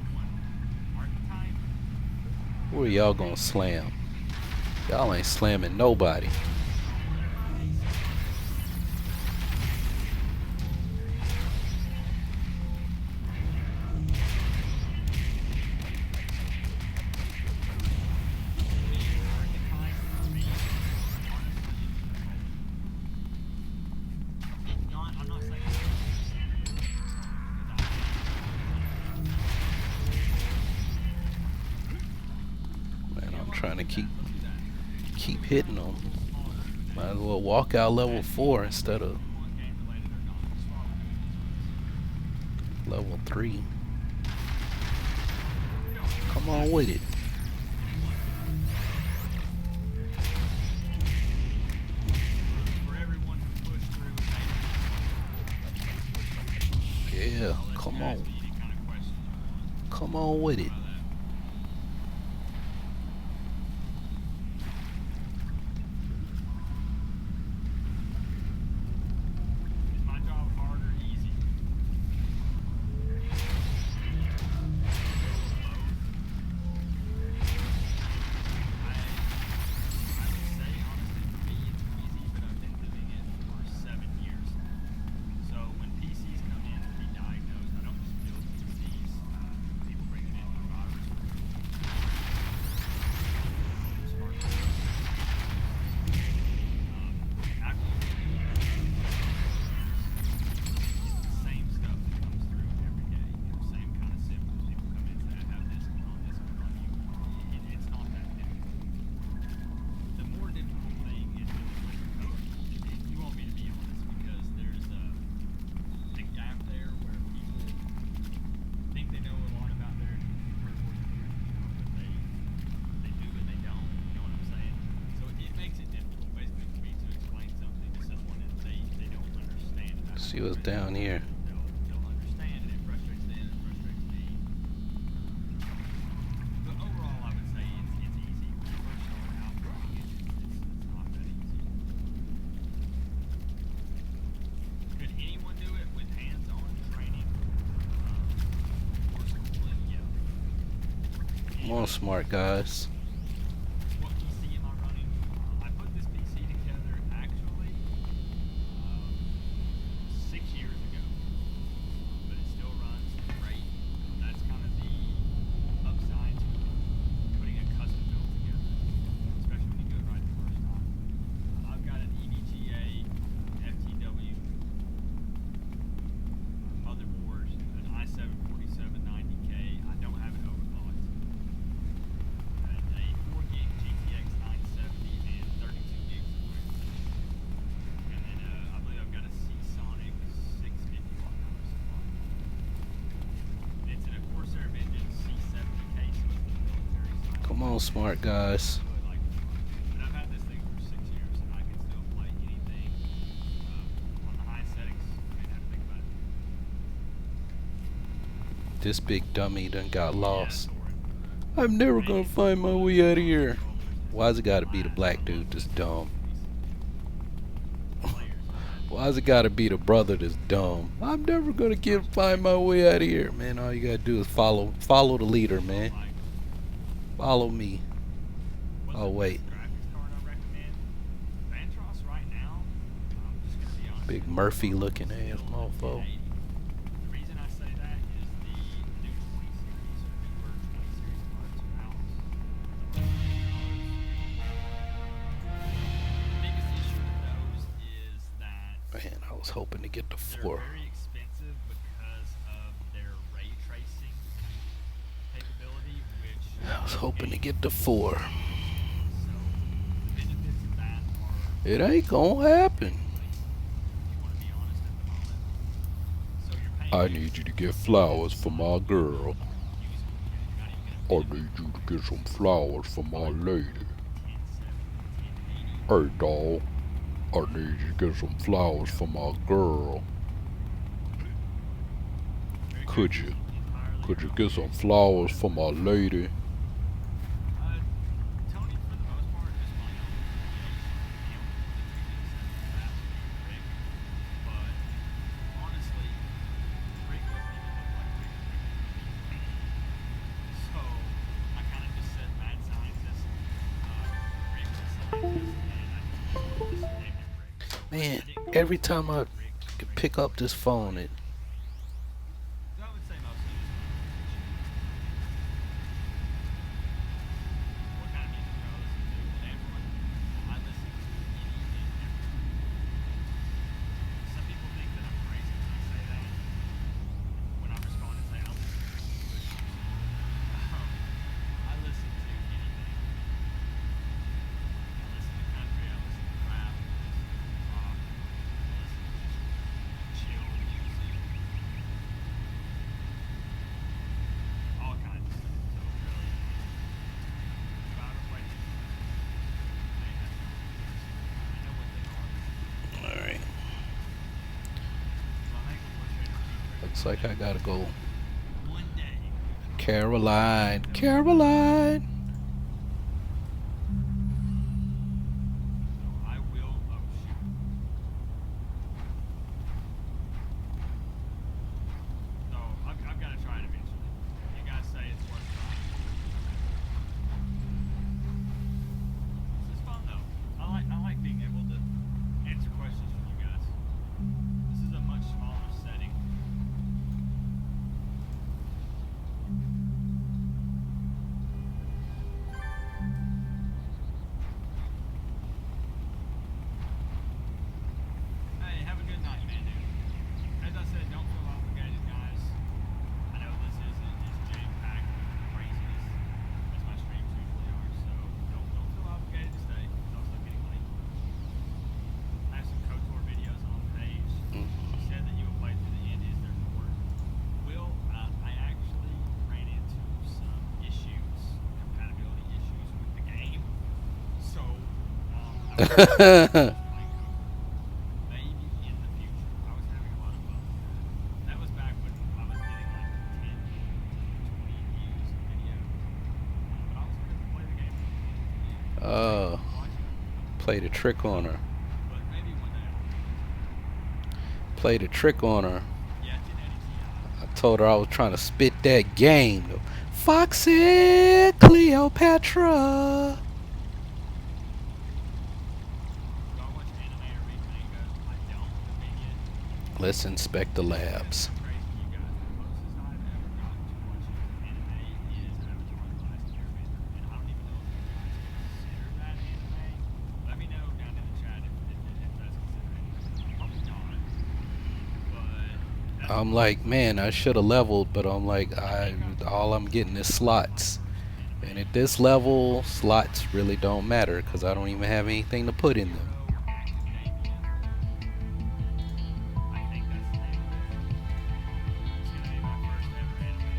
Who are y'all gonna slam? Y'all ain't slamming nobody. Man, I'm trying to keep hitting them. Might as well walk out level 4 instead of level 3. Come on with it. Yeah, come on. Come on with it. Is my job hard or easy? I would say, honestly, for me, it's easy, but I've been doing it for 7 years. So when PCs come in to be diagnosed, I don't just build PCs. People bring them in for virus. Same stuff that comes through every day. Same kind of symptoms. People come in and say, I have this going on, this going on. It's not that difficult. The more difficult thing is you want me to be honest, because there's a gap there where people think they know a lot about their but they do but they don't. You know what I'm saying? So it makes it difficult basically for me to explain something to someone and they don't understand it. See what's down here. They'll understand and it frustrates them, it frustrates me. But overall I would say it's easy. When you first start out running it, it's not that easy. Could anyone do it? Come on, smart guys. What PC am I running? I put this PC together actually 6 years ago, but it still runs great. That's kind of the upside to putting a custom build together, especially when you do it right the first time. I've got an EVGA FTW motherboard, an i7-4790K. I don't have it overclocked. And a 4 gig GTX 970 and 32 gigs of RAM. And then I believe I've got a Seasonic 650 watt power supply. It's in a Corsair Vengeance C70K, so it's the military style. Come on, smart guys. Really like it. But I've had this thing for 6 years, and I can still play anything on the high settings. I mean, I have to think about it. This big dummy done got lost. Yeah, I'm never gonna find my way out of here. Why's it gotta be the black dude that's dumb? Why's it gotta be the brother that's dumb? I'm never gonna find my way out of here, man. All you gotta do is follow the leader, man. Follow me. Oh wait, graphics card I recommend. Vantros right now, I'm just gonna be honest. big Murphy looking ass still mofo. 1080. The reason I say that is the new 20 series or newer 20 series cards are out. The biggest issue with those is that Man, I was hoping to get the they're 4. very expensive because of their ray tracing capability, which I was hoping to get the 4. so the benefits of that are It ain't gonna happen. if you want to be honest at the moment. So you're paying I need you to get flowers for my girl. usable, you're not even I gonna need you to get some flowers for my lady. 1070, 1080. Hey, dawg. I need you to get some flowers for my girl. Could you? Could you get some flowers for my lady? Tony, for the most part, is my own Rick, but honestly, Rick doesn't even look like Rick. So I kind of just said mad scientist, Rick the scientist, and I just named him Rick. So Man, I didn't go every with time I Rick, could Rick. pick up this phone, it So I would say mostly just what kind of music do I listen to? Everyone, I listen to any and everything. Some people think that I'm crazy when I say that. When I respond and say I listen to English music. I listen to anything. I listen to country, I listen to rap, I listen to rock, I listen to just chill music. All kinds of stuff. So really, if I ever play music, I have no I know what they are. alright. So I think we'll push it. Looks like I gotta go. One day. Caroline, Caroline. So I will. Oh shoot. So I've got to try it eventually. You guys say it's worth trying. This is fun though. I like being able to answer questions from you guys. This is a much smaller setting. Hey, have a good night, man, dude. As I said, don't feel obligated, guys. I know this is jam-packed with craziness, as my streams usually are, so don't feel obligated to stay. It's also getting late. I have some KOTOR videos on the page. You said that you will play through the end. Is there more? Will, I actually ran into some issues, compatibility issues with the game. So, I was playing KOTOR. Maybe in the future. I was having a lot of fun with that. That was back when I was getting like 10, 20 views a video. But I was going to play the game. Oh, Watch it. played a trick on her. But maybe one day I'll. Played a trick on her. Yeah, 1080 Ti. I told her I was trying to spit that game, the Foxy Cleopatra. Do I watch anime or read manga? I don't. Convenient. Let's inspect the labs. Crazy, you guys. The closest I've ever gotten to watching anime is Avatar: The Last Airbender, and I don't even know if you guys consider that anime. Let me know down in the chat if that's considered anime. Probably not, but I'm like, man, I should have leveled, but I'm like, all I'm getting is slots. And at this level, slots really don't matter because I don't even have anything to put in them. I think that's the name of it. It's gonna be my first ever anime.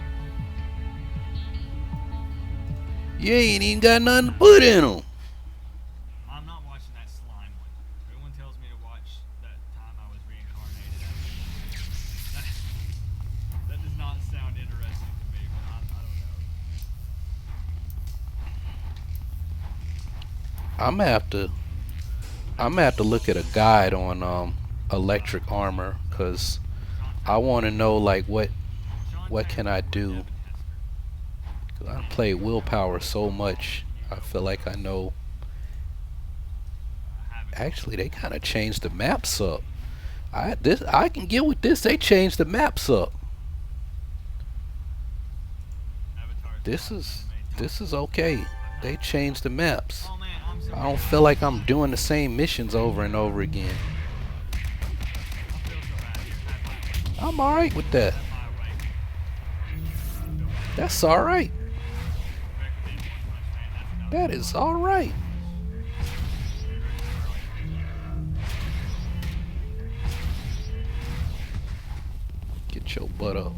You ain't even got nothing to put in them. I'm not watching that slime one. Everyone tells me to watch that time I was reincarnated as. That does not sound interesting to me, but I don't know. I'm gonna have to look at a guide on electric armor because I want to know like what can I do. 'Cause I played willpower so much, I feel like I know. Actually, they kind of changed the maps up. I can get with this. They changed the maps up. This is okay. They changed the maps. Oh man, I'm so I don't feel like I'm doing the same missions over and over again. I feel so bad here. Have my way. I'm alright with that. Have my way. That's alright. Recommend One Punch Man. That's another That is alright. Get your butt up.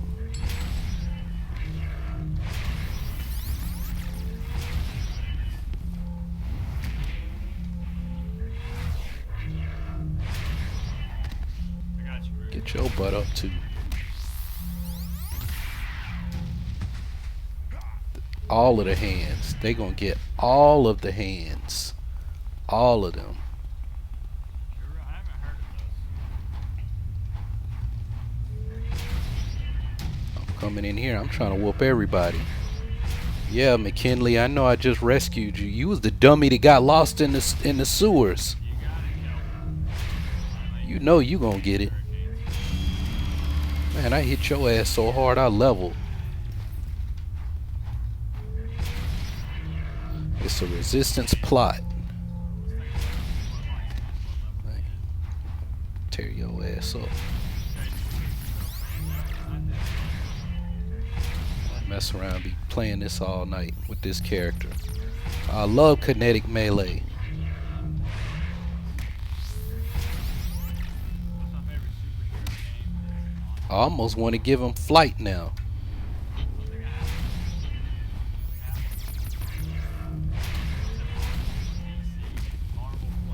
I got you, Rude. Get your butt up too. All of the hands. They gonna get all of the hands. All of them. You're right, I haven't heard of those. I'm coming in here. I'm trying to whoop everybody. Yeah, McKinley, I know I just rescued you. You was the dummy that got lost in the sewers. You got it, Kel. You know you gonna get it. Man, I hit your ass so hard I leveled. It's a resistance plot. Like, tear your ass up. Mess around, be playing this all night with this character. I love kinetic melee. What's my favorite superhero game? I almost want to give him flight now. I don't think I have one. Marvel 100%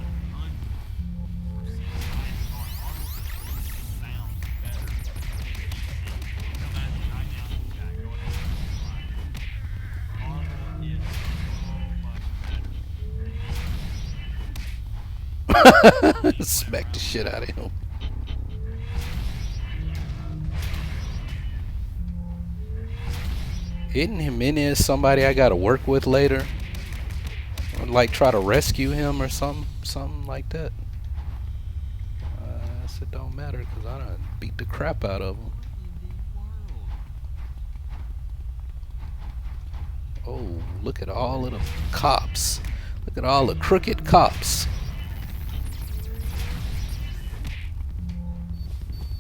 sounds better than DC. Come at me right now in the chat. Go ahead and subscribe. Marvel is so much better than DC. Smack the shit out of him. Isn't Jimenez somebody I gotta work with later? Or like try to rescue him or something like that. I said don't matter because I done beat the crap out of him. Oh, look at all of the cops. Look at all the crooked cops.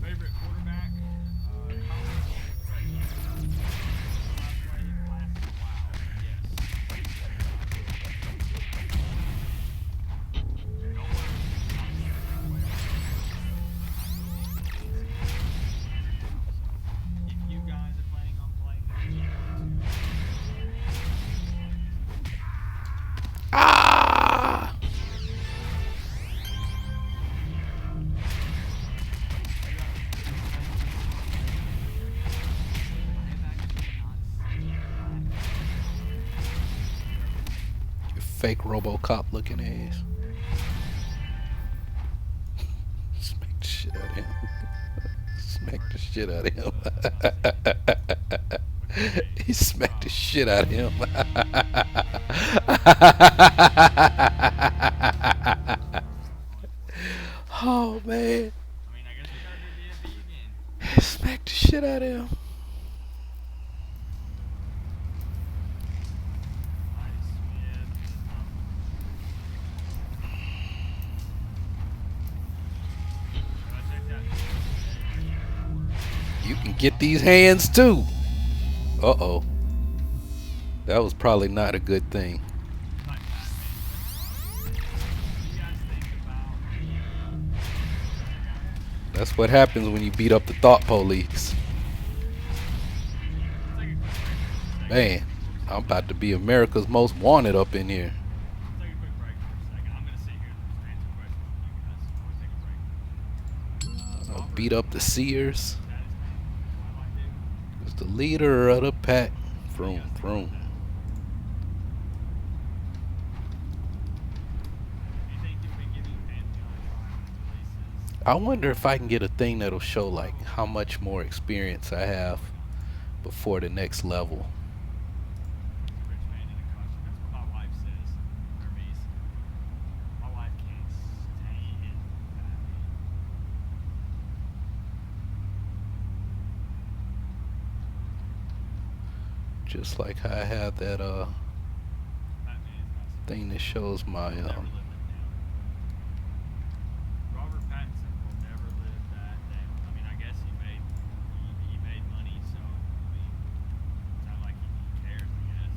Favorite quarterback? If you guys are planning on playing Ah! You fake RoboCop looking ass. Smack the shit out of him. Smack the shit out of him. He smacked the shit out of him. Oh man. I mean, I guess we gotta do DFE again. He smacked the shit out of him. Nice, Smith. I checked out You can get these hands too. Uh-oh. That was probably not a good thing. like Batman. What do you guys think about That's what happens when you beat up the thought police. Let's take a quick break for a second. Man, I'm about to be America's most wanted up in here. Let's take a quick break for a second. I'm gonna sit here and just answer questions from you guys before we take a break. I'll beat up the Seers. That is me. What I like to do. It's the leader of the pack. Vroom, vroom. Do you think you'll be giving Pantheon a try when it releases? I wonder if I can get a thing that'll show like how much more experience I have before the next level. Rich man in a costume. That's what my wife says. Hermes. My wife can't stand Batman. Just like how I have that Batman is not so thing that shows my never live it down. Robert Pattinson will never live that down. I mean, I guess he made money, so I mean, it's not like he cares. I guess.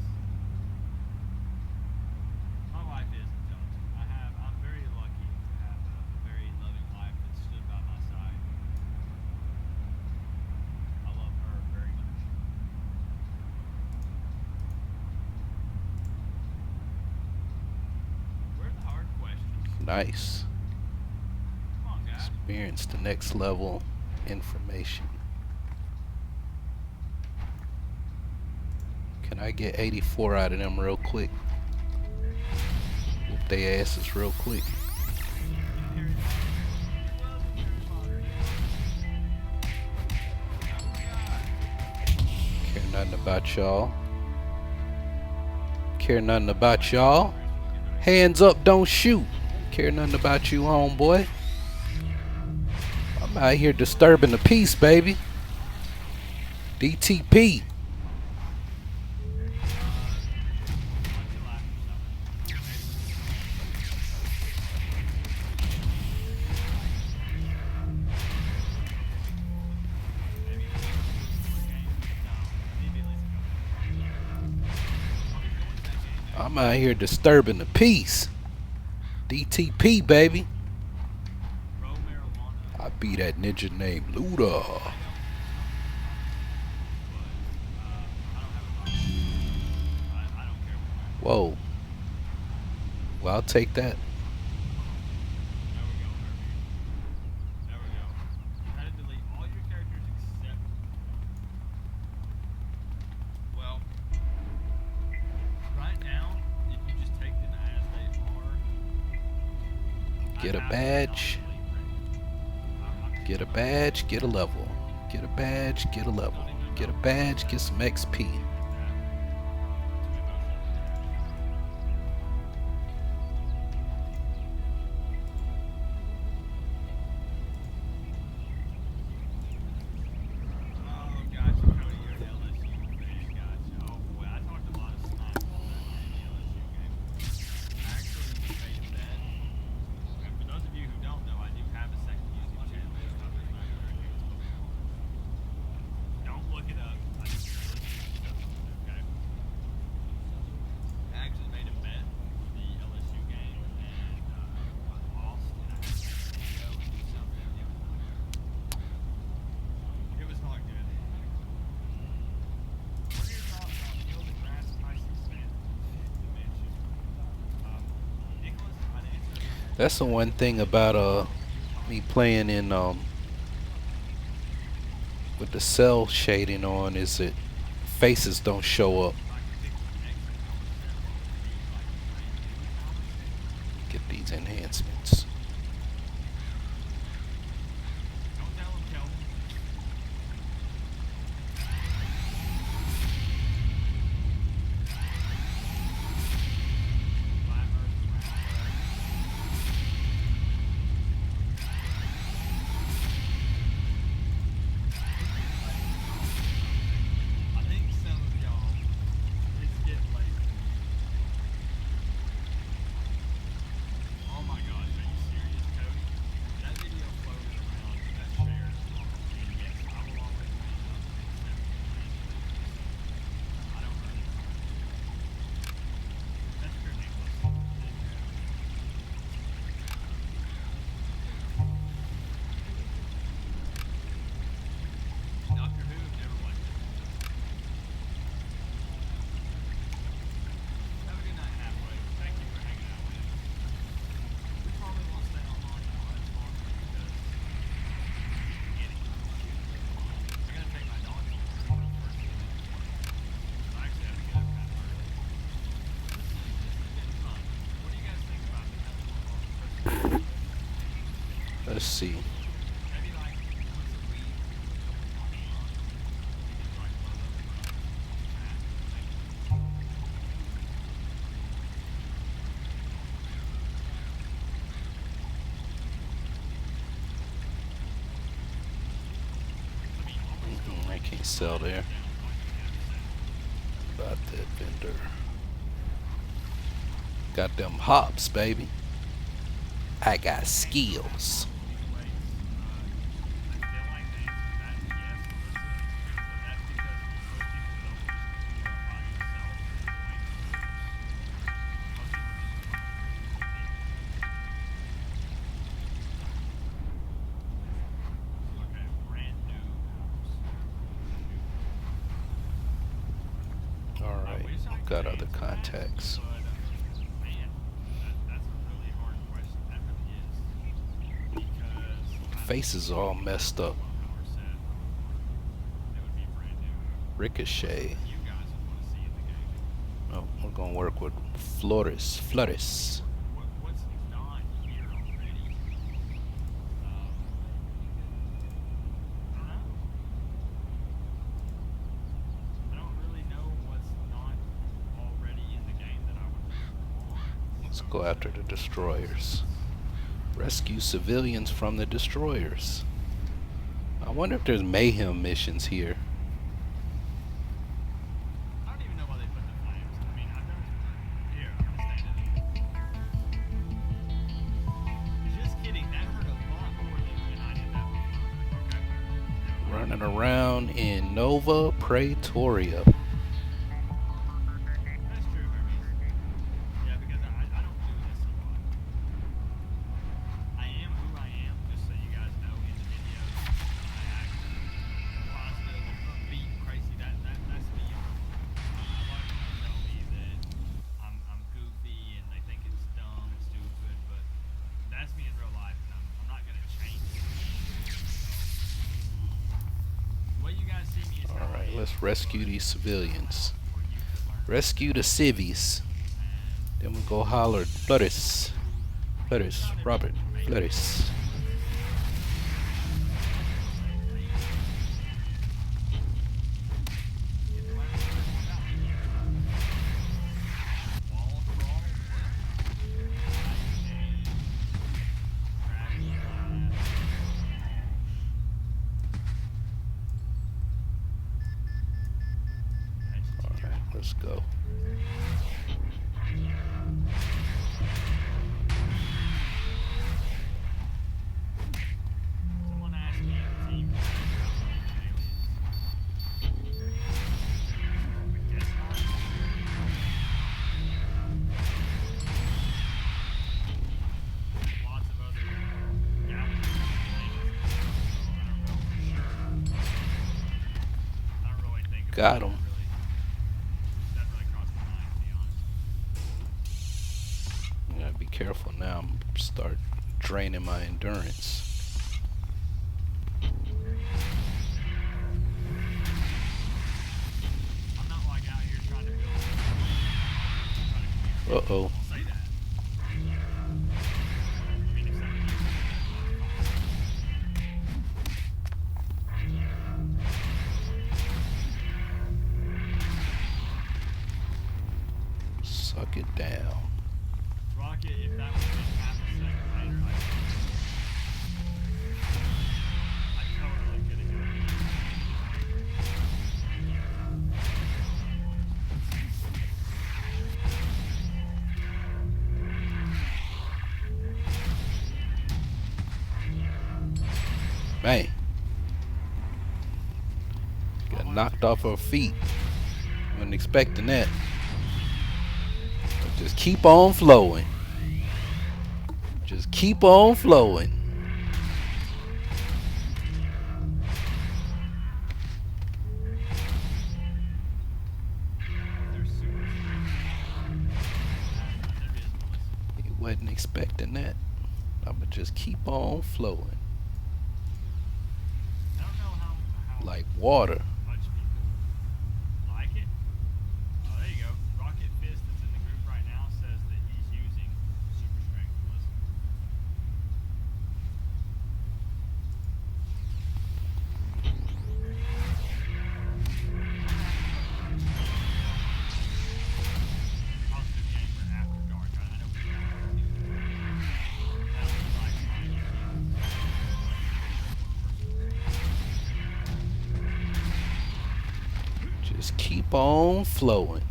My wife is intelligent. I'm very lucky to have a very loving wife that stood by my side. I love her very much. Where are the hard questions? nice Come on, guys. experience, the next level information. Can I get 84 out of them real quick? Whoop they asses real quick. Care nothing about y'all. Care nothing about y'all. Hands up, don't shoot. Care nothing about you, homeboy. I'm out here disturbing the peace, baby. DTP. I'm out here disturbing the peace. DTP, baby. I be that ninja named Luda. Whoa. Well, I'll take that. There we go. You had to delete all your characters except. Well, right now, if you just take them as they are. Get a badge. Get a badge, get a level. Get a badge, get a level. Get a badge, get some XP. That's the one thing about me playing in with the cell shading on is that faces don't show up. Get these enhancements. Let's see. Maybe like once a week. Like I can't sell there. About that vendor. Got them hops, baby. I got skills. Alright, got other contacts. Face is all messed up. Ricochet. Oh, we're gonna work with Flores. Flores. What's not here already? I don't know. I don't really know what's not already in the game that I would want. Let's go after the destroyers. Rescue civilians from the destroyers. I wonder if there's mayhem missions here. I don't even know why they put the flames. I mean, I've done here. I'm gonna stand in it. Just kidding. That hurt a lot more than when I did that before. Okay. Running around in Nova Praetoria. That's true, Hermes. Yeah, because I don't do this a lot. I am who I am, just so you guys know in the videos. I act positive and upbeat, crazy. That's me. A lot of people tell me that I'm goofy and they think it's dumb and stupid, but that's me in real life, and I'm not gonna change it. So, what you guys see me is Alright, let's rescue these civilians. Rescue the civvies. Then we'll go holler Flores. Flores, Robert, Flores. Alright, let's go. Someone asked me if the team I guess not. Lots of other galaxies and planets, so I don't know for sure. I don't really think Got about 'em. it, really. That really crossed my mind, to be honest. You gotta be careful now. I'm start draining my endurance. I'm not like out here trying to build. Trying to clear. Uh-oh. Say that. I mean, if somebody uses Suck it down. Rocket, if that was been half a second later, I totally could have done it. Man. Got knocked off her feet. Wasn't expecting that. But just keep on flowing. Just keep on flowing. They're super strict. They're business. He wasn't expecting that. I'ma just keep on flowing. I don't know how Like water. much people like it. Oh, there you go. Rocket Fist that's in the group right now says that he's using super strength. Listen. Just keep on flowing.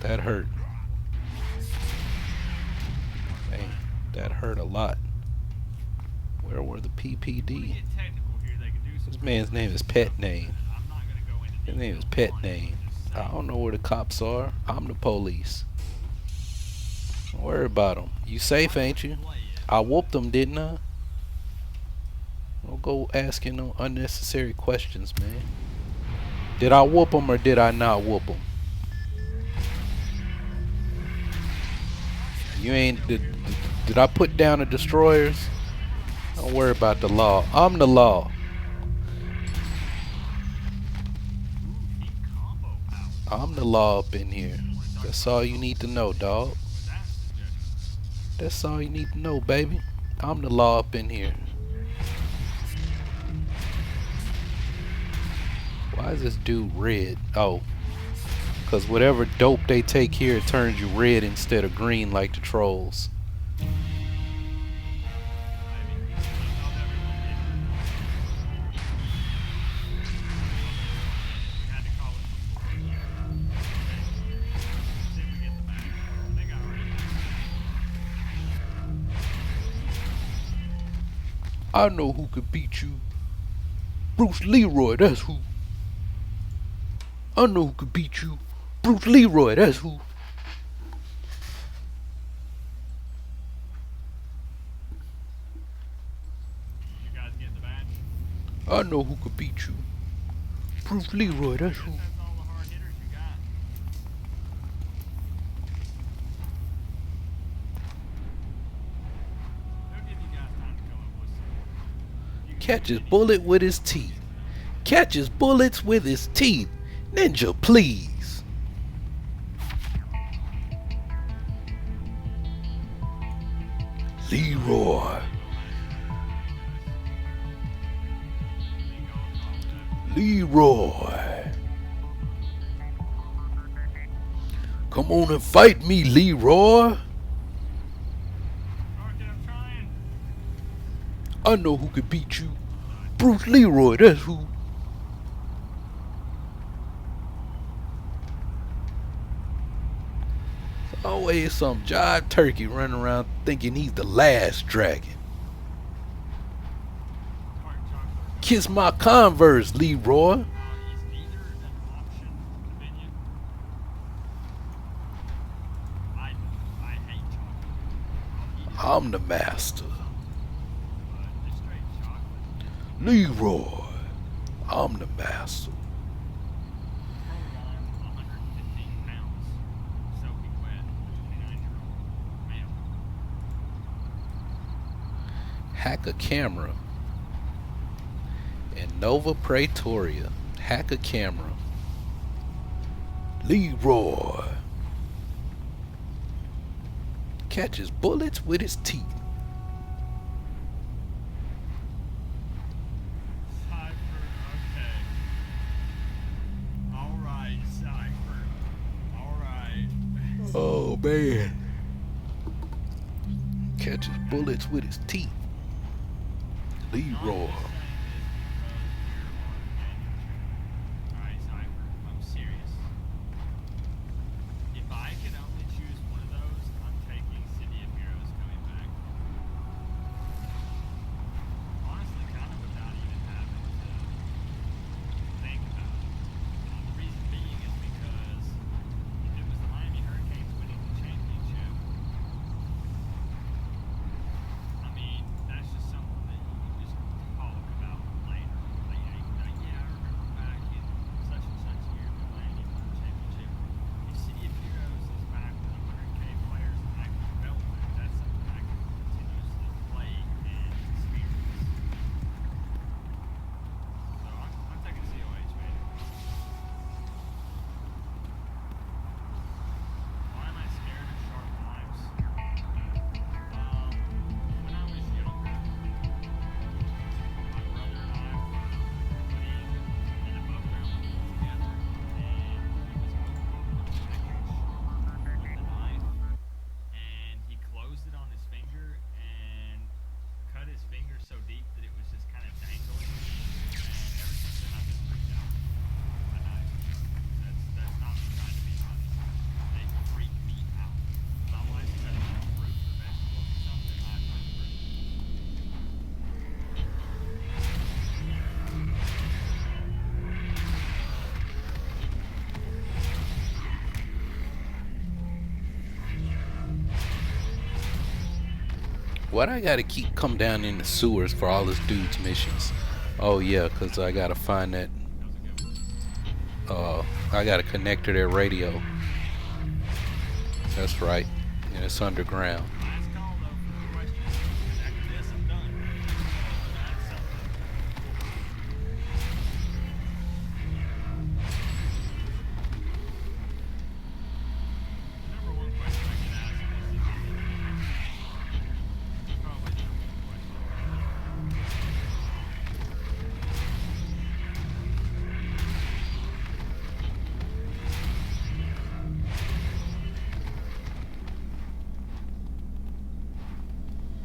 That hurt. Man, that hurt a lot. Where were the To PPD? get technical here, they could do some This man's name is Pet Name. I'm not gonna go into His name is details Pet on it, Name. just I saying. don't know where the cops are. I'm the police. Don't worry about them. You safe, ain't you? Play it. I whooped them, didn't I? Don't go asking no unnecessary questions, man. Did I whoop them or did I not whoop them? You ain't. Did I put down the destroyers? Don't worry about the law. I'm the law. Ooh, heat combo power. I'm the law up in here. That's all you need to know, dog. With that suggestion. That's all you need to know, baby. I'm the law up in here. Why is this dude red? Oh. Because whatever dope they take here, it turns you red instead of green like the trolls. I know who could beat you. Bruce Leroy, that's who. I know who could beat you. Bruce Leroy, that's who. You guys get the badge? I know who could beat you. Bruce Leroy, that's who. That's all the hard hitters you got. They'll give you guys time to come up with some. You can Catches continue. bullet with his teeth. Catches bullets with his teeth. Ninja, please. Leroy. Leroy. Come on and fight me, Leroy. Rocket, I'm trying. I know who could beat you. Bruce Leroy, that's who. Always some jive turkey running around thinking he's the last dragon. Dark chocolate. Kiss my Converse, Leroy. Is neither an option convenient? I hate chocolate. I'll eat it, I'm the master. but just straight chocolate. Leroy. I'm the master. Proline, 115 pounds. Soaking wet. 29-year-old male. Hack a camera. In Nova Praetoria. Hack a camera. Leroy. Catches bullets with his teeth. Cypher, okay. Alright, Cypher. Alright. Oh man. Catches bullets with his teeth. Leroy. Alright, Cypher, I'm serious. If I could only choose one of those, I'm taking City of Heroes coming back. Honestly, kind of without even having to think about it. The reason being is because if it was the Miami Hurricanes winning the championship, I mean, that's just something that you can just call a Why'd I gotta keep come down in the sewers for all this dude's missions? Oh yeah, cause I gotta find that. I gotta connect to their radio. That's right. And it's underground. Last call though for the questions. After this, I'm done. That's something. The number one question I get asked is probably the number one question.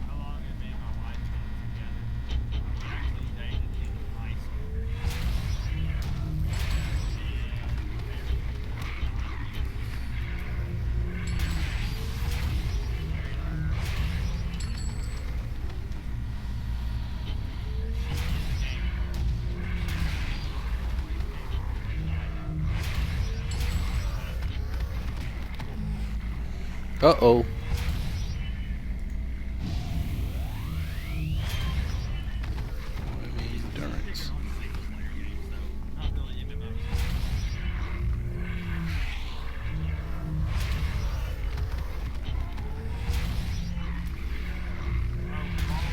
How long have me and my wife been together? We actually dated in high school. We have been married Uh-oh. Endurance. not really MMOs.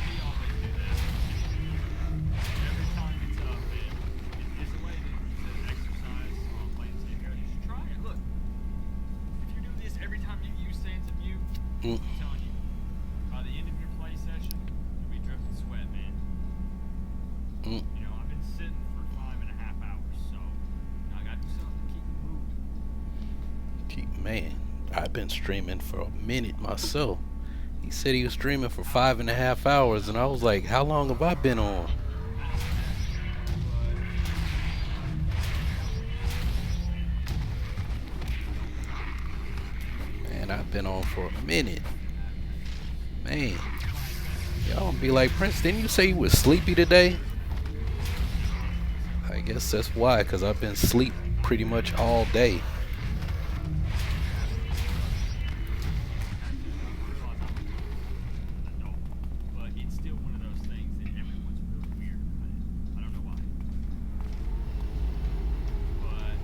We always do that. Every time it's up, man. It's a way to exercise while playing the same game. You should try it. Look, if you do this every time you use Sands of You, I'm telling you, by the end of your play session, you'll be dripping sweat, man. You know, I've been sitting for 5.5 hours, so I gotta do something to keep moving. Man, I've been streaming for a minute myself. He said he was streaming for 5.5 hours, and I was like, how long have I been on? Man, I've been on for a minute. Man, y'all gonna be like, Prince, didn't you say you was sleepy today? I guess that's why, because I've been asleep pretty much all day. But it's still one of those things that everyone's really weird about it. I don't know why. But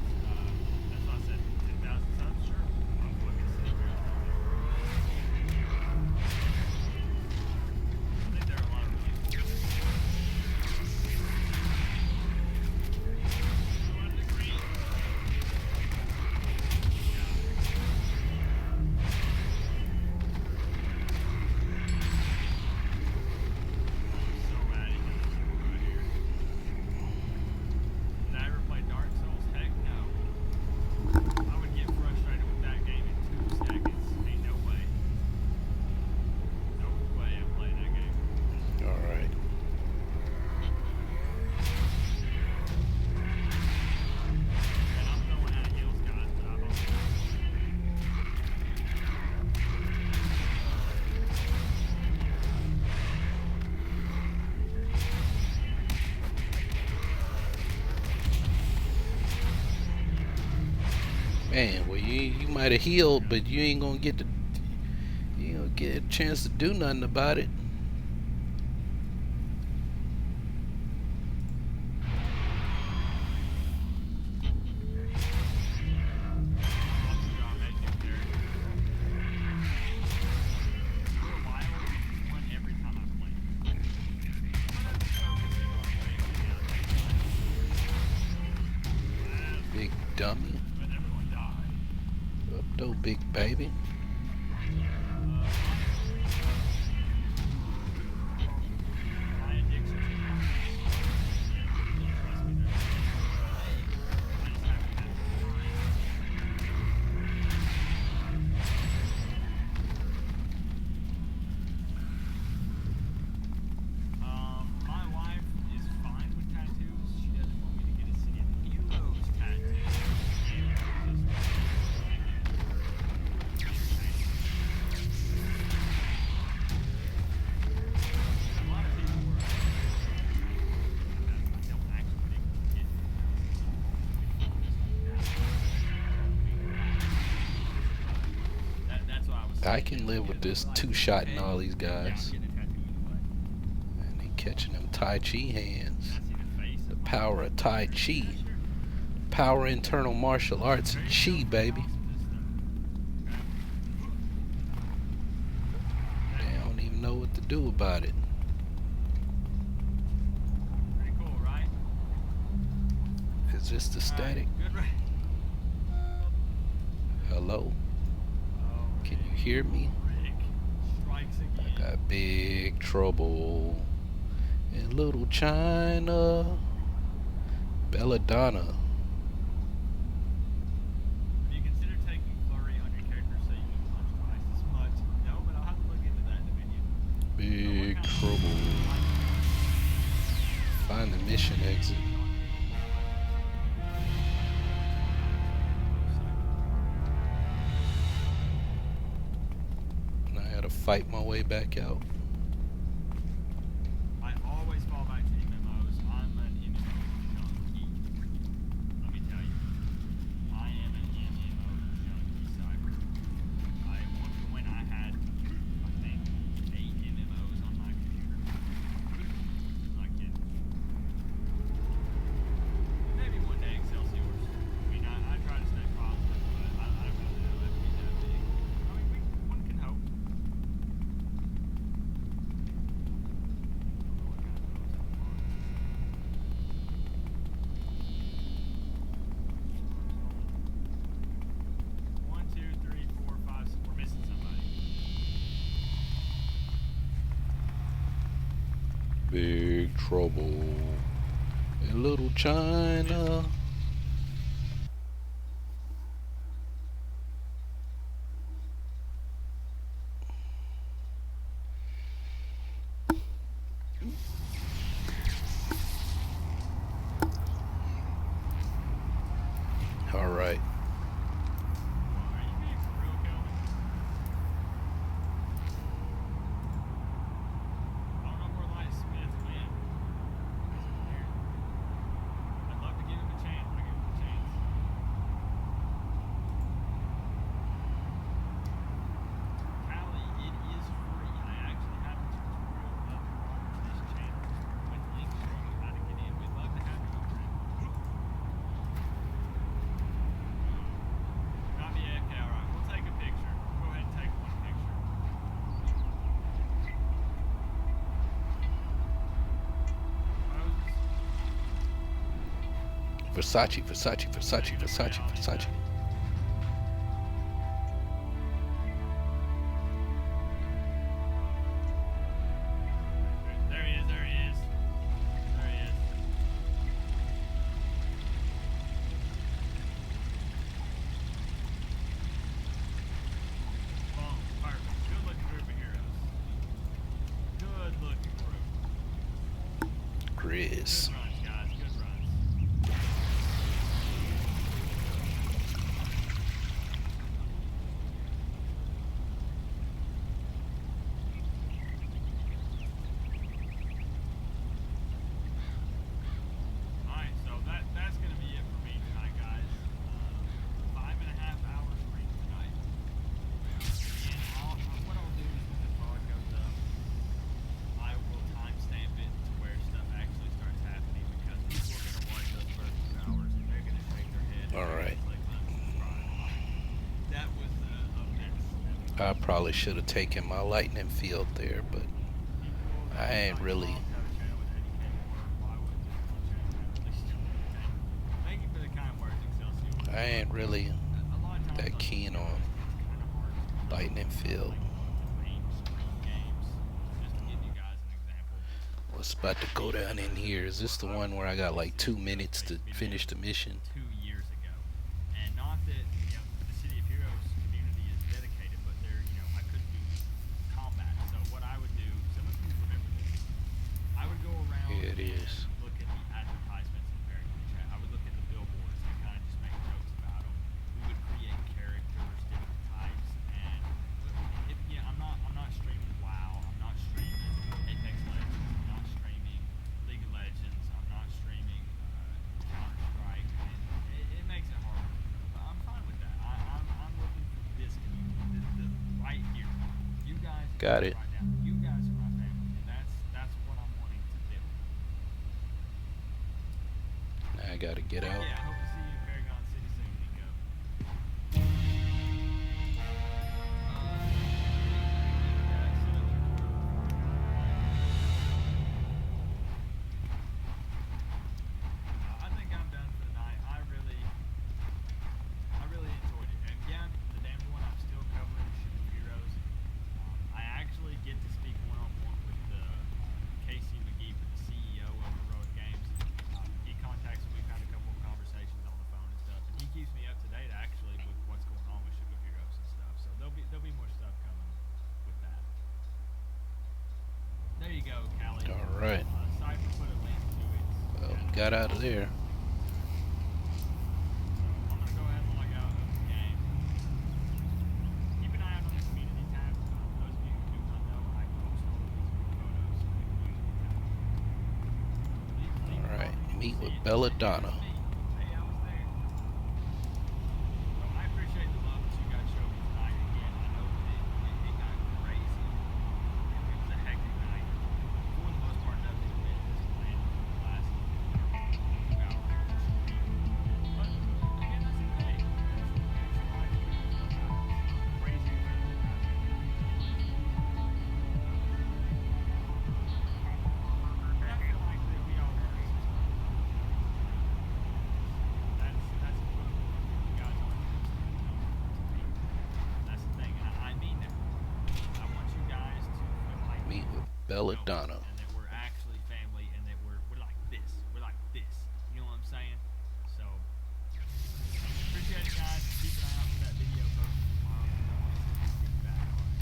that's why I said 10,000 subs, sure. I'll fucking sit here and tell you. I think there are a lot of really cool things. You want the green? So mad he got this one right here. Did I ever play Dark Souls? Heck no. I would get frustrated with that game in 2 seconds. Ain't no way. No way I'm playing that game. Alright. And I'm throwing out heals, guys, but I've only Man, well you might have healed, but you ain't gonna get a chance to do nothing about it. Big dummy. Up though, big baby. My wife is fine with tattoos. She doesn't want me to get a city of heroes tattoo. A lot of people were don't actually get that's why I was I can live with this two-shot and all these guys. getting a tattoo. Catching them Tai Chi hands. I see the face. The power of Tai Chi. Power internal martial arts and Chi, baby. They don't even know what to do about it. Pretty cool, right? Is this the static? Good right. Hello? Oh, Can you hear me? Rick strikes I again. got big trouble in little China. Belladonna. Have you considered taking flurry on your character so you can punch twice as much? No, but I'll have to look into that in a minute. Big trouble. Find the mission exit. And I gotta fight my way back out. I always fall back to MMOs. I'm an MMO junkie. Let me tell you, I am an MMO junkie, Cyber. I at one point I had, I think, 8 MMOs on my computer. Not kidding. Maybe one day Excelsior. I mean, I try to stay positive, but I don't really know that to be that big. I mean, one can hope. One, two, three, four, five. We're missing somebody. Big trouble in little China. All right. Are you being for real, Kelvin? I don't know where Light Smith went. He's over here. I'd love to give him a chance. I'll give him a chance. Callie, it is free. I actually have a tutorial up on this channel with links showing you how to get in. We'd love to have you over in. Not the AFK, alright. We'll take a picture. Go ahead and take one picture. Versace, Versace, Versace, Versace, Versace. There he is, there he is. There he is. Boom, perfect. Good looking group of heroes. Good looking group. Grizz. Good runs, guys. Good runs. Alright, so that's gonna be it for me tonight, guys. 5.5 hours stream tonight. And what I'll do is when this vlog goes up, I will timestamp it to where stuff actually starts happening because people are gonna watch those first 2 hours and they're gonna shake their head. And All they're right. gonna click unsubscribe. That was a mess. I probably should have taken my lightning field there, but I ain't really. I ain't really that keen on lightning field. What's about to go down in here? Is this the one where I got like 2 minutes to finish the mission? 2 years ago, and not that the City of Heroes community is dedicated, but they're I couldn't do combat. So what I would do, some of you remember this, I would go around Here it and is. look at the advertisements in American chat. I would look at the billboards and kind of just make jokes about them. We would create characters, different types, and I'm not streaming WoW. I'm not streaming Apex Legends. I'm not streaming League of Legends. I'm not streaming Counter Strike. It makes it hard. But I'm fine with that. I'm looking for this community, the right here. You guys Got it. right now. You guys are my family, and that's what I'm wanting to I gotta get out. Yeah, I hope to see you in Paragon City soon, Nico. I think I'm done for the night. I really enjoyed it. And yeah, the damn one I'm still covering superheroes. I actually get to speak one-on-one with Casey McGee, the CEO of Heroic Games. He contacts me. We've had a couple of conversations on the phone and stuff, and he keeps me up to date actually with what's going on with superheroes and stuff. So there'll be more stuff coming with that. There you go, Callie. All right. Cypher put a link to it. Well, we got out of there. I'm gonna go ahead and log out of the game. Keep an eye out on the community tab. Those of you who do not know, I post all of these photos in the community tab. All right. Meet with See it. Belladonna. Hey, I was there. So I appreciate the love that you guys showed me tonight. Again, I know that it got crazy. It was a hectic night. For the most part, nothing has been as planned for the last 2 hours. But again, that's okay. It's life. Stuff happens. Crazy events will happen. And I feel like that we all are. That's what you guys are to me. That's the thing, and I mean that. I want you guys to feel like Meet with Belladonna. and that we're actually family, and that we're like this. We're like this. You know what I'm saying? So appreciate it, guys. Keep an eye out for that video posted tomorrow. Feedback on it.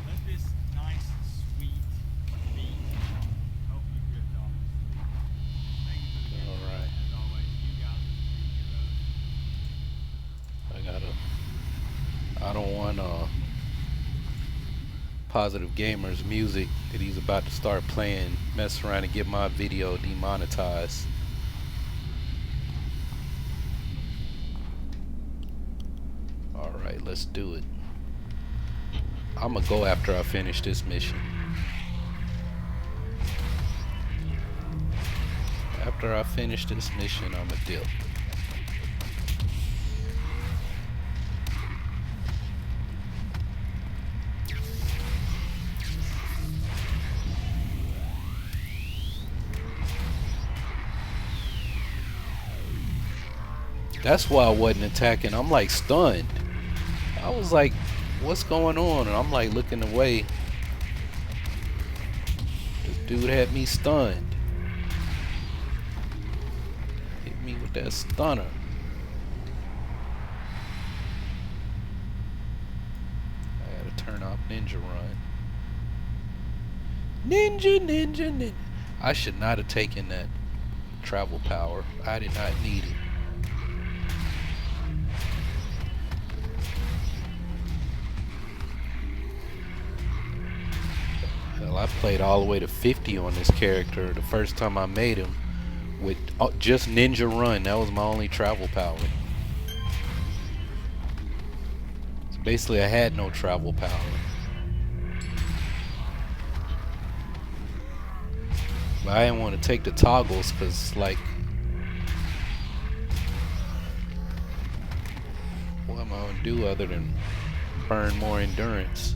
Let this nice, sweet beat help you drift off to sleep. Thank you for the gift. All right. As always, you guys are the true heroes. I don't want Positive Gamers music that he's about to start playing mess around and get my video demonetized. Alright, let's do it. I'm gonna go after I finish this mission. After I finish this mission, I'm gonna dip. That's why I wasn't attacking. I'm like stunned. I was like, what's going on? And I'm like looking away. This dude had me stunned. Hit me with that stunner. I gotta turn off Ninja Run. Ninja, ninja, ninja. I should not have taken that travel power. I did not need it. Hell, I played all the way to 50 on this character the first time I made him with just Ninja Run. That was my only travel power. So basically I had no travel power. But I didn't want to take the toggles because like, what am I going to do other than burn more endurance?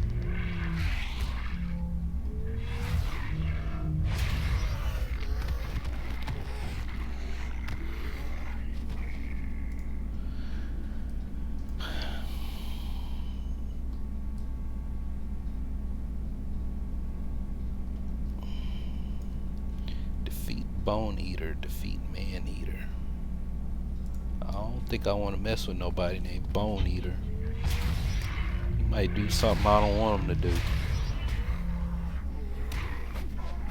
Bone Eater, defeat Man Eater. I don't think I want to mess with nobody named Bone Eater. He might do something I don't want him to do.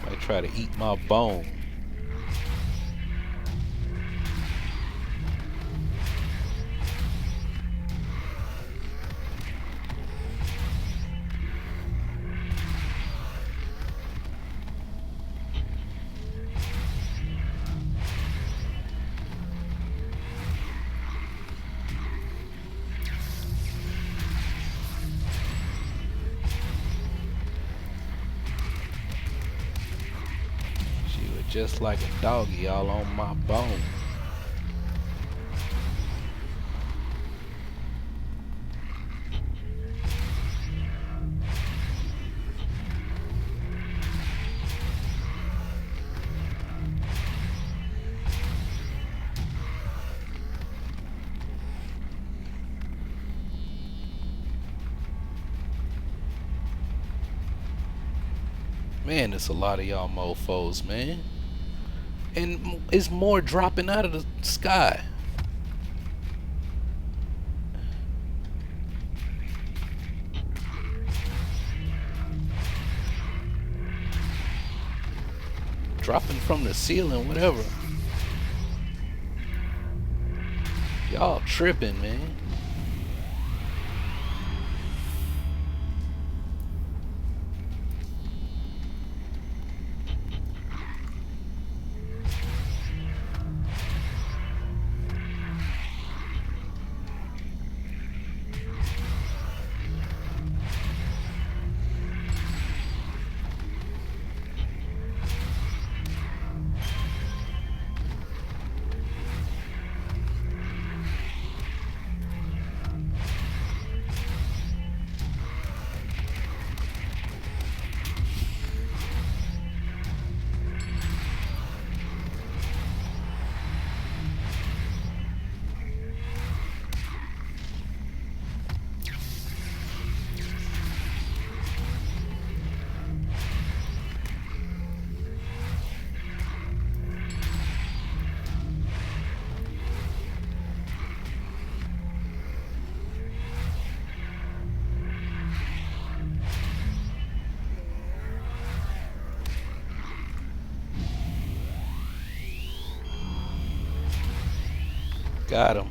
Might try to eat my bone. just like a doggy all on my bone. Man, it's a lot of y'all mofos, man. And it's more dropping out of the sky. Dropping from the ceiling, whatever. Y'all tripping, man. Got him.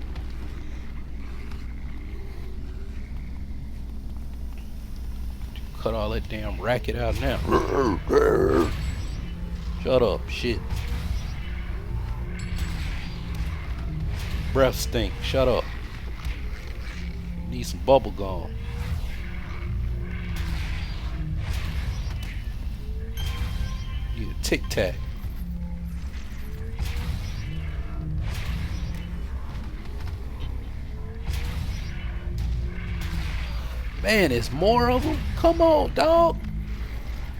Cut all that damn racket out now. Shut up, shit. Breath stink. Shut up. Need some bubble gum. Need a Tic Tac. Man, there's more of them? Come on, dog.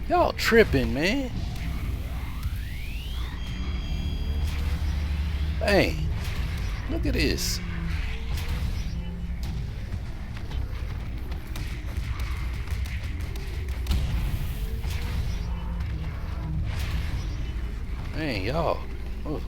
Y'all tripping, man. Man, look at this. Man, y'all. Oh.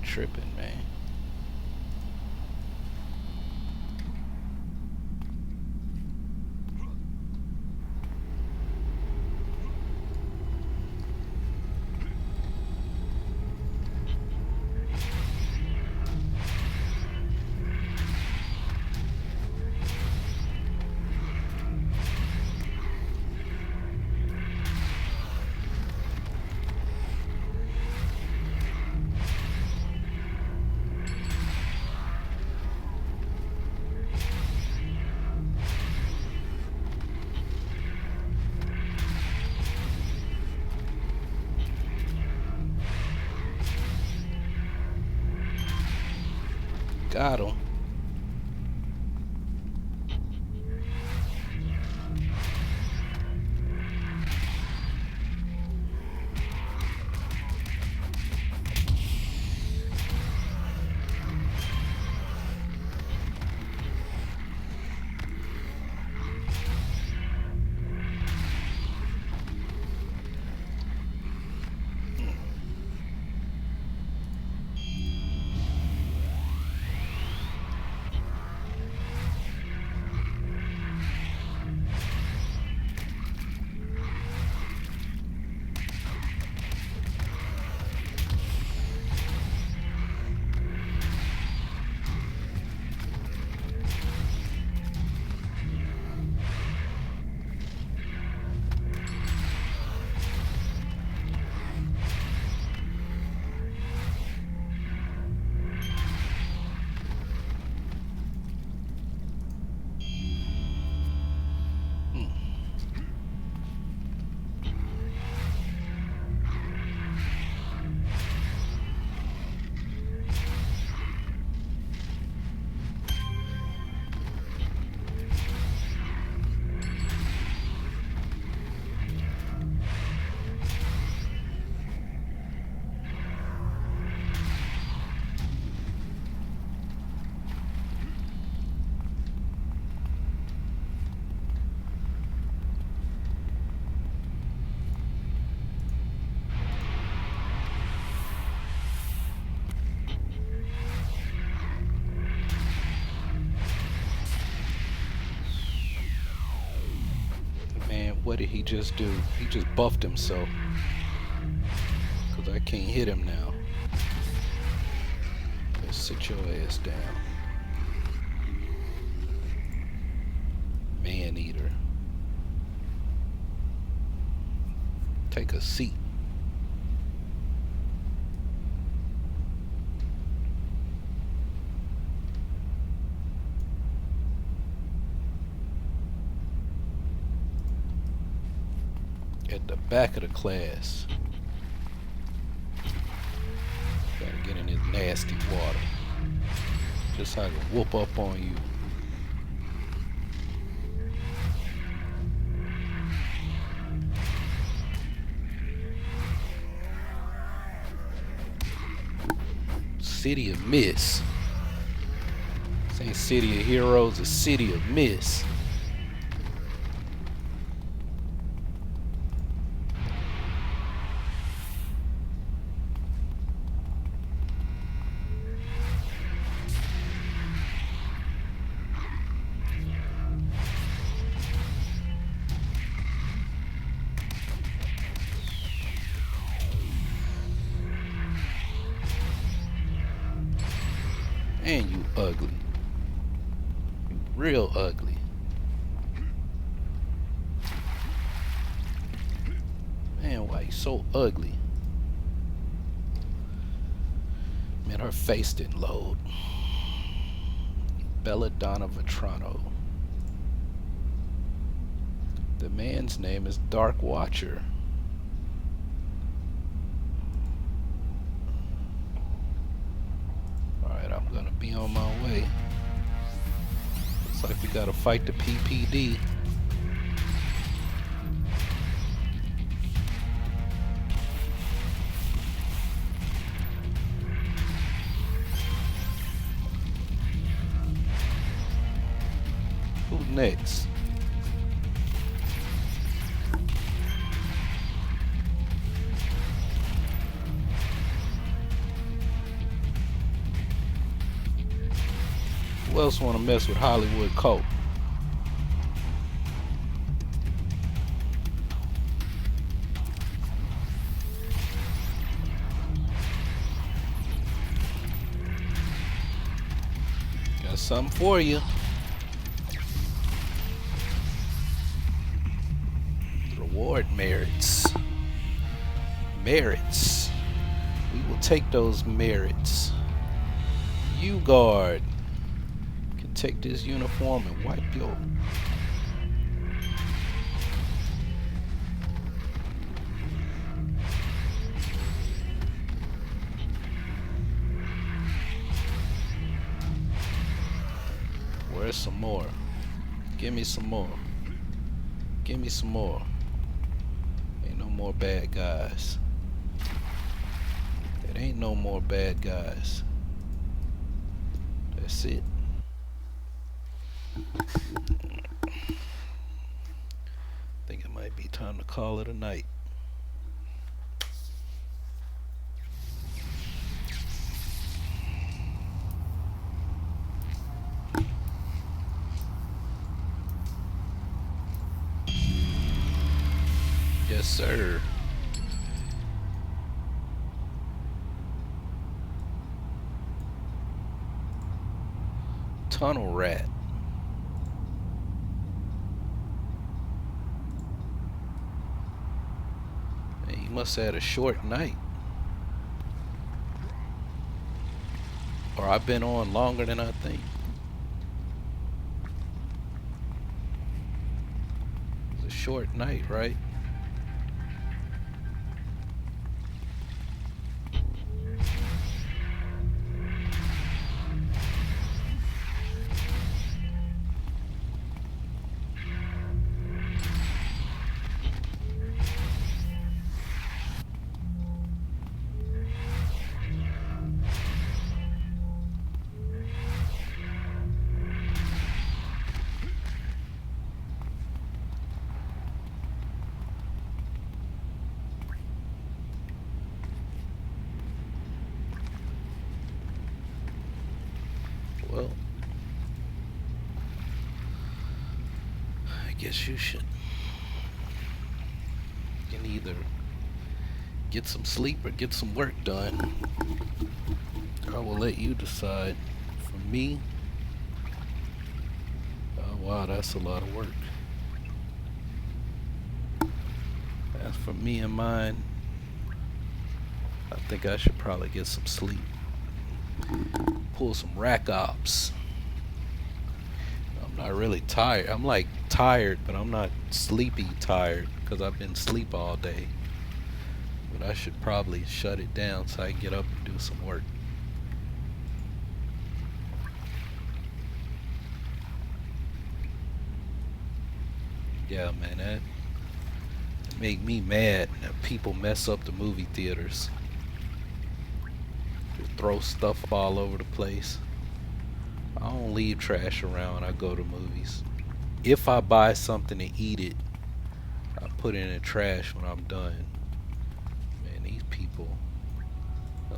Tripping, man. Got him. What did he just do? He just buffed himself. Because I can't hit him now. Let's sit your ass down. Man eater. Take a seat. At the back of the class. Gotta get in this nasty water. Just so I can whoop up on you. City of Mist. This ain't City of Heroes, it's City of Mist. And you ugly. You real ugly. Man, why you so ugly? Man, her face didn't load. Belladonna Vetrano. The man's name is Dark Watcher. I'm gonna be on my way. Looks like we gotta fight the PPD. Who next? Who else want to mess with Hollywood Colt? Got something for you. Reward merits. Merits. We will take those merits. You guard. Take this uniform and wipe your... Where's some more? Give me some more. Give me some more. Ain't no more bad guys. It ain't no more bad guys. That's it. Think it might be time to call it a night. Yes, sir. Tunnel rat. He must have had a short night. Or I've been on longer than I think. It's a short night, right? Well, I guess you should man. Either get some sleep or get some work done. I will let you decide. For me, oh wow, that's a lot of work. As for me and mine, I think I should probably get some sleep. Pull some rack ops. I'm not really tired. I'm like tired, but I'm not sleepy tired because I've been asleep all day. But I should probably shut it down so I can get up and do some work. Yeah, man, that make me mad that people mess up the movie theaters. Just throw stuff all over the place. I don't leave trash around when I go to movies. If I buy something to eat it, I put it in the trash when I'm done. Man, these people,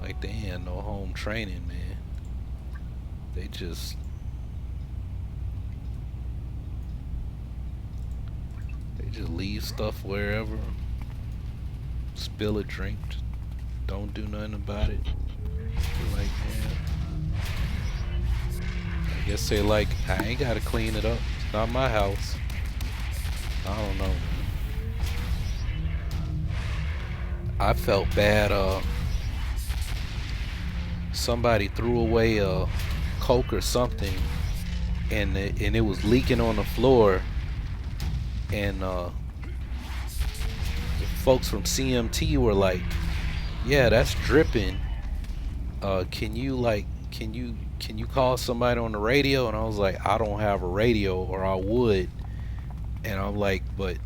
like they ain't no home training, man. They just leave stuff wherever. Spill a drink, don't do nothing about it. They're like, man, I guess they like, I ain't gotta clean it up. It's not my house. I don't know, man. I felt bad. Somebody threw away a Coke or something, and it was leaking on the floor. And the folks from CMT were like, "Yeah, that's dripping. Can you call somebody on the radio?" And I was like, "I don't have a radio, or I would." And I'm like, "But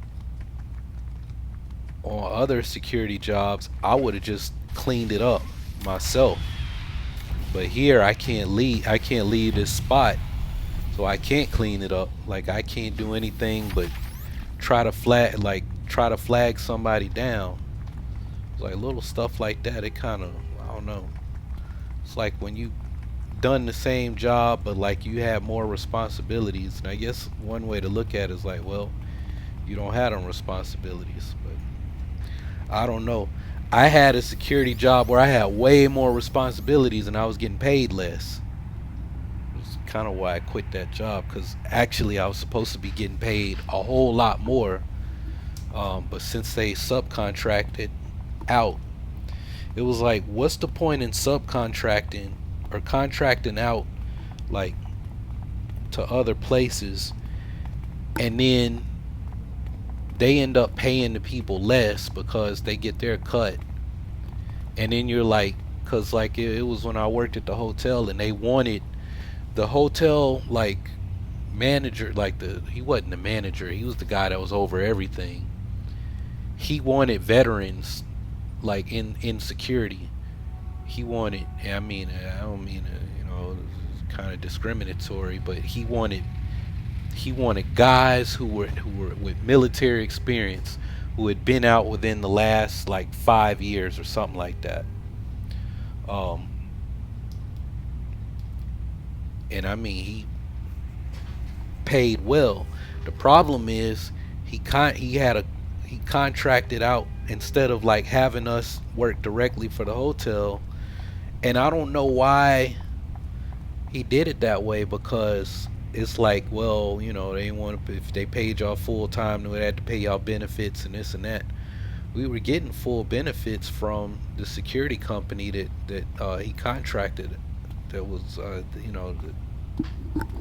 on other security jobs, I would have just cleaned it up myself. But here, I can't leave. I can't leave this spot, so I can't clean it up. Like I can't do anything but try to flag somebody down." It's like little stuff like that. It kind of, I don't know. It's like when you done the same job, but like you have more responsibilities. And I guess one way to look at it is like, well, you don't have them responsibilities. But I don't know. I had a security job where I had way more responsibilities and I was getting paid less. It's kind of why I quit that job, because actually I was supposed to be getting paid a whole lot more. But since they subcontracted out, it was like, what's the point in subcontracting or contracting out like to other places, and then they end up paying the people less because they get their cut. And then you're like, because like it was when I worked at the hotel, and they wanted the hotel like manager, like he wasn't the manager, he was the guy that was over everything. He wanted veterans like in security. He wanted, I mean, I don't mean it's kind of discriminatory, but he wanted guys who were with military experience, who had been out within the last like 5 years or something like that. And I mean, he paid well. The problem is he contracted out instead of like having us work directly for the hotel. And I don't know why he did it that way, because it's like, well, they want to, if they paid y'all full time, they would have to pay y'all benefits and this and that. We were getting full benefits from the security company that he contracted. That was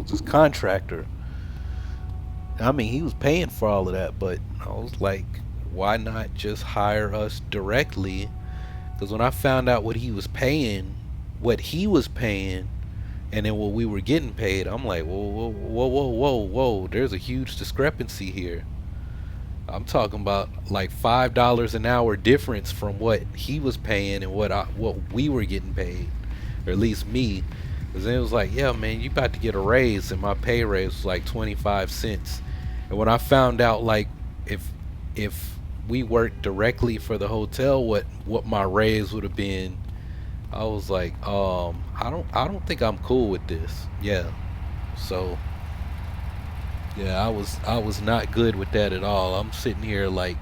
this contractor. I mean, he was paying for all of that, but I was like, why not just hire us directly? Because when I found out what he was paying, and then what we were getting paid, I'm like, whoa, there's a huge discrepancy here. I'm talking about like $5 an hour difference from what he was paying and what we were getting paid, or at least me. Because then it was like, yeah, man, you about to get a raise, and my pay raise was like 25 cents. And when I found out, like, if we worked directly for the hotel, what my raise would have been, I was like, I don't think I'm cool with this. Yeah. So yeah, I was not good with that at all. I'm sitting here like,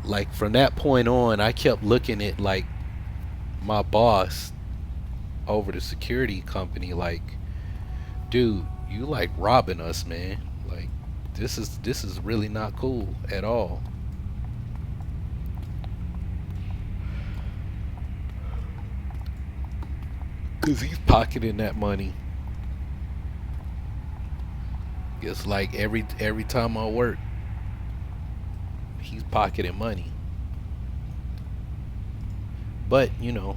like from that point on, I kept looking at like my boss over the security company like, dude, you like robbing us, man. Like this is really not cool at all. Cause he's pocketing that money. It's like every time I work, he's pocketing money. But you know,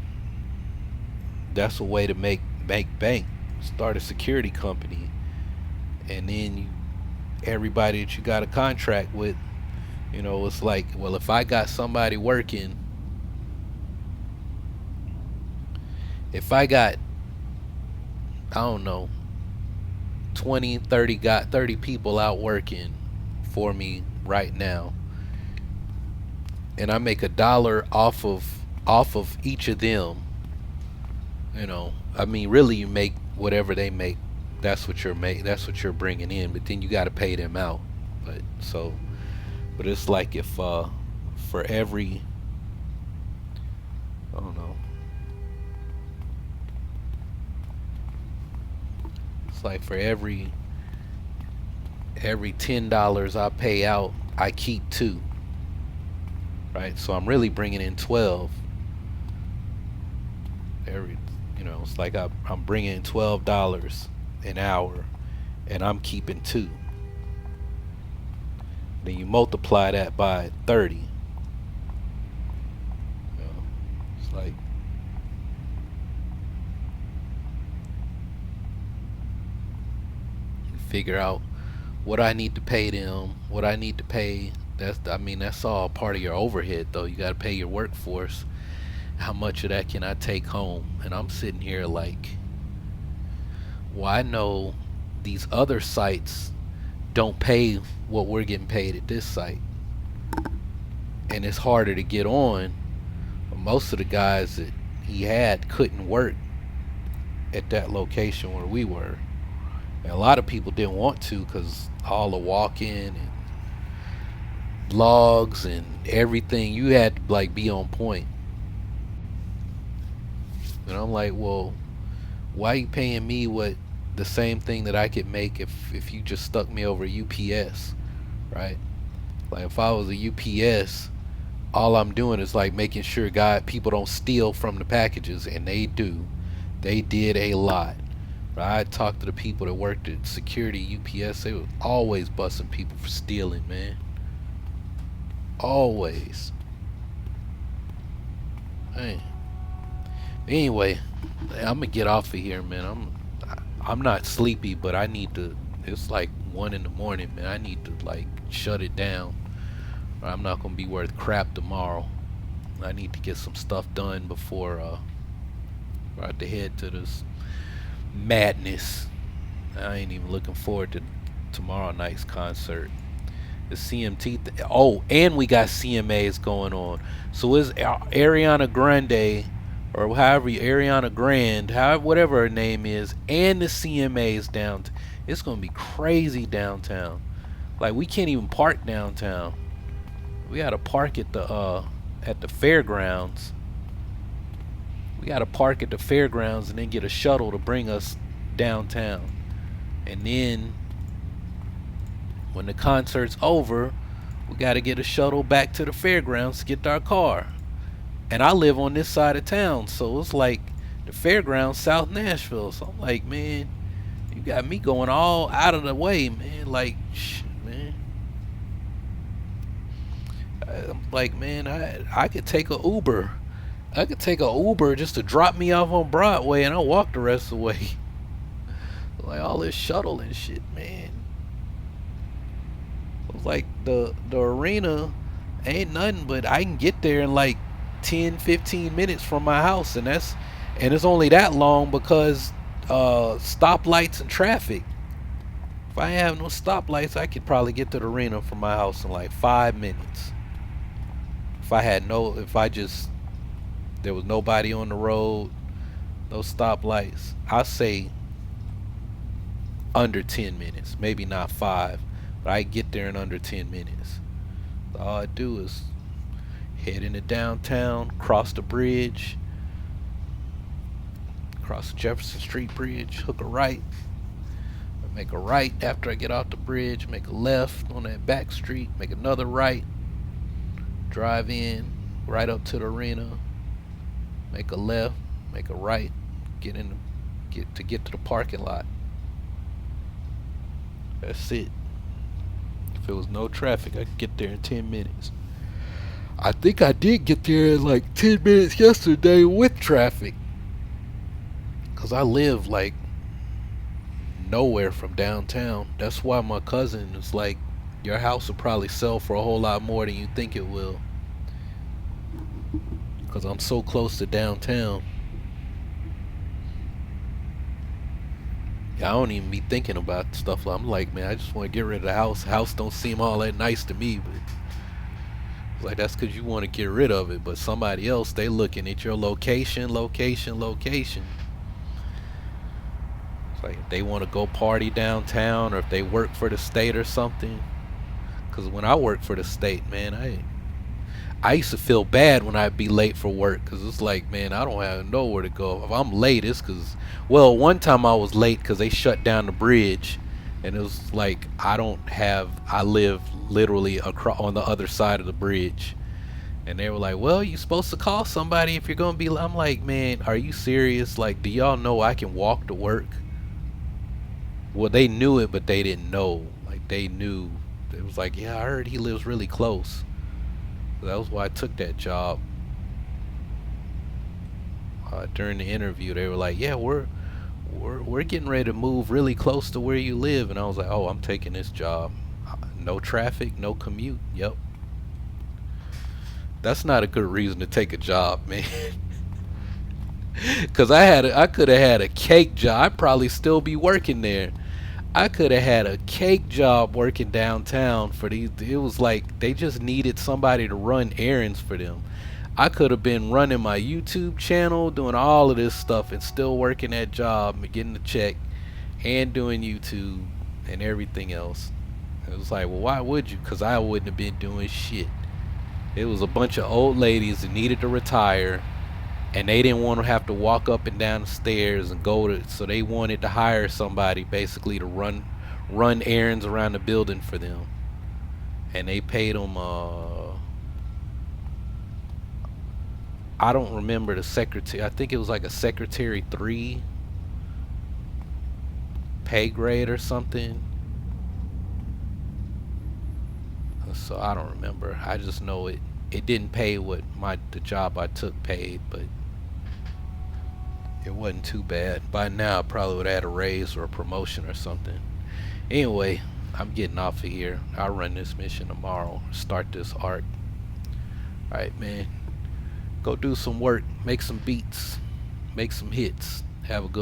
that's a way to make bank. Start a security company, and then everybody that you got a contract with, you know, it's like, well, if I got somebody working, if I got, I don't know, 20, 30, got 30 people out working for me right now, and I make $1 off of each of them, you know, I mean, really, you make whatever they make. That's what you're bringing in. But then you got to pay them out. But so, but it's like if for every, I don't know. It's like for every $10 I pay out, I keep 2. Right. So I'm really bringing in 12. You know, it's like I'm bringing in $12 an hour, and I'm keeping 2. Then you multiply that by 30. You know, it's like you figure out what I need to pay them, what I need to pay. I mean, that's all part of your overhead, though. You got to pay your workforce. How much of that can I take home? And I'm sitting here like, well, I know these other sites don't pay what we're getting paid at this site, and it's harder to get on. Most of the guys that he had couldn't work at that location where we were, and a lot of people didn't want to because all the walk-in and logs and everything, you had to like be on point. And I'm like, well, why are you paying me the same thing that I could make if you just stuck me over UPS, right? Like if I was a UPS, all I'm doing is like making sure people don't steal from the packages, and they do. They did a lot. Right? I talked to the people that worked at security UPS. They were always busting people for stealing, man. Always. Man. Anyway, I'm gonna get off of here, man. I'm not sleepy, but I need to. It's like 1 in the morning, man. I need to like shut it down, or I'm not gonna be worth crap tomorrow. I need to get some stuff done before I have to head to this madness. I ain't even looking forward to tomorrow night's concert. The CMT. Oh, and we got CMAs going on. So it's Ariana Grande, or however Ariana Grande, however, whatever her name is, and the CMAs down. It's gonna be crazy downtown. Like we can't even park downtown. We gotta park at the fairgrounds. We gotta park at the fairgrounds and then get a shuttle to bring us downtown. And then when the concert's over, we gotta get a shuttle back to the fairgrounds to get our car. And I live on this side of town, so it's like the fairgrounds, South Nashville. So I'm like, man, you got me going all out of the way, man. Like, shit, man. I'm like, man, I could take a Uber. I could take a Uber just to drop me off on Broadway, and I'll walk the rest of the way. Like all this shuttle and shit, man. It was like the arena ain't nothing, but I can get there in like 10-15 minutes from my house, and it's only that long because stoplights and traffic. If I have no stoplights, I could probably get to the arena from my house in like 5 minutes. There was nobody on the road, no stoplights, I'll say under 10 minutes, maybe not 5, but I get there in under 10 minutes. All I do is Head into downtown, cross the bridge, cross the Jefferson Street Bridge, hook a right, make a right after I get off the bridge, make a left on that back street, make another right, drive in, right up to the arena, make a left, make a right, get to the parking lot. That's it. If there was no traffic, I could get there in 10 minutes. I think I did get there in like 10 minutes yesterday with traffic. Cause I live like nowhere from downtown. That's why my cousin is like, your house will probably sell for a whole lot more than you think it will. Cause I'm so close to downtown. Yeah, I don't even be thinking about stuff. I'm like, man, I just want to get rid of the house. The house don't seem all that nice to me, but it's like, that's because you want to get rid of it. But somebody else, they looking at your location. It's like if they want to go party downtown, or if they work for the state or something. Because when I worked for the state, man, I used to feel bad when I'd be late for work, because it's like, man, I don't have nowhere to go. If I'm late, it's because, well, one time I was late because they shut down the bridge, and it was like, I live literally across on the other side of the bridge, and they were like, well, you're supposed to call somebody if you're gonna be late. I'm like, man, are you serious? Like, do y'all know I can walk to work? Well, they knew it, but they didn't know. Like, they knew. It was like, yeah, I heard he lives really close. That was why I took that job. During the interview, they were like, yeah, we're getting ready to move really close to where you live. And I was like, oh, I'm taking this job. No traffic, no commute. Yep. That's not a good reason to take a job, man. Because I could have had a cake job. I'd probably still be working there. I could have had a cake job working downtown for these. It was like they just needed somebody to run errands for them. I could have been running my YouTube channel, doing all of this stuff, and still working that job and getting the check and doing YouTube and everything else. It was like, well, why would you? Because I wouldn't have been doing shit. It was a bunch of old ladies that needed to retire, and they didn't want to have to walk up and down the stairs and so they wanted to hire somebody basically to run errands around the building for them. And they paid them, I don't remember the secretary. I think it was like a secretary 3 pay grade or something. So I don't remember. I just know it didn't pay what the job I took paid, but it wasn't too bad. By now I probably would have had a raise or a promotion or something. Anyway, I'm getting off of here. I'll run this mission tomorrow. Start this arc. Alright, man. Go do some work. Make some beats. Make some hits. Have a good